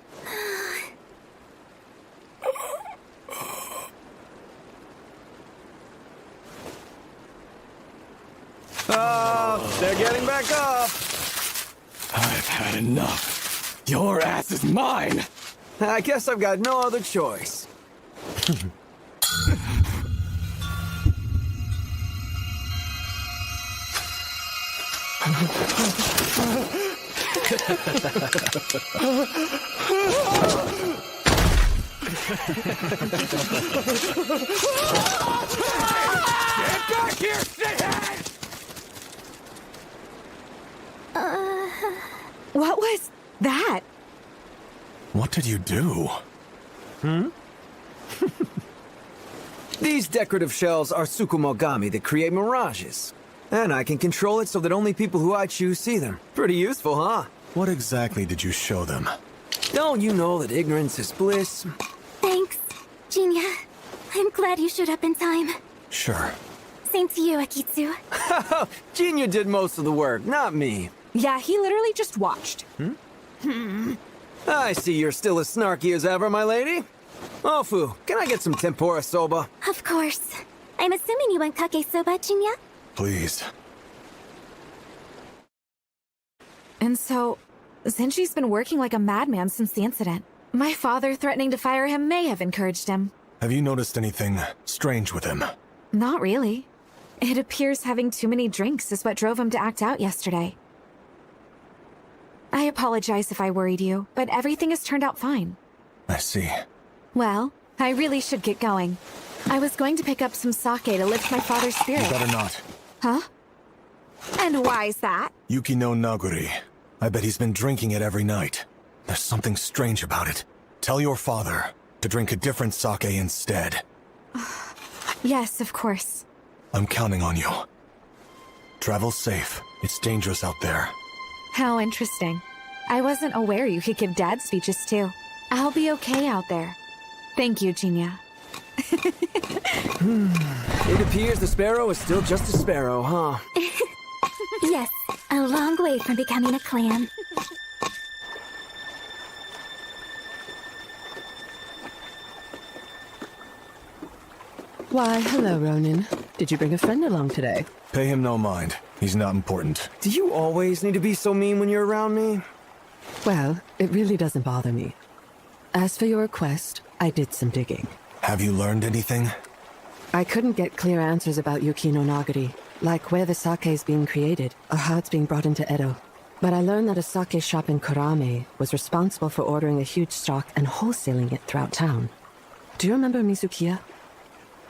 Speaker 11: Oh, they're getting back up.
Speaker 16: I've had enough. Your ass is mine.
Speaker 11: I guess I've got no other choice.
Speaker 16: Get back here, shithead!
Speaker 7: What was that?
Speaker 3: What did you do?
Speaker 11: These decorative shells are Tsukumogami that create mirages. And I can control it so that only people who I choose see them. Pretty useful, huh?
Speaker 3: What exactly did you show them?
Speaker 11: Don't you know that ignorance is bliss?
Speaker 19: Thanks, Genia. I'm glad you showed up in time.
Speaker 3: Sure.
Speaker 19: Same to you, Akitsu.
Speaker 11: Genia did most of the work, not me.
Speaker 7: Yeah, he literally just watched.
Speaker 11: I see you're still as snarky as ever, my lady. Ofu, can I get some tempura soba?
Speaker 19: Of course. I'm assuming you want kake soba, Genia?
Speaker 3: Please.
Speaker 7: And so, Zenshi's been working like a madman since the incident. My father threatening to fire him may have encouraged him.
Speaker 3: Have you noticed anything strange with him?
Speaker 7: Not really. It appears having too many drinks is what drove him to act out yesterday. I apologize if I worried you, but everything has turned out fine.
Speaker 3: I see.
Speaker 7: Well, I really should get going. I was going to pick up some sake to lift my father's spirit.
Speaker 3: You better not.
Speaker 7: Huh? And why's that?
Speaker 3: Yuki no Naguri. I bet he's been drinking it every night. There's something strange about it. Tell your father to drink a different sake instead.
Speaker 7: Yes, of course.
Speaker 3: I'm counting on you. Travel safe. It's dangerous out there.
Speaker 7: How interesting. I wasn't aware you could give dad speeches too. I'll be okay out there. Thank you, Genia.
Speaker 11: It appears the sparrow is still just a sparrow, huh?
Speaker 19: Yes, a long way from becoming a clan.
Speaker 18: Why, hello, Ronin. Did you bring a friend along today?
Speaker 3: Pay him no mind. He's not important.
Speaker 11: Do you always need to be so mean when you're around me?
Speaker 18: Well, it really doesn't bother me. As for your request, I did some digging.
Speaker 3: Have you learned anything?
Speaker 18: I couldn't get clear answers about Yuki no Nagari, like where the sake is being created or how it's being brought into Edo. But I learned that a sake shop in Kurame was responsible for ordering a huge stock and wholesaling it throughout town. Do you remember Mizukiya?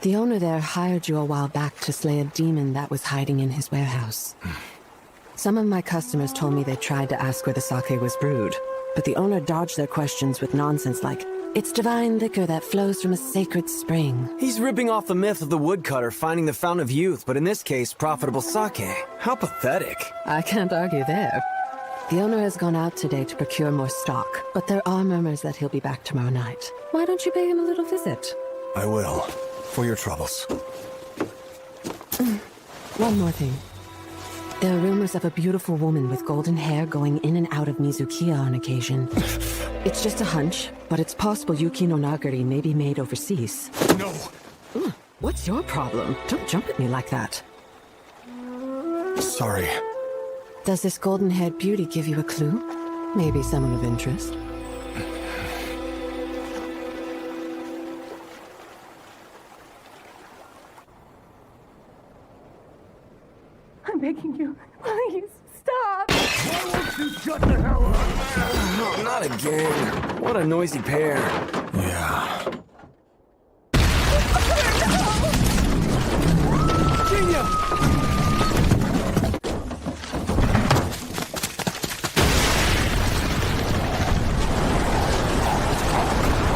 Speaker 18: The owner there hired you a while back to slay a demon that was hiding in his warehouse. Some of my customers told me they tried to ask where the sake was brewed, but the owner dodged their questions with nonsense like, it's divine liquor that flows from a sacred spring.
Speaker 11: He's ripping off the myth of the woodcutter finding the fountain of youth, but in this case, profitable sake. How pathetic.
Speaker 18: I can't argue there. The owner has gone out today to procure more stock, but there are murmurs that he'll be back tomorrow night. Why don't you pay him a little visit?
Speaker 3: I will, for your troubles.
Speaker 18: One more thing. There are rumors of a beautiful woman with golden hair going in and out of Mizukiya on occasion. It's just a hunch, but it's possible Yuki no Nagari may be made overseas.
Speaker 3: No!
Speaker 18: What's your problem? Don't jump at me like that.
Speaker 3: Sorry.
Speaker 18: Does this golden-haired beauty give you a clue? Maybe someone of interest?
Speaker 12: I'm begging you, please, stop!
Speaker 14: Why won't you shut the hell up?
Speaker 11: Oh, not again. What a noisy pair.
Speaker 3: Yeah.
Speaker 11: Genia!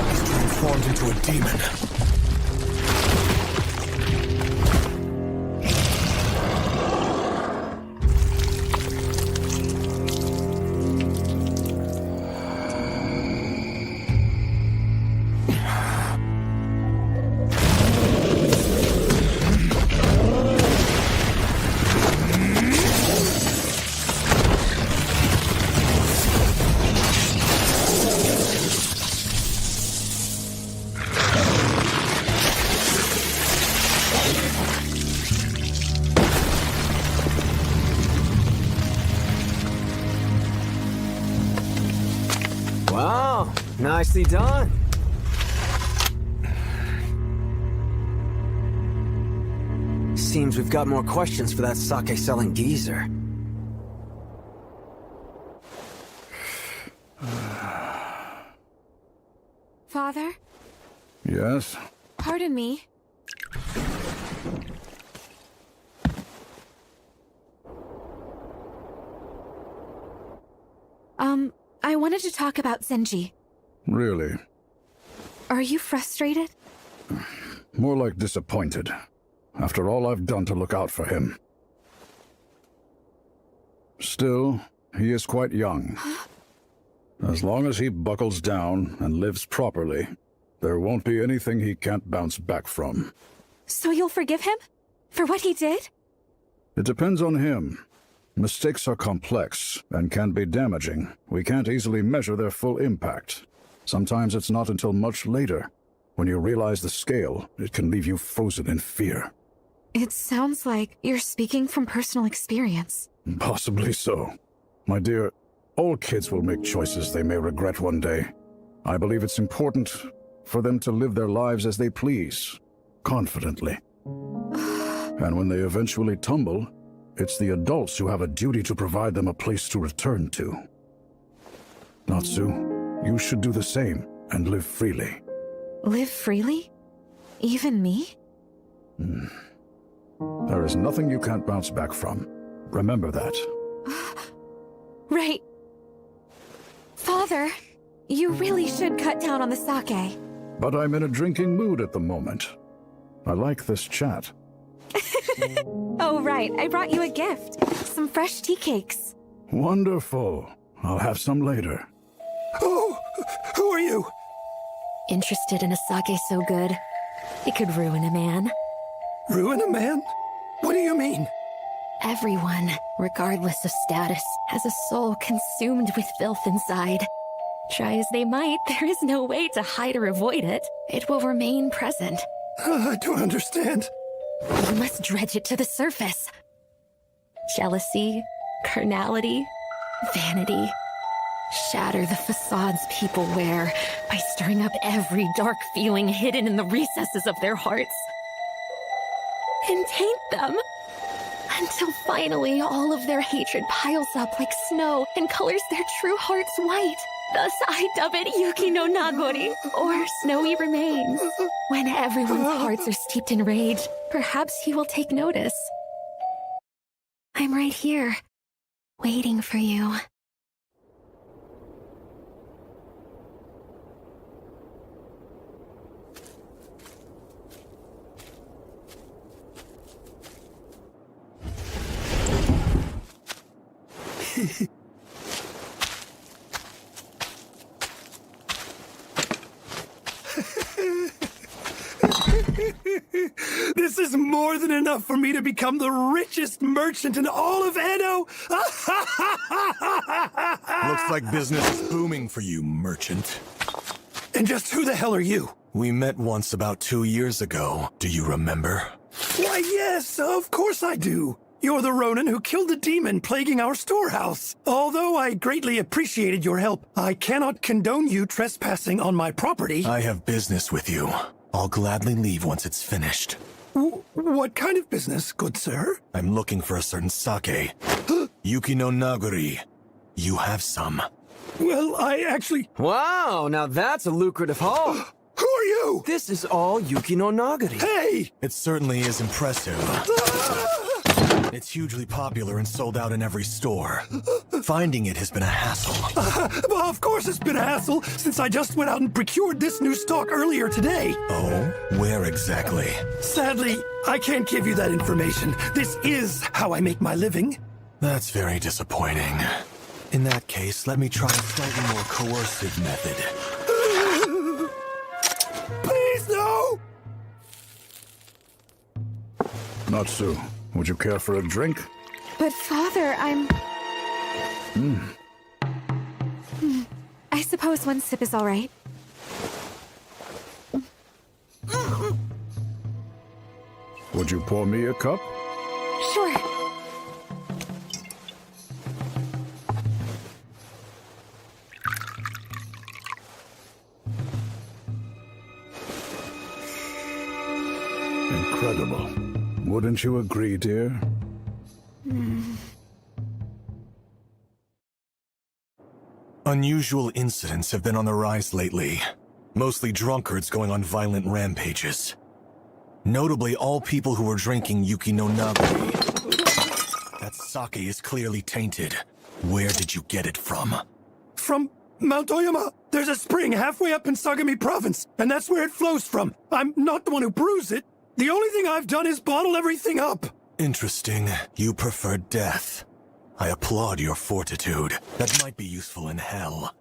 Speaker 3: He's transformed into a demon.
Speaker 11: Wow, nicely done. Seems we've got more questions for that sake-selling geezer.
Speaker 7: Father?
Speaker 13: Yes?
Speaker 7: Pardon me. I wanted to talk about Zenji.
Speaker 13: Really?
Speaker 7: Are you frustrated?
Speaker 13: More like disappointed. After all I've done to look out for him. Still, he is quite young. As long as he buckles down and lives properly, there won't be anything he can't bounce back from.
Speaker 7: So you'll forgive him? For what he did?
Speaker 13: It depends on him. Mistakes are complex and can be damaging. We can't easily measure their full impact. Sometimes it's not until much later. When you realize the scale, it can leave you frozen in fear.
Speaker 7: It sounds like you're speaking from personal experience.
Speaker 13: Possibly so. My dear, all kids will make choices they may regret one day. I believe it's important for them to live their lives as they please, confidently. And when they eventually tumble, it's the adults who have a duty to provide them a place to return to. Natsu, you should do the same and live freely.
Speaker 7: Live freely? Even me?
Speaker 13: There is nothing you can't bounce back from. Remember that.
Speaker 7: Right. Father, you really should cut down on the sake.
Speaker 13: But I'm in a drinking mood at the moment. I like this chat.
Speaker 7: Oh, right. I brought you a gift. Some fresh tea cakes.
Speaker 13: Wonderful. I'll have some later.
Speaker 3: Who are you?
Speaker 22: Interested in a sake so good, it could ruin a man.
Speaker 3: Ruin a man? What do you mean?
Speaker 22: Everyone, regardless of status, has a soul consumed with filth inside. Try as they might, there is no way to hide or avoid it. It will remain present.
Speaker 3: I don't understand.
Speaker 22: You must dredge it to the surface. Jealousy, carnality, vanity. Shatter the facades people wear by stirring up every dark feeling hidden in the recesses of their hearts. And taint them. Until finally all of their hatred piles up like snow and colors their true hearts white. Thus I dub it Yuki no Nagori, or Snowy Remains. When everyone's hearts are steeped in rage, perhaps he will take notice. I'm right here, waiting for you.
Speaker 17: This is more than enough for me to become the richest merchant in all of Edo.
Speaker 3: Looks like business is booming for you, merchant.
Speaker 17: And just who the hell are you?
Speaker 3: We met once about 2 years ago. Do you remember?
Speaker 17: Why, yes, of course I do. You're the Ronin who killed the demon plaguing our storehouse. Although I greatly appreciated your help, I cannot condone you trespassing on my property.
Speaker 3: I have business with you. I'll gladly leave once it's finished.
Speaker 17: What kind of business, good sir?
Speaker 3: I'm looking for a certain sake. Yuki no Nagori. You have some.
Speaker 17: Well, I actually...
Speaker 11: Wow, now that's a lucrative haul.
Speaker 17: Who are you?
Speaker 11: This is all Yuki no Nagori.
Speaker 17: Hey!
Speaker 3: It certainly is impressive. It's hugely popular and sold out in every store. Finding it has been a hassle.
Speaker 17: Well, of course it's been a hassle, since I just went out and procured this new stock earlier today.
Speaker 3: Oh? Where exactly?
Speaker 17: Sadly, I can't give you that information. This is how I make my living.
Speaker 3: That's very disappointing. In that case, let me try a slightly more coercive method.
Speaker 17: Please, no!
Speaker 13: Natsu, would you care for a drink?
Speaker 7: But Father, I'm... I suppose one sip is all right.
Speaker 13: Would you pour me a cup?
Speaker 7: Sure.
Speaker 13: Incredible. Wouldn't you agree, dear?
Speaker 3: Unusual incidents have been on the rise lately. Mostly drunkards going on violent rampages. Notably, all people who were drinking Yuki no Nagori. That sake is clearly tainted. Where did you get it from?
Speaker 17: From Mount Oyama. There's a spring halfway up in Sagami Province, and that's where it flows from. I'm not the one who brews it. The only thing I've done is bottle everything up.
Speaker 3: Interesting. You prefer death. I applaud your fortitude. That might be useful in hell.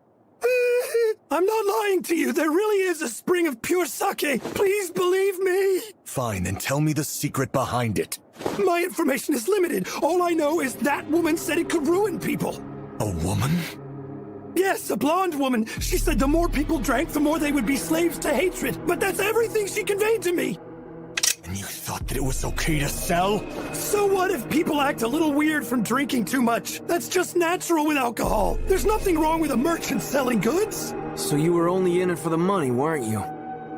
Speaker 17: I'm not lying to you. There really is a spring of pure sake. Please believe me.
Speaker 3: Fine, then tell me the secret behind it.
Speaker 17: My information is limited. All I know is that woman said it could ruin people.
Speaker 3: A woman?
Speaker 17: Yes, a blonde woman. She said the more people drank, the more they would be slaves to hatred. But that's everything she conveyed to me.
Speaker 3: And you thought that it was okay to sell?
Speaker 17: So what if people act a little weird from drinking too much? That's just natural with alcohol. There's nothing wrong with a merchant selling goods.
Speaker 11: So you were only in it for the money, weren't you?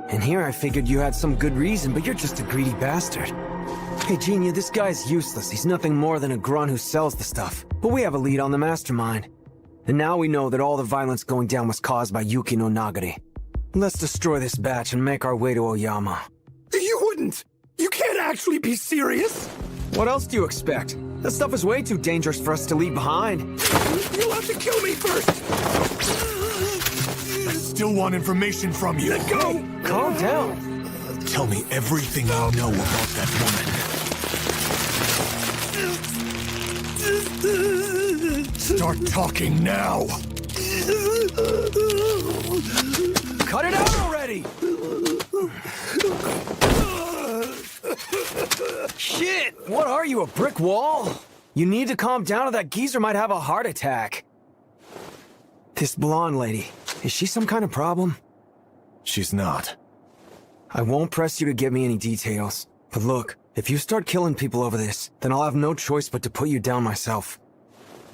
Speaker 11: And here I figured you had some good reason, but you're just a greedy bastard. Hey, Genia, this guy's useless. He's nothing more than a grunt who sells the stuff. But we have a lead on the mastermind. And now we know that all the violence going down was caused by Yuki no Nagori. Let's destroy this batch and make our way to Oyama.
Speaker 17: You wouldn't! You can't actually be serious!
Speaker 11: What else do you expect? That stuff is way too dangerous for us to leave behind.
Speaker 17: You'll have to kill me first!
Speaker 3: I still want information from you.
Speaker 17: Let go!
Speaker 11: Calm down.
Speaker 3: Tell me everything you know about that woman. Start talking now!
Speaker 11: Cut it out already! Shit! What are you, a brick wall? You need to calm down or that geezer might have a heart attack. This blonde lady, is she some kind of problem?
Speaker 3: She's not.
Speaker 11: I won't press you to give me any details. But look, if you start killing people over this, then I'll have no choice but to put you down myself.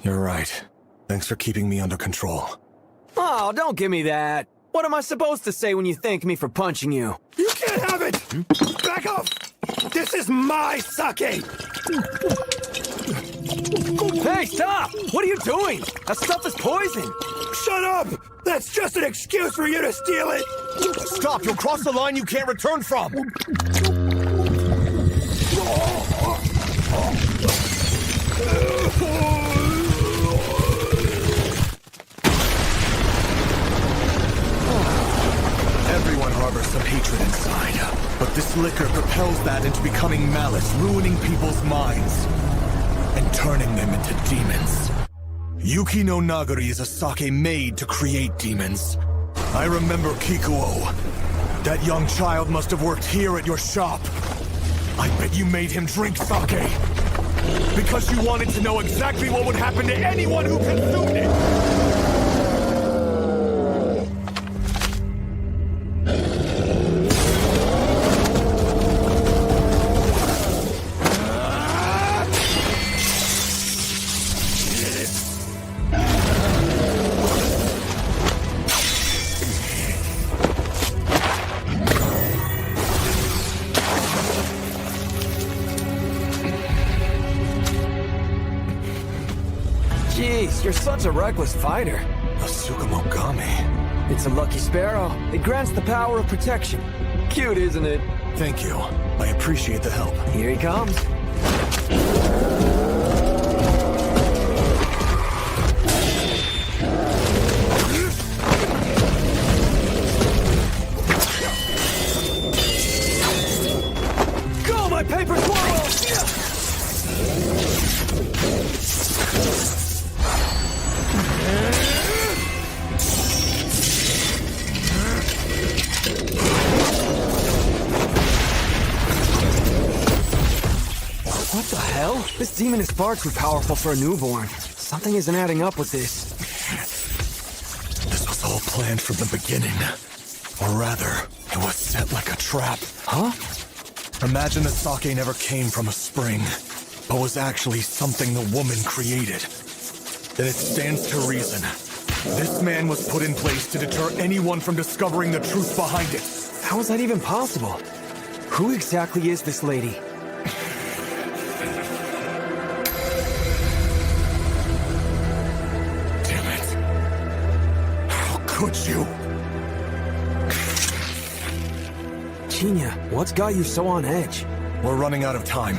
Speaker 3: You're right. Thanks for keeping me under control.
Speaker 11: Oh, don't give me that. What am I supposed to say when you thank me for punching you?
Speaker 17: You can't have it! Back off! This is my sake!
Speaker 11: Hey, stop! What are you doing? That stuff is poison!
Speaker 17: Shut up! That's just an excuse for you to steal it!
Speaker 3: Stop! You'll cross the line you can't return from! some hatred inside, but this liquor propels that into becoming malice, ruining people's minds, and turning them into demons. Yuki no Nagari is a sake made to create demons. I remember Kikuo. That young child must have worked here at your shop. I bet you made him drink sake. Because you wanted to know exactly what would happen to anyone who consumed it!
Speaker 11: Jeez, you're such a reckless fighter.
Speaker 3: A Tsukumogami.
Speaker 11: It's a lucky sparrow. It grants the power of protection. Cute, isn't it?
Speaker 3: Thank you. I appreciate the help.
Speaker 11: Here he comes. Go, my paper squirrel! What the hell? This demon is far too powerful for a newborn. Something isn't adding up with this.
Speaker 3: This was all planned from the beginning. Or rather, it was set like a trap.
Speaker 11: Huh?
Speaker 3: Imagine the sake never came from a spring, but was actually something the woman created. Then it stands to reason. This man was put in place to deter anyone from discovering the truth behind it.
Speaker 11: How is that even possible? Who exactly is this lady?
Speaker 3: Could you?
Speaker 11: Chinya, what's got you so on edge?
Speaker 3: We're running out of time.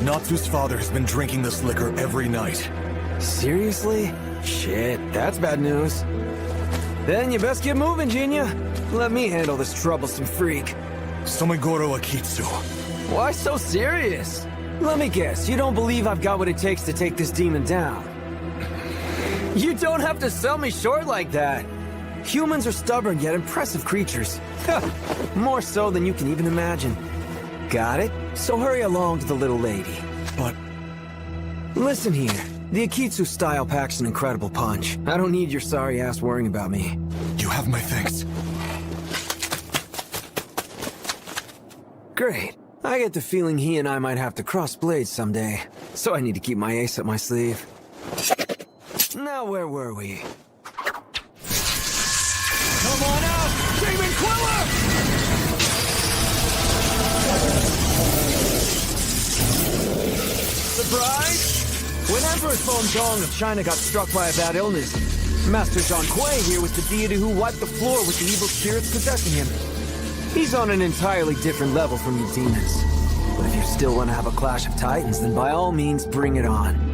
Speaker 3: Natsu's father has been drinking this liquor every night.
Speaker 11: Seriously? Shit, that's bad news. Then you best get moving, Jinya. Let me handle this troublesome freak.
Speaker 3: Somegoro Akitsu.
Speaker 11: Why so serious? Let me guess, you don't believe I've got what it takes to take this demon down. You don't have to sell me short like that. Humans are stubborn yet impressive creatures. More so than you can even imagine. Got it? So hurry along to the little lady.
Speaker 3: But...
Speaker 11: Listen here. The Akitsu style packs an incredible punch. I don't need your sorry ass worrying about me.
Speaker 3: You have my thanks.
Speaker 11: Great. I get the feeling he and I might have to cross blades someday. So I need to keep my ace up my sleeve. Now where were we? Come on out, Demon Quiller! Surprise! When Emperor Song Dong of China got struck by a bad illness, Master Zhang Kuei here was the deity who wiped the floor with the evil spirits possessing him. He's on an entirely different level from you demons. But if you still want to have a clash of titans, then by all means bring it on.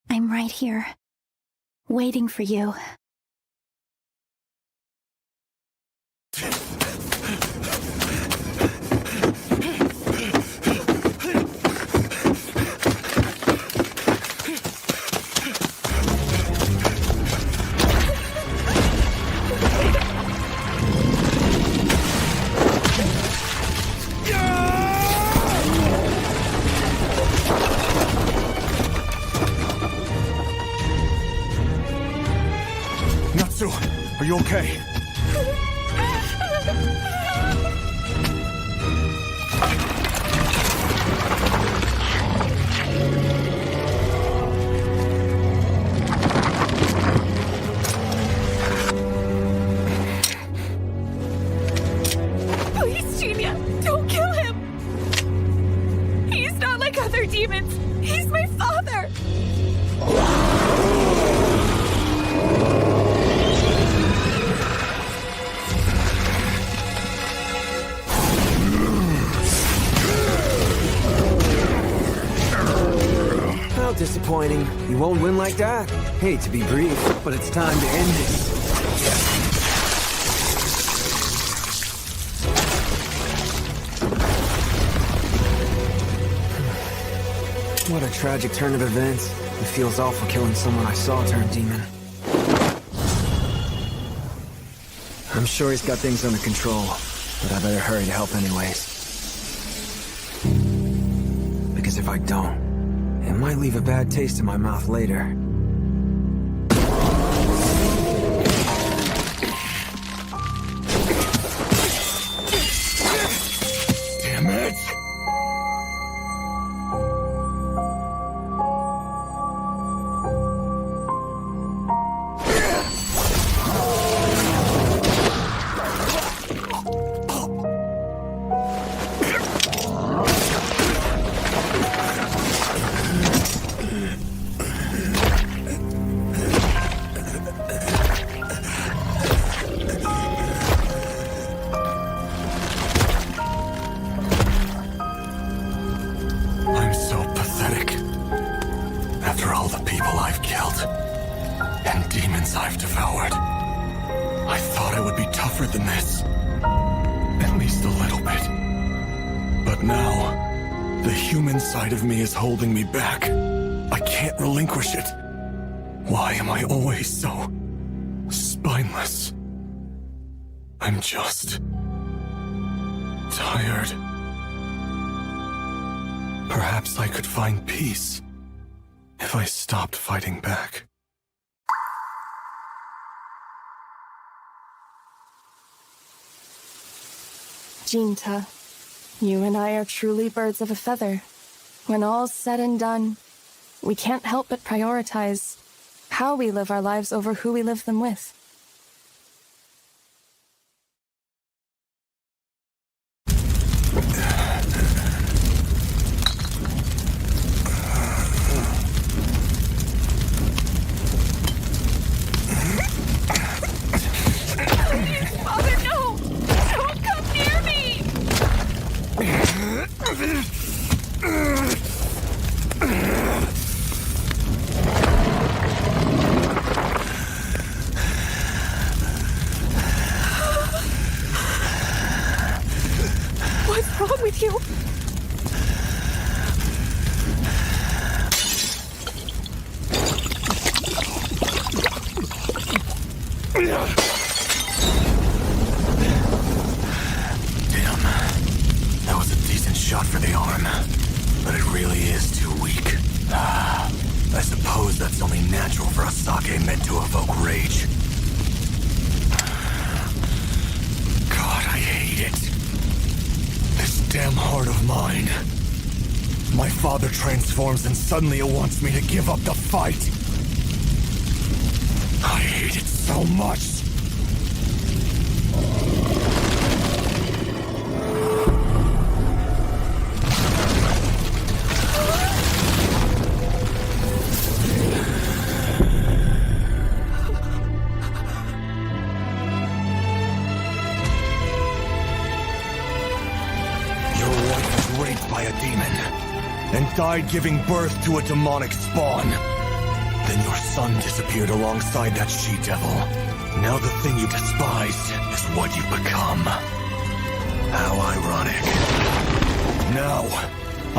Speaker 8: I'm right here, waiting for you.
Speaker 3: Are you okay?
Speaker 9: demons! He's my father!
Speaker 11: How disappointing. You won't win like that. Hate to be brief, but it's time to end this. What a tragic turn of events. It feels awful killing someone I saw turn demon. I'm sure he's got things under control, but I better hurry to help anyways. Because if I don't, it might leave a bad taste in my mouth later.
Speaker 3: Damn it! I'm so pathetic. After all the people I've killed, and demons I've devoured, I thought I would be tougher than this. At least a little bit. But now, the human side of me is holding me back. I can't relinquish it. Why am I always so spineless? I'm just tired. Perhaps I could find peace if I stopped fighting back.
Speaker 9: Jinta, you and I are truly birds of a feather. When all's said and done, we can't help but prioritize how we live our lives over who we live them with. Father, no! Don't come near me! What's wrong with you?
Speaker 3: Damn. That was a decent shot for the arm. But it really is too weak. I suppose that's only natural for a sake meant to evoke rage. God, I hate it. This damn heart of mine. My father transforms and suddenly it wants me to give up the fight. I hate it so much. By a demon, and died giving birth to a demonic spawn. Then your son disappeared alongside that she-devil. Now the thing you despised is what you become. How ironic. Now,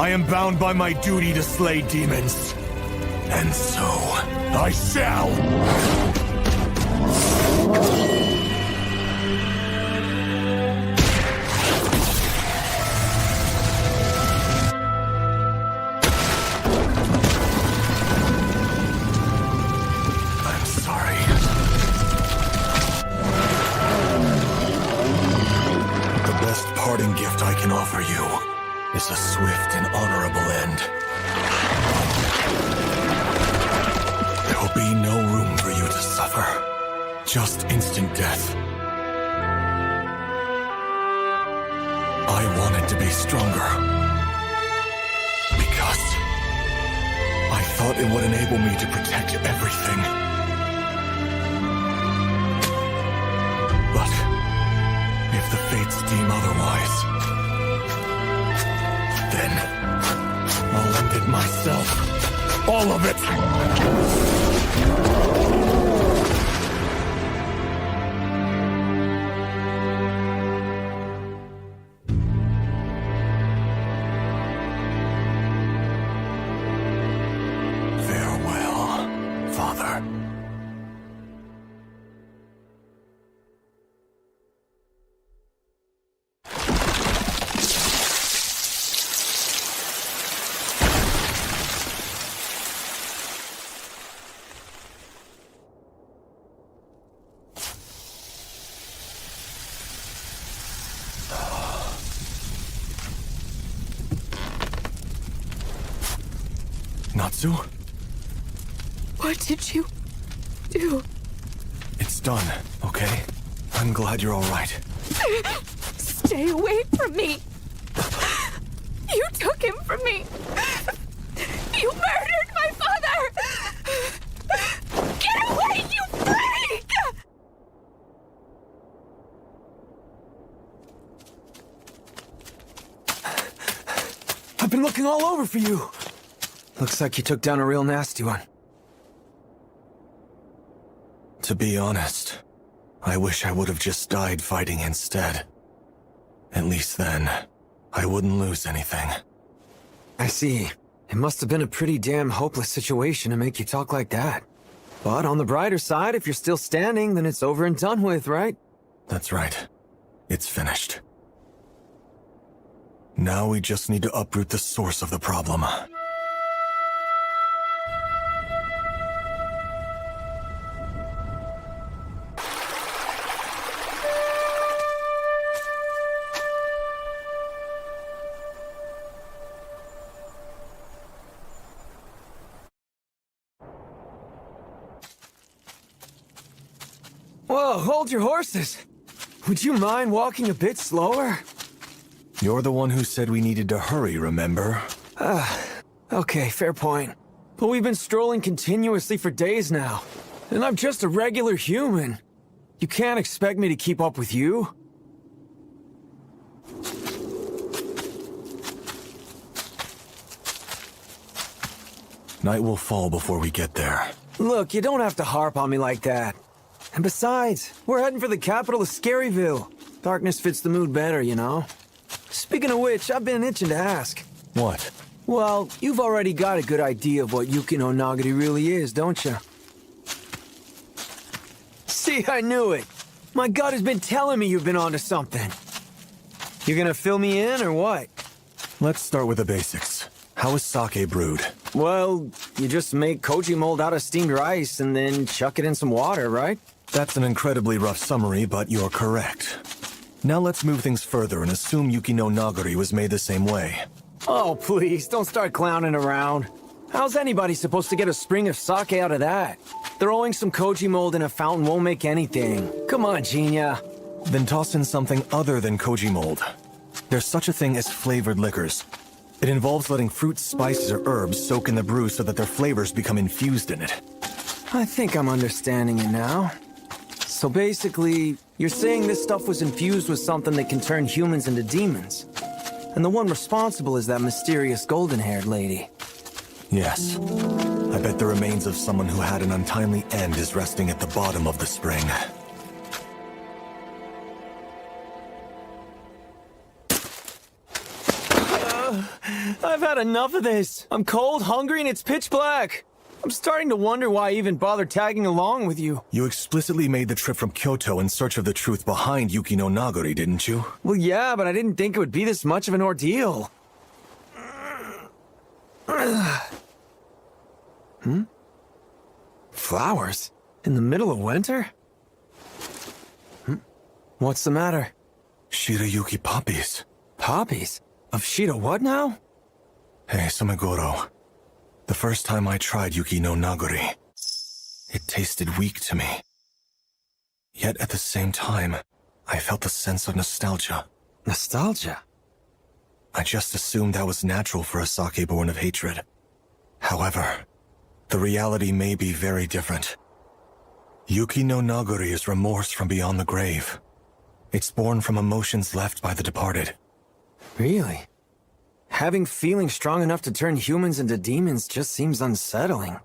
Speaker 3: I am bound by my duty to slay demons. And so, I shall! Parting gift I can offer you is a swift and honorable end. There will be no room for you to suffer. Just instant death. I wanted to be stronger. Because thought it would enable me to protect everything. But if the fates deem otherwise, then I'll end it myself. All of it! Natsu?
Speaker 9: What did you do?
Speaker 3: It's done, okay? I'm glad you're all right.
Speaker 9: Stay away from me! You took him from me! You murdered my father! Get away, you freak!
Speaker 11: I've been looking all over for you. Looks like you took down a real nasty one.
Speaker 3: To be honest, I wish I would have just died fighting instead. At least then, I wouldn't lose anything.
Speaker 11: I see. It must have been a pretty damn hopeless situation to make you talk like that. But on the brighter side, if you're still standing, then it's over and done with, right?
Speaker 3: That's right. It's finished. Now we just need to uproot the source of the problem.
Speaker 11: Whoa, hold your horses! Would you mind walking a bit slower?
Speaker 3: You're the one who said we needed to hurry, remember?
Speaker 11: Okay, fair point. But we've been strolling continuously for days now. And I'm just a regular human. You can't expect me to keep up with you.
Speaker 3: Night will fall before we get there.
Speaker 11: Look, you don't have to harp on me like that. And besides, we're heading for the capital of Scaryville. Darkness fits the mood better, you know? Speaking of which, I've been itching to ask.
Speaker 3: What?
Speaker 11: Well, you've already got a good idea of what Yuki no Nagari really is, don't you? See, I knew it. My gut has been telling me you've been onto something. You gonna fill me in, or what?
Speaker 3: Let's start with the basics. How is sake brewed?
Speaker 11: Well, you just make koji mold out of steamed rice and then chuck it in some water, right?
Speaker 3: That's an incredibly rough summary, but you're correct. Now let's move things further and assume Yuki no Nagari was made the same way.
Speaker 11: Oh, please, don't start clowning around. How's anybody supposed to get a spring of sake out of that? Throwing some koji mold in a fountain won't make anything. Come on, Genia.
Speaker 3: Then toss in something other than koji mold. There's such a thing as flavored liquors. It involves letting fruits, spices, or herbs soak in the brew so that their flavors become infused in it.
Speaker 11: I think I'm understanding it now. So basically, you're saying this stuff was infused with something that can turn humans into demons. And the one responsible is that mysterious golden-haired lady.
Speaker 3: Yes. I bet the remains of someone who had an untimely end is resting at the bottom of the spring.
Speaker 11: I've had enough of this. I'm cold, hungry, and it's pitch black. I'm starting to wonder why I even bothered tagging along with you.
Speaker 3: You explicitly made the trip from Kyoto in search of the truth behind Yuki no Nagari, didn't you?
Speaker 11: Well, yeah, but I didn't think it would be this much of an ordeal. Flowers? In the middle of winter? What's the matter?
Speaker 3: Shirayuki poppies.
Speaker 11: Poppies? Of Shira what now?
Speaker 3: Hey, Sumegoro. The first time I tried Yuki no Nagari, it tasted weak to me. Yet at the same time, I felt a sense of nostalgia.
Speaker 11: Nostalgia?
Speaker 3: I just assumed that was natural for a sake born of hatred. However, the reality may be very different. Yuki no Nagori is remorse from beyond the grave. It's born from emotions left by the departed.
Speaker 11: Really? Having feelings strong enough to turn humans into demons just seems unsettling.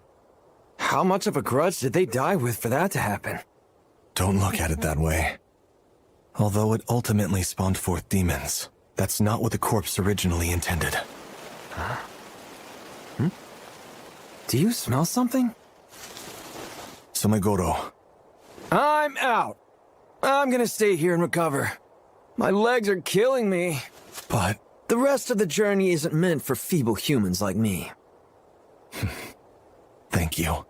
Speaker 11: How much of a grudge did they die with for that to happen?
Speaker 3: Don't look at it that way. Although it ultimately spawned forth demons, that's not what the corpse originally intended.
Speaker 11: Huh? Do you smell something?
Speaker 3: Sumegoro.
Speaker 11: I'm out. I'm gonna stay here and recover. My legs are killing me.
Speaker 3: But
Speaker 11: the rest of the journey isn't meant for feeble humans like me.
Speaker 3: Thank you.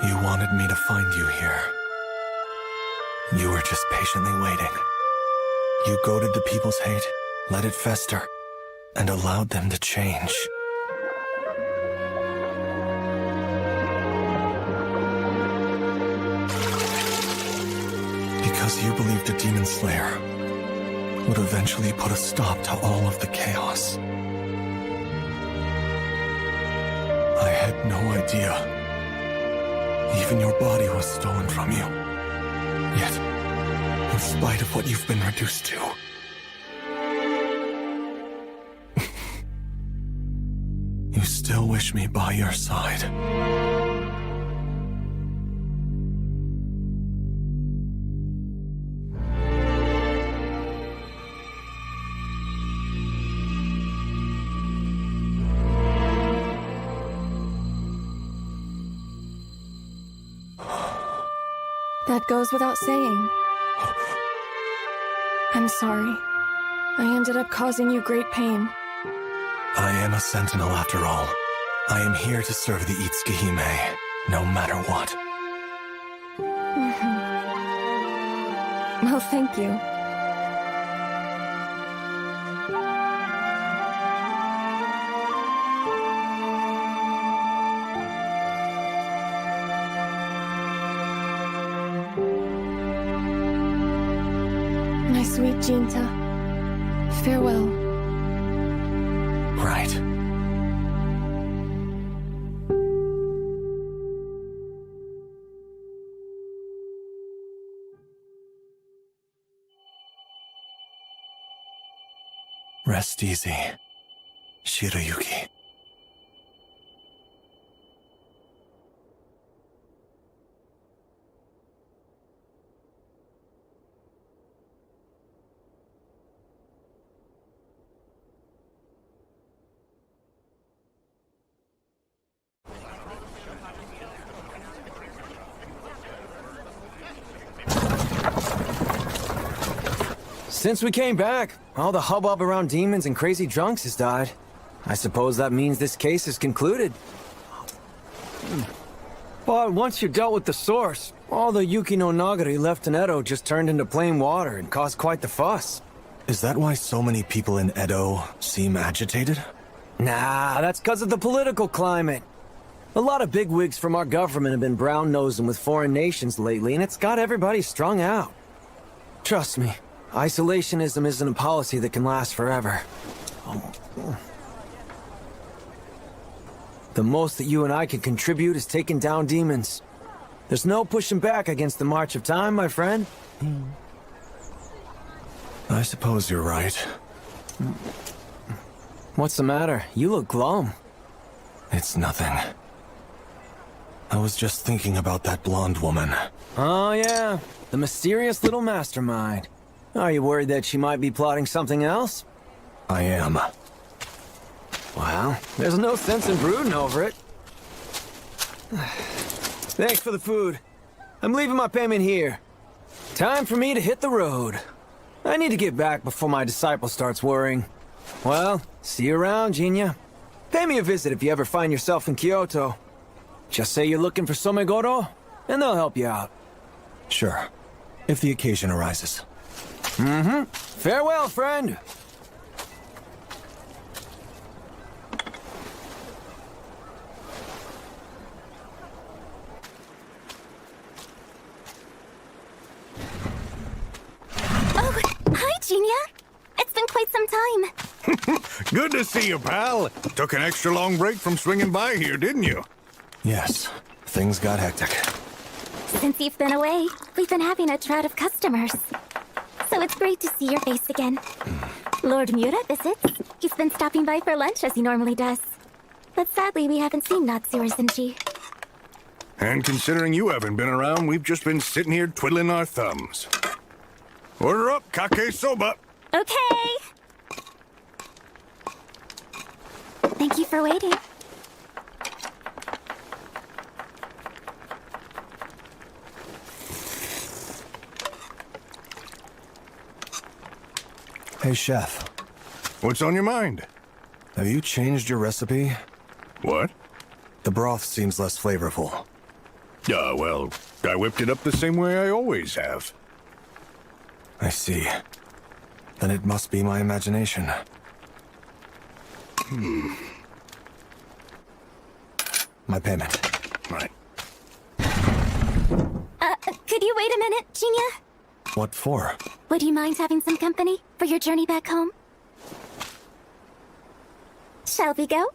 Speaker 3: You wanted me to find you here. You were just patiently waiting. You goaded the people's hate, let it fester, and allowed them to change. Because you believed a demon slayer would eventually put a stop to all of the chaos. I had no idea. Even your body was stolen from you. Yet, in spite of what you've been reduced to, you still wish me by your side.
Speaker 9: That goes without saying. I'm sorry. I ended up causing you great pain.
Speaker 3: I am a sentinel after all. I am here to serve the Itsukihime, no matter what.
Speaker 9: Well, thank you. My sweet Jinta, farewell.
Speaker 3: Right. Rest easy, Shirayuki.
Speaker 11: Since we came back, all the hubbub around demons and crazy drunks has died. I suppose that means this case is concluded. But once you dealt with the source, all the Yuki no Nagari left in Edo just turned into plain water and caused quite the fuss.
Speaker 3: Is that why so many people in Edo seem agitated?
Speaker 11: Nah, that's because of the political climate. A lot of bigwigs from our government have been brown-nosing with foreign nations lately, and it's got everybody strung out. Trust me. Isolationism isn't a policy that can last forever. The most that you and I can contribute is taking down demons. There's no pushing back against the march of time, my friend.
Speaker 3: I suppose you're right.
Speaker 11: What's the matter? You look glum.
Speaker 3: It's nothing. I was just thinking about that blonde woman.
Speaker 11: Oh yeah, the mysterious little mastermind. Are you worried that she might be plotting something else?
Speaker 3: I am.
Speaker 11: Well, there's no sense in brooding over it. Thanks for the food. I'm leaving my payment here. Time for me to hit the road. I need to get back before my disciple starts worrying. Well, see you around, Jinya. Pay me a visit if you ever find yourself in Kyoto. Just say you're looking for Somegoro, and they'll help you out.
Speaker 3: Sure. If the occasion arises.
Speaker 11: Mm-hmm. Farewell, friend.
Speaker 8: Oh, hi, Jinya. It's been quite some time.
Speaker 14: Good to see you, pal. Took an extra long break from swinging by here, didn't you?
Speaker 3: Yes. Things got hectic.
Speaker 8: Since you've been away, we've been having a drought of customers. So it's great to see your face again. Lord Mura visits. He's been stopping by for lunch as he normally does. But sadly, we haven't seen Natsu or Zenji.
Speaker 14: And considering you haven't been around, we've just been sitting here twiddling our thumbs. Order up, kake soba.
Speaker 8: Okay. Thank you for waiting.
Speaker 3: Hey, Chef.
Speaker 14: What's on your mind?
Speaker 3: Have you changed your recipe?
Speaker 14: What?
Speaker 3: The broth seems less flavorful.
Speaker 14: Well, I whipped it up the same way I always have.
Speaker 3: I see. Then it must be my imagination. My payment.
Speaker 14: Right.
Speaker 8: Could you wait a minute, Jinya?
Speaker 3: What for?
Speaker 8: Would you mind having some company for your journey back home? Shall we go?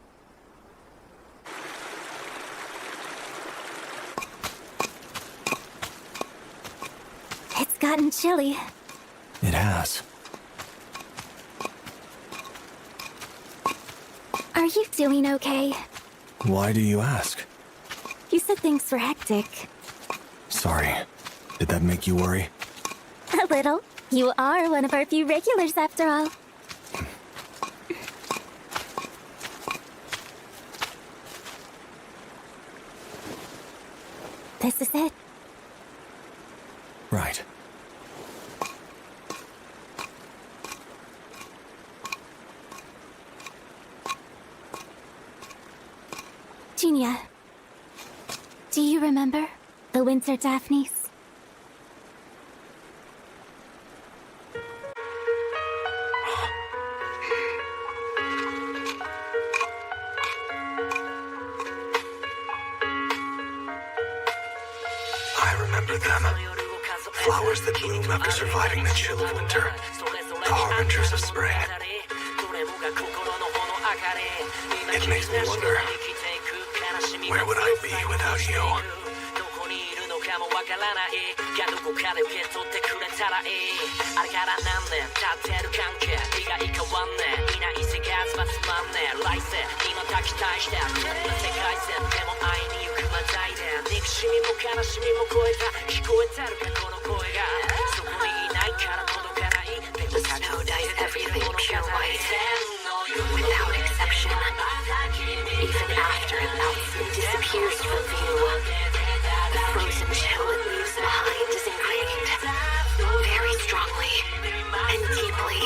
Speaker 8: It's gotten chilly.
Speaker 3: It has.
Speaker 8: Are you doing okay?
Speaker 3: Why do you ask?
Speaker 8: You said things were hectic.
Speaker 3: Sorry. Did that make you worry?
Speaker 8: A little. You are one of our few regulars, after all. This is it.
Speaker 3: Right.
Speaker 8: Jinya, do you remember the Winter Daphnes?
Speaker 3: I remember them. Flowers that bloom after surviving the chill of winter. The harbingers of spring. It makes me wonder, where would I be without you?
Speaker 2: Snow dyes everything pure white, without exception. Even after it melts and disappears from view, the frozen chill it leaves behind is ingrained, very strongly and deeply.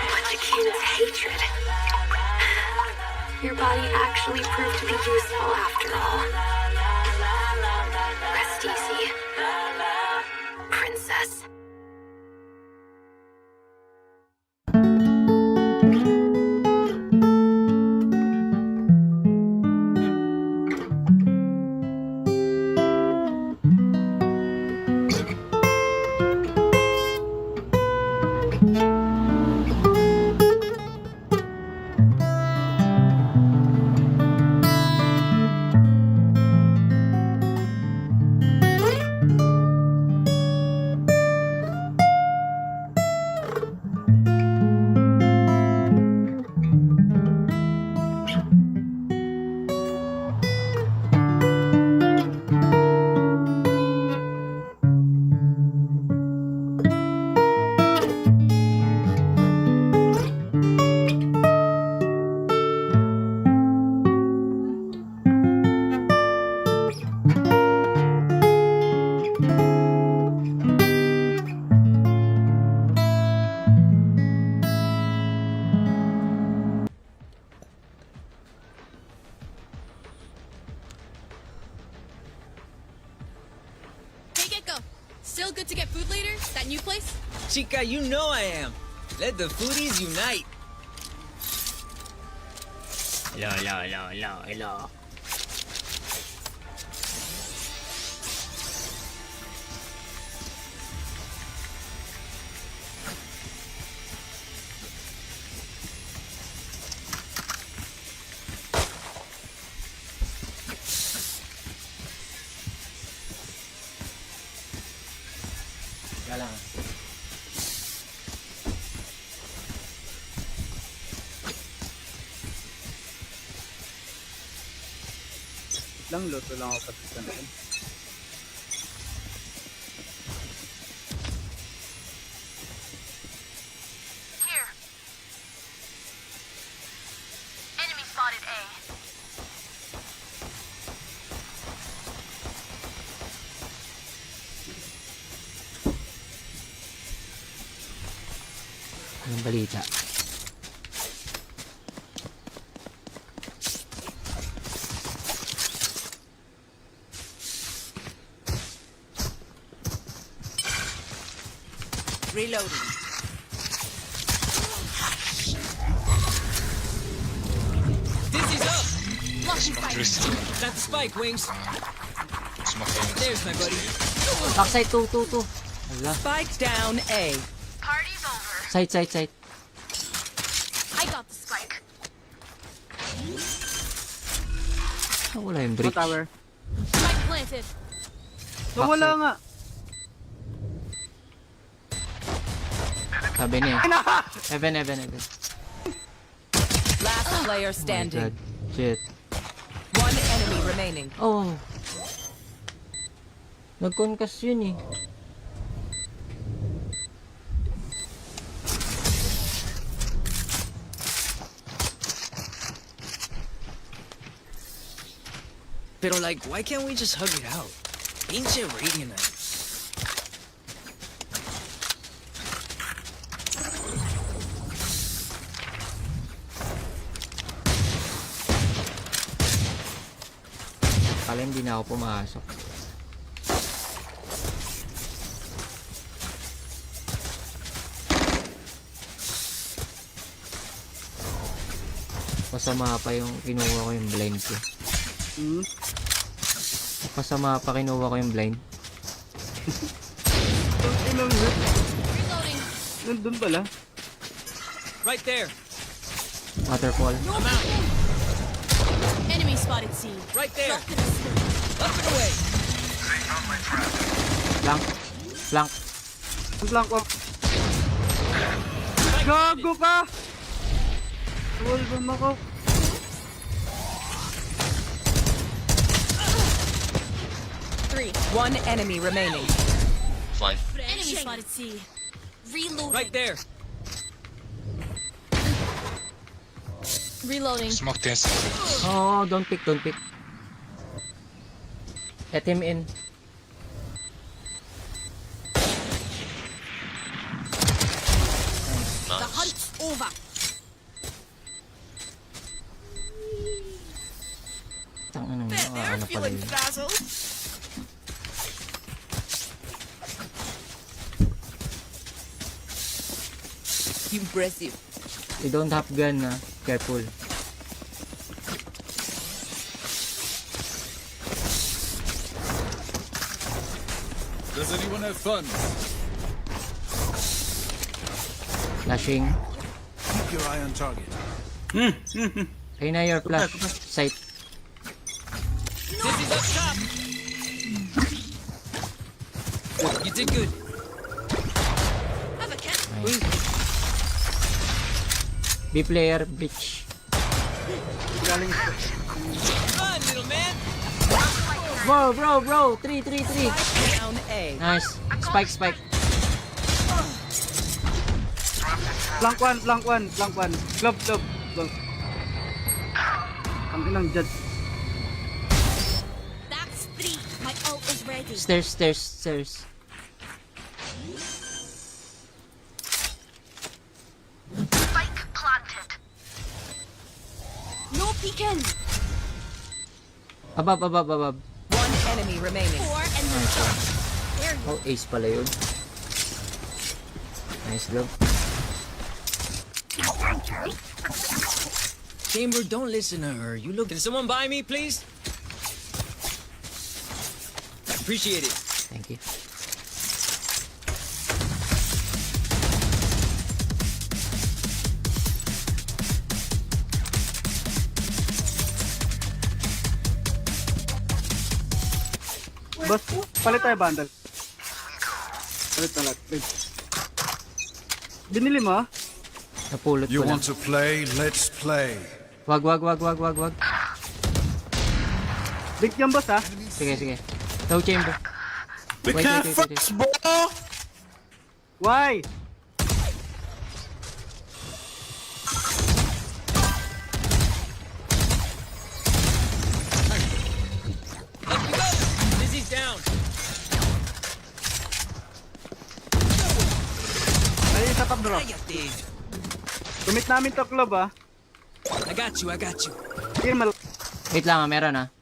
Speaker 2: Much akin to hatred. Your body actually proved to be useful after all. Rest easy, Princess.
Speaker 6: Still good to get food later? That new place?
Speaker 20: Chica, you know I am. Let the foodies unite. Hello.
Speaker 23: Lang.
Speaker 24: Luto lang ako sa natin.
Speaker 6: Here. Enemy spotted A.
Speaker 23: Anong balita?
Speaker 6: Reloading.
Speaker 20: Dizzy's up!
Speaker 6: Blocking sight.
Speaker 20: That's spike, Wings. There's my buddy.
Speaker 23: Backside 2. Wala.
Speaker 6: Spike down A. Party's over.
Speaker 23: Side.
Speaker 6: I got the spike.
Speaker 23: Wala yung breach.
Speaker 24: Tower.
Speaker 6: Spike planted.
Speaker 24: Wala nga.
Speaker 23: Sabi niya. Heaven.
Speaker 6: Last player
Speaker 23: Oh my
Speaker 6: standing.
Speaker 23: God. Shit.
Speaker 6: One enemy remaining.
Speaker 23: Oh. Nag-concuss yun eh.
Speaker 20: Pero like, why can't we just hug it out? Pinche Radiant.
Speaker 23: Kala hindi na ako pumasok. Pasama pa yung kinuha ko yung blind ko. Pasama pa kinuha ko yung blind.
Speaker 6: Reloading.
Speaker 24: Nandun pala.
Speaker 20: Right there.
Speaker 23: Waterfall.
Speaker 20: I'm out.
Speaker 6: Enemy spotted C.
Speaker 20: Right there. Up and away.
Speaker 23: Flank.
Speaker 24: Flank up. Gago ka! Wall bomb ako.
Speaker 6: One enemy remaining.
Speaker 20: Fine.
Speaker 6: Enemy spotted C. Reloading.
Speaker 20: Right there.
Speaker 6: Reloading.
Speaker 20: Smoke this.
Speaker 23: Oh, don't pick. Let him in.
Speaker 6: The hunt's over.
Speaker 23: Tangina mo.
Speaker 6: They're feeling frazzled. Impressive.
Speaker 23: You don't have gun na. Careful.
Speaker 1: Does anyone have fun?
Speaker 23: Flashing.
Speaker 1: Keep your eye on target.
Speaker 23: Reyna, your flash. Sight.
Speaker 20: Dizzy's up top. You did good.
Speaker 6: Have a cat.
Speaker 23: Nice. B player, bitch.
Speaker 20: Run, little man.
Speaker 23: Bro. 3.
Speaker 6: Down A.
Speaker 23: Nice. Spike.
Speaker 24: Flank one. Glove. Ang inang jet.
Speaker 6: That's 3. My ult is ready.
Speaker 23: Stairs.
Speaker 6: Spike planted. No peeking.
Speaker 23: Above.
Speaker 6: One enemy remaining. 4 and then
Speaker 23: Oh, ace pala yun. Nice job.
Speaker 20: Chamber, don't listen to her. You look. Can someone buy me, please? Appreciate it.
Speaker 23: Thank you.
Speaker 4: Boss, palit tayo bundle. Palit na lang. Binili mo?
Speaker 23: Napulot
Speaker 13: You
Speaker 23: ko lang.
Speaker 13: want to play? Let's play.
Speaker 23: Wag.
Speaker 4: Big yan, boss, ha?
Speaker 23: Sige. No chamber.
Speaker 4: We
Speaker 23: Wait.
Speaker 4: bro! Why?
Speaker 20: Dizzy's down.
Speaker 4: Ay, isa pa, bro. Tumit namin to, club, ha?
Speaker 20: I got you.
Speaker 4: Sige,
Speaker 23: Wait lang, meron ah.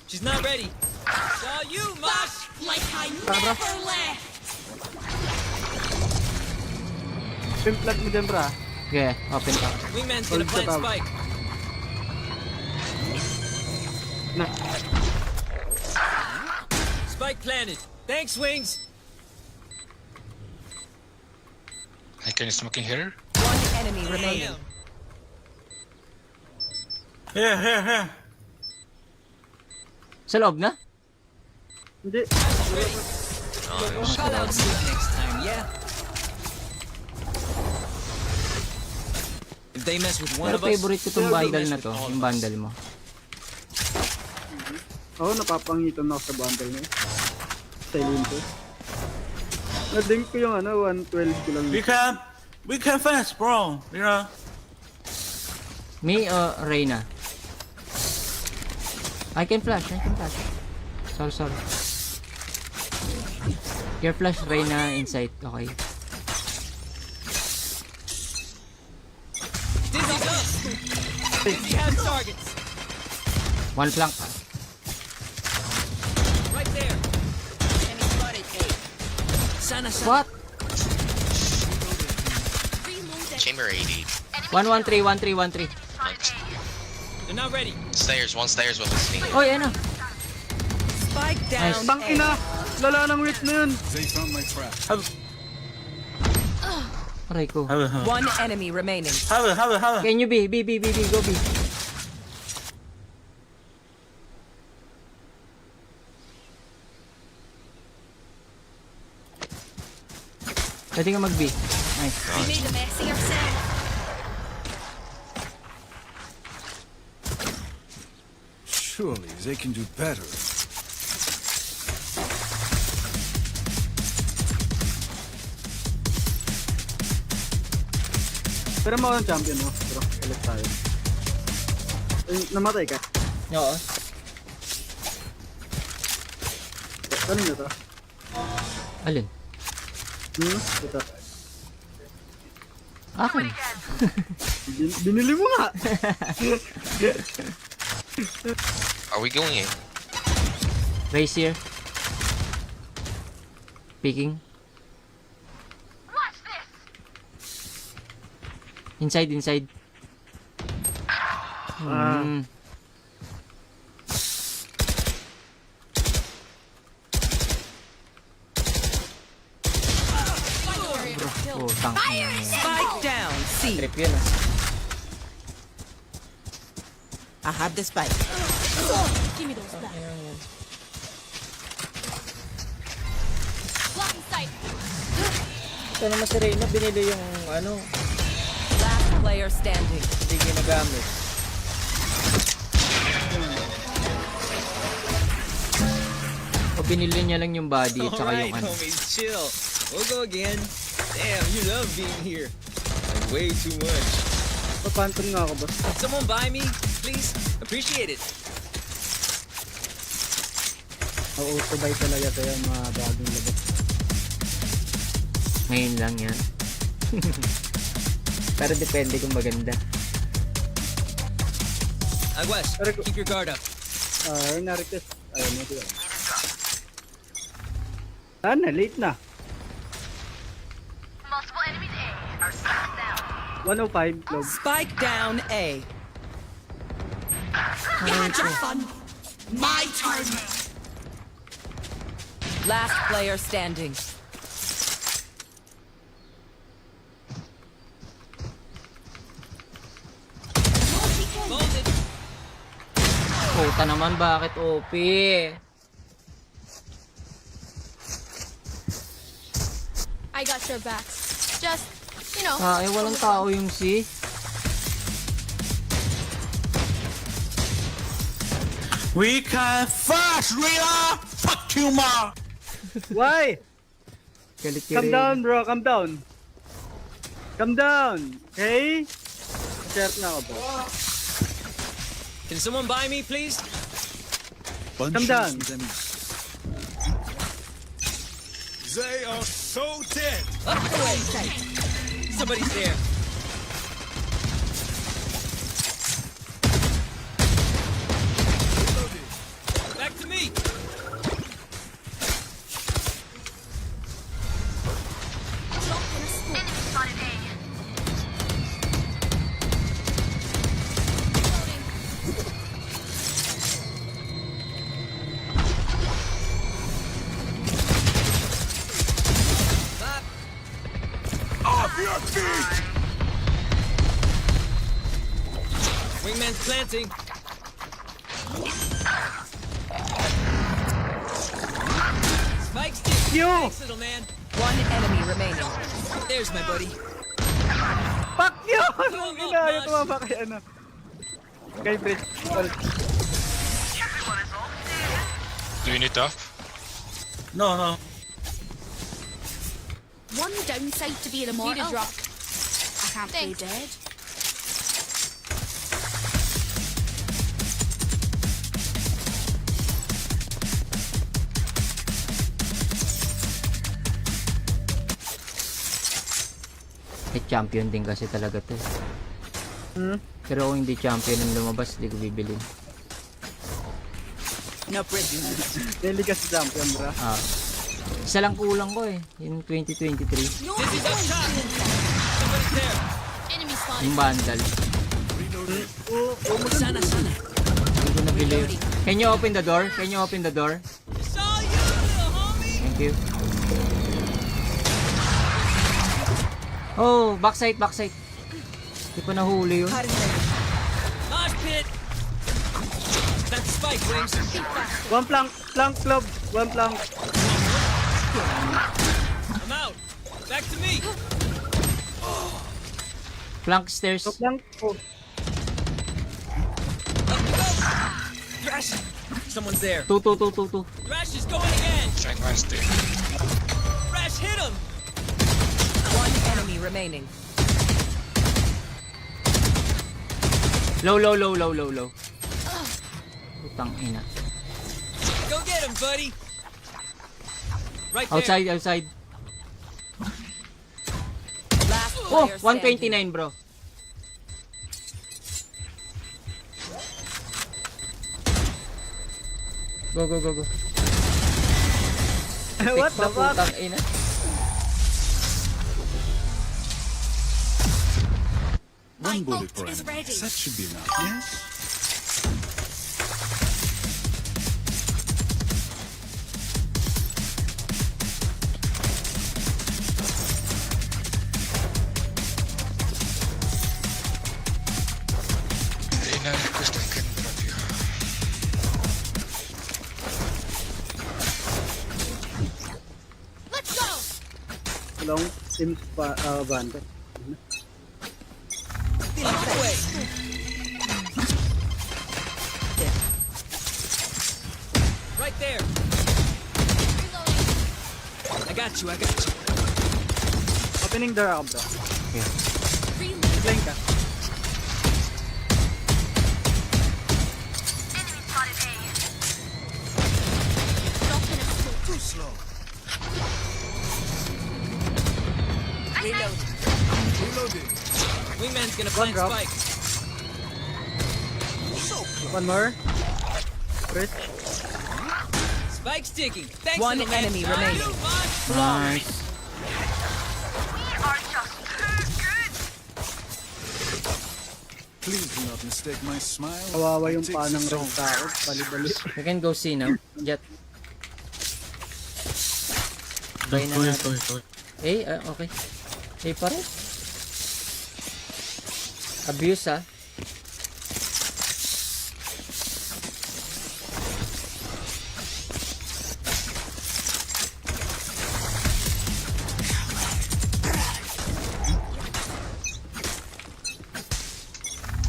Speaker 20: She's not ready. Saw you, Mosh.
Speaker 6: Like I never left.
Speaker 4: Pimp plug mo dyan, bro.
Speaker 23: Okay, open ka.
Speaker 20: Wingman's gonna plant spike. Spike planted. Thanks, Wings.
Speaker 5: Hey, can you smoke in here?
Speaker 6: One enemy remaining.
Speaker 4: Here.
Speaker 23: Sa loob na?
Speaker 4: Hindi.
Speaker 20: Call out soon next time, yeah? If they mess with one
Speaker 23: Pero
Speaker 20: of us,
Speaker 23: favorite ko tong bundle na to. Yung bundle mo.
Speaker 4: Oo, napapangitan ako sa bundle niya. Silent ko. Na-dink ko yung 112 ko lang.
Speaker 15: We can finish, bro. You know?
Speaker 23: Me or Reyna? I can flash. Sorry. Your flash, Reyna, inside. Okay.
Speaker 20: Dizzy's up. Dizzy has targets.
Speaker 23: One flank.
Speaker 20: Right there. Enemy spotted A. Sana.
Speaker 23: What?
Speaker 5: Chamber 80.
Speaker 23: 113.
Speaker 20: They're not ready.
Speaker 5: One stairs with listening.
Speaker 23: Oh, yan na.
Speaker 6: Spike down.
Speaker 23: Nice.
Speaker 4: Bang ina! Lala ng wit na yun!
Speaker 13: They found my trap.
Speaker 23: Aray ko.
Speaker 6: One enemy remaining.
Speaker 23: Can you B, go B. Pwede ka mag-B. Nice.
Speaker 6: You made a mess of yourself.
Speaker 13: Surely they can do better.
Speaker 4: Pero mo ang champion mo, bro. Ulit tayo. Ay, namatay ka?
Speaker 23: Oo.
Speaker 4: Ano nyo to?
Speaker 23: Alin?
Speaker 4: Ito.
Speaker 23: Akin.
Speaker 4: Binili mo nga!
Speaker 5: Are we going in?
Speaker 23: Race here. Peeking. Inside. Oh, tang.
Speaker 6: Spike down. C.
Speaker 23: Trip yun ah.
Speaker 6: I have the spike. Give me those back. Blocking sight.
Speaker 23: Ito naman si Reyna, binili yung
Speaker 6: Last player standing.
Speaker 23: hindi ginagamit. O binili niya lang yung body at saka yung
Speaker 20: Alright, homies, chill. We'll go again. Damn, you love being here. Like, way too much.
Speaker 4: Papanton nga ako, boss.
Speaker 20: Can someone buy me, please? Appreciate it.
Speaker 4: Auto-buy talaga ito yung mga bagong labas.
Speaker 23: Ngayon lang yan. Pero depende kung maganda.
Speaker 20: Agwas, keep your guard up.
Speaker 4: Na-request. Ayun, ito yan. Late na.
Speaker 2: Multiple enemies A are spotted down.
Speaker 4: 105, Globe.
Speaker 6: Spike down A.
Speaker 9: You had your fun. My turn.
Speaker 6: Last player standing.
Speaker 23: Puta naman, bakit OP?
Speaker 10: I got your back. Just, you know.
Speaker 23: Walang tao yung C.
Speaker 15: We can fast, Rita! Fuck you, ma!
Speaker 4: Why? Calm down, bro. Calm down. Calm down. Okay? Share na ako, bro.
Speaker 20: Can someone buy me, please?
Speaker 4: Calm down.
Speaker 1: They are so dead.
Speaker 20: Up the way! Somebody's there. Back to me!
Speaker 2: Enemy spotted A.
Speaker 1: Off your feet!
Speaker 20: Wingman's planting. Spike stick.
Speaker 4: You!
Speaker 20: Thanks, little man.
Speaker 6: One enemy remaining.
Speaker 20: There's my buddy.
Speaker 4: Fuck you!
Speaker 20: Go,
Speaker 4: Ayaw tumama kay ano. Kay Bridge.
Speaker 5: Do you need to?
Speaker 15: No.
Speaker 10: One downside to being immortal. Need a drop. I can't play dead.
Speaker 23: Champion din kasi talaga to. Pero kung hindi champion ang lumabas, hindi ko bibilin.
Speaker 6: No prison.
Speaker 4: Daily kasi champion, bro.
Speaker 23: Isa lang kulang ko yung 2023.
Speaker 10: Enemy spotted.
Speaker 23: Yung bundle.
Speaker 20: Sana.
Speaker 23: Hindi ko nabili. Can you open the door? Can you open the door? Thank you. Oh, backside. Hindi pa nahuli yun.
Speaker 20: Mosh pit! That's spike, Wings.
Speaker 4: One plank club. One plank.
Speaker 20: I'm out. Back to me.
Speaker 23: Flank stairs.
Speaker 4: Plank. Oh.
Speaker 20: Thrash. Someone's there.
Speaker 23: Two.
Speaker 20: Thrash is going again.
Speaker 5: Trying last day.
Speaker 20: Thrash, hit him.
Speaker 6: One enemy remaining.
Speaker 23: Low. Putang ina.
Speaker 20: Go get him, buddy. Right there.
Speaker 23: Outside.
Speaker 6: Last
Speaker 23: Oh,
Speaker 6: player
Speaker 23: 129 bro. Go.
Speaker 4: What the fuck?
Speaker 23: Putang ina.
Speaker 13: One bullet per enemy. That should be enough, yes?
Speaker 5: Request I can drop you.
Speaker 10: Let's go.
Speaker 4: Long teams banda.
Speaker 20: Right there. I got you.
Speaker 4: Opening door ako, bro.
Speaker 23: Okay.
Speaker 4: Blink ka.
Speaker 2: Enemy spotted A.
Speaker 1: Too slow. Reloading.
Speaker 20: Wingman's gonna plant
Speaker 4: drop.
Speaker 20: spike.
Speaker 4: One more. Bridge.
Speaker 20: Spike's ticking. Thanks,
Speaker 6: One
Speaker 20: little man.
Speaker 6: enemy remaining.
Speaker 23: Nice.
Speaker 16: Please do not mistake my smile.
Speaker 4: Kawawa yung panang rong tao. Bali-bali.
Speaker 23: We can go C now. Jet. Try na natin. Okay. A pa rin. Abuse ah.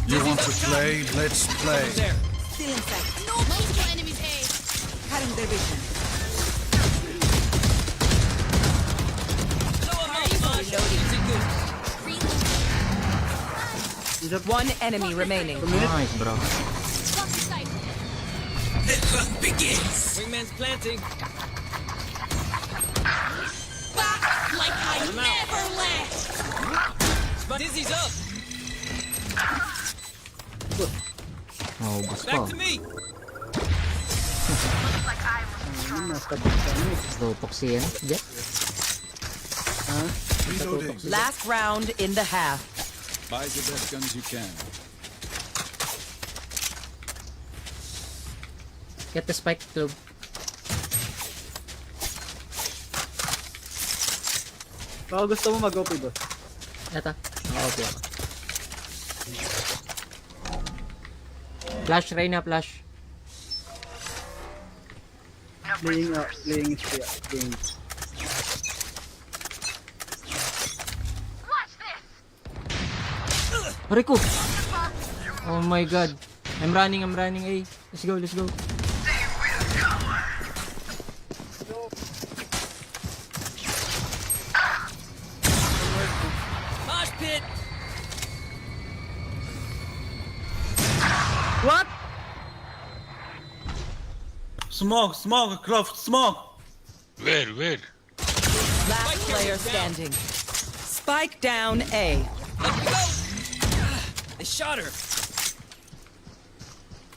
Speaker 16: You want to play? Let's play.
Speaker 6: Still inside.
Speaker 10: No, multiple enemies A.
Speaker 6: Cutting their vision. One enemy remaining.
Speaker 23: Nice, bro.
Speaker 20: The hunt begins. Wingman's planting.
Speaker 10: Back like I never left.
Speaker 20: Dizzy's up.
Speaker 23: Oh, bus
Speaker 20: Back
Speaker 23: pa.
Speaker 20: to me.
Speaker 23: Tutok siya. Jet.
Speaker 6: Last round in the half.
Speaker 16: Buy the best guns you can.
Speaker 23: Get the spike club.
Speaker 4: Baka gusto mo mag-OP ba?
Speaker 23: Eto. Okay ako. Flash, Reyna, flash.
Speaker 4: Playing is playing.
Speaker 23: Rico! Oh my god. I'm running, A. Let's go.
Speaker 20: Mosh pit.
Speaker 4: What?
Speaker 15: Smoke, Croft, smoke.
Speaker 5: Where?
Speaker 6: Last player standing. Spike down A.
Speaker 20: Let's go. They shot her.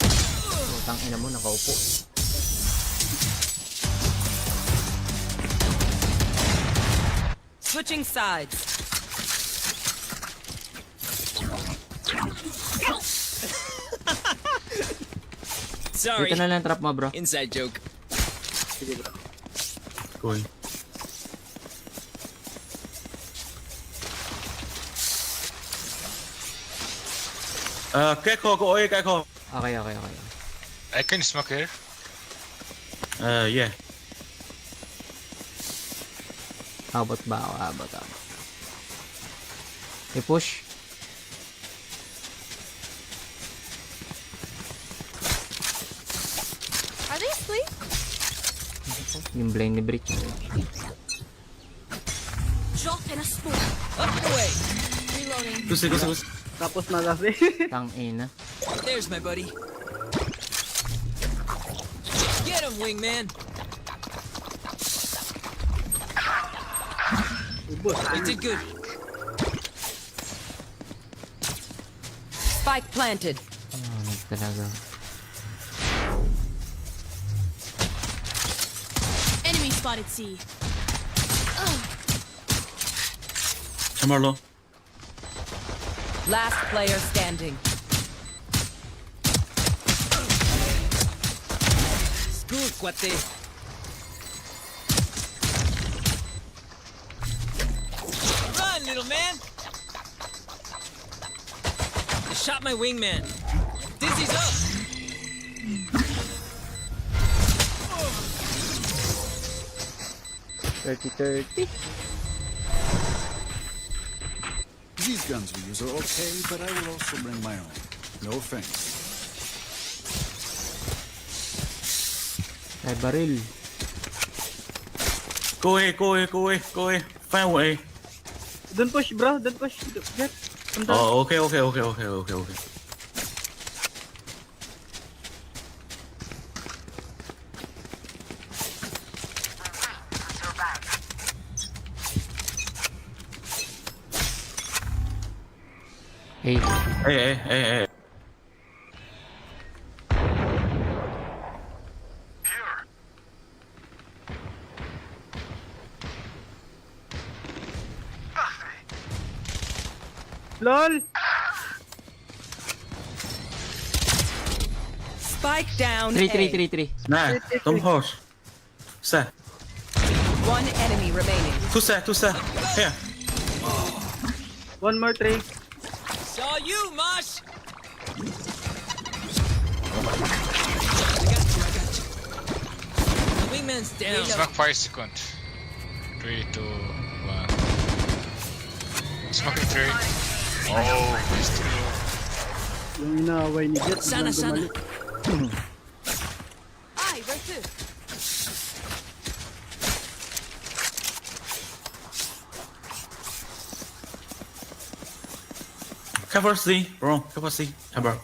Speaker 23: Putang ina mo, nakaupo.
Speaker 6: Switching sides.
Speaker 20: Sorry.
Speaker 23: Dito na lang trap mo, bro.
Speaker 20: Inside joke.
Speaker 4: Sige bro.
Speaker 15: Going. Keko, go away, Keko.
Speaker 23: Okay.
Speaker 5: I can smoke here.
Speaker 15: Yeah.
Speaker 23: Abot ba ako? Abot. I-push.
Speaker 10: Are they asleep?
Speaker 23: Yung blind ni Breach.
Speaker 10: Drop in a smoke.
Speaker 20: Up and away.
Speaker 10: Reloading.
Speaker 15: Gusto.
Speaker 4: Tapos na kasi.
Speaker 23: Tang ina.
Speaker 20: There's my buddy. Get him, wingman. They did good.
Speaker 6: Spike planted.
Speaker 23: Talaga.
Speaker 10: Enemy spotted C.
Speaker 15: Marlo.
Speaker 6: Last player standing.
Speaker 20: School, cuate. Run, little man. They shot my wingman. Dizzy's up.
Speaker 16: These guns we use are okay, but I will also bring my own. No offense.
Speaker 23: Ay, baril.
Speaker 15: Go away. Find a way.
Speaker 4: Don't push bro, don't push. Get.
Speaker 15: Oh, okay.
Speaker 23: Hey.
Speaker 15: Hey.
Speaker 4: LOL!
Speaker 6: Spike down.
Speaker 23: 3.
Speaker 15: Nah, don't push. Sir.
Speaker 6: One enemy remaining.
Speaker 15: Two sir. Here.
Speaker 4: One more 3.
Speaker 20: Saw you, Mosh! The wingman's down.
Speaker 5: Smoke 5 seconds. 3, 2, 1. Smoking 3. Oh, he's too low.
Speaker 4: Yung inaaway ni Jet.
Speaker 20: Sana.
Speaker 10: Aye, where to?
Speaker 15: Cover C, bro. Cover C. Cover.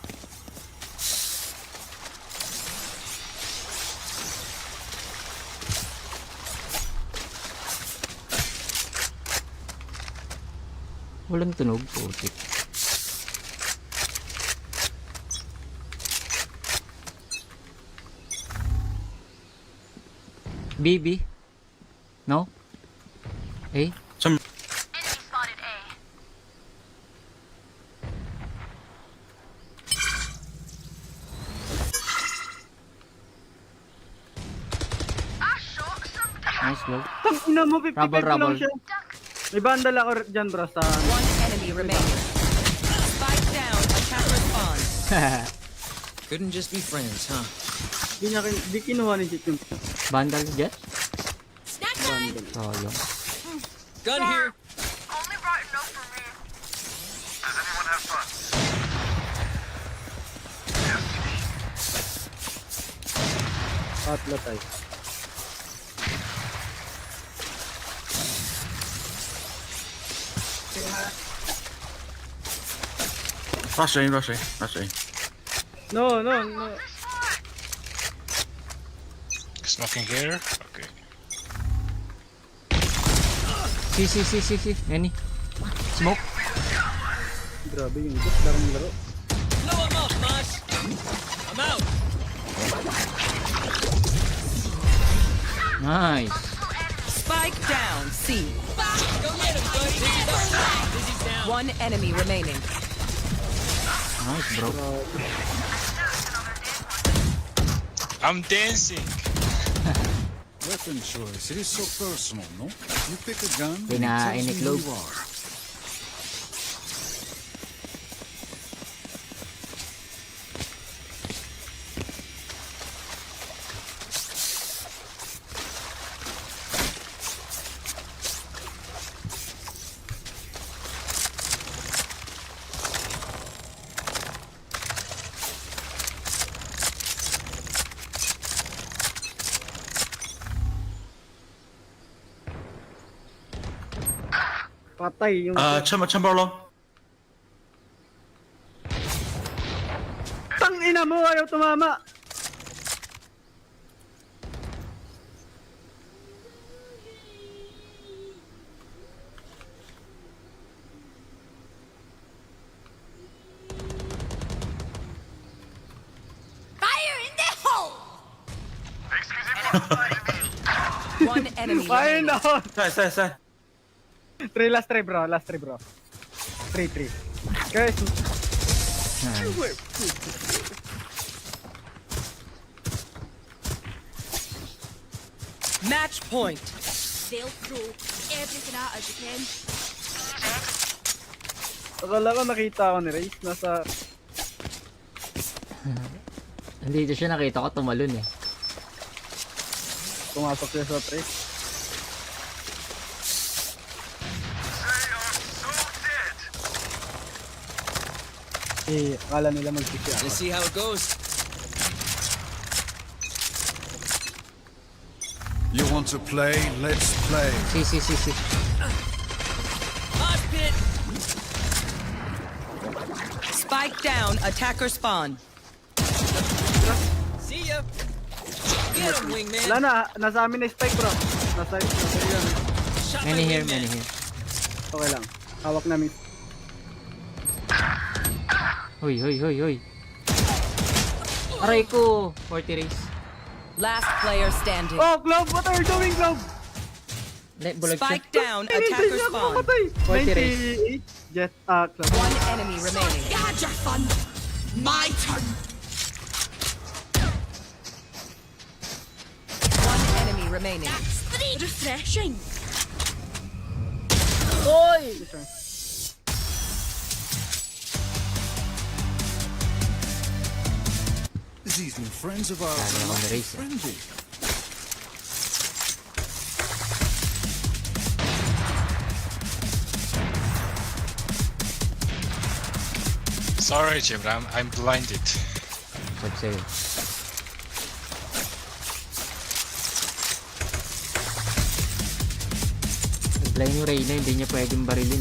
Speaker 23: Walang tunog. Putik. BB? No? A?
Speaker 15: Some.
Speaker 23: Nice low.
Speaker 4: Ina mo, 55 ko lang
Speaker 23: Rubble.
Speaker 4: siya. May bandal ako dyan bro sa...
Speaker 6: One enemy remaining. Spike down. Attacker spawn.
Speaker 20: Couldn't just be friends, huh?
Speaker 4: Di kinuha ni Jet yung...
Speaker 23: Vandal Jet?
Speaker 10: Snack time!
Speaker 23: Sayang.
Speaker 20: Gun here.
Speaker 10: Only brought enough for me.
Speaker 1: Does anyone have fun?
Speaker 4: Patla tayo.
Speaker 15: Rush A.
Speaker 4: No.
Speaker 5: Smoking here. Okay.
Speaker 23: C. Any? Smoke?
Speaker 4: Grabe yung Jet. Larong laro.
Speaker 20: Blow him up, Mosh! I'm out!
Speaker 23: Nice.
Speaker 6: Spike down. C.
Speaker 20: Go get him, buddy! Dizzy's down.
Speaker 6: One enemy remaining.
Speaker 23: Nice, bro.
Speaker 5: I'm dancing.
Speaker 16: Weapon choice. It is so personal, no? You pick a gun, and it
Speaker 23: Kinainit
Speaker 16: tells you who
Speaker 23: low.
Speaker 16: you are.
Speaker 4: Patay yung...
Speaker 15: Chamber low.
Speaker 4: Tang ina mo, ayaw tumama!
Speaker 10: Fire in the hole!
Speaker 6: One enemy
Speaker 4: Ay,
Speaker 6: remaining.
Speaker 4: no!
Speaker 15: Sir.
Speaker 4: Last three bro. 3. Guys,
Speaker 6: Match point.
Speaker 10: They'll throw everything out as you can.
Speaker 4: akala ko nakita ako ni Reyes. Nasa...
Speaker 23: Nandito siya, nakita ko tumalon eh.
Speaker 4: Pumasok siya sa 3. Eh, akala nila mag-PC ako.
Speaker 20: Let's see how it goes.
Speaker 16: You want to play? Let's play.
Speaker 23: C.
Speaker 20: Mosh pit!
Speaker 6: Spike down. Attacker spawn.
Speaker 20: See ya! Get him, wingman!
Speaker 4: Wala na, nasa amin na spike bro. Nasa yun.
Speaker 20: Shot
Speaker 23: Many
Speaker 20: my
Speaker 23: here.
Speaker 20: wingman.
Speaker 4: Okay lang. Hawak namin.
Speaker 23: Hoy. Aray ko. 40 race.
Speaker 6: Last player standing.
Speaker 4: Oh, Glove! What are you doing, Glove?
Speaker 6: Spike down, attacker spawn.
Speaker 4: 28 jet club.
Speaker 6: One enemy remaining.
Speaker 10: You had your fun. My turn.
Speaker 6: One enemy remaining.
Speaker 10: That's three. Refreshing.
Speaker 4: Oy!
Speaker 16: These new friends of ours are not friendly.
Speaker 5: Sorry, Jimram, I'm blinded.
Speaker 23: Sabi sa'yo. Nag-blind yung Reyna, hindi niya pwedeng barilin.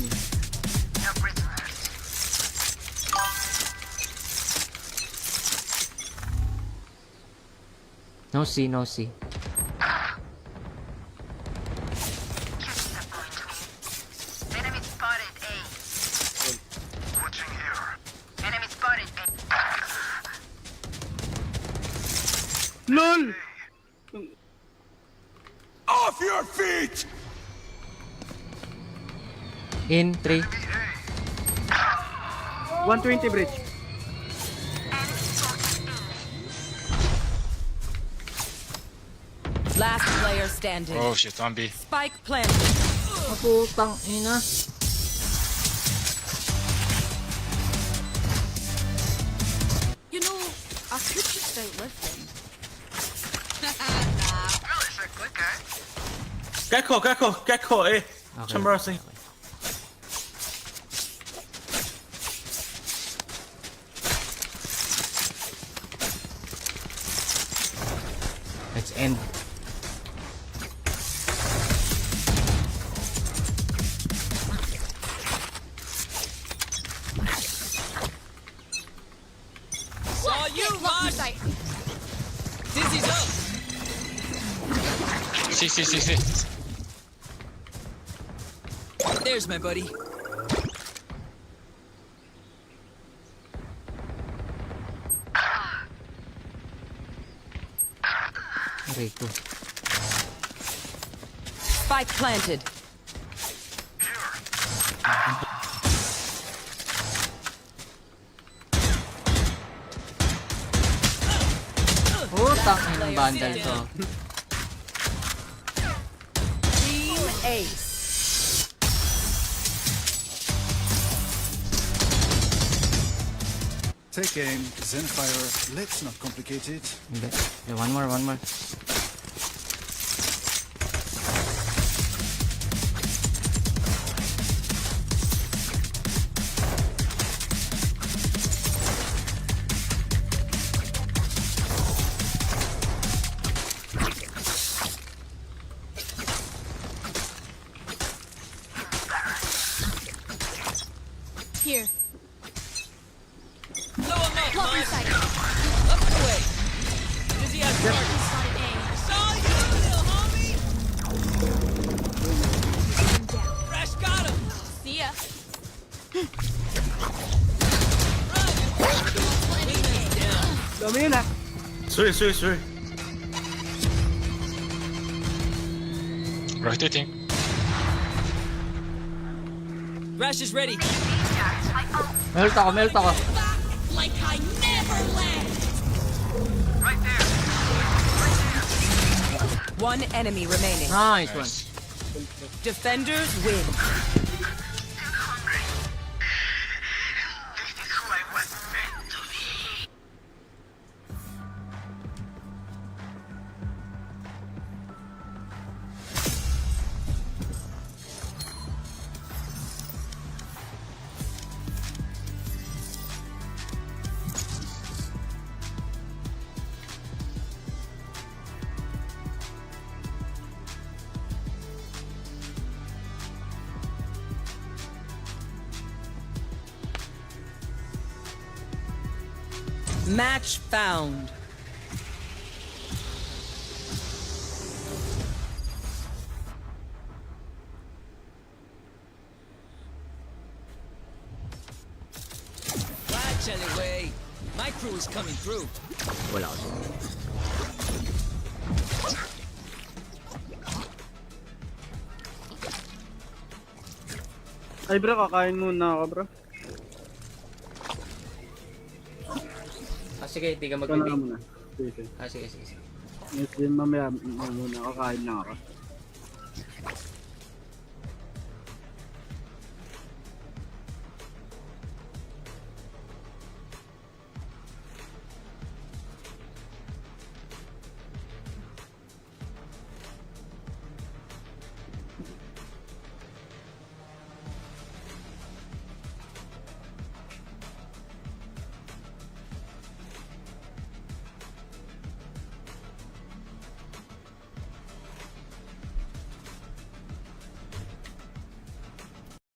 Speaker 23: No see, no see.
Speaker 2: Enemy spotted A. Watching here. Enemy spotted A.
Speaker 4: LOL!
Speaker 1: Off your feet!
Speaker 23: In 3.
Speaker 4: 120 bridge.
Speaker 6: Last player standing.
Speaker 5: Oh shit, 1B.
Speaker 6: Spike planted.
Speaker 23: Putang ina.
Speaker 10: You know, I could just outlive them.
Speaker 15: Gecko, eh? Some mercy.
Speaker 23: Let's end.
Speaker 6: Saw you, Rod! Dizzy's up!
Speaker 5: See.
Speaker 6: There's my buddy.
Speaker 23: Rico.
Speaker 6: Spike planted.
Speaker 23: Putang ina ng bundle to.
Speaker 6: Team Ace.
Speaker 16: Take aim, Zenfire. Let's not complicate it.
Speaker 23: Hindi. Okay, one more.
Speaker 10: Here.
Speaker 6: Blow him up,
Speaker 10: Block
Speaker 6: bud.
Speaker 10: inside.
Speaker 6: Up and away. Dizzy has target.
Speaker 10: Spotted A.
Speaker 6: Saw you, little homie! Fresh got him!
Speaker 10: See ya.
Speaker 4: Dami yun ah.
Speaker 15: Sorry.
Speaker 5: Rotating.
Speaker 6: Rash is ready.
Speaker 23: Melt ako.
Speaker 10: Like I never left.
Speaker 2: Right there.
Speaker 6: One enemy remaining.
Speaker 23: Nice one.
Speaker 6: Defenders win. Match found. Watch anyway. My crew is coming through.
Speaker 23: Wala ako.
Speaker 4: Ay bro, kakain muna ako bro.
Speaker 23: Sige, di ka
Speaker 4: Ikaw na
Speaker 23: magbibig.
Speaker 4: muna. Sige.
Speaker 23: Sige.
Speaker 4: Yes, din mamaya muna kakain lang ako.